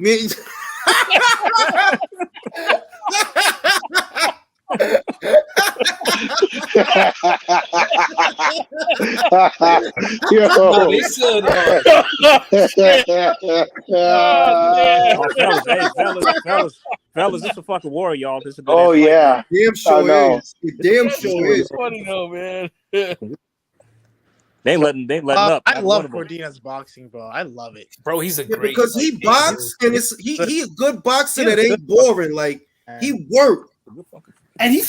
Fellas, this is a fucking war, y'all. This is a good Oh yeah, damn sure is. It damn sure is. Funny though, man. They ain't letting up. I love Cordina's boxing, bro. I love it, bro. He's a great because he boxed and he a good boxer that ain't boring. Like he worked. And he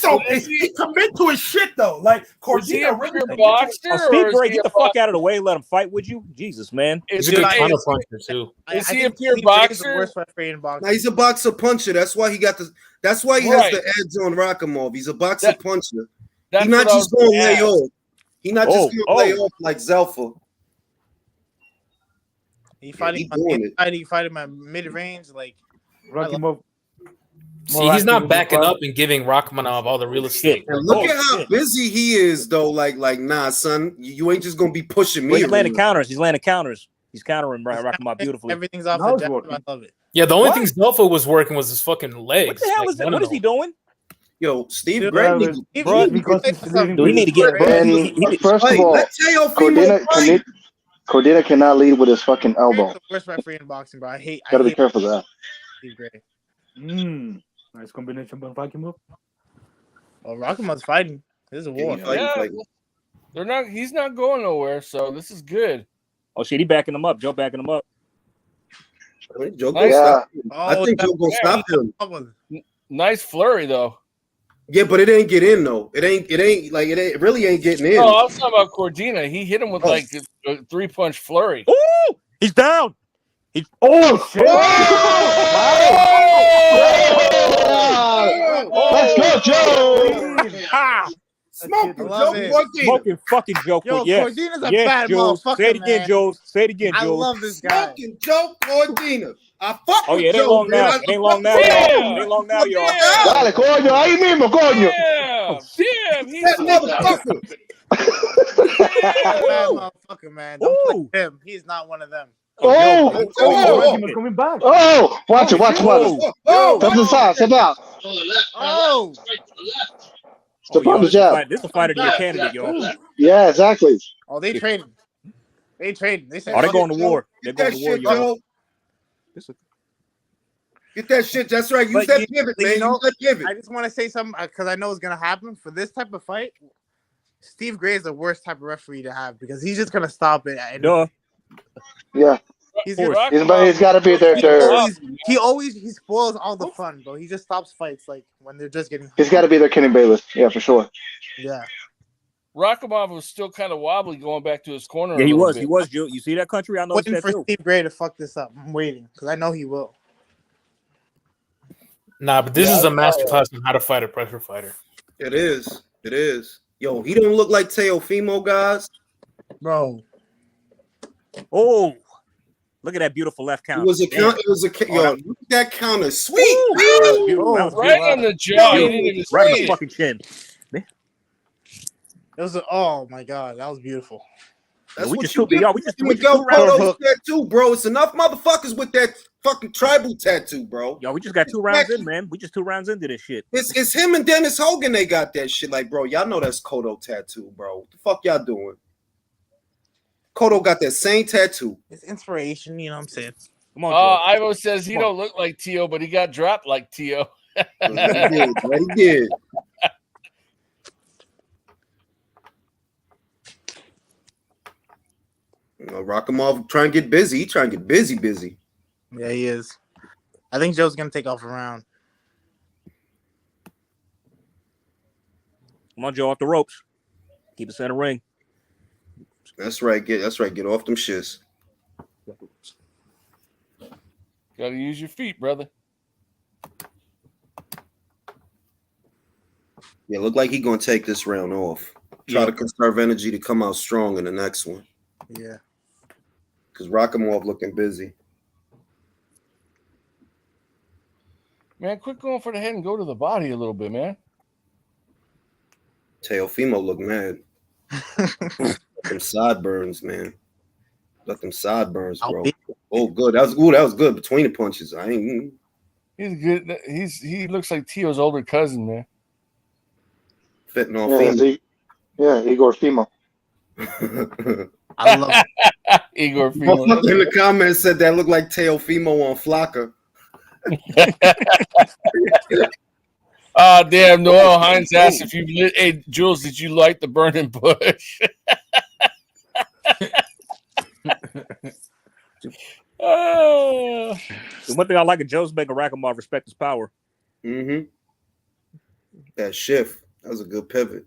commit to his shit though. Like Cordina really boxer. Steve Gray, get the fuck out of the way. Let him fight with you. Jesus, man. He's a good counter puncher too. Is he a pure boxer? Nah, he's a boxer puncher. That's why he got the. That's why he has the edge on Rakhimov. He's a boxer puncher. He's not just going to lay off. He's not just going to lay off like Zelfa. He fighting my mid range like Rakhimov. See, he's not backing up and giving Rakhmonov all the real estate. And look at how busy he is, though. Like, nah, son, you ain't just gonna be pushing me. Well, he's landing counters. He's landing counters. He's countering Rakhmonov beautifully. Everything's off the jab. I love it. Yeah, the only thing Zelfa was working was his fucking legs. What the hell is that? What is he doing? Yo, Steve Gray, we need to get. First of all, Cordina cannot lead with his fucking elbow. The worst referee in boxing, bro. I hate. Gotta be careful of that. Steve Gray. Nice combination by Rakhimov. Well, Rakhimov's fighting. This is a war. They're not. He's not going nowhere. So this is good. Oh shit, he backing him up. Joe backing him up. Joe gonna stop him. I think Joe gonna stop him. Nice flurry though. Yeah, but it ain't get in though. It really ain't getting in. Oh, I was talking about Cordina. He hit him with like a 3-punch flurry. Ooh, he's down. Oh shit! Let's go, Joe. Ah, Smoking love Joe it. Cordina. smoking fucking Joe. Yo, Yes, Cordina's a yes, bad Jules. motherfucker, Say it again, man. Jules. Say it again, I Jules. love this guy. Smoking Joe Cordina. I fuck Oh with yeah, it ain't Joe, long man. now. I It ain't long fuck now, with y'all. Joe. It ain't long now, y'all. Dale, coño, ahí mismo, coño. Damn, he's That motherfucker. Bad motherfucker, man. Don't play him. He's not one of them. Oh, Rakhimov coming back. oh, watch it, watch it, watch it. Oh, Step to the side, step out. Oh, Step on the jab. This is a fight of the year candidate, y'all. Yeah, exactly. oh, they traded. They traded. They said, Oh, they're fuck going to it. war. They're Get going that to war, shit, y'all. Joe. Get that shit. That's right. Use But that pivot, man. you know, Use that pivot. I just want to say something because I know it's gonna happen for this type of fight. Steve Gray is the worst type of referee to have because he's just gonna stop it. Duh. Yeah. He's He's got to be there he spoils all the fun, bro. He just stops fights like when they're just getting. He's got to be there, Kenny Bayless. Yeah, for sure. Yeah. Rakhimov was still kind of wobbly going back to his corner. Yeah, he a little was. bit. He was, Joe. You see that country? I know Waiting that for too. Steve Gray to fuck this up. I'm waiting because I know he will. Nah, but this is a masterclass on how to fight a pressure fighter. It is. It is. Yo, he don't look like Teofimo, guys. Bro. Oh, look at that beautiful left counter. It was a Damn. count. It was a yo. Look at that counter. Sweet. That was beautiful. That was Right beautiful. on the jaw. He Beautiful. didn't even Right on see the it. fucking chin. It was oh my god, that was beautiful. That's we what just you took get y'all. for We just Miguel two rounds. Cotto's tattoo, bro. It's enough motherfuckers with that fucking tribal tattoo, bro. Yo, we just got 2 rounds in, man. We just 2 rounds into this shit. It's him and Dennis Hogan. They got that shit. Like, bro, y'all know that's Cotto tattoo, bro. What the fuck y'all doing? Cotto got that same tattoo. It's inspiration, you know what I'm saying? Come on, Joe. Ivo says he don't look like Tio, but he got dropped like Tio. He did. You know, Rakhimov trying to get busy. He trying to get busy. Yeah, he is. I think Joe's gonna take off a round. Come on, Joe, off the ropes. Keep us in the ring. That's right. Get off them shits. Gotta use your feet, brother. Yeah, look like he gonna take this round off. Try to conserve energy to come out strong in the next one. Yeah. Because Rakhimov looking busy. Man, quit going for the head and go to the body a little bit, man. Teofimo look mad. Them sideburns, man. Let them sideburns, bro. Oh, good. That was good between the punches. I ain't. He's good. He looks like Tio's older cousin, man. Fitting on Fimo. Igor Fimo. I love Igor Fimo. In the comments said that looked like Teofimo on Flocka. Damn. Noel Hines asked if you lit. Hey, Jules, did you light the burning bush? The one thing I like of Joe's making Rakhimov respect his power. Mm-hmm. That shift. That was a good pivot.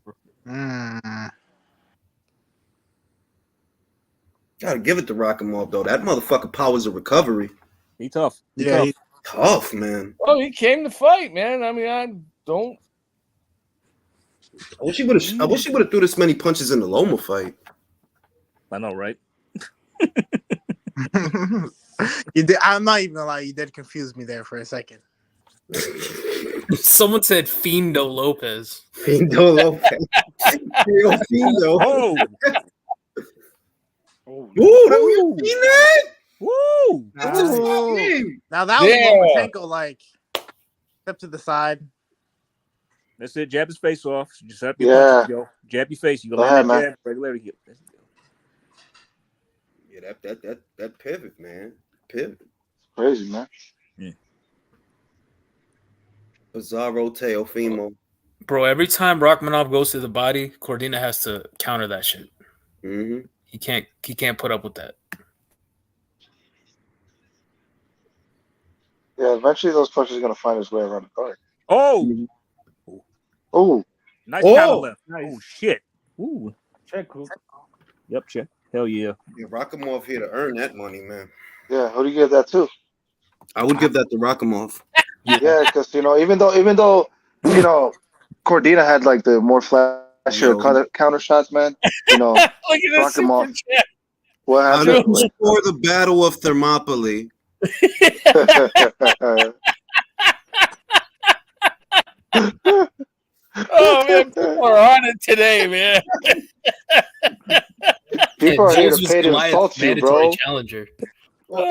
Gotta give it to Rakhimov, though. That motherfucker powers of recovery. He tough. He's tough, man. Oh, he came to fight, man. I mean, I don't. I wish he would have threw this many punches in the Loma fight. I know, right? You did, I'm not even gonna lie, you did confuse me there for a second. Someone said Fiendo Lopez. Fiendo Lopez. Fiendo. Oh. Ooh, you seen that? Woo! Now that was Lomachenko like step to the side. That's it. Jab his face off. Just set up your punches, yo. Jab your face. You go land that jab. Regularly. Yeah, that pivot, man. Pivot. Crazy, man. Yeah. Bizarro Teofimo. Bro, every time Rakhimov goes to the body, Cordina has to counter that shit. Mm-hmm. He can't put up with that. Yeah, eventually those punches are gonna find his way around the guard. Oh. Oh. Nice counter left. Nice. Oh shit. Ooh. Check hook. Yep, check. Hell yeah. Yeah, Rakhimov here to earn that money, man. Yeah, who do you give that to? I would give that to Rakhimov. Yeah, because even though Cordina had like the more flashier counter shots, man. Look at this super Rakhimov. chat. What happened? For the Battle of Thermopylae. Oh man, people are on it today, man. People are here Jules to was pay to Goliath's insult you, mandatory bro. challenger. Oh,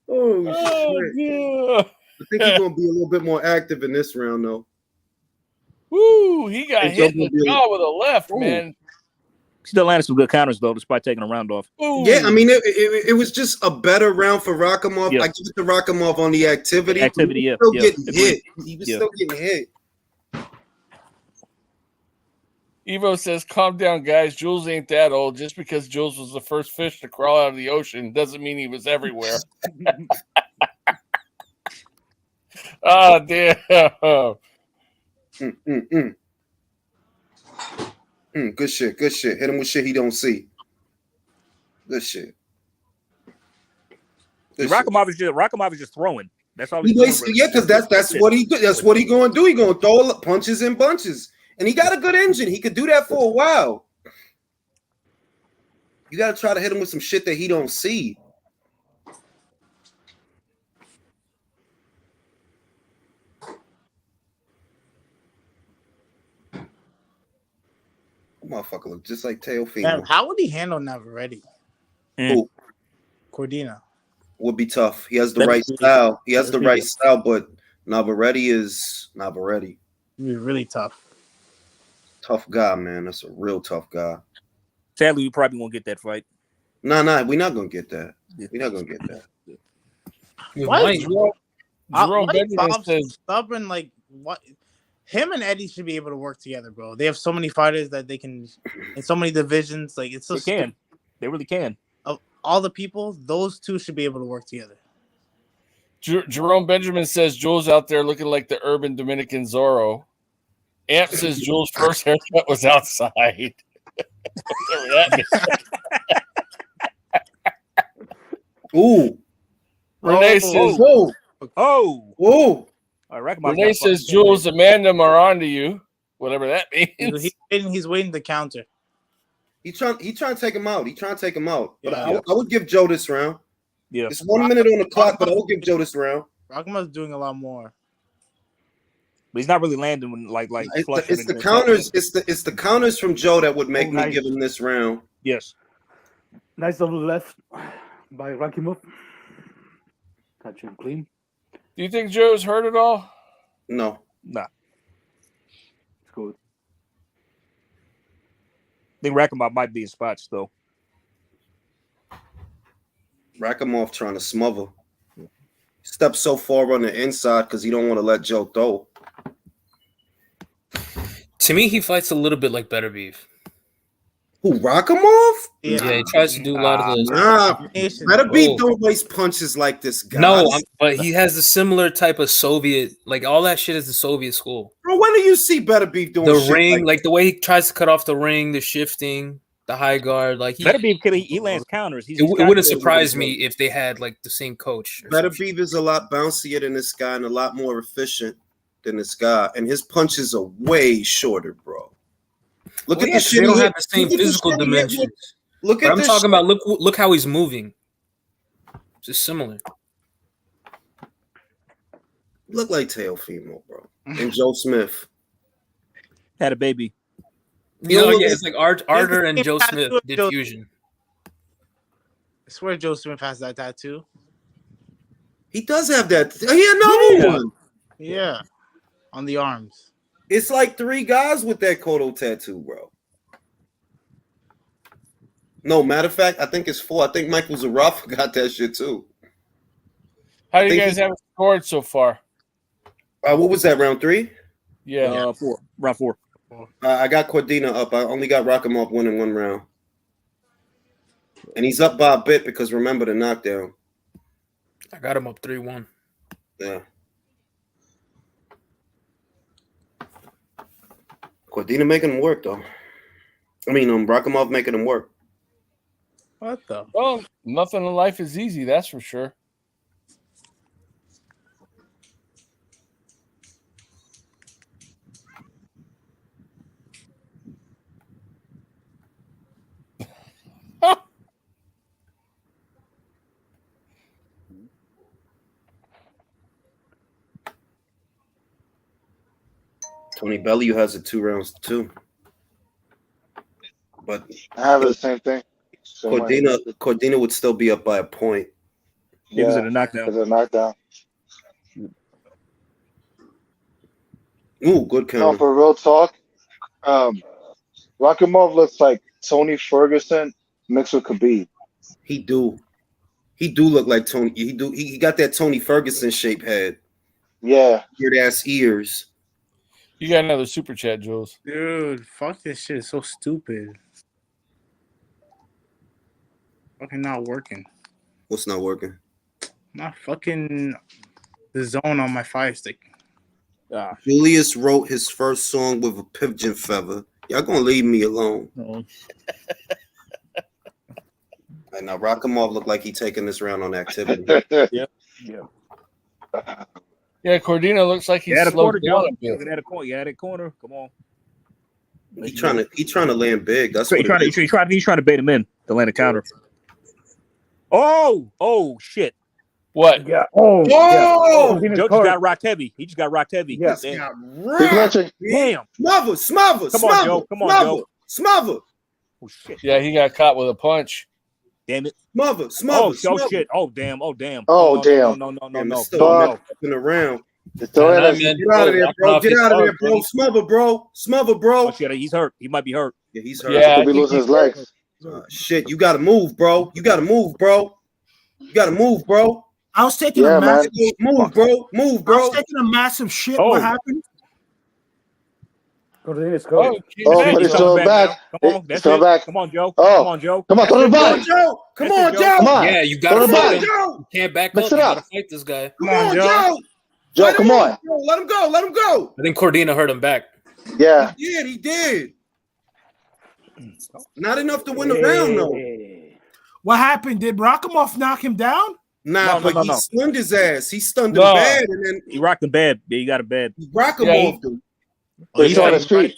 Oh, shit. yeah. I think he's gonna be a little bit more active in this round, though. Woo, he got Hey, hit in Joe, the jaw with a left, man. Still landed some good counters though, despite taking a round off. Yeah, I mean, it was just a better round for Rakhimov. Yeah. I give it to Rakhimov on the activity. Activity, He yeah, was still yeah, getting agreed. hit. He was Yeah. still getting hit. Evo says, calm down, guys. Jules ain't that old. Just because Jules was the first fish to crawl out of the ocean doesn't mean he was everywhere. Oh, damn. Good shit. Good shit. Hit him with shit he don't see. Good shit. Good shit. Rakhimov is just throwing. That's all He he's doing. basically, yeah, because that's what he do. That's what he gonna do. He gonna throw punches and bunches, and he got a good engine. He could do that for a while. You gotta try to hit him with some shit that he don't see. Motherfucker look just like Teofimo. Man, how would he handle Navarrete? Who? Cordina. Would be tough. He has the right style. He has the right style, but Navarrete is Navarrete. He'd be really tough. Tough guy, man. That's a real tough guy. Sadly, we probably won't get that fight. Nah, we're not gonna get that. We're not gonna get that. Why is Jerome Benjamin says, stubborn? Like what? Him and Eddie should be able to work together, bro. They have so many fighters that they can in so many divisions. Like it's so They can. They really can. Of all the people, those two should be able to work together. Jerome Benjamin says, Jules out there looking like the urban Dominican Zorro. Amp says Jules' first haircut was outside. Whatever that means. Ooh. Renee says, whoa. All right, Renee says, Jules, Amanda are on to you. Whatever that means. He's waiting to counter. He trying to take him out. But Yeah. I would give Joe this round. Yeah. It's 1 minute on the clock, but I would give Joe this round. Rakhmov's doing a lot more. But he's not really landing when like It's the counters. It's the counters from Joe that would make me give him this round. Yes. Nice double left by Rakhimov. Catch him clean. Do you think Joe's hurt at all? No. Nah. It's good. I think Rakhimov might be in spots though. Rakhimov trying to smother. Steps so far on the inside because he don't want to let Joe throw. To me, he fights a little bit like Better Beef. Who, Rakhimov? Yeah, he tries to do a lot of the. Better Beef don't waste punches like this guy. No, but he has the similar type of Soviet, like all that shit is the Soviet school. Bro, when do you see Better Beef doing The shit ring, like the way he tries to cut off the ring, the shifting, the high guard, like Better Beef, he lands counters. It wouldn't surprise me if they had like the same coach. Better Beef is a lot bouncier than this guy and a lot more efficient than this guy, and his punches are way shorter, bro. Look at the shit. They don't have the same physical dimensions. Look at I'm this talking about. Look how he's moving. It's just similar. Look like Teofimo, bro, and Joe Smith had a baby. You know, yeah, it's like Arter and Joe Smith did fusion. I swear Joe Smith has that tattoo. He does have that. He had another one. Yeah, on the arms. It's like 3 guys with that Kodo tattoo, bro. No, matter of fact, I think it's 4. I think Michael Zarafa got that shit too. How do you guys have it scored so far? What was that, round 3? Yeah. 4. Round 4. I got Cordina up. I only got Rakhimov winning 1 round. And he's up by a bit because remember the knockdown. I got him up 3-1. Yeah. Cordina making him work, though. Rakhimov making him work. What the? Well, nothing in life is easy, that's for sure. Tony Bellew has it 2 rounds too. But I have the same thing. Cordina would still be up by a point. It was a knockdown. It's a knockdown. Ooh, good counter. No, for real talk, Rakhimov looks like Tony Ferguson mixed with Khabib. He do look like Tony. He got that Tony Ferguson shape head. Yeah. Weird ass ears. You got another super chat, Jules. Dude, fuck this shit. It's so stupid. Fucking not working. What's not working? Not fucking the zone on my Fire Stick. Julius wrote his first song with a pigeon feather. Y'all gonna leave me alone. Right now, Rakhimov look like he taking this round on activity. Yep. Yeah, Cordina looks like he's At a slowed corner, down Joe. a bit. At a corner. Yeah, at a corner. Come on. He trying to land big. That's He's what trying to bait him in to land a counter. Oh shit. What? Yeah. Oh! Joe just got rocked heavy. He just got rocked heavy. Yeah. Damn. Smother. Come on, Joe. Come on, Joe. Smother. Oh shit. Yeah, he got caught with a punch. Damn it. Smother. Oh shit. Oh damn. Oh, No. Still messing around. Get out of there, bro. Get out of there, bro. Smother, bro. Oh shit. He's hurt. He might be hurt. Yeah, he's hurt. Yeah, Could be losing his legs. Shit, you gotta move, bro. You gotta move, bro. I was taking Yeah, a man. massive Move, bro. I was taking a massive shit. Oh. What happened? Cordina's Oh, but he's still back. Come on, He's still back. Come on, Joe. Oh. Come on, Joe. Come on, throw the body. Joe. Come That's on, it, Joe. Come on. Yeah, you Throw gotta the fight body. him. Joe. You can't back Mix up. it You up. gotta fight this guy. Come on, Joe. Joe, Let come him on. go. Let him go. Let him go. I think Cordina hurt him back. Yeah. He did. Not enough to win the round, though. What happened? Did Rakhimov knock him down? Nah, No. he stunned his ass. He stunned him No. bad, and then He rocked him bad. Yeah, he got it bad. Rakhimov him. He's on the street.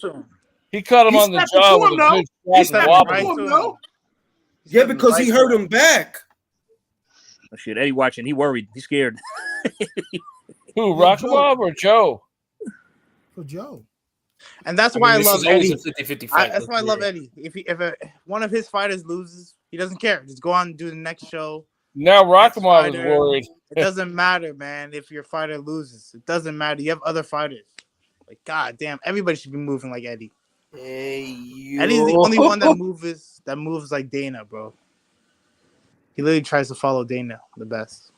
He caught him He on the stepped jaw into with him, a though. good He shot stepped and wobble. into him, though. Yeah, because he hurt him back. Oh, shit, Eddie watching. He worried. He's scared. Who, Rakhimov or Joe? For Joe. And that's I why mean, I this love is always Eddie. a 50-50 fight. That's why I love Eddie. If one of his fighters loses, he doesn't care. Just go on and do the next show. Now Rakhimov is Fighter. worried. It doesn't matter, man. If your fighter loses, it doesn't matter. You have other fighters. Like, god damn, everybody should be moving like Eddie. Eddie's the only one that moves like Dana, bro. He literally tries to follow Dana the best.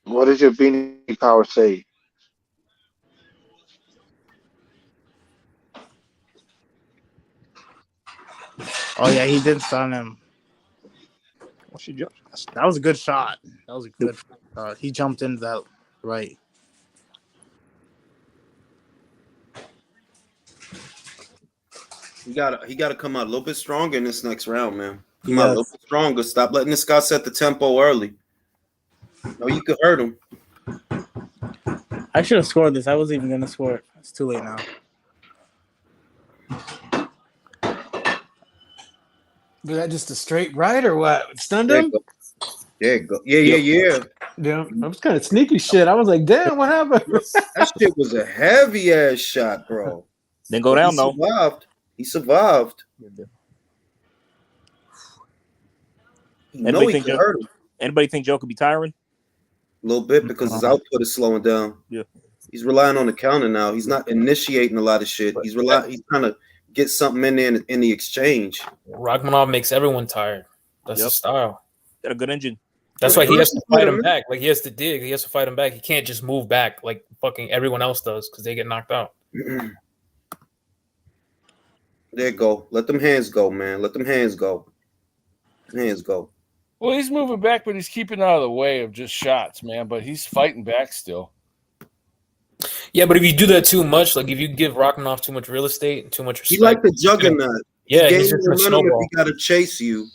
What did your Beanie Power say? Oh yeah, he did stun him. That was a good shot. He jumped into that right. He gotta come out a little bit stronger in this next round, man. Come out a little bit stronger. Stop letting this guy set the tempo early. No, you could hurt him. I should have scored this. I wasn't even gonna score it. It's too late now. Was that just a straight right or what? Stunned him? There you go. Yeah. Yeah, that was kind of sneaky shit. I was like, damn, what happened? That shit was a heavy ass shot, bro. Then go down though. He survived. Anybody think Joe could be tiring? A little bit because his output is slowing down. Yeah. He's relying on the counter now. He's not initiating a lot of shit. He's trying to get something in there in the exchange. Rakhimov makes everyone tired. That's his style. Got a good engine. That's why he has to fight him back. Like he has to dig. He has to fight him back. He can't just move back like fucking everyone else does because they get knocked out. There you go. Let them hands go, man. Let them hands go. Hands go. Well, he's moving back, but he's keeping out of the way of just shots, man. But he's fighting back still. Yeah, but if you do that too much, like if you give Rakhimov too much real estate and too much respect, He like the juggernaut. Yeah, he he's gains just gonna momentum if snowball. he got to chase you.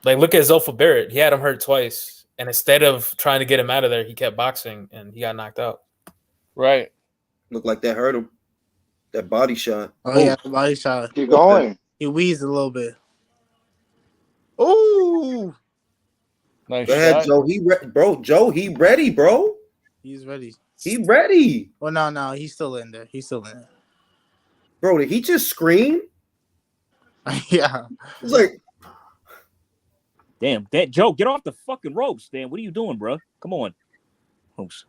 Like look at Zelfa Barrett. He had him hurt twice, and instead of trying to get him out of there, he kept boxing, and he got knocked out. Right. Looked like that hurt him. That body shot. Oh yeah, the body shot. Keep going. He wheezed a little bit. Ooh. Nice Go ahead, shot. Joe. Joe, he ready, bro. He's ready. He ready. Well, no, he's still in there. He's still in there. Bro, did he just scream? Yeah. It's like, Damn, Joe, get off the fucking ropes, Dan. What are you doing, bro? Come on. Ropes.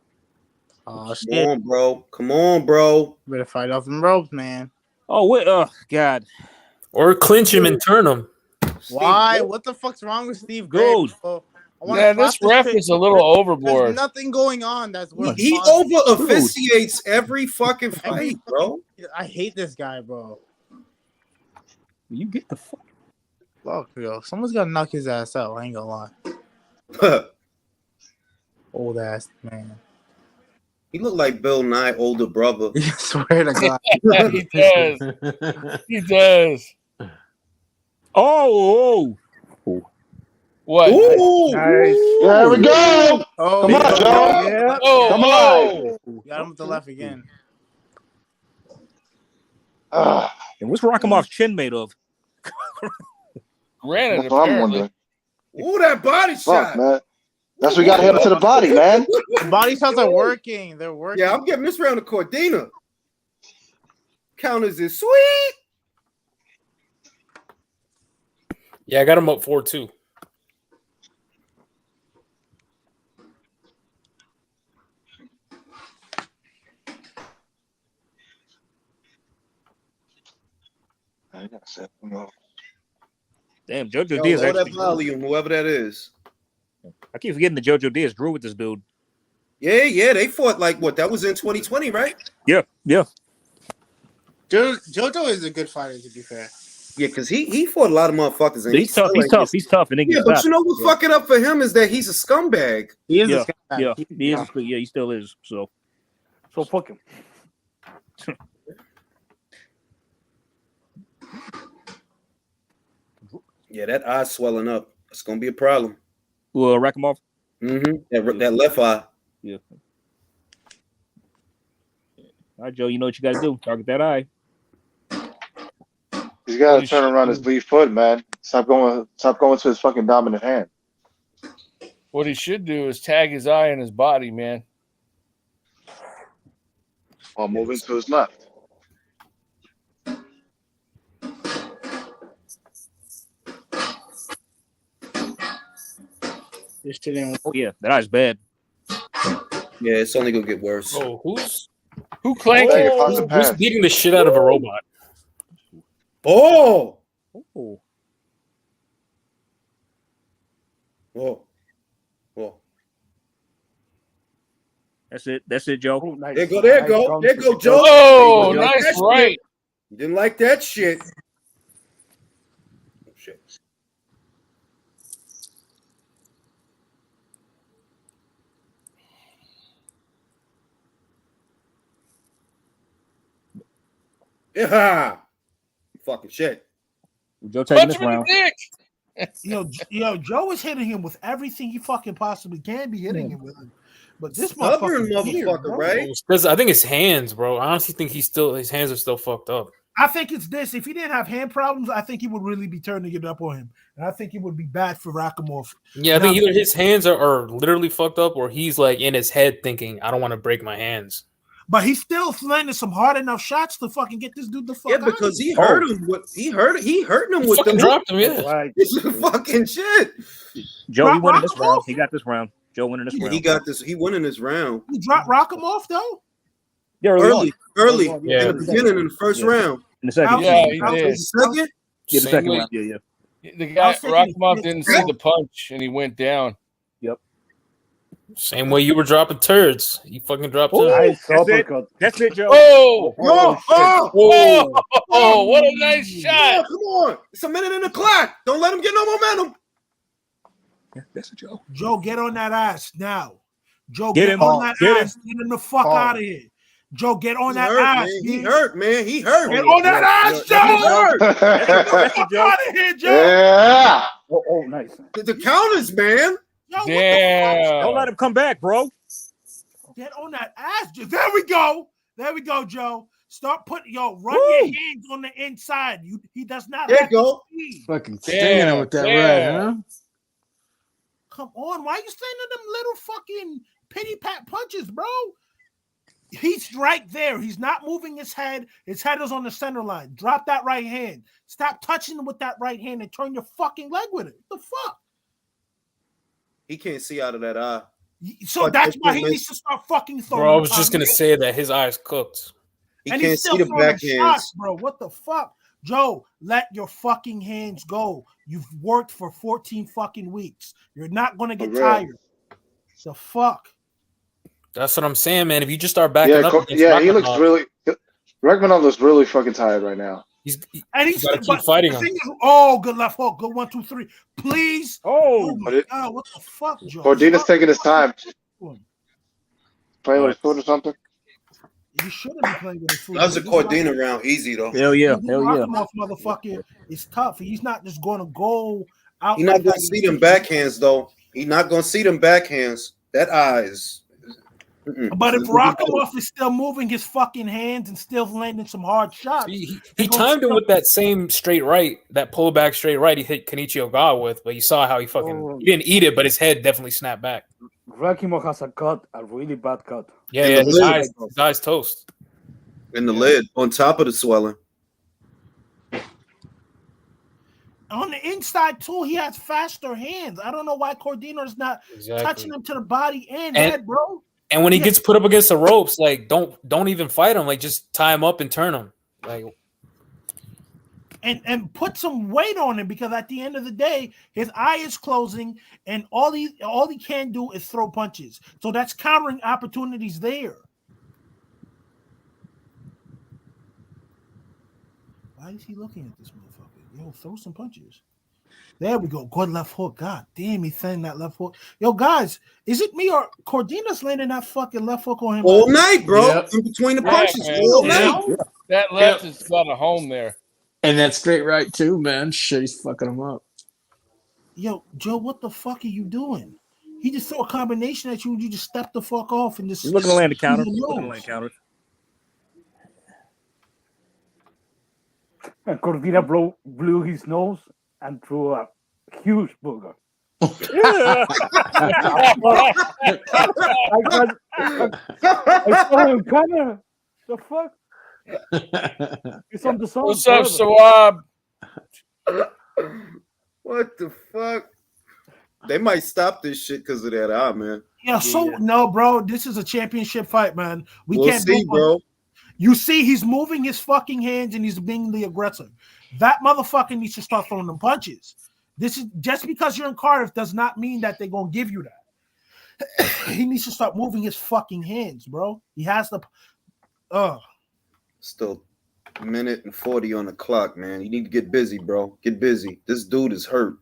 Oh shit. Come on, bro. Come on, bro. Better fight off them ropes, man. Oh, wait. Oh, God. Or clinch him and turn him. Why? What the fuck's wrong with Steve Gray? Yeah, this ref is a little overboard. There's nothing going on. That's worth He over officiates every fucking fight, bro. I hate this guy, bro. You get the fuck. Fuck, yo. Someone's gotta knock his ass out. I ain't gonna lie. Old ass man. He looked like Bill Nye, older brother. I swear to God. He does. He does. Oh. What? Ooh. Nice. There we go. Oh, come on, Joe. Yeah. Oh, come on. Got him with the left again. And what's Rakhimov's chin made of? Granted, That's what I'm apparently. wondering. Ooh, that body Fuck, shot. man. That's what we got to hit him to the body, man. The body shots are working. They're working. Yeah, I'm giving this round to Cordina. Counters is sweet. Yeah, I got him up 4-2. I gotta set him up. Damn, JoJo Yo, Diaz lower that actually. volume, whoever that is. I keep forgetting that JoJo Diaz drew with this dude. Yeah, they fought like what? That was in 2020, right? Yeah. JoJo is a good fighter, to be fair. Yeah, because he fought a lot of motherfuckers. And He's tough. He's tough. He's tough. And then Yeah, but you know what fucking up for him is that he's a scumbag. He is Yeah, a scumbag. yeah, he is. Yeah, he still is. So fuck him. Yeah, that eye swelling up. It's gonna be a problem. Rakhimov. Mm-hmm. That left eye. Yeah. All right, Joe. You know what you got to do. Target that eye. He's got to turn around his lead foot, man. Stop going to his fucking dominant hand. What he should do is tag his eye in his body, man. While moving to his left. This shit ain't. Oh yeah, that eye's bad. Yeah, it's only gonna get worse. Oh, who clanked it? Who's beating the shit out of a robot? Oh. Oh. Whoa. Whoa. That's it. That's it, Joe. Oh, nice. There go, Joe. Oh, You didn't like nice that right. shit. You didn't like that shit. Oh, shit. Yeah. Fucking shit. Joe taking this Punch him in round. the dick. Yo, Joe is hitting him with everything he fucking possibly can be hitting him with. But this Stubborn motherfucker, weird, bro. right? Because I think his hands, bro. I honestly think his hands are still fucked up. I think it's this. If he didn't have hand problems, I think he would really be turning it up on him. And I think it would be bad for Rakhimov. Yeah, I think either his hands are literally fucked up or he's like in his head thinking, I don't want to break my hands. But he's still landing some hard enough shots to fucking get this dude the fuck out. Yeah, because he hurt him with he hurting him with fucking the dropped him, yeah. Right. It's fucking shit. Joe, he winning this Rakhimov? round. He got this round. Joe winning this Yeah, round. he got this. He winning this round. He dropped Rakhimov though. Yeah, Early Yeah. in the beginning in the first round. In the second. Yeah, he How- did. Second? Yeah, the Same second way. round. Yeah. The guy was thinking Rakhimov he didn't finished see the punch and he went down. Yep. Same way you were dropping turds. You fucking dropped turds. Nice That's it. uppercut. That's it, Joe. Oh, Oh, what a nice yeah, shot. come on. It's a minute in the clock. Don't let him get no momentum. Yeah, that's it, Joe. Joe, get on that ass now. Joe, Get get him on on. that Get him. ass. Get him the fuck out of here. Joe, get on He that hurt, ass. man. He man. hurt, man. He hurt. Get on that ass, Joe. Get the fuck out of here, Joe. Yeah. Oh, nice. The counters, man. Yo, what the fuck? Damn. Don't let him come back, bro. Get on that ass. There we go. There we go, Joe. Start putting run your hands on the inside. He does not There have you go. the speed. Fucking stinging him with that right, huh? Come on, why are you sending them little fucking pity pat punches, bro? He's right there. He's not moving his head. His head is on the center line. Drop that right hand. Stop touching him with that right hand and turn your fucking leg with it. What the fuck? He can't see out of that eye. So that's why he needs to start fucking throwing. Bro, I was just gonna say that his eyes cooked. He and can't he's still see the throwing backhands. shots, bro. What the fuck? Joe, let your fucking hands go. You've worked for 14 fucking weeks. You're not gonna get tired. The fuck? That's what I'm saying, man. If you just start backing up, against he looks Rakhimov, really. Rakhimov looks really fucking tired right now. He's gotta keep fighting the him. thing is, oh, good left hook. Good 1, 2, 3. Please. Oh my god, what the fuck, Joe? Cordina's Stop. taking his time. Playing with his foot or something. You shouldn't be playing with his foot. That's a Cordina round, easy though. Hell yeah, This hell yeah. Rakhimov motherfucker is tough. He's not just going to go out. He's not gonna see them backhands though. He's not gonna see them backhands. That eye is. But if Rakhimov is still moving his fucking hands and still landing some hard shots, He timed him with that same straight right, that pullback straight right he hit Kenichi Ogawa with, but you saw how he fucking he didn't eat it, but his head definitely snapped back. Rakhimov has a really bad cut. Yeah, his eyes toast. In the lid, on top of the swelling. on the inside too, he has faster hands. I don't know why Cordina's not touching him to the body and head, bro. And when he gets put up against the ropes, like don't even fight him. Like just tie him up and turn him. Like and put some weight on him, because at the end of the day, his eye is closing, and all he can do is throw punches. So that's countering opportunities there. Why is he looking at this motherfucker? Yo, throw some punches. There we go. Good left hook. God damn, he's sending that left hook. Yo, guys, is it me or Cordina's landing that fucking left hook on him all night, bro? In between the punches, all night. Yeah. That left has got a home there. And that straight right too, man. Shit, he's fucking him up. Yo, Joe, what the fuck are you doing? He just threw a combination at you, and you just stepped the fuck off and just. He's looking to land the counter. Looking to land counter. And Cordina blew his nose and threw a huge booger. I saw him camera. The fuck? It's on the song. What's up, Sawab? What the fuck? They might stop this shit because of that eye, man. Yeah, no, bro. This is a championship fight, man. We'll can't see, bro. You see, he's moving his fucking hands and he's being the aggressor. That motherfucker needs to start throwing them punches. This is just because you're in Cardiff does not mean that they're gonna give you that. He needs to start moving his fucking hands, bro. He has to. Still a minute and 40 on the clock, man. You need to get busy, bro. Get busy. This dude is hurt.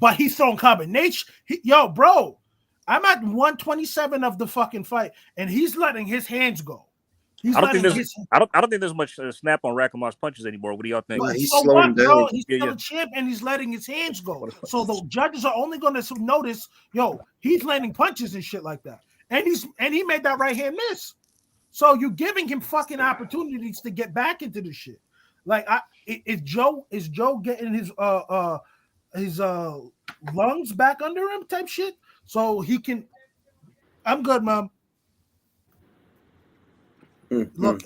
But he's throwing combination. Yo, bro, I'm at 127 of the fucking fight, and he's letting his hands go. I don't think there's much snap on Rakhimov's punches anymore. What do y'all think? He's slowing down. Bro? He's still a champ, and he's letting his hands go. So the judges are only going to notice, yo, he's landing punches and shit like that, and he made that right hand miss. So you're giving him fucking opportunities to get back into the shit. Like, is Joe getting his lungs back under him type shit, so he can. I'm good, Mom. Look,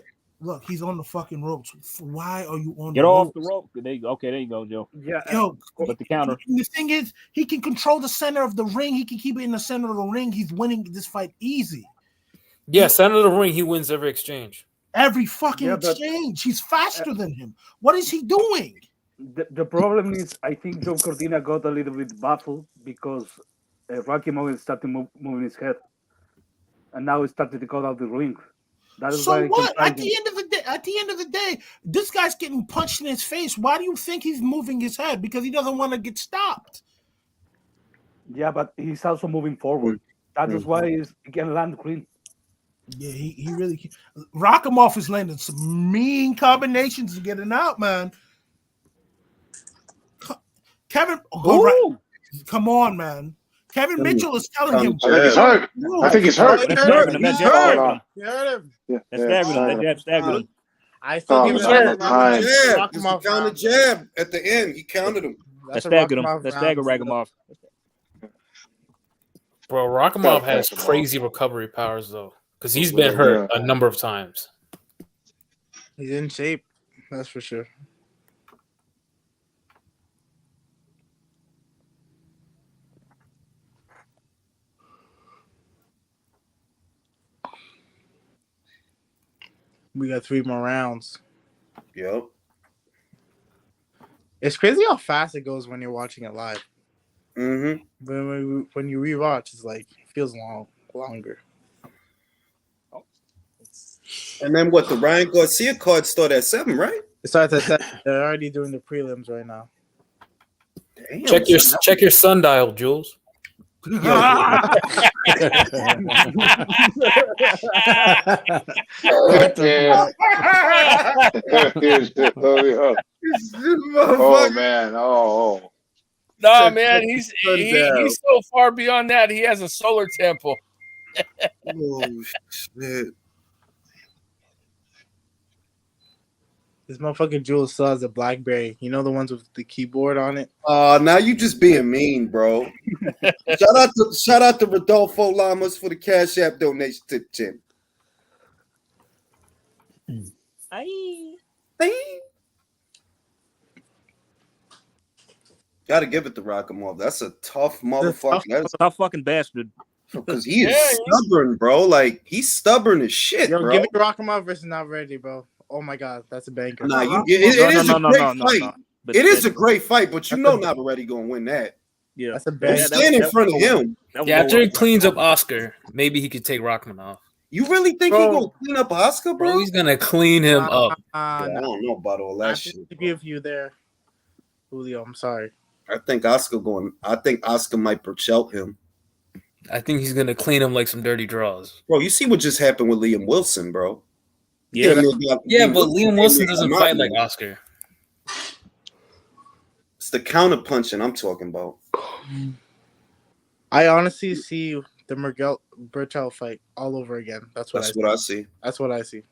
he's on the fucking ropes. Why are you on Get the off ropes? the rope. There you go. Okay, there you go, Joe. Yeah. Yo, but the counter. The thing is, he can control the center of the ring. He can keep it in the center of the ring. He's winning this fight easy. Yeah, center of the ring, he wins every exchange. Every fucking exchange. He's faster than him. What is he doing? The problem is, I think Joe Cordina got a little bit baffled because Rakhimov started moving his head, and now he started to go out the ring. That is So what? At the end of the day, this guy's getting punched in his face. Why do you think he's moving his head? Because he doesn't want to get stopped. Yeah, but he's also moving forward. That is why he can land clean. Yeah, he really. Rakhimov is landing some mean combinations to get it out, man. Kevin, come on, man. Kevin Mitchell is telling him. I think he's hurt. I think he's hurt. That's staggering him. That jab staggering him. You heard him. That's staggering him. That jab staggering him. I still give it jab. Rakhimov. He counted jab at the end. He counted him. That's staggered him. That's staggered Rakhimov. Bro, Rakhimov has crazy recovery powers though, because he's been hurt a number of times. He's in shape, that's for sure. We got 3 more rounds. Yep. It's crazy how fast it goes when you're watching it live. Mm-hmm. When you rewatch, it's like it feels longer. And then what? The Ryan Garcia card start at 7, right? It starts at 7. They're already doing the prelims right now. Damn, Check your sundial, Jules. Oh man! Oh. No, man, he's so far beyond that. He has a solar temple. Oh shit! This motherfucking Jules still has a BlackBerry. You know the ones with the keyboard on it? Now you just being mean, bro. shout out to Rodolfo Lamas for the Cash App donation to Jim. Gotta give it to Rakhimov. That's a tough motherfucker. That's a tough fucking bastard. Because he is stubborn, bro. Like he's stubborn as shit, Yo, bro. give me Rakhimov versus Not Ready, bro. Oh my god, that's a banker. Nah, it is a great fight. It is a great fight, but you know Not Ready gonna win that. Yeah, that's a Don't stand in front of him. Yeah, after he cleans up Oscar, maybe he could take Rakhimov. You really think he's gonna clean up Oscar, bro? He's gonna clean him up. I don't know about all that shit. To give you there, Julio. I'm sorry. I think Oscar might Burchelt him. I think he's gonna clean him like some dirty draws. Bro, you see what just happened with Liam Wilson, bro? Yeah, but Liam Wilson doesn't fight like Oscar. It's the counter punching I'm talking about. I honestly see the Burchell fight all over again. That's what I see. That's what I see.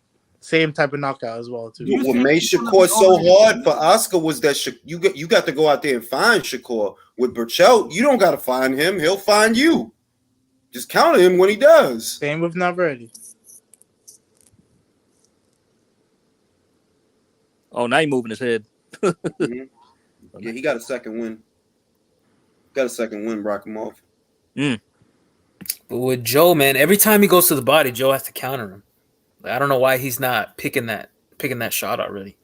Same type of knockout as well too. What made Shakur so hard for Oscar was that you got to go out there and find Shakur. With Burchell, you don't got to find him; he'll find you. Just counter him when he does. Same with Not Ready. Oh, now he's moving his head. Yeah, he got a second win. Rakhimov. But with Joe, man, every time he goes to the body, Joe has to counter him. I don't know why he's not picking that shot already.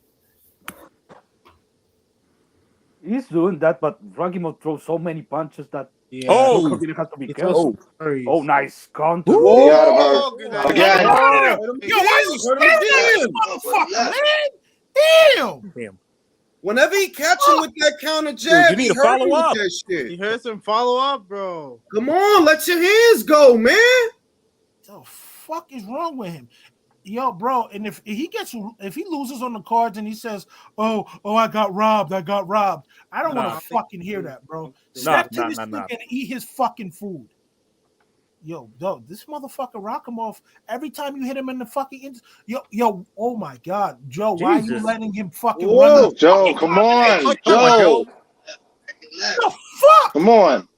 He's doing that, but Rakhimov throws so many punches that Cordina has to be careful. Oh, nice counter. Again. Yo, why you standing motherfucker, man? Damn. Whenever he catch him with that counter jab, you need to follow up. That shit. You heard some follow up, bro. Come on, let your hands go, man. The fuck is wrong with him? Yo, bro, and if he loses on the cards and he says, "Oh, I got robbed," I don't want to fucking hear that, bro. Step to this nigga and eat his fucking food. Yo, this motherfucker Rakhimov, every time you hit him in the fucking yo, oh my god, Joe, why are you letting him fucking run? Joe, come on, Joe. The fuck? Come on.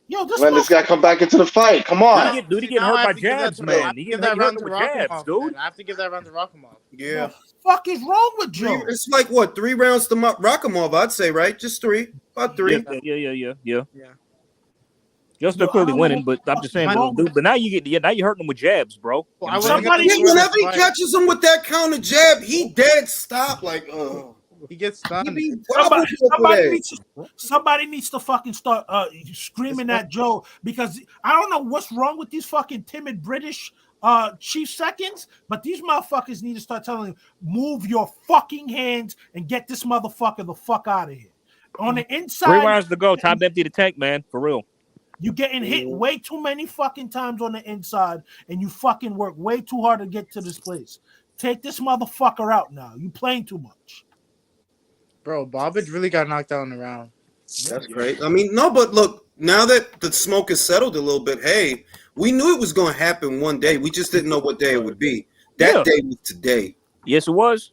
Yo, Let this guy come back into the fight. Come on. Dude, he getting hurt by jabs, man. He getting hurt with jabs, dude. I have to give that round to Rakhimov. Yeah. The fuck is wrong with Joe? It's like what, 3 rounds to Rakhimov, I'd say, right? Just 3. About 3. Yeah. Justin clearly winning, but I'm just saying, dude. But now you're hurting him with jabs, bro. Whenever he catches him with that counter jab, he dead stop. Like, he gets stunned. Somebody needs to fucking start screaming at Joe, because I don't know what's wrong with these fucking timid British chief seconds, but these motherfuckers need to start telling him, move your fucking hands and get this motherfucker the fuck out of here. On the inside, 3 rounds to go. Time to empty the tank, man. For real. You getting hit way too many fucking times on the inside, and you fucking work way too hard to get to this place. Take this motherfucker out now. You playing too much. Bro, Bobic really got knocked out in the round. That's great. I mean, no, but look, now that the smoke has settled a little bit, hey, we knew it was going to happen one day. We just didn't know what day it would be. That day was today. Yes, it was.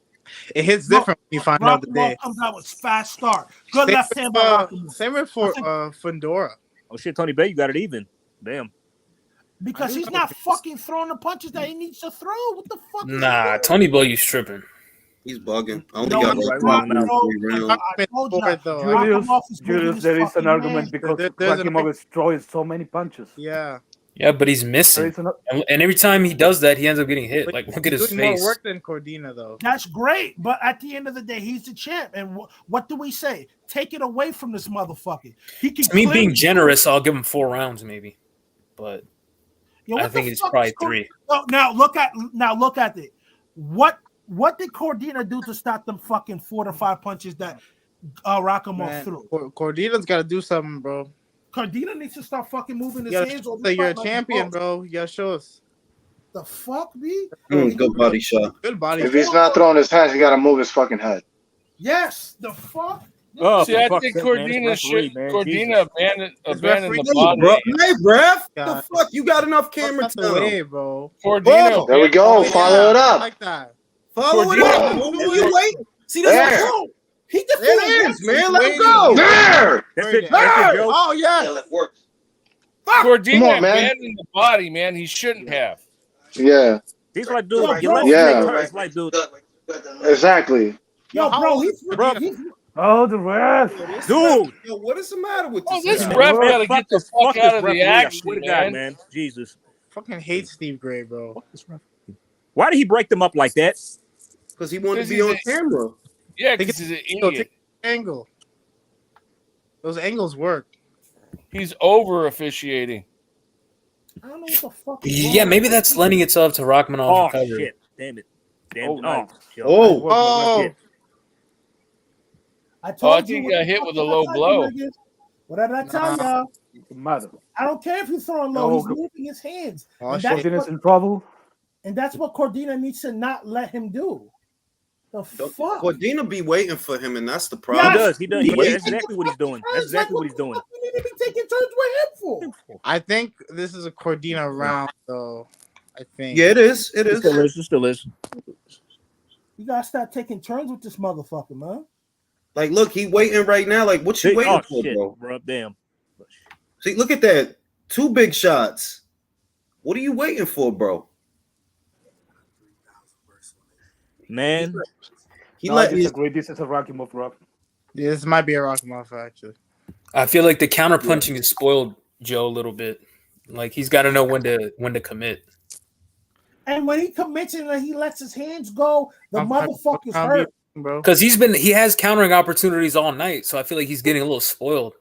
It hits different when you find out the day. Comes out with fast start. Good left hand by Rakhimov. Same with for Fundora. Oh shit, Tony Bay, you got it even. Damn. Because he's not fucking throwing the punches that he needs to throw. What the fuck? Nah, Tony Boy, you stripping. He's bugging. I only got Julius, there is an argument because Rakhimov is throwing so many punches. Yeah. Yeah, but he's missing. And every time he does that, he ends up getting hit. Like, look at his face. More work than Cordina, though. That's great, but at the end of the day, he's the champ. And what do we say? Take it away from this motherfucker. He can. To me, being generous, I'll give him 4 rounds, maybe. But I think it's probably 3. Oh, now look at it. What did Cordina do to stop them fucking 4 to 5 punches that Rakhimov threw? Cordina's got to do something, bro. Cordina needs to start fucking moving his hands. You're a champion, bro. Yeah, show us. The fuck, B? Good body shot. Good body. If he's not throwing his hands, he got to move his fucking head. Yes, the fuck. Oh, see, I think Cordina should. Cordina abandoned the body. Hey, bruh, the fuck? You got enough camera time, bro. Cordina. There we go. Follow it up. Like that. Follow it up. What are you waiting? See, that's what he defended. There it is, man. Let him go. There. Oh yeah. It works. Cordina abandoned the body, man. He shouldn't have. Yeah. He's like, dude. Yeah. He's like, dude. Exactly. Yo, bro, he's Oh, the ref. Dude. Yo, what is the matter with Oh, this? this ref got to get the fuck out of the action, man. Jesus. Fucking hate Steve Gray, bro. Why did he break them up like that? Because he wanted to be on camera. Yeah, because he's an idiot. Angle. Those angles work. He's over officiating. I don't know what the fuck. Yeah, maybe that's lending itself to Rakhimov. Oh recovery. shit! Damn it! Damn it! Oh. I told I think he got hit with a low blow. What did I tell y'all? Matter. I don't care if he's throwing low. He's moving his hands. Cordina's in trouble. And that's what Cordina needs to not let him do. The fuck? Cordina be waiting for him, and that's the problem. Yes, He does. That's exactly what he's doing. That's exactly what he's doing. You need to be taking turns with him for. I think this is a Cordina round, though. I think. Yeah, it is. It is. It still is. You gotta start taking turns with this motherfucker, man. Like, look, he waiting right now. Like, what you waiting for, shit, bro? Damn. See, look at that. 2 big shots. What are you waiting for, bro? Man. I disagree. This is a Rakhimov rock. Yeah, this might be a Rakhimov, actually. I feel like the counter punching has spoiled Joe a little bit. Like he's got to know when to commit. And when he commits and he lets his hands go, the motherfucker's hurt. Because he has countering opportunities all night, so I feel like he's getting a little spoiled.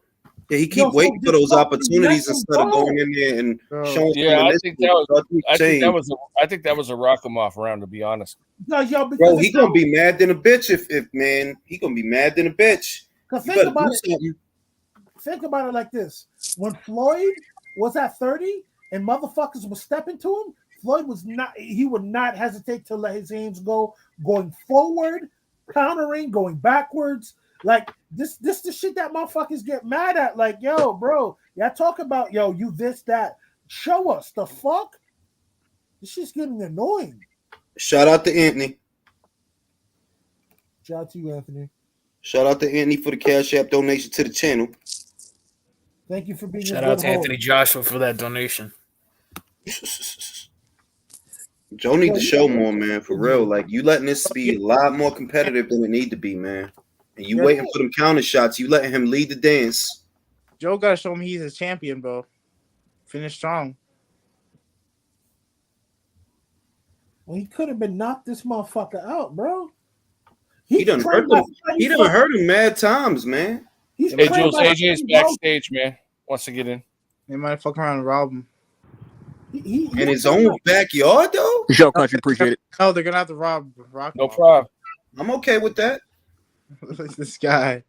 Yeah, he keep waiting for those opportunities instead of going in there and showing. Yeah, I think that was a Rakhimov round, to be honest. No, yo, bro, he gonna be mad than a bitch if man, he gonna be mad than a bitch. Think about it like this: when Floyd was at 30 and motherfuckers were stepping to him, Floyd was not. He would not hesitate to let his hands go, going forward, countering, going backwards. Like this the shit that motherfuckers get mad at. Like, yo, bro, y'all talk about you this, that. Show us the fuck. This shit's getting annoying. Shout out to Anthony. Shout out to you, Anthony. Shout out to Anthony for the Cash App donation to the channel. Thank you for being Shout out to Anthony Joshua for that donation. Joe need to show more, man, for real. Like, you letting this be a lot more competitive than it need to be, man. And you waiting for them counter shots. You letting him lead the dance. Joe got to show him he's a champion, bro. Finish strong. Well, he could have been knocked this motherfucker out, bro. He done hurt him. He done hurt him mad times, man. Hey, Jules, AJ's backstage, man. Wants to get in. They might fuck around and rob him. In his own backyard, though? Show country, appreciate it. No, they're going to have to rob Rock. No problem. I'm okay with that. This guy.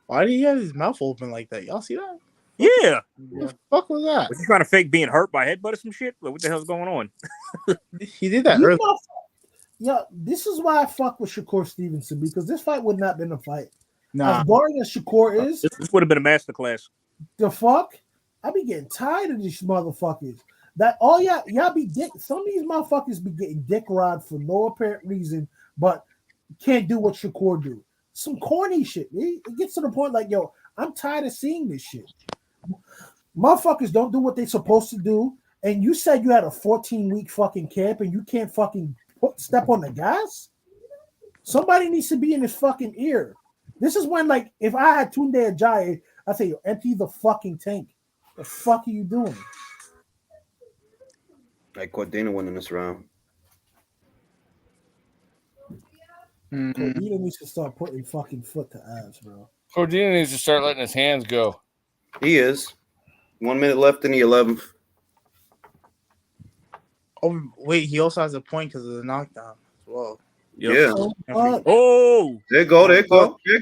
Why did he have his mouth open like that? Y'all see that? Yeah. What the fuck was that? Was he trying to fake being hurt by headbutt or some shit? Like, what the hell's going on? He did that You earlier. know, yeah, this is why I fuck with Shakur Stevenson, because this fight would not have been a fight. Nah. As boring as Shakur is, This would have been a masterclass. the fuck, I be getting tired of these motherfuckers. That all y'all be dick. Some of these motherfuckers be getting dick rod for no apparent reason, but can't do what Shakur do. Some corny shit. It gets to the point like, yo, I'm tired of seeing this shit. Motherfuckers don't do what they supposed to do. And you said you had a 14-week fucking camp and you can't fucking step on the gas? Somebody needs to be in his fucking ear. This is when, like, if I had Tunde Ajayi, I'd say, yo, empty the fucking tank. The fuck are you doing? Like Cordina winning this round. Cordina needs to start putting fucking foot to ass, bro. Cordina needs to start letting his hands go. He is. 1 minute left in the 11th. Oh wait, he also has a point because of the knockdown as well. Yeah. Oh, there go. There go. See,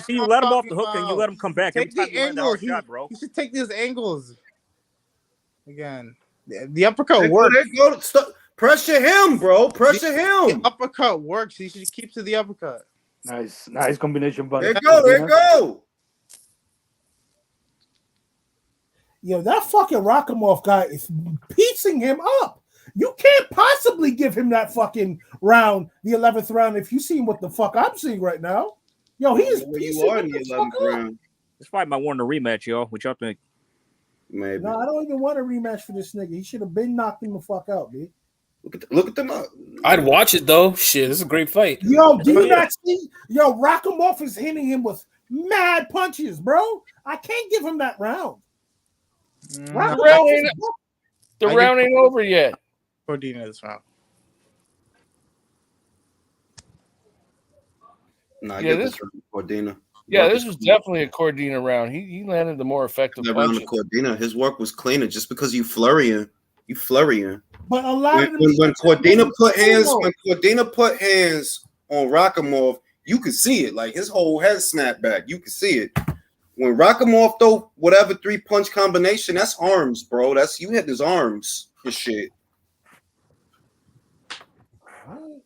you let him off the hook and you let him come back. Every Take time the you land a hard angles. shot, bro. You should take these angles. Again, the uppercut There works. go. Pressure him, bro. Pressure him. The uppercut works. He should keep to the uppercut. Nice combination, buddy. There go. Yo, that fucking Rakhimov guy is piecing him up. You can't possibly give him that fucking round, the 11th round, if you see what the fuck I'm seeing right now. Yo, he is piecing him the fuck up. This fight might want a rematch, y'all. What y'all think? Maybe. No, I don't even want a rematch for this nigga. He should have been knocked him the fuck out, dude. Look at them. I'd watch it though. Shit, this is a great fight. Yo, do you not see? Yo, Rakhimov is hitting him with mad punches, bro. I can't give him that round. The round ain't over yet. Cordina this round. Nah, Yeah, get this this round, Cordina. Yeah, this was definitely a Cordina round. He landed the more effective That round punches. of Cordina, his work was cleaner. Just because you flurrying. But a lot of them when Cordina put hands on Rakhimov, you could see it. Like his whole head snapped back. You could see it. When Rakhimov throw whatever 3-punch combination, that's arms, bro. That's you hit his arms and shit. All right.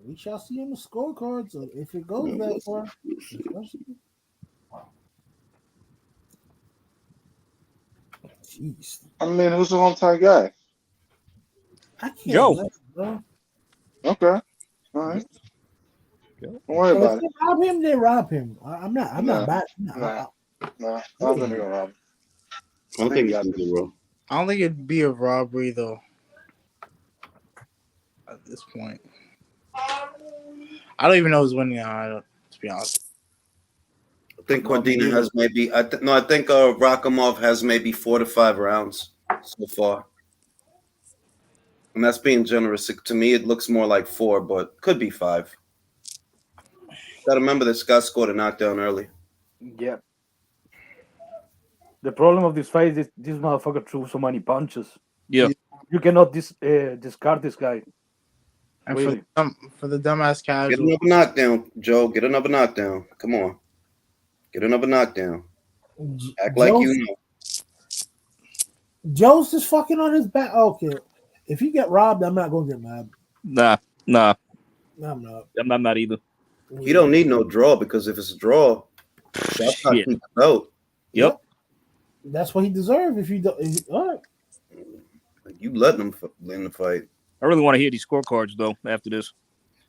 We shall see on the scorecards if it goes that far. Jeez. I mean, who's the hometown guy? I can't Joe. let it, bro. Okay. All right. Don't worry So about if it. they rob him, they rob him. I'm not bad. Nah. I don't think they're gonna rob him. I don't think he's gonna do well. I don't think it'd be a robbery though. At this point, I don't even know who's winning. To be honest, I think Cordina has maybe. I think Rakhimov has maybe 4 to 5 rounds so far, and that's being generous. To me, it looks more like 4, but could be 5. Got to remember that Scott scored a knockdown early. Yeah. The problem of this fight is this motherfucker threw so many punches. Yeah. You cannot discard this guy. and Really. for the dumbass Get casual, another knockdown, Joe. Get another knockdown. Come on. Get another knockdown. Act like you know. Joe's just fucking on his back. Okay. If he get robbed, I'm not gonna get mad. Nah. No, I'm not. I'm not either. He don't need no draw because if it's a draw, that's how Shit. he out. Yep. That's what he deserves. If you don't, all right. You letting him in the fight. I really want to hear these scorecards though after this.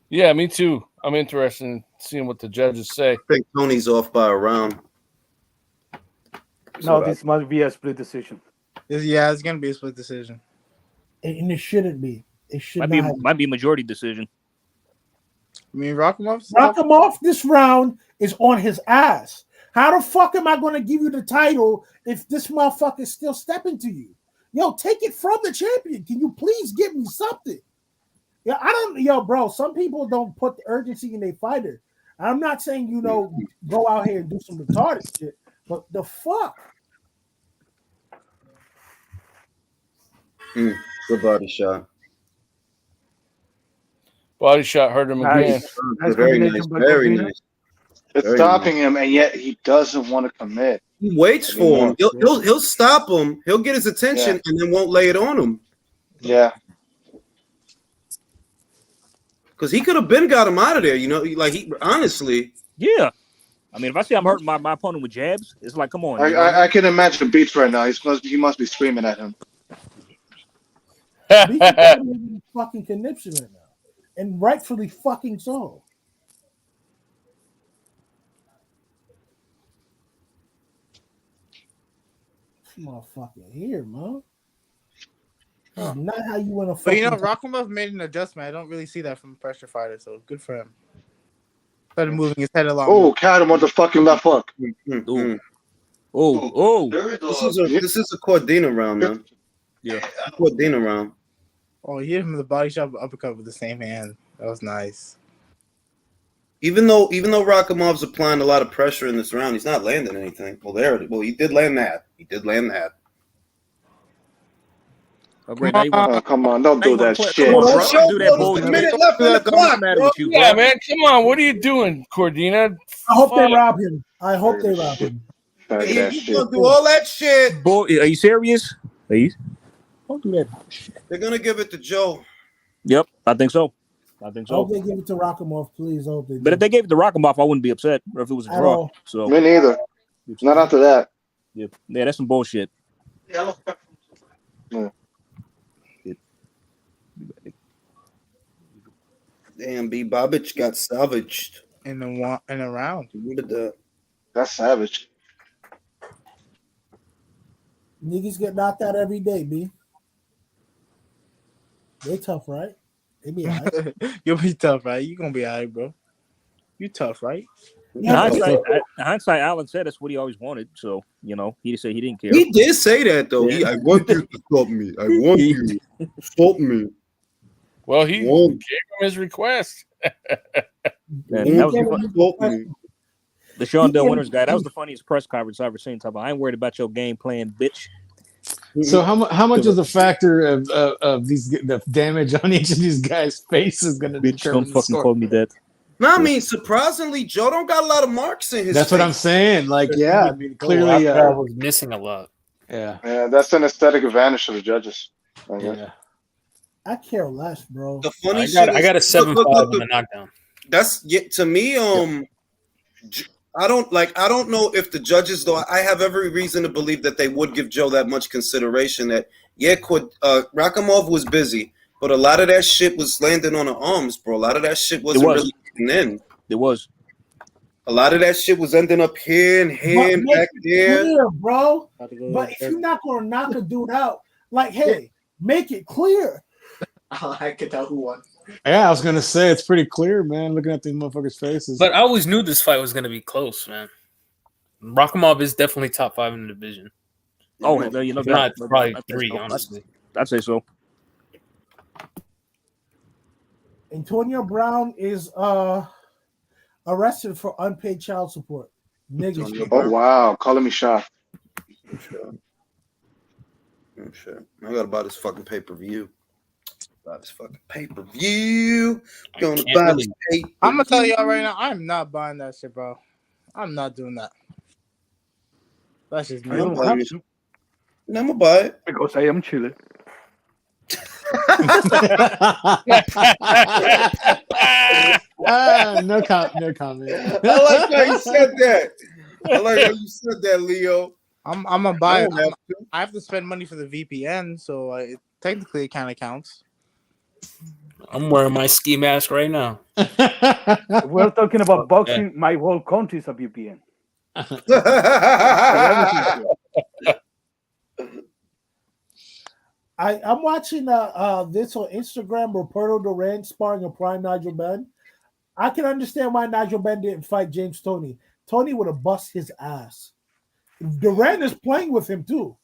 Yeah, me too. I'm interested in seeing what the judges say. I think Tony's off by a round. No, this must be a split decision. Yeah, it's gonna be a split decision. And it shouldn't be. It should Might be a majority decision. I mean, Rakhimov. Rakhimov this round is on his ass. How the fuck am I going to give you the title if this motherfucker is still stepping to you? Yo, take it from the champion. Can you please give me something? Yeah, bro, some people don't put the urgency in their fighter. I'm not saying, go out here and do some retarded shit, but the fuck? Good body shot. Body shot hurt him again. Very nice. Very nice. It's stopping him, and yet he doesn't want to commit. He waits for him. He'll stop him. He'll get his attention, and then won't lay it on him. Yeah. Because he could have got him out of there. You know, like he honestly. Yeah. I mean, if I see I'm hurting my opponent with jabs, it's like, come on. I can imagine Beats right now. He must be screaming at him. Beats is fucking conniption right now, and rightfully fucking so. Motherfucker here, man. That's not how you want to. But you know, Rakhimov made an adjustment. I don't really see that from a pressure fighter, so good for him. Started moving his head along. Oh, caught him on the fucking left hook. Oh. This is a Cordina round, man. Yeah, Cordina round. Oh, he hit him in the body shot uppercut with the same hand. That was nice. Even though Rakhimov's applying a lot of pressure in this round, he's not landing anything. Well, he did land that. Come on, don't do that shit. Minute left on the clock, bro. Yeah, man, come on. What are you doing, Cordina? I hope they rob him. He's gonna do all that shit. Boy, are you serious? Please. Don't do that. They're gonna give it to Joe. Yep, I think so. I hope they give it to Rakhimov, please. But if they gave it to Rakhimov, I wouldn't be upset. Or if it was a draw. So me neither. Not after that. Yeah, that's some bullshit. Yeah. Damn, B. Bobic got salvaged in a round. That's savage. Niggas get knocked out every day, B. They tough, right? They be all right. You'll be tough, right? You gonna be all right, bro. You tough, right? Hindsight, Alan said that's what he always wanted. So, you know, he said he didn't care. He did say that, though. I want you to stop me. I want you to stop me. Well, he gave him his request. The Sean Del Winters guy, that was the funniest press conference I've ever seen. Talking about, I ain't worried about your game plan, bitch. So how much is the factor of the damage on each of these guys' face is going to determine? Don't fucking call me that. No, I mean, surprisingly, Joe don't got a lot of marks in his That's face. what I'm saying. Like, yeah, I mean, clearly was missing a lot. Yeah, that's an aesthetic advantage to the judges. Yeah. I care less, bro. The funny I got a 7-5 on the knockdown. That's to me. I don't know if the judges, though. I have every reason to believe that they would give Joe that much consideration. That Rakhimov was busy, but a lot of that shit was landing on the arms, bro. A lot of that shit wasn't really getting in. It was. A lot of that shit was ending up here and back there, clear, bro. But if you're not gonna knock a dude out, like, hey, make it clear. I could tell who won. Yeah, I was gonna say it's pretty clear, man. Looking at these motherfuckers' faces. But I always knew this fight was gonna be close, man. Rakhimov is definitely top 5 in the division. Oh, you know, not probably 3, honestly. I'd say so. Antonio Brown is arrested for unpaid child support. Niggas. Oh wow, calling me shot. I'm sure. I gotta buy this fucking pay-per-view. Gonna buy this pay-per-view. I'm gonna tell y'all right now, I'm not buying that shit, bro. I'm not doing that. That's just me. I don't have to. I'm gonna buy it because I am chilling. No comment. I like how you said that. Leo. I'm gonna buy it. I have to spend money for the VPN, so technically it kind of counts. I'm wearing my ski mask right now. If we're talking about boxing. My whole country is a VPN. I'm watching this on Instagram. Roberto Duran sparring a prime Nigel Benn. I can understand why Nigel Benn didn't fight James Toney. Toney would have bust his ass. Duran is playing with him too.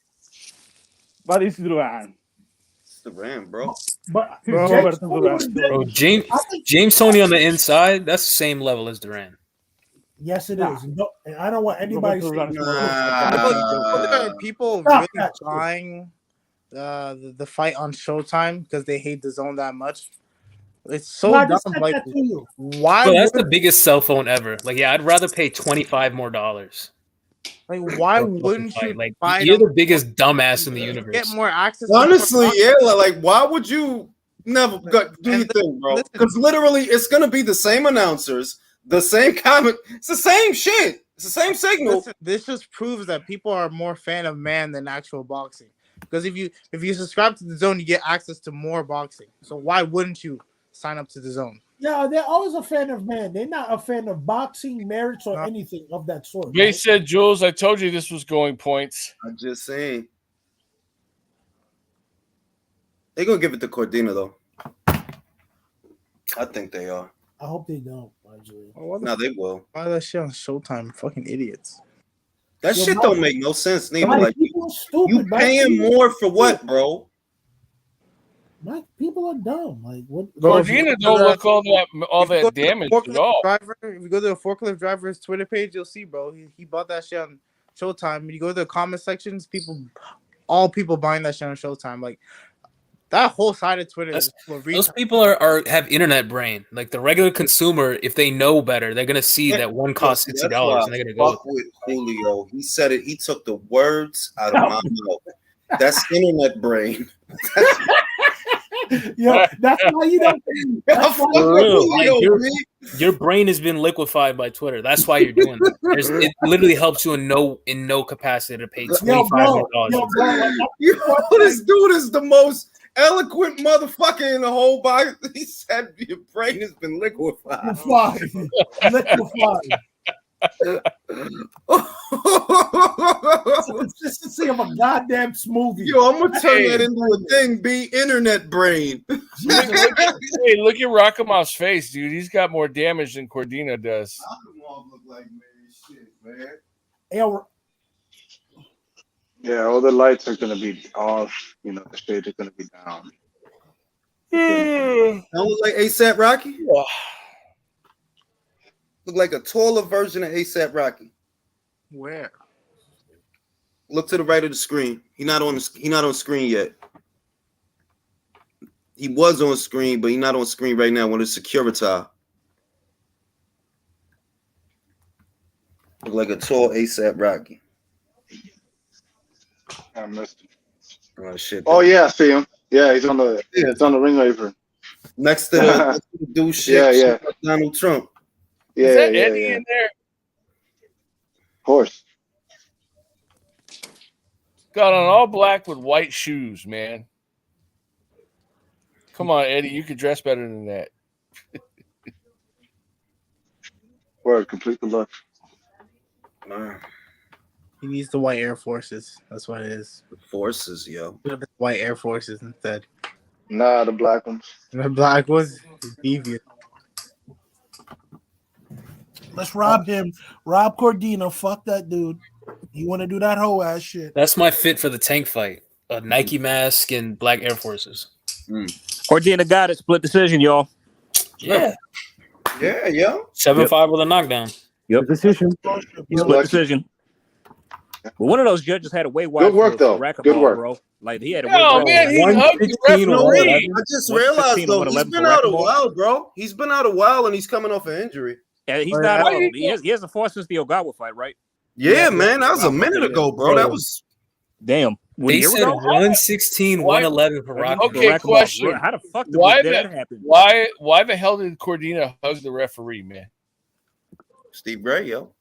But it's Duran. It's Duran, bro. But James Toney on the inside, that's the same level as Duran. Yes, it is. No, I don't want anybody to people really trying the fight on Showtime because they hate the zone that much. It's so No, I dumb. just sent Like, that to you. why? Bro, that's the would biggest cell phone ever. Like, yeah, I'd rather pay $25 more. like why for a fucking wouldn't you fight. Like, buy you're them? the biggest dumbass in the Get universe. more access. To Honestly, more yeah. Like, why would you never do your thing, bro? Because literally, it's gonna be the same announcers, the same comment. It's the same shit. It's the same signal. Listen, this just proves that people are more fan of man than actual boxing. Because if you subscribe to the zone, you get access to more boxing. So why wouldn't you sign up to the zone? Yeah, they're always a fan of man. They're not a fan of boxing, marriage, or anything of that sort. They Right? said, Jules, I told you this was going points. I'm just saying. They're gonna give it to Cordina though. I think they are. I hope they don't. Actually. No, they will. Why that shit on Showtime? Fucking idiots. That shit don't make no sense neither. Mike, Like, people are stupid. you paying more for what, bro? Mike, people are dumb. Like what? Cordina don't look all that damaged at all. If you go to the forklift driver's Twitter page, you'll see, bro. He bought that shit on Showtime. When you go to the comment sections, all people buying that shit on Showtime. Like that whole side of Twitter. Those people have internet brain. Like the regular consumer, if they know better, they're gonna see that one costs $60 and they're gonna go Fuck with Julio. He said it. He took the words out of my mouth. That's internet brain. Yo, that's why you don't. That's why For real, like your brain has been liquefied by Twitter. That's why you're doing that. It literally helps you in no capacity to pay $25 more. This dude is the most eloquent motherfucker in the whole body. He said your brain has been liquefied. Liquefied. Consistency of a goddamn smoothie. Yo, I'm gonna turn that into a thing. Be internet brain. Look at Rakhimov's face, dude. He's got more damage than Cordina does. Rakhimov look like shit, man. Yeah, all the lights are gonna be off. You know, the shades are gonna be down. Don't look like ASAP Rocky. Look like a taller version of ASAP Rocky. Where? Look to the right of the screen. He not on screen yet. He was on screen, but he's not on screen right now. When it's Security. Look like a tall ASAP Rocky. I missed him. Oh shit. Oh yeah, I see him. Yeah, he's on the it's on the ring apron. Next to the dude shit. Yeah. Donald Trump. Yeah, Is that Eddie in there? Of course. Got on all black with white shoes, man. Come on, Eddie. You could dress better than that. Word, complete the look. He needs the white Air Forces. That's what it is. Forces, yo. White Air Forces instead. Nah, the black ones. The black ones? Deviant. Let's rob him. Rob Cordina. Fuck that dude. You want to do that whole ass shit? That's my fit for the tank fight: a Nike mask and black Air Forces. Cordina got it. Split decision, y'all. Yeah. Yeah, yo. 7-5 with a knockdown. Yep. Decision. Split decision. But one of those judges had a way wide. Good work, though. Rakhimov, Good work. bro. Like he had a Oh man, he hugged the referee. I just realized though, he's been out a while, bro. He's been out a while and he's coming off an injury. Yeah, he's not. He hasn't fought since the Ogawa fight, right? Yeah, man, that was a minute ago, bro. That was damn. They said 116, 111 for Rakhimov. Okay, question. How the fuck did that happen? Why the hell did Cordina hug the referee, man? Steve Gray, yo.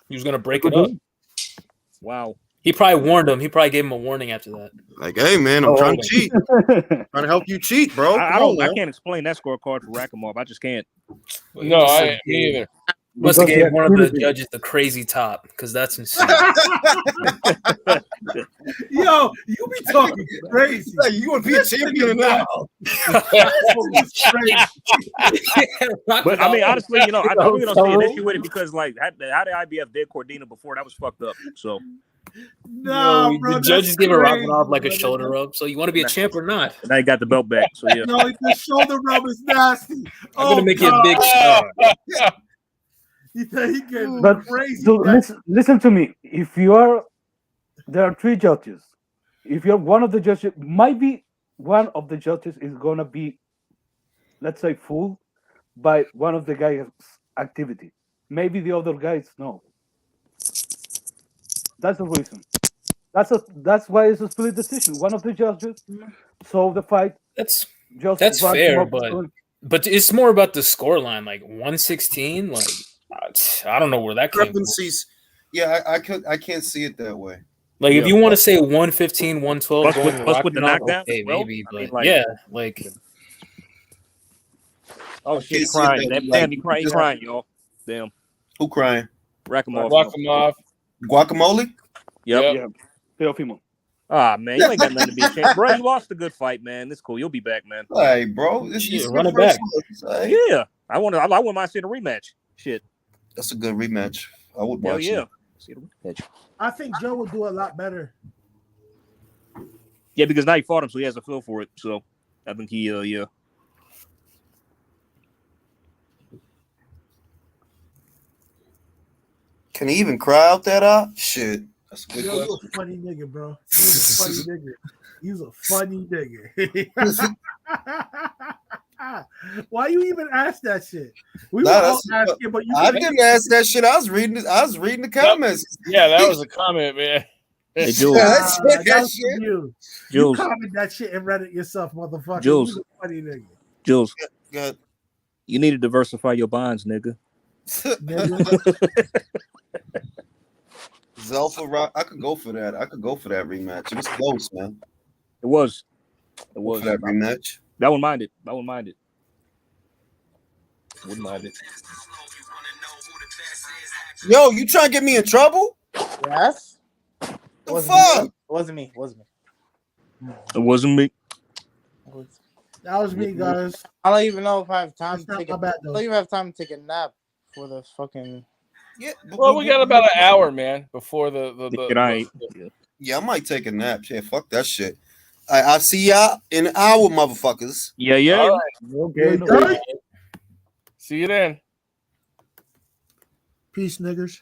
He was gonna break it up. Wow. He probably warned him. He probably gave him a warning after that. Like, hey man, I'm trying to cheat. Trying to help you cheat, bro. I can't explain that scorecard for Rakhimov. I just can't. No, me either. Must have gave one of the judges the crazy top because that's insane. Yo, you be talking crazy. Like, you want to be a champion now? But I mean, honestly, I really don't see an issue with it because, like, how the IBF did Cordina before, that was fucked up. So, no, bro, the judges give a Rakhimov like a shoulder rub. So you want to be a champ or not? Now he got the belt back. So yeah. No, the shoulder rub is nasty. I'm gonna make you a big star. He gave But crazy. so listen to me. If you are, there are 3 judges. If you're one of the judges, might be one of the judges is gonna be let's say, fooled by one of the guys' activity. Maybe the other guys know. That's the reason. That's why it's a split decision. One of the judges saw the fight. That's just fair, but it's more about the scoreline, like 116. Like I don't know where that came from. Yeah, I can't see it that way. Like if you want to say 115, 112, plus with the knockdown, okay, well, maybe, I mean, but like, yeah, like. Oh shit, he's crying. Damn, he crying, y'all. Damn. Who crying? Rakhimov. Guacamole? Yep. Teofimo. Ah, man, you ain't got nothing to be ashamed, bro. You lost a good fight, man. It's cool. You'll be back, man. Hey, bro, Run it back. Yeah, I wouldn't mind seeing a rematch. Shit, that's a good rematch. I would watch it. See the rematch. I think Joe would do a lot better. Yeah, because now he fought him, so he has a feel for it. So I think he, yeah. Can he even cry out that shit? That's a good Yo, question. you a funny nigga, bro. You's a funny nigga. Why you even ask that shit? We were all asking, but I didn't ask that shit. I was reading the comments. That was a comment, man. Hey, Jules. That was from you. You Jules. comment that shit and read it yourself, motherfucker. Jules. You a funny nigga. Jules, Good. you need to diversify your bonds, nigga. Zelfa Rock, I could go for that. I could go for that rematch. It was close, man. It was. For that rematch. That one minded. Wouldn't mind it. Yo, you trying to get me in trouble? Yes. The fuck? Wasn't me. It wasn't me. That was me, guys. I don't even know if I have time That's to not take my a. bad, I though. don't even have time to take a nap for the fucking. Yeah. Well, we got about an hour, man, before Yeah, I might take a nap. Yeah, fuck that shit. I'll see y'all in an hour, motherfuckers. Yeah. All right. See you then. Peace, niggers.